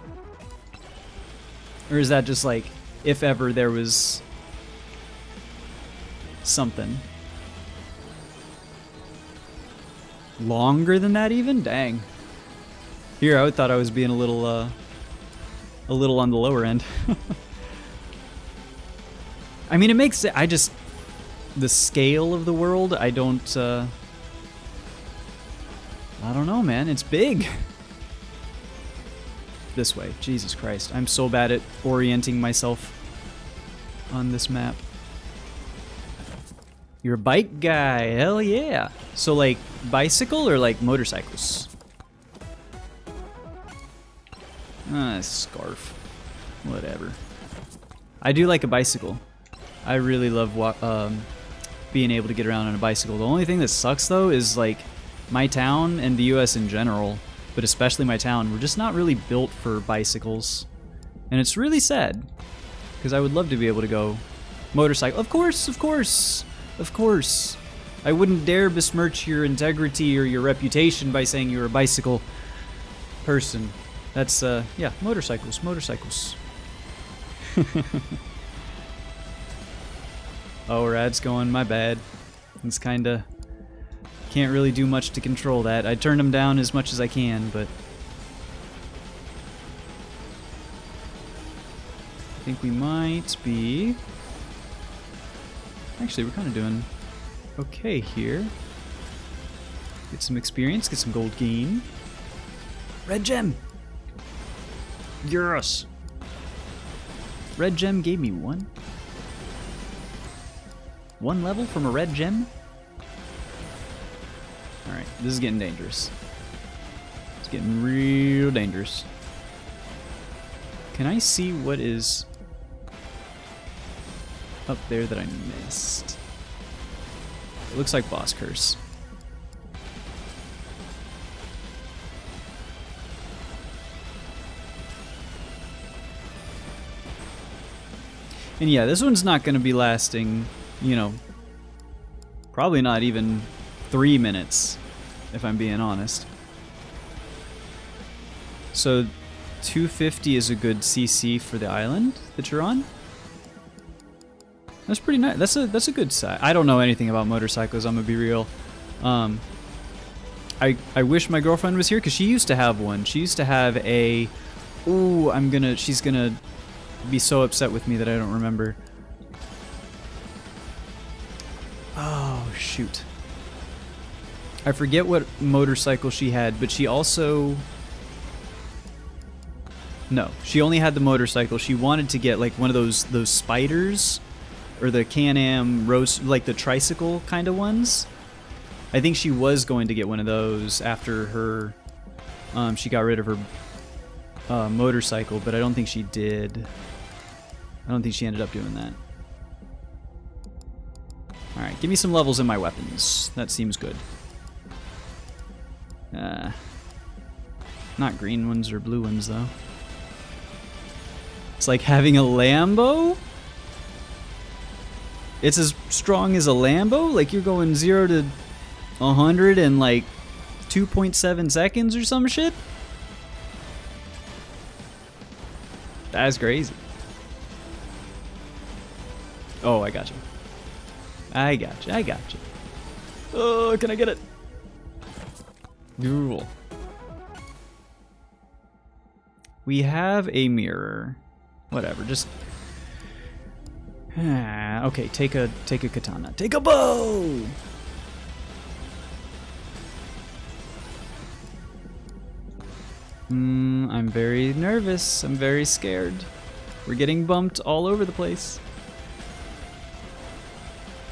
S1: Or is that just like, if ever there was something? Longer than that even? Dang. Here, I thought I was being a little on the lower end. I mean, it makes it, the scale of the world, I don't know, man. It's big. This way. Jesus Christ. I'm so bad at orienting myself on this map. You're a bike guy. Hell yeah. So, like, bicycle or, like, motorcycles? Scarf. Whatever. I do like a bicycle. I really love being able to get around on a bicycle. The only thing that sucks, though, is, like, my town and the US in general, but especially my town, we're just not really built for bicycles. And it's really sad, because I would love to be able to go motorcycle. Of course, of course, of course. I wouldn't dare besmirch your integrity or your reputation by saying you're a bicycle person. That's, yeah, motorcycles, motorcycles. Oh, Rad's going, my bad. It's kinda... Can't really do much to control that. I turned him down as much as I can, but... I think we might be... Actually, we're kind of doing okay here. Get some experience, get some gold gain. Red gem! Yes! Red gem gave me one. One level from a red gem? Alright, this is getting dangerous. It's getting real dangerous. Can I see what is up there that I missed? It looks like boss curse. And yeah, this one's not going to be lasting, you know, probably not even 3 minutes, if I'm being honest. So 250 is a good CC for the island that you're on. That's pretty nice. That's a good size. I don't know anything about motorcycles, I'm gonna be real. I wish my girlfriend was here because she used to have one. She used to have a... Ooh, she's gonna be so upset with me that I don't remember. Oh, shoot. I forget what motorcycle she had, but she also... No, she only had the motorcycle. She wanted to get like one of those spiders, or the Can-Am roast, like the tricycle kind of ones. I think she was going to get one of those after her, she got rid of her motorcycle, but I don't think she did. I don't think she ended up doing that. Alright, give me some levels in my weapons. That seems good. Not green ones or blue ones, though. It's like having a Lambo? It's as strong as a Lambo? Like you're going 0 to 100 in like 2.7 seconds or some shit? That's crazy. Oh, I got you. I got you. I got you. Oh, can I get it? Cool. We have a mirror. Whatever, just... okay, take a katana. Take a bow! I'm very nervous. I'm very scared. We're getting bumped all over the place.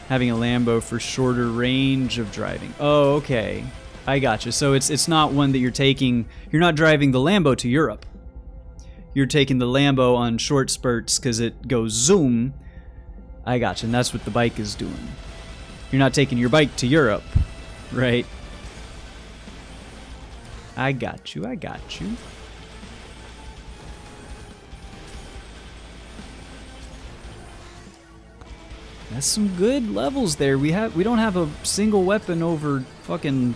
S1: Having a Lambo for shorter range of driving. Oh, okay. I gotcha. So it's not one that you're taking... You're not driving the Lambo to Europe. You're taking the Lambo on short spurts because it goes zoom. I gotcha, and that's what the bike is doing. You're not taking your bike to Europe, right? I got you, I got you. That's some good levels there. We don't have a single weapon over fucking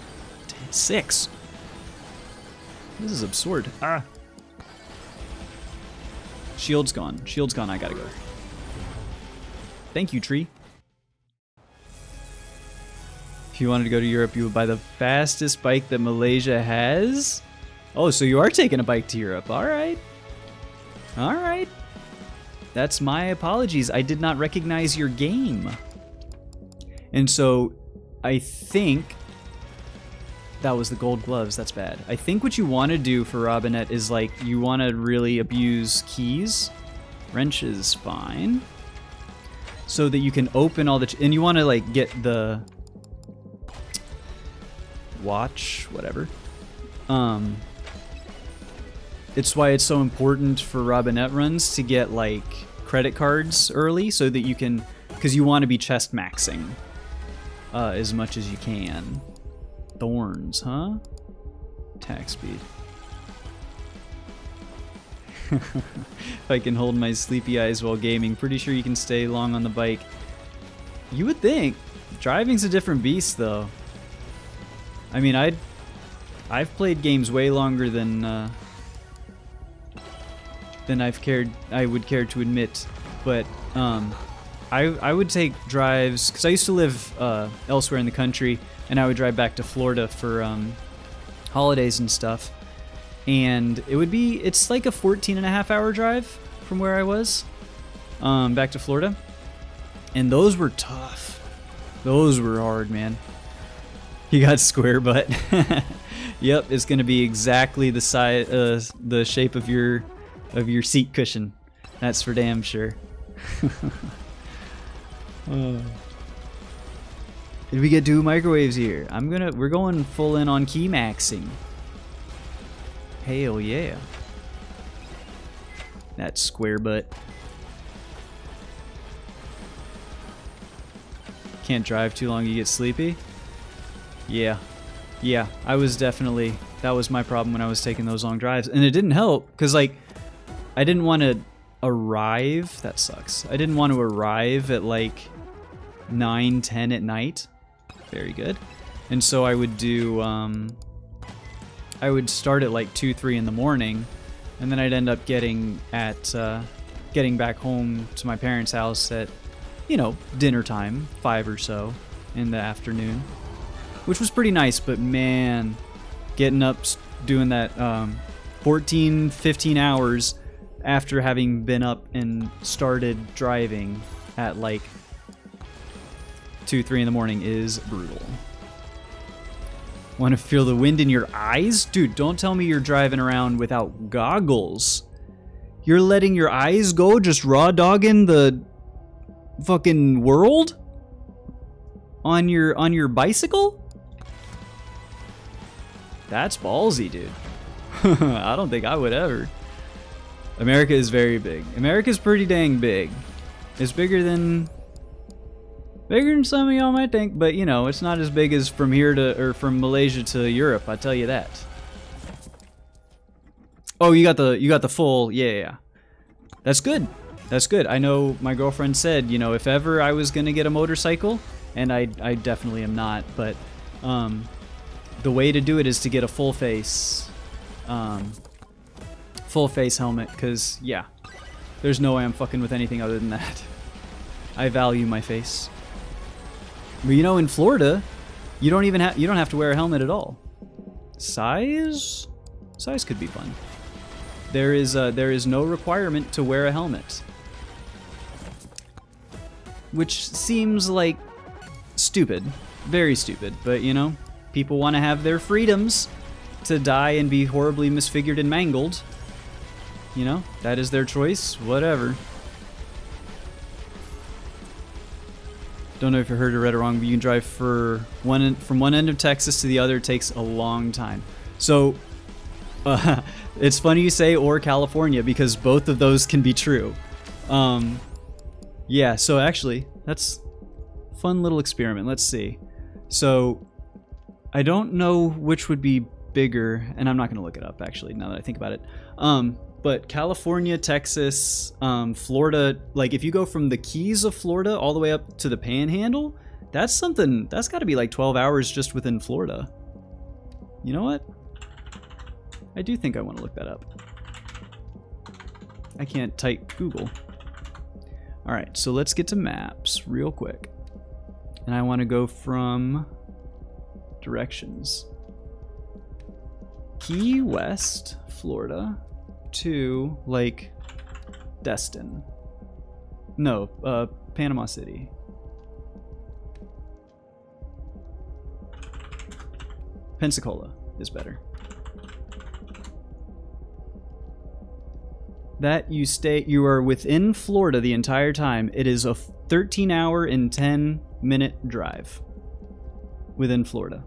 S1: 6. This is absurd. Ah. Shield's gone. Shield's gone. I gotta go. Thank you, tree. If you wanted to go to Europe, you would buy the fastest bike that Malaysia has? Oh, so you are taking a bike to Europe. All right. All right. That's my apologies. I did not recognize your game. And so I think that was the gold gloves. That's bad. I think what you want to do for Robinette is like you want to really abuse keys. Wrench is fine. So that you can open all the... and you want to like get the... watch, whatever. It's why it's so important for Robinette runs to get like credit cards early so that you can, because you want to be chest maxing as much as you can. Thorns, huh? Attack speed. If I can hold my sleepy eyes while gaming, pretty sure you can stay long on the bike. You would think. Driving's a different beast though. I mean, I've played games way longer than I would care to admit, but I would take drives because I used to live elsewhere in the country, and I would drive back to Florida for holidays and stuff, and it's like a 14.5-hour drive from where I was back to Florida, and those were tough. Those were hard, man. You got square butt. Yep, it's gonna be exactly the size, the shape of your seat cushion. That's for damn sure. Did we get 2 microwaves here? We're going full in on key maxing. Hell yeah. That square butt. Can't drive too long, you get sleepy? Yeah. Yeah, I was definitely... that was my problem when I was taking those long drives. And it didn't help, because, like, I didn't want to arrive... that sucks. I didn't want to arrive at, like, 9, 10 at night. Very good. And so I would do... I would start at, like, 2, 3 in the morning, and then I'd end up getting back home to my parents' house at, you know, dinner time, 5 or so in the afternoon. Which was pretty nice, but man, getting up, doing that 14, 15 hours after having been up and started driving at like 2, 3 in the morning is brutal. Want to feel the wind in your eyes? Dude, don't tell me you're driving around without goggles. You're letting your eyes go just raw dogging the fucking world? On your bicycle? That's ballsy, dude. I don't think I would ever. America is very big. America's pretty dang big. It's bigger than some of y'all might think, but you know, it's not as big as from here to, or from Malaysia to Europe, I tell you that. Oh, you got the full, yeah. That's good. That's good. I know my girlfriend said, you know, if ever I was gonna get a motorcycle, and I definitely am not, but the way to do it is to get a full face helmet, because yeah, there's no way I'm fucking with anything other than that. I value my face. But you know, in Florida, you don't have to wear a helmet at all. Size could be fun. There is no requirement to wear a helmet, which seems like stupid, very stupid, but you know, people want to have their freedoms to die and be horribly misfigured and mangled. You know, that is their choice, whatever. Don't know if you heard or read it wrong, but you can drive from one end of Texas to the other. It takes a long time. So, it's funny you say or California, because both of those can be true. Yeah, so actually, that's fun little experiment. Let's see. So I don't know which would be bigger, and I'm not going to look it up actually now that I think about it. But California, Texas, Florida, like if you go from the Keys of Florida all the way up to the Panhandle, that's got to be like 12 hours just within Florida. You know what? I do think I want to look that up. I can't type Google. All right, so let's get to maps real quick. And I want to go from directions. Key West, Florida, to Lake Destin. No, Panama City. Pensacola is better. That you are within Florida the entire time. It is a 13-hour and 10-minute drive within Florida.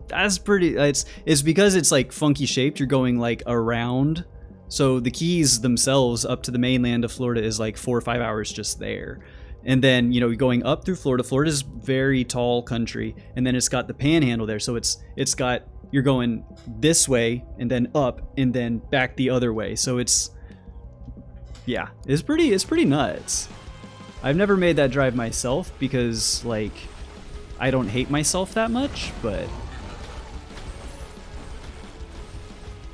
S1: That's pretty. It's because it's like funky shaped. You're going like around. So the Keys themselves up to the mainland of Florida is like 4 or 5 hours just there. And then, you know, going up through Florida. Florida's very tall country, and then it's got the Panhandle there. So it's got, you're going this way and then up and then back the other way. So it's pretty nuts. I've never made that drive myself because like I don't hate myself that much, but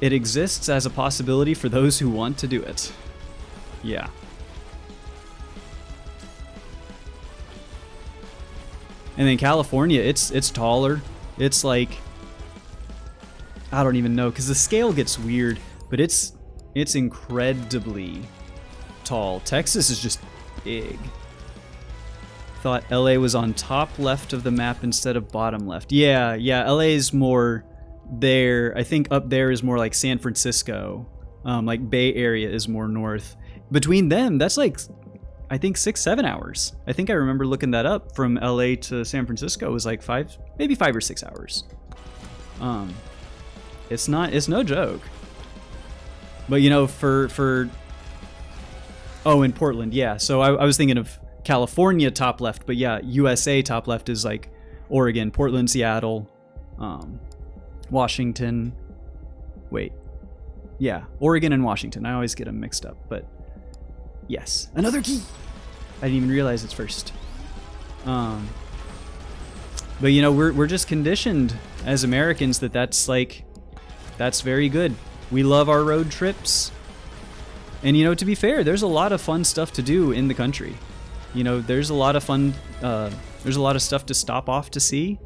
S1: it exists as a possibility for those who want to do it. Yeah. And then California, it's taller. It's like, I don't even know, because the scale gets weird, but it's incredibly tall. Texas is just big. Thought LA was on top left of the map instead of bottom left. Yeah, LA is more there. I think up there is more like San Francisco. Like Bay Area is more north. Between them, that's like, I think 6-7 hours. I think I remember looking that up. From LA to San Francisco was like maybe 5 or 6 hours. It's no joke. But you know, in Portland, yeah. So I was thinking of California top left, but yeah, USA top left is like Oregon, Portland, Seattle, Washington. Wait. Yeah, Oregon and Washington. I always get them mixed up, but yes. Another key! I didn't even realize it's first. But you know, we're just conditioned as Americans that's very good. We love our road trips. And you know, to be fair, there's a lot of fun stuff to do in the country. You know, there's a lot of fun, there's a lot of stuff to stop off to see.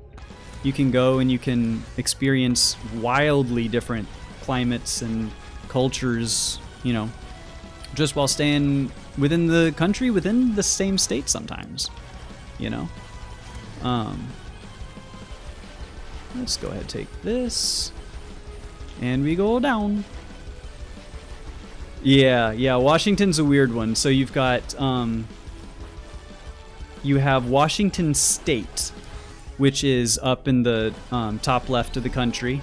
S1: You can go and you can experience wildly different climates and cultures, you know, just while staying within the country, within the same state sometimes, you know. Let's go ahead and take this. And we go down. Yeah, Washington's a weird one. So you've got, you have Washington State, which is up in the top left of the country,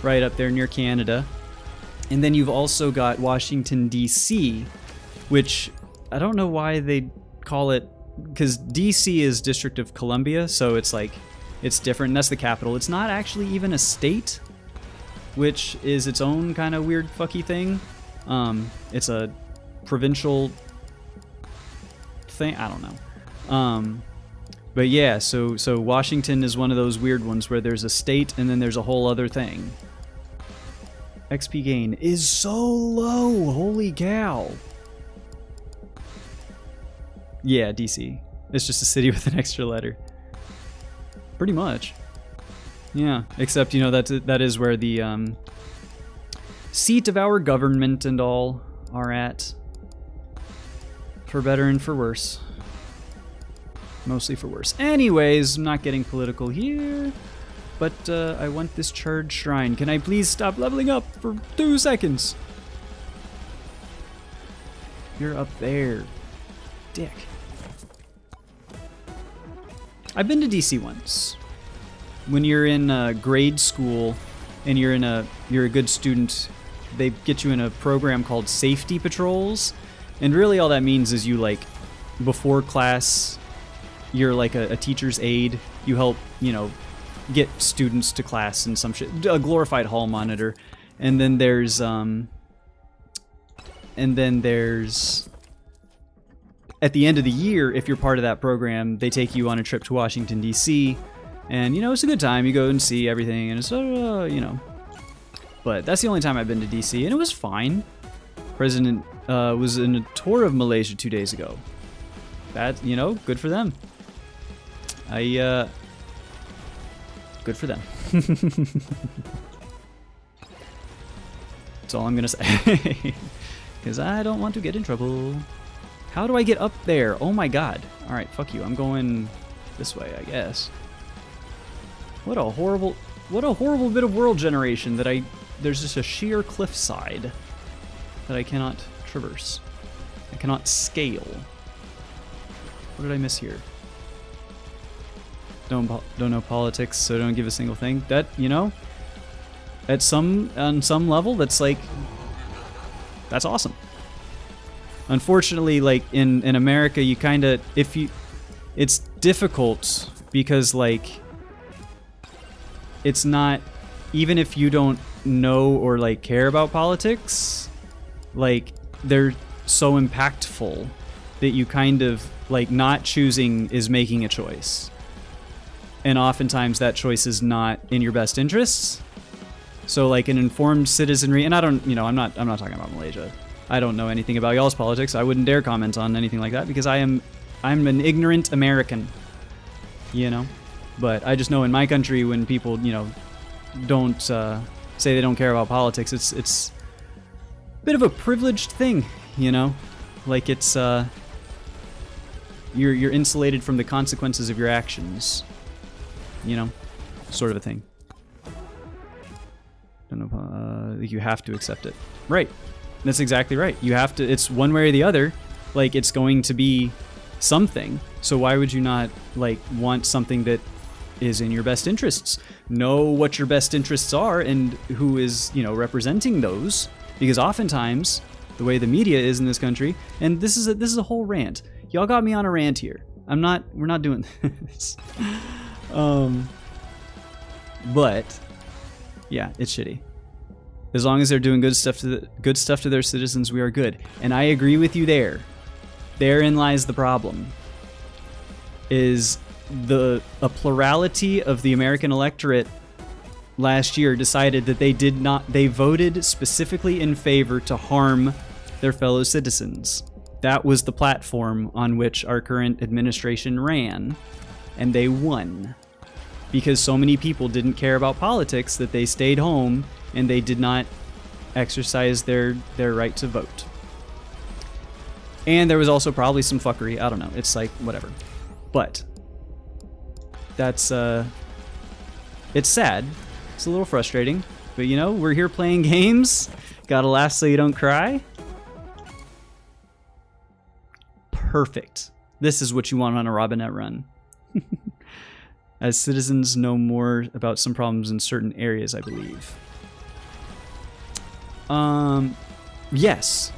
S1: right up there near Canada. And then you've also got Washington, D.C., which I don't know why they call it, because D.C. is District of Columbia, so it's like, it's different, and that's the capital. It's not actually even a state, which is its own kind of weird fucky thing. It's a provincial thing, I don't know. But yeah, so Washington is one of those weird ones where there's a state and then there's a whole other thing. XP gain is so low, holy cow. Yeah, DC. It's just a city with an extra letter. Pretty much. Yeah, except, you know, that is where the seat of our government and all are at. For better and for worse. Mostly for worse. Anyways, I'm not getting political here. But I want this charged shrine. Can I please stop leveling up for 2 seconds? You're up there. Dick. I've been to DC once. When you're in grade school and you're a good student, they get you in a program called safety patrols. And really all that means is you like before class, you're like a teacher's aide. You help, you know, get students to class and some shit. A glorified hall monitor. And then there's at the end of the year, if you're part of that program, they take you on a trip to Washington, D.C., and, you know, it's a good time. You go and see everything, and it's, you know. But that's the only time I've been to D.C., and it was fine. President was in a tour of Malaysia 2 days ago. That, you know, good for them. Good for them. That's all I'm gonna say. Because I don't want to get in trouble. How do I get up there? Oh my god. Alright, fuck you. I'm going this way, I guess. What a horrible bit of world generation that there's just a sheer cliffside that I cannot traverse. I cannot scale. What did I miss here? Don't know politics, so don't give a single thing. That, you know, on some level, that's like, that's awesome. Unfortunately, like in America, you kind of, it's difficult because like, it's not, even if you don't know or like care about politics, like they're so impactful that you kind of like not choosing is making a choice. And oftentimes that choice is not in your best interests. So like an informed citizenry, and I don't, you know, I'm not talking about Malaysia. I don't know anything about y'all's politics. I wouldn't dare comment on anything like that because I'm an ignorant American, you know. But I just know in my country when people, you know, don't say they don't care about politics, it's a bit of a privileged thing, you know. Like it's you're insulated from the consequences of your actions, you know, sort of a thing. Don't know. You have to accept it, right? That's exactly right. You have to. It's one way or the other. Like it's going to be something. So why would you not like want something that is in your best interests? Know what your best interests are and who is, you know, representing those. Because oftentimes the way the media is in this country, and this is a whole rant. Y'all got me on a rant here. We're not doing this. But yeah, it's shitty. As long as they're doing good stuff to their citizens, we are good. And I agree with you there. Therein lies the problem. Is a plurality of the American electorate last year decided that they voted specifically in favor to harm their fellow citizens. That was the platform on which our current administration ran, and they won. Because so many people didn't care about politics that they stayed home and they did not exercise their right to vote. And there was also probably some fuckery. I don't know. It's like, whatever. But that's, it's sad. It's a little frustrating. But, you know, we're here playing games. Gotta laugh so you don't cry. Perfect. This is what you want on a Robinette run. As citizens know more about some problems in certain areas, I believe. Yes.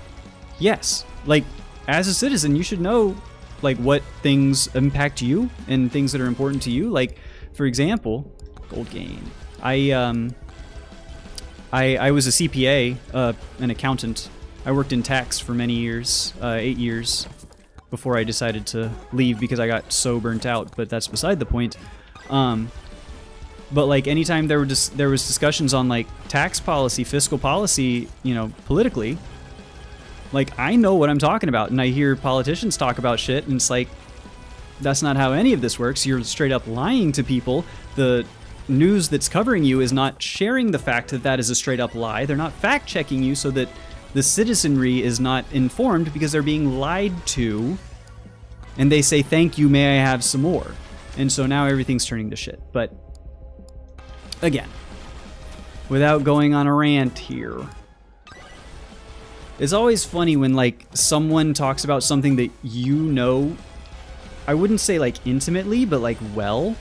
S1: Like, as a citizen, you should know, like, what things impact you and things that are important to you. Like, for example, gold gain. I was a CPA, an accountant. I worked in tax for many years, 8 years, before I decided to leave because I got so burnt out, but that's beside the point. But like anytime there was discussions on like tax policy, fiscal policy, you know, politically, like I know what I'm talking about, and I hear politicians talk about shit, and it's like, that's not how any of this works. You're straight up lying to people. The news that's covering you is not sharing the fact that that is a straight up lie. They're not fact checking you so that the citizenry is not informed because they're being lied to, and they say, thank you, may I have some more? And so now everything's turning to shit. But again, without going on a rant here, it's always funny when like someone talks about something that you know, I wouldn't say like intimately, but like well,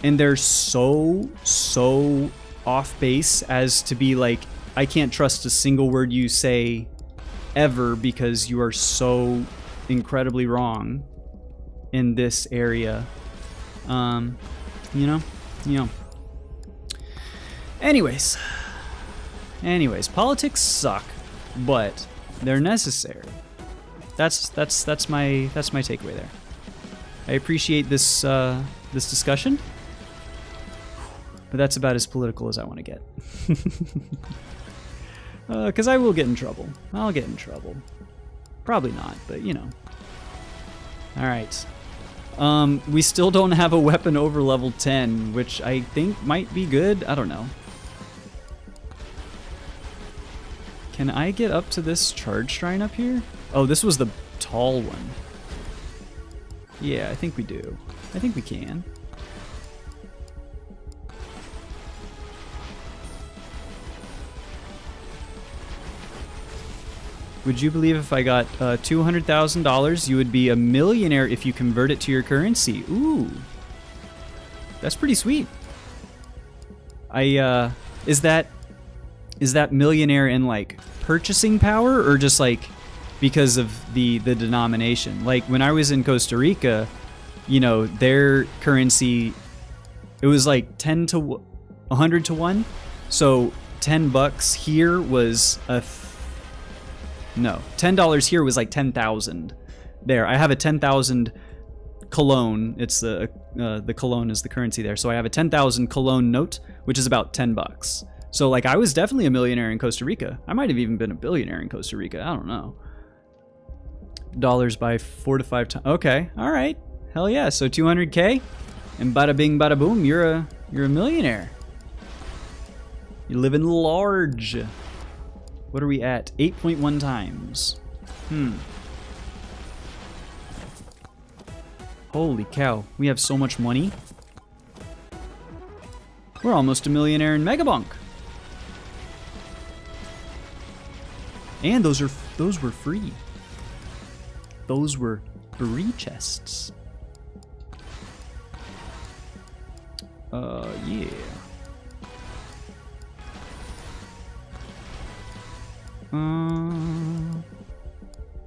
S1: and they're so off base as to be like, I can't trust a single word you say ever because you are so incredibly wrong in this area. You know. Anyways, politics suck, but they're necessary. That's my takeaway there. I appreciate this this discussion, but that's about as political as I want to get. Because I will get in trouble. I'll get in trouble. Probably not, but you know. All right. We still don't have a weapon over level 10, which I think might be good. I don't know. Can I get up to this charge shrine up here? Oh, this was the tall one. Yeah, I think we do. I think we can. Would you believe if I got $200,000, you would be a millionaire if you convert it to your currency? Ooh. That's pretty sweet. Is that millionaire in like purchasing power or just like because of the denomination? Like when I was in Costa Rica, you know, their currency, it was like 100 to 1. So $10 here was $10 here was like 10,000 there. I have a 10,000 cologne. It's the cologne is the currency there. So I have a 10,000 cologne note, which is about $10. So like I was definitely a millionaire in Costa Rica. I might have even been a billionaire in Costa Rica. I don't know. Dollars by 4 to 5 times. Okay, all right, hell yeah. So 200K, and bada bing, bada boom, you're a millionaire. You're living large. What are we at? 8.1 times. Holy cow, we have so much money. We're almost a millionaire in Mega Bonk. And those were free. Those were free chests. Yeah.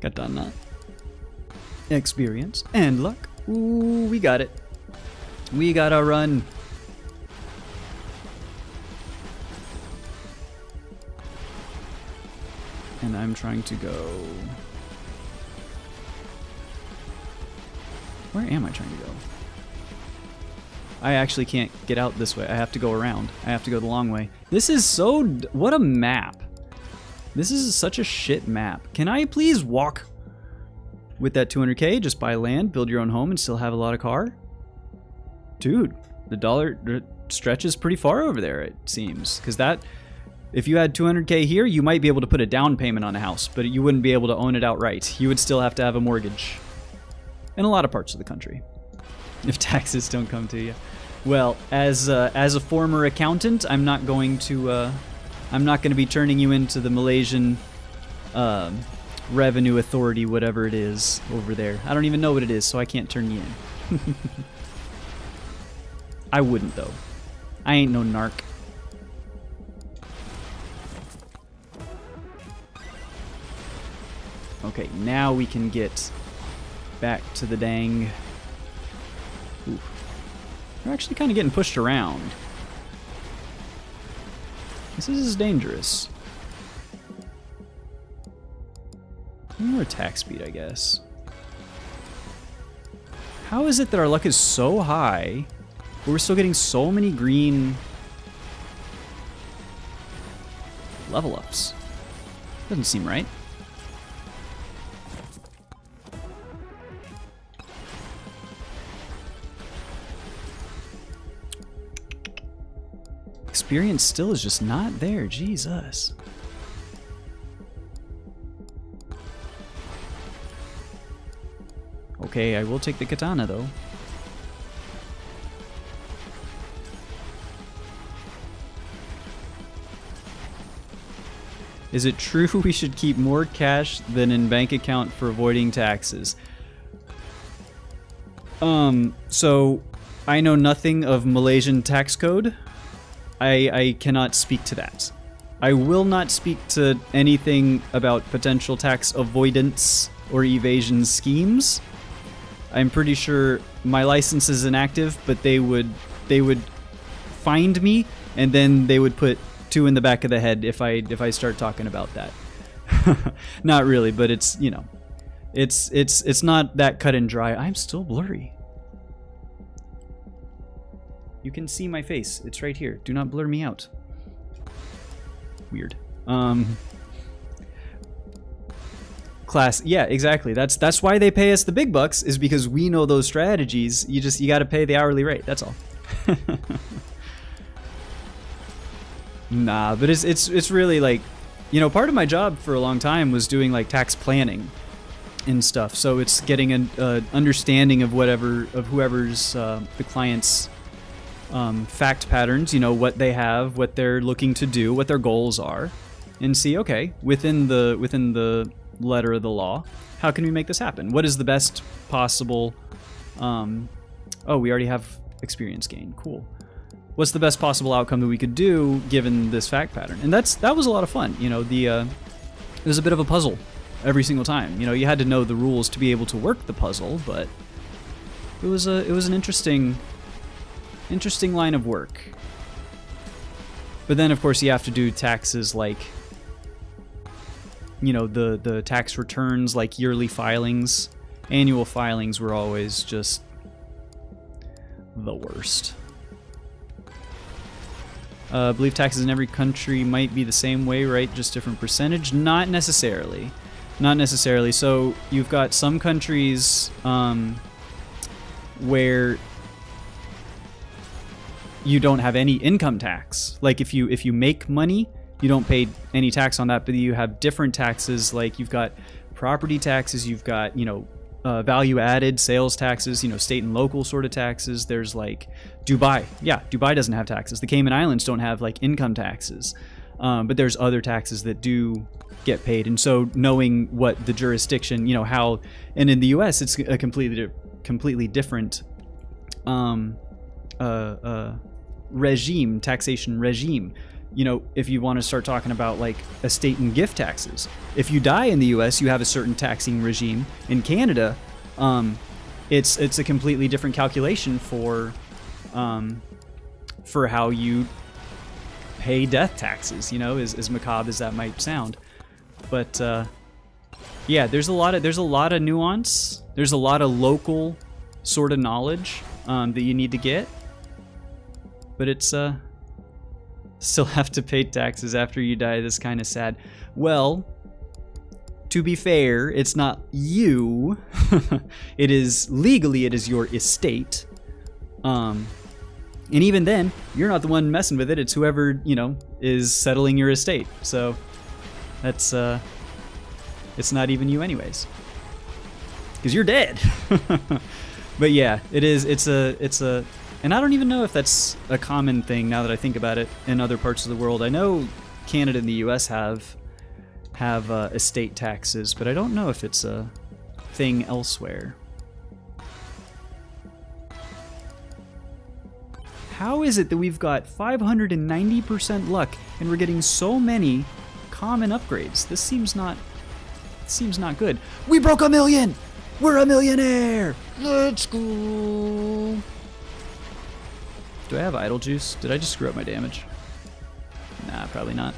S1: Katana. Experience and luck. Ooh, we got it. We gotta run. And I'm trying to go... Where am I trying to go? I actually can't get out this way. I have to go around. I have to go the long way. This is so... What a map. This is such a shit map. Can I please walk with that 200K? Just buy land, build your own home, and still have a lot of car? Dude, the dollar stretches pretty far over there, it seems. Because that... If you had 200K here, you might be able to put a down payment on a house, but you wouldn't be able to own it outright. You would still have to have a mortgage. In a lot of parts of the country. If taxes don't come to you. Well, as a former accountant, I'm not going to be turning you into the Malaysian Revenue Authority, whatever it is over there. I don't even know what it is, so I can't turn you in. I wouldn't, though. I ain't no narc. Okay, now we can get back to the dang... Ooh. We're actually kind of getting pushed around. This is dangerous. More attack speed, I guess. How is it that our luck is so high, but we're still getting so many green level ups? Doesn't seem right. Experience still is just not there, Jesus. Okay, I will take the katana though. Is it true we should keep more cash than in bank account for avoiding taxes? So I know nothing of Malaysian tax code. I cannot speak to that. I will not speak to anything about potential tax avoidance or evasion schemes. I'm pretty sure my license is inactive, but they would find me, and then they would put 2 in the back of the head if I start talking about that. Not really, but it's, you know, it's not that cut and dry. I'm still blurry. You can see my face. It's right here. Do not blur me out. Weird. Class. Yeah, exactly. That's why they pay us the big bucks, is because we know those strategies. You got to pay the hourly rate. That's all. Nah, but it's really like, you know, part of my job for a long time was doing like tax planning and stuff. So it's getting an understanding of whoever's the client's fact patterns, you know, what they have, what they're looking to do, what their goals are, and see, okay, within the letter of the law, how can we make this happen? What is the best possible oh, we already have experience gain. Cool. What's the best possible outcome that we could do given this fact pattern? And that was a lot of fun. You know, it was a bit of a puzzle every single time. You know, you had to know the rules to be able to work the puzzle, but it was an interesting line of work. But then, of course, you have to do taxes like, you know, the tax returns, like yearly filings. Annual filings were always just the worst. I believe taxes in every country might be the same way, right? Just different percentage? Not necessarily. Not necessarily. So you've got some countries where you don't have any income tax. Like if you make money, you don't pay any tax on that, but you have different taxes. Like you've got property taxes, you've got, you know, value added sales taxes, you know, state and local sort of taxes. There's like Dubai. Yeah, Dubai doesn't have taxes. The Cayman Islands don't have like income taxes. But there's other taxes that do get paid. And so knowing what the jurisdiction, you know, how, and in the US, it's a completely different taxation regime. You know, if you want to start talking about like estate and gift taxes, if you die in the US, you have a certain taxing regime. In Canada, it's a completely different calculation for how you pay death taxes, you know, as macabre as that might sound. But yeah, there's a lot of nuance. There's a lot of local sort of knowledge that you need to get. But it's still have to pay taxes after you die. That's kind of sad. Well, to be fair, it's not you. It is your estate. And even then, you're not the one messing with it. It's whoever, you know, is settling your estate. So that's it's not even you anyways, because you're dead. But yeah, it's a and I don't even know if that's a common thing now that I think about it in other parts of the world. I know Canada and the US have estate taxes, but I don't know if it's a thing elsewhere. How is it that we've got 590% luck and we're getting so many common upgrades? This seems not good. We broke 1 million! We're a millionaire! Let's go! Do I have idle juice? Did I just screw up my damage? Nah, probably not.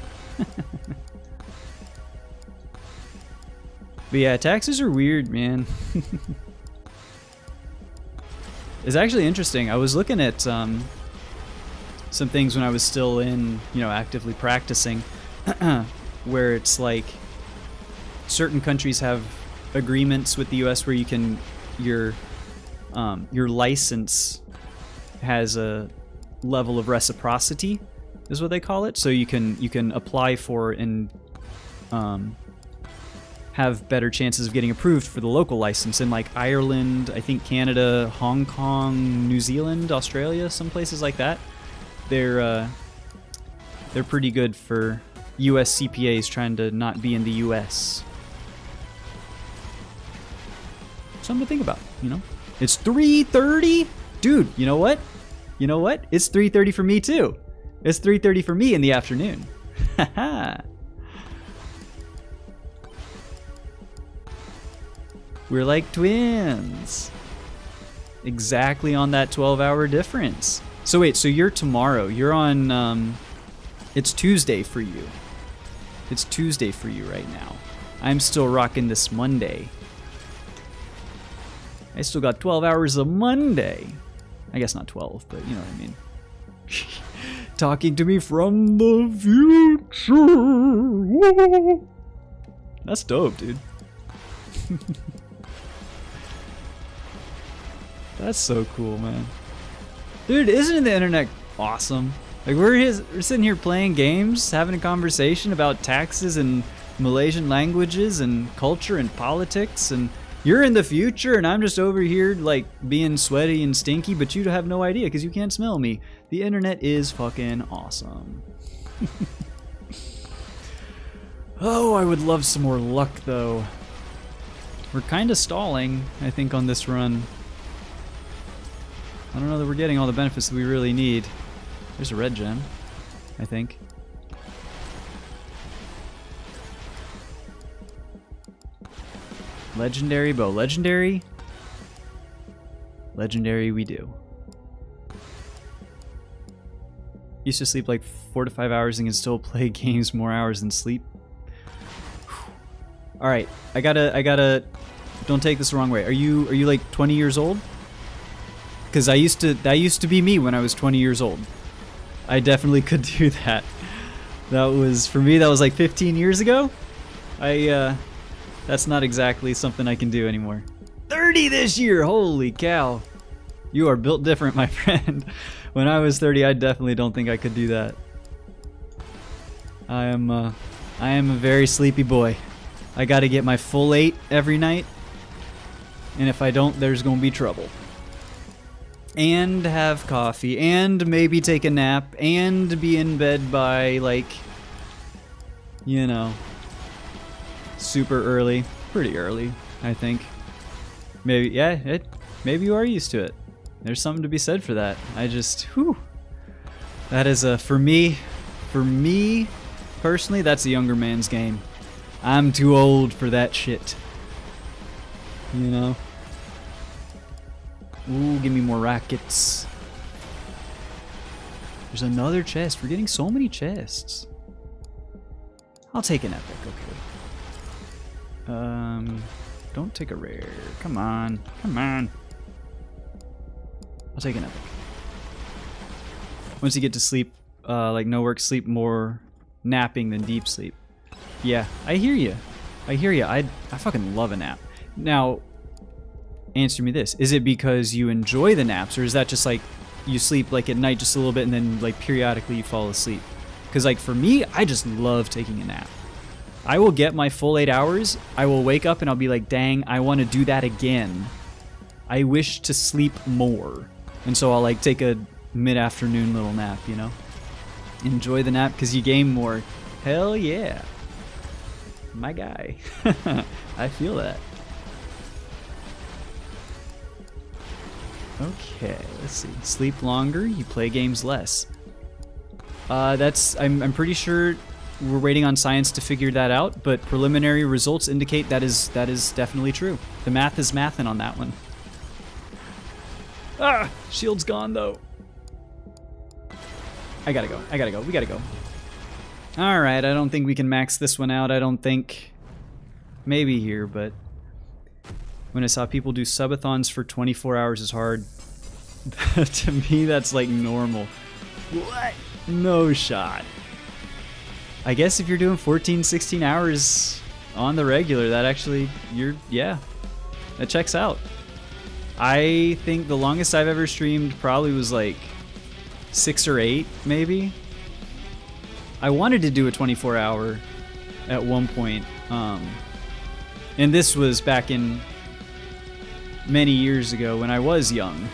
S1: But yeah, taxes are weird, man. It's actually interesting. I was looking at some things when I was still in, you know, actively practicing, where it's like certain countries have agreements with the U.S. where you can your license has a level of reciprocity, is what they call it. So you can apply for and have better chances of getting approved for the local license in like Ireland, I think Canada, Hong Kong, New Zealand, Australia, some places like that. They're pretty good for US CPAs trying to not be in the US. Something to think about, you know. It's 3:30? Dude, you know what? You know what? It's 3:30 for me too. It's 3:30 for me in the afternoon. Haha. We're like twins. Exactly on that 12-hour difference. So wait, so you're tomorrow. You're on, it's Tuesday for you. It's Tuesday for you right now. I'm still rocking this Monday. I still got 12 hours of Monday. I guess not 12, but you know what I mean. Talking to me from the future. Whoa. That's dope, dude. That's so cool, man. Dude, isn't the internet awesome? Like we're sitting here playing games, having a conversation about taxes and Malaysian languages and culture and politics, and you're in the future and I'm just over here like being sweaty and stinky, but you have no idea because you can't smell me. The internet is fucking awesome. Oh, I would love some more luck though. We're kind of stalling, I think, on this run. I don't know that we're getting all the benefits that we really need. There's a red gem, I think. Legendary bow. Legendary? Legendary we do. Used to sleep like 4 to 5 hours and can still play games more hours than sleep. Alright, I gotta don't take this the wrong way. Are you like 20 years old? Because that used to be me when I was 20 years old. I definitely could do that. That was, for me, that was like 15 years ago. That's not exactly something I can do anymore. 30 this year, holy cow. You are built different, my friend. When I was 30, I definitely don't think I could do that. I am a very sleepy boy. I gotta get my full 8 every night. And if I don't, there's gonna be trouble. And have coffee, and maybe take a nap, and be in bed by, like, you know, super early. Pretty early, I think. Maybe, yeah, maybe you are used to it. There's something to be said for that. I just, whew. That is for me, personally, that's a younger man's game. I'm too old for that shit. You know? Ooh, give me more rackets. There's another chest. We're getting so many chests. I'll take an epic, okay. Don't take a rare. Come on. Come on. I'll take an epic. Once you get to sleep, like no work sleep, more napping than deep sleep. Yeah, I hear you. I hear you. I fucking love a nap. Now, answer me this. Is it because you enjoy the naps, or is that just like you sleep like at night just a little bit and then like periodically you fall asleep? Because like for me, I just love taking a nap. I will get my full 8 hours. I will wake up and I'll be like, dang, I want to do that again. I wish to sleep more. And so I'll like take a mid-afternoon little nap, you know? Enjoy the nap because you game more. Hell yeah. My guy. I feel that. Okay, let's see. Sleep longer, you play games less. I'm pretty sure we're waiting on science to figure that out, but preliminary results indicate that is definitely true. The math is mathin' on that one. Ah, shield's gone though. I gotta go. We gotta go. Alright, I don't think we can max this one out. I don't think. Maybe here, but when I saw people do subathons for 24 hours is hard. To me, that's like normal. What? No shot. I guess if you're doing 14, 16 hours on the regular, that actually, yeah, that checks out. I think the longest I've ever streamed probably was like 6 or 8, maybe. I wanted to do a 24-hour at one point, and this was back in many years ago when I was young.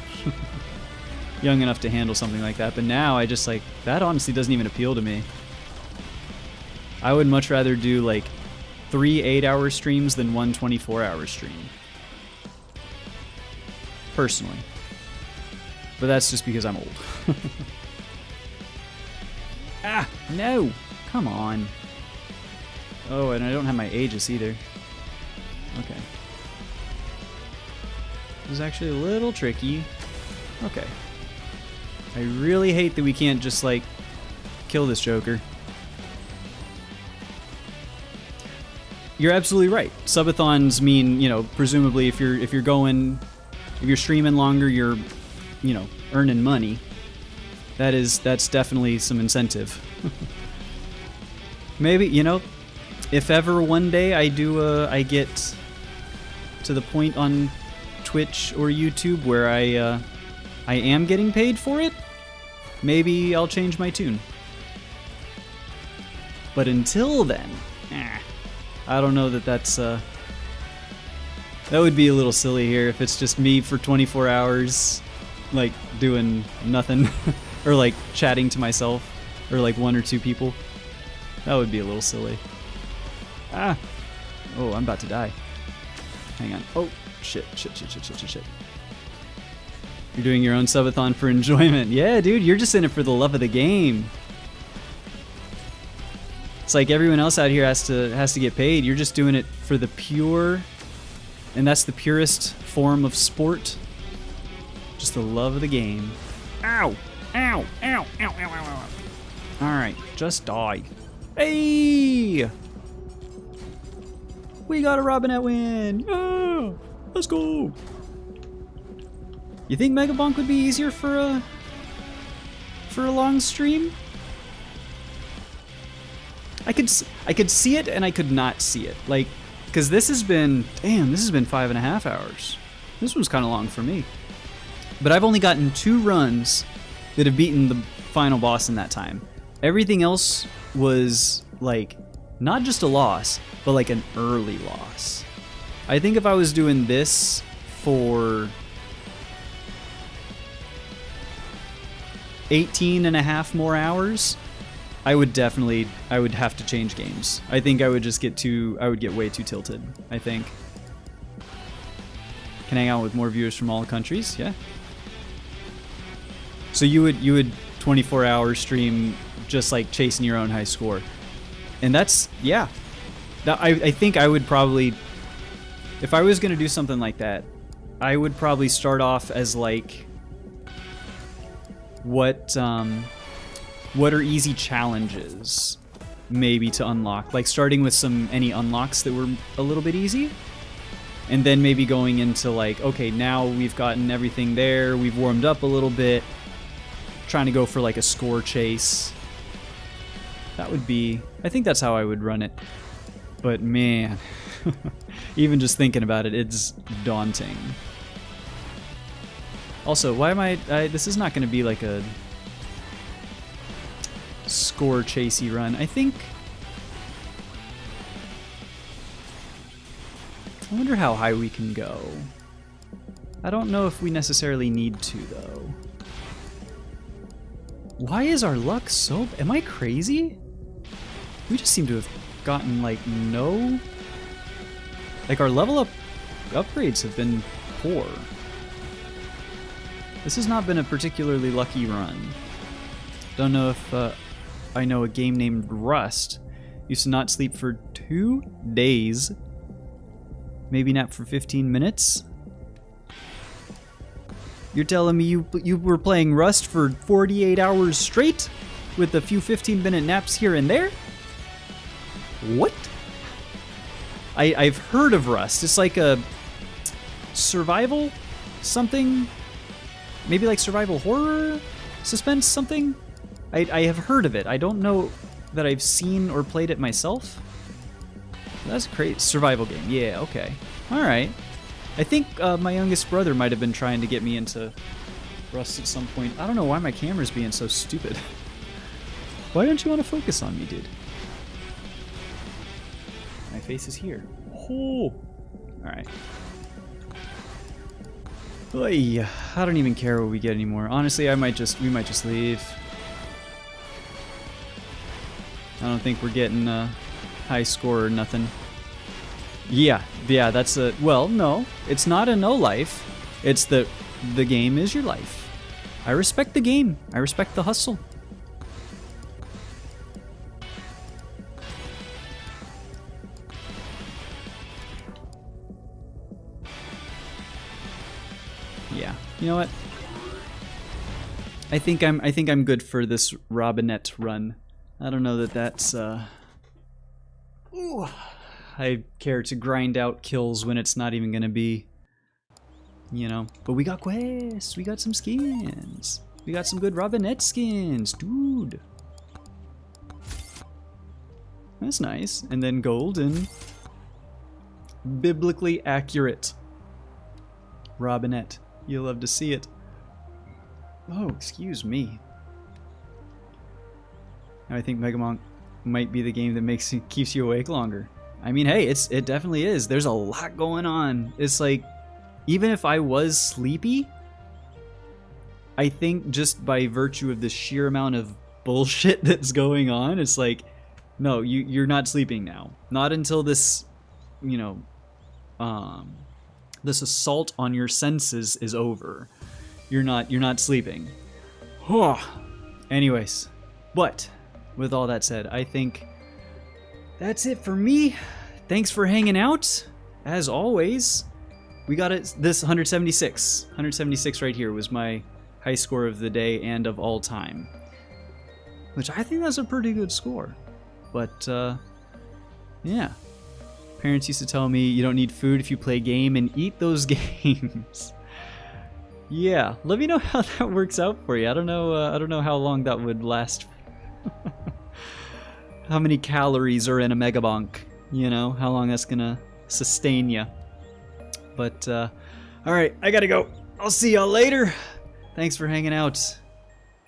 S1: Young enough to handle something like that, but now I just like, that honestly doesn't even appeal to me. I would much rather do like 3 8-hour streams than 1 24-hour stream. Personally. But that's just because I'm old. Ah, no! Come on. Oh, and I don't have my Aegis either. Okay. This is actually a little tricky. Okay. I really hate that we can't just, like, kill this Joker. You're absolutely right. Subathons mean, you know, presumably if you're streaming longer, you're, you know, earning money. That's definitely some incentive. Maybe, you know, if ever one day I get to the point on Twitch or YouTube where I am getting paid for it, maybe I'll change my tune. But until then, I don't know that that would be a little silly here if it's just me for 24 hours, like, doing nothing, or, like, chatting to myself, or, like, 1 or 2 people. That would be a little silly. Ah! Oh, I'm about to die. Hang on. Oh, shit. You're doing your own subathon for enjoyment. Yeah, dude, you're just in it for the love of the game. It's like everyone else out here has to get paid. You're just doing it for the pure, and that's the purest form of sport. Just the love of the game. Ow! Ow! Ow! Ow! Ow! Ow! Ow! All right, just die. Hey! We got a Robinette win! Yeah! Let's go! You think Mega Bonk would be easier for a long stream? I could see it and I could not see it. Like, because this has been 5.5 hours. This one's kind of long for me. But I've only gotten 2 runs that have beaten the final boss in that time. Everything else was, like, not just a loss, but like an early loss. I think if I was doing this for 18.5 more hours, I would have to change games. I think I would get way too tilted, I think. Can hang out with more viewers from all countries, yeah. So you would 24-hour stream just like chasing your own high score. And that's, yeah. I think I would probably, if I was gonna do something like that, I would probably start off as like, what are easy challenges maybe to unlock, like starting with any unlocks that were a little bit easy, and then maybe going into like, okay, now we've gotten everything there, we've warmed up a little bit, trying to go for like a score chase. That would be, I think that's how I would run it. But man, even just thinking about it, it's daunting. Also, why am I this is not going to be like a score chasey run. I wonder how high we can go. I don't know if we necessarily need to, though. Why is our luck so... Am I crazy? We just seem to have gotten, like, no... Like, our level up upgrades have been poor. This has not been a particularly lucky run. Don't know if I know a game named Rust. Used to not sleep for 2 days. Maybe nap for 15 minutes. You're telling me you were playing Rust for 48 hours straight? With a few 15-minute naps here and there? What? I've heard of Rust. It's like a survival something? Maybe like survival horror? Suspense something? I have heard of it. I don't know that I've seen or played it myself. That's a great survival game. Yeah, okay. Alright. I think my youngest brother might have been trying to get me into Rust at some point. I don't know why my camera's being so stupid. Why don't you want to focus on me, dude? My face is here. Oh! Alright. Oy, I don't even care what we get anymore. Honestly, we might just leave. I don't think we're getting a high score or nothing. Yeah, that's a... Well, no. It's not a no life. It's the game is your life. I respect the game. I respect the hustle. You know what? I think I'm good for this Robinette run. I don't know that that's Ooh. I care to grind out kills when it's not even gonna be, you know. But we got quests, we got some skins. We got some good Robinette skins, dude. That's nice. And then golden. Biblically accurate Robinette. You'll love to see it. Oh, excuse me. I think Mega Bonk might be the game that keeps you awake longer. I mean, hey, it definitely is. There's a lot going on. It's like, even if I was sleepy, I think just by virtue of the sheer amount of bullshit that's going on, it's like, no, you're not sleeping now. Not until this, you know, this assault on your senses is over. You're not sleeping. Anyways, but with all that said, I think that's it for me. Thanks for hanging out. As always, we got it. This 176. 176 right here was my high score of the day and of all time, which I think that's a pretty good score. But yeah, parents used to tell me you don't need food if you play a game, and eat those games. Yeah, let me know how that works out for you. I don't know how long that would last. How many calories are in a Mega Bonk? You know, how long that's gonna sustain you. But all right, I gotta go. I'll see y'all later. Thanks for hanging out.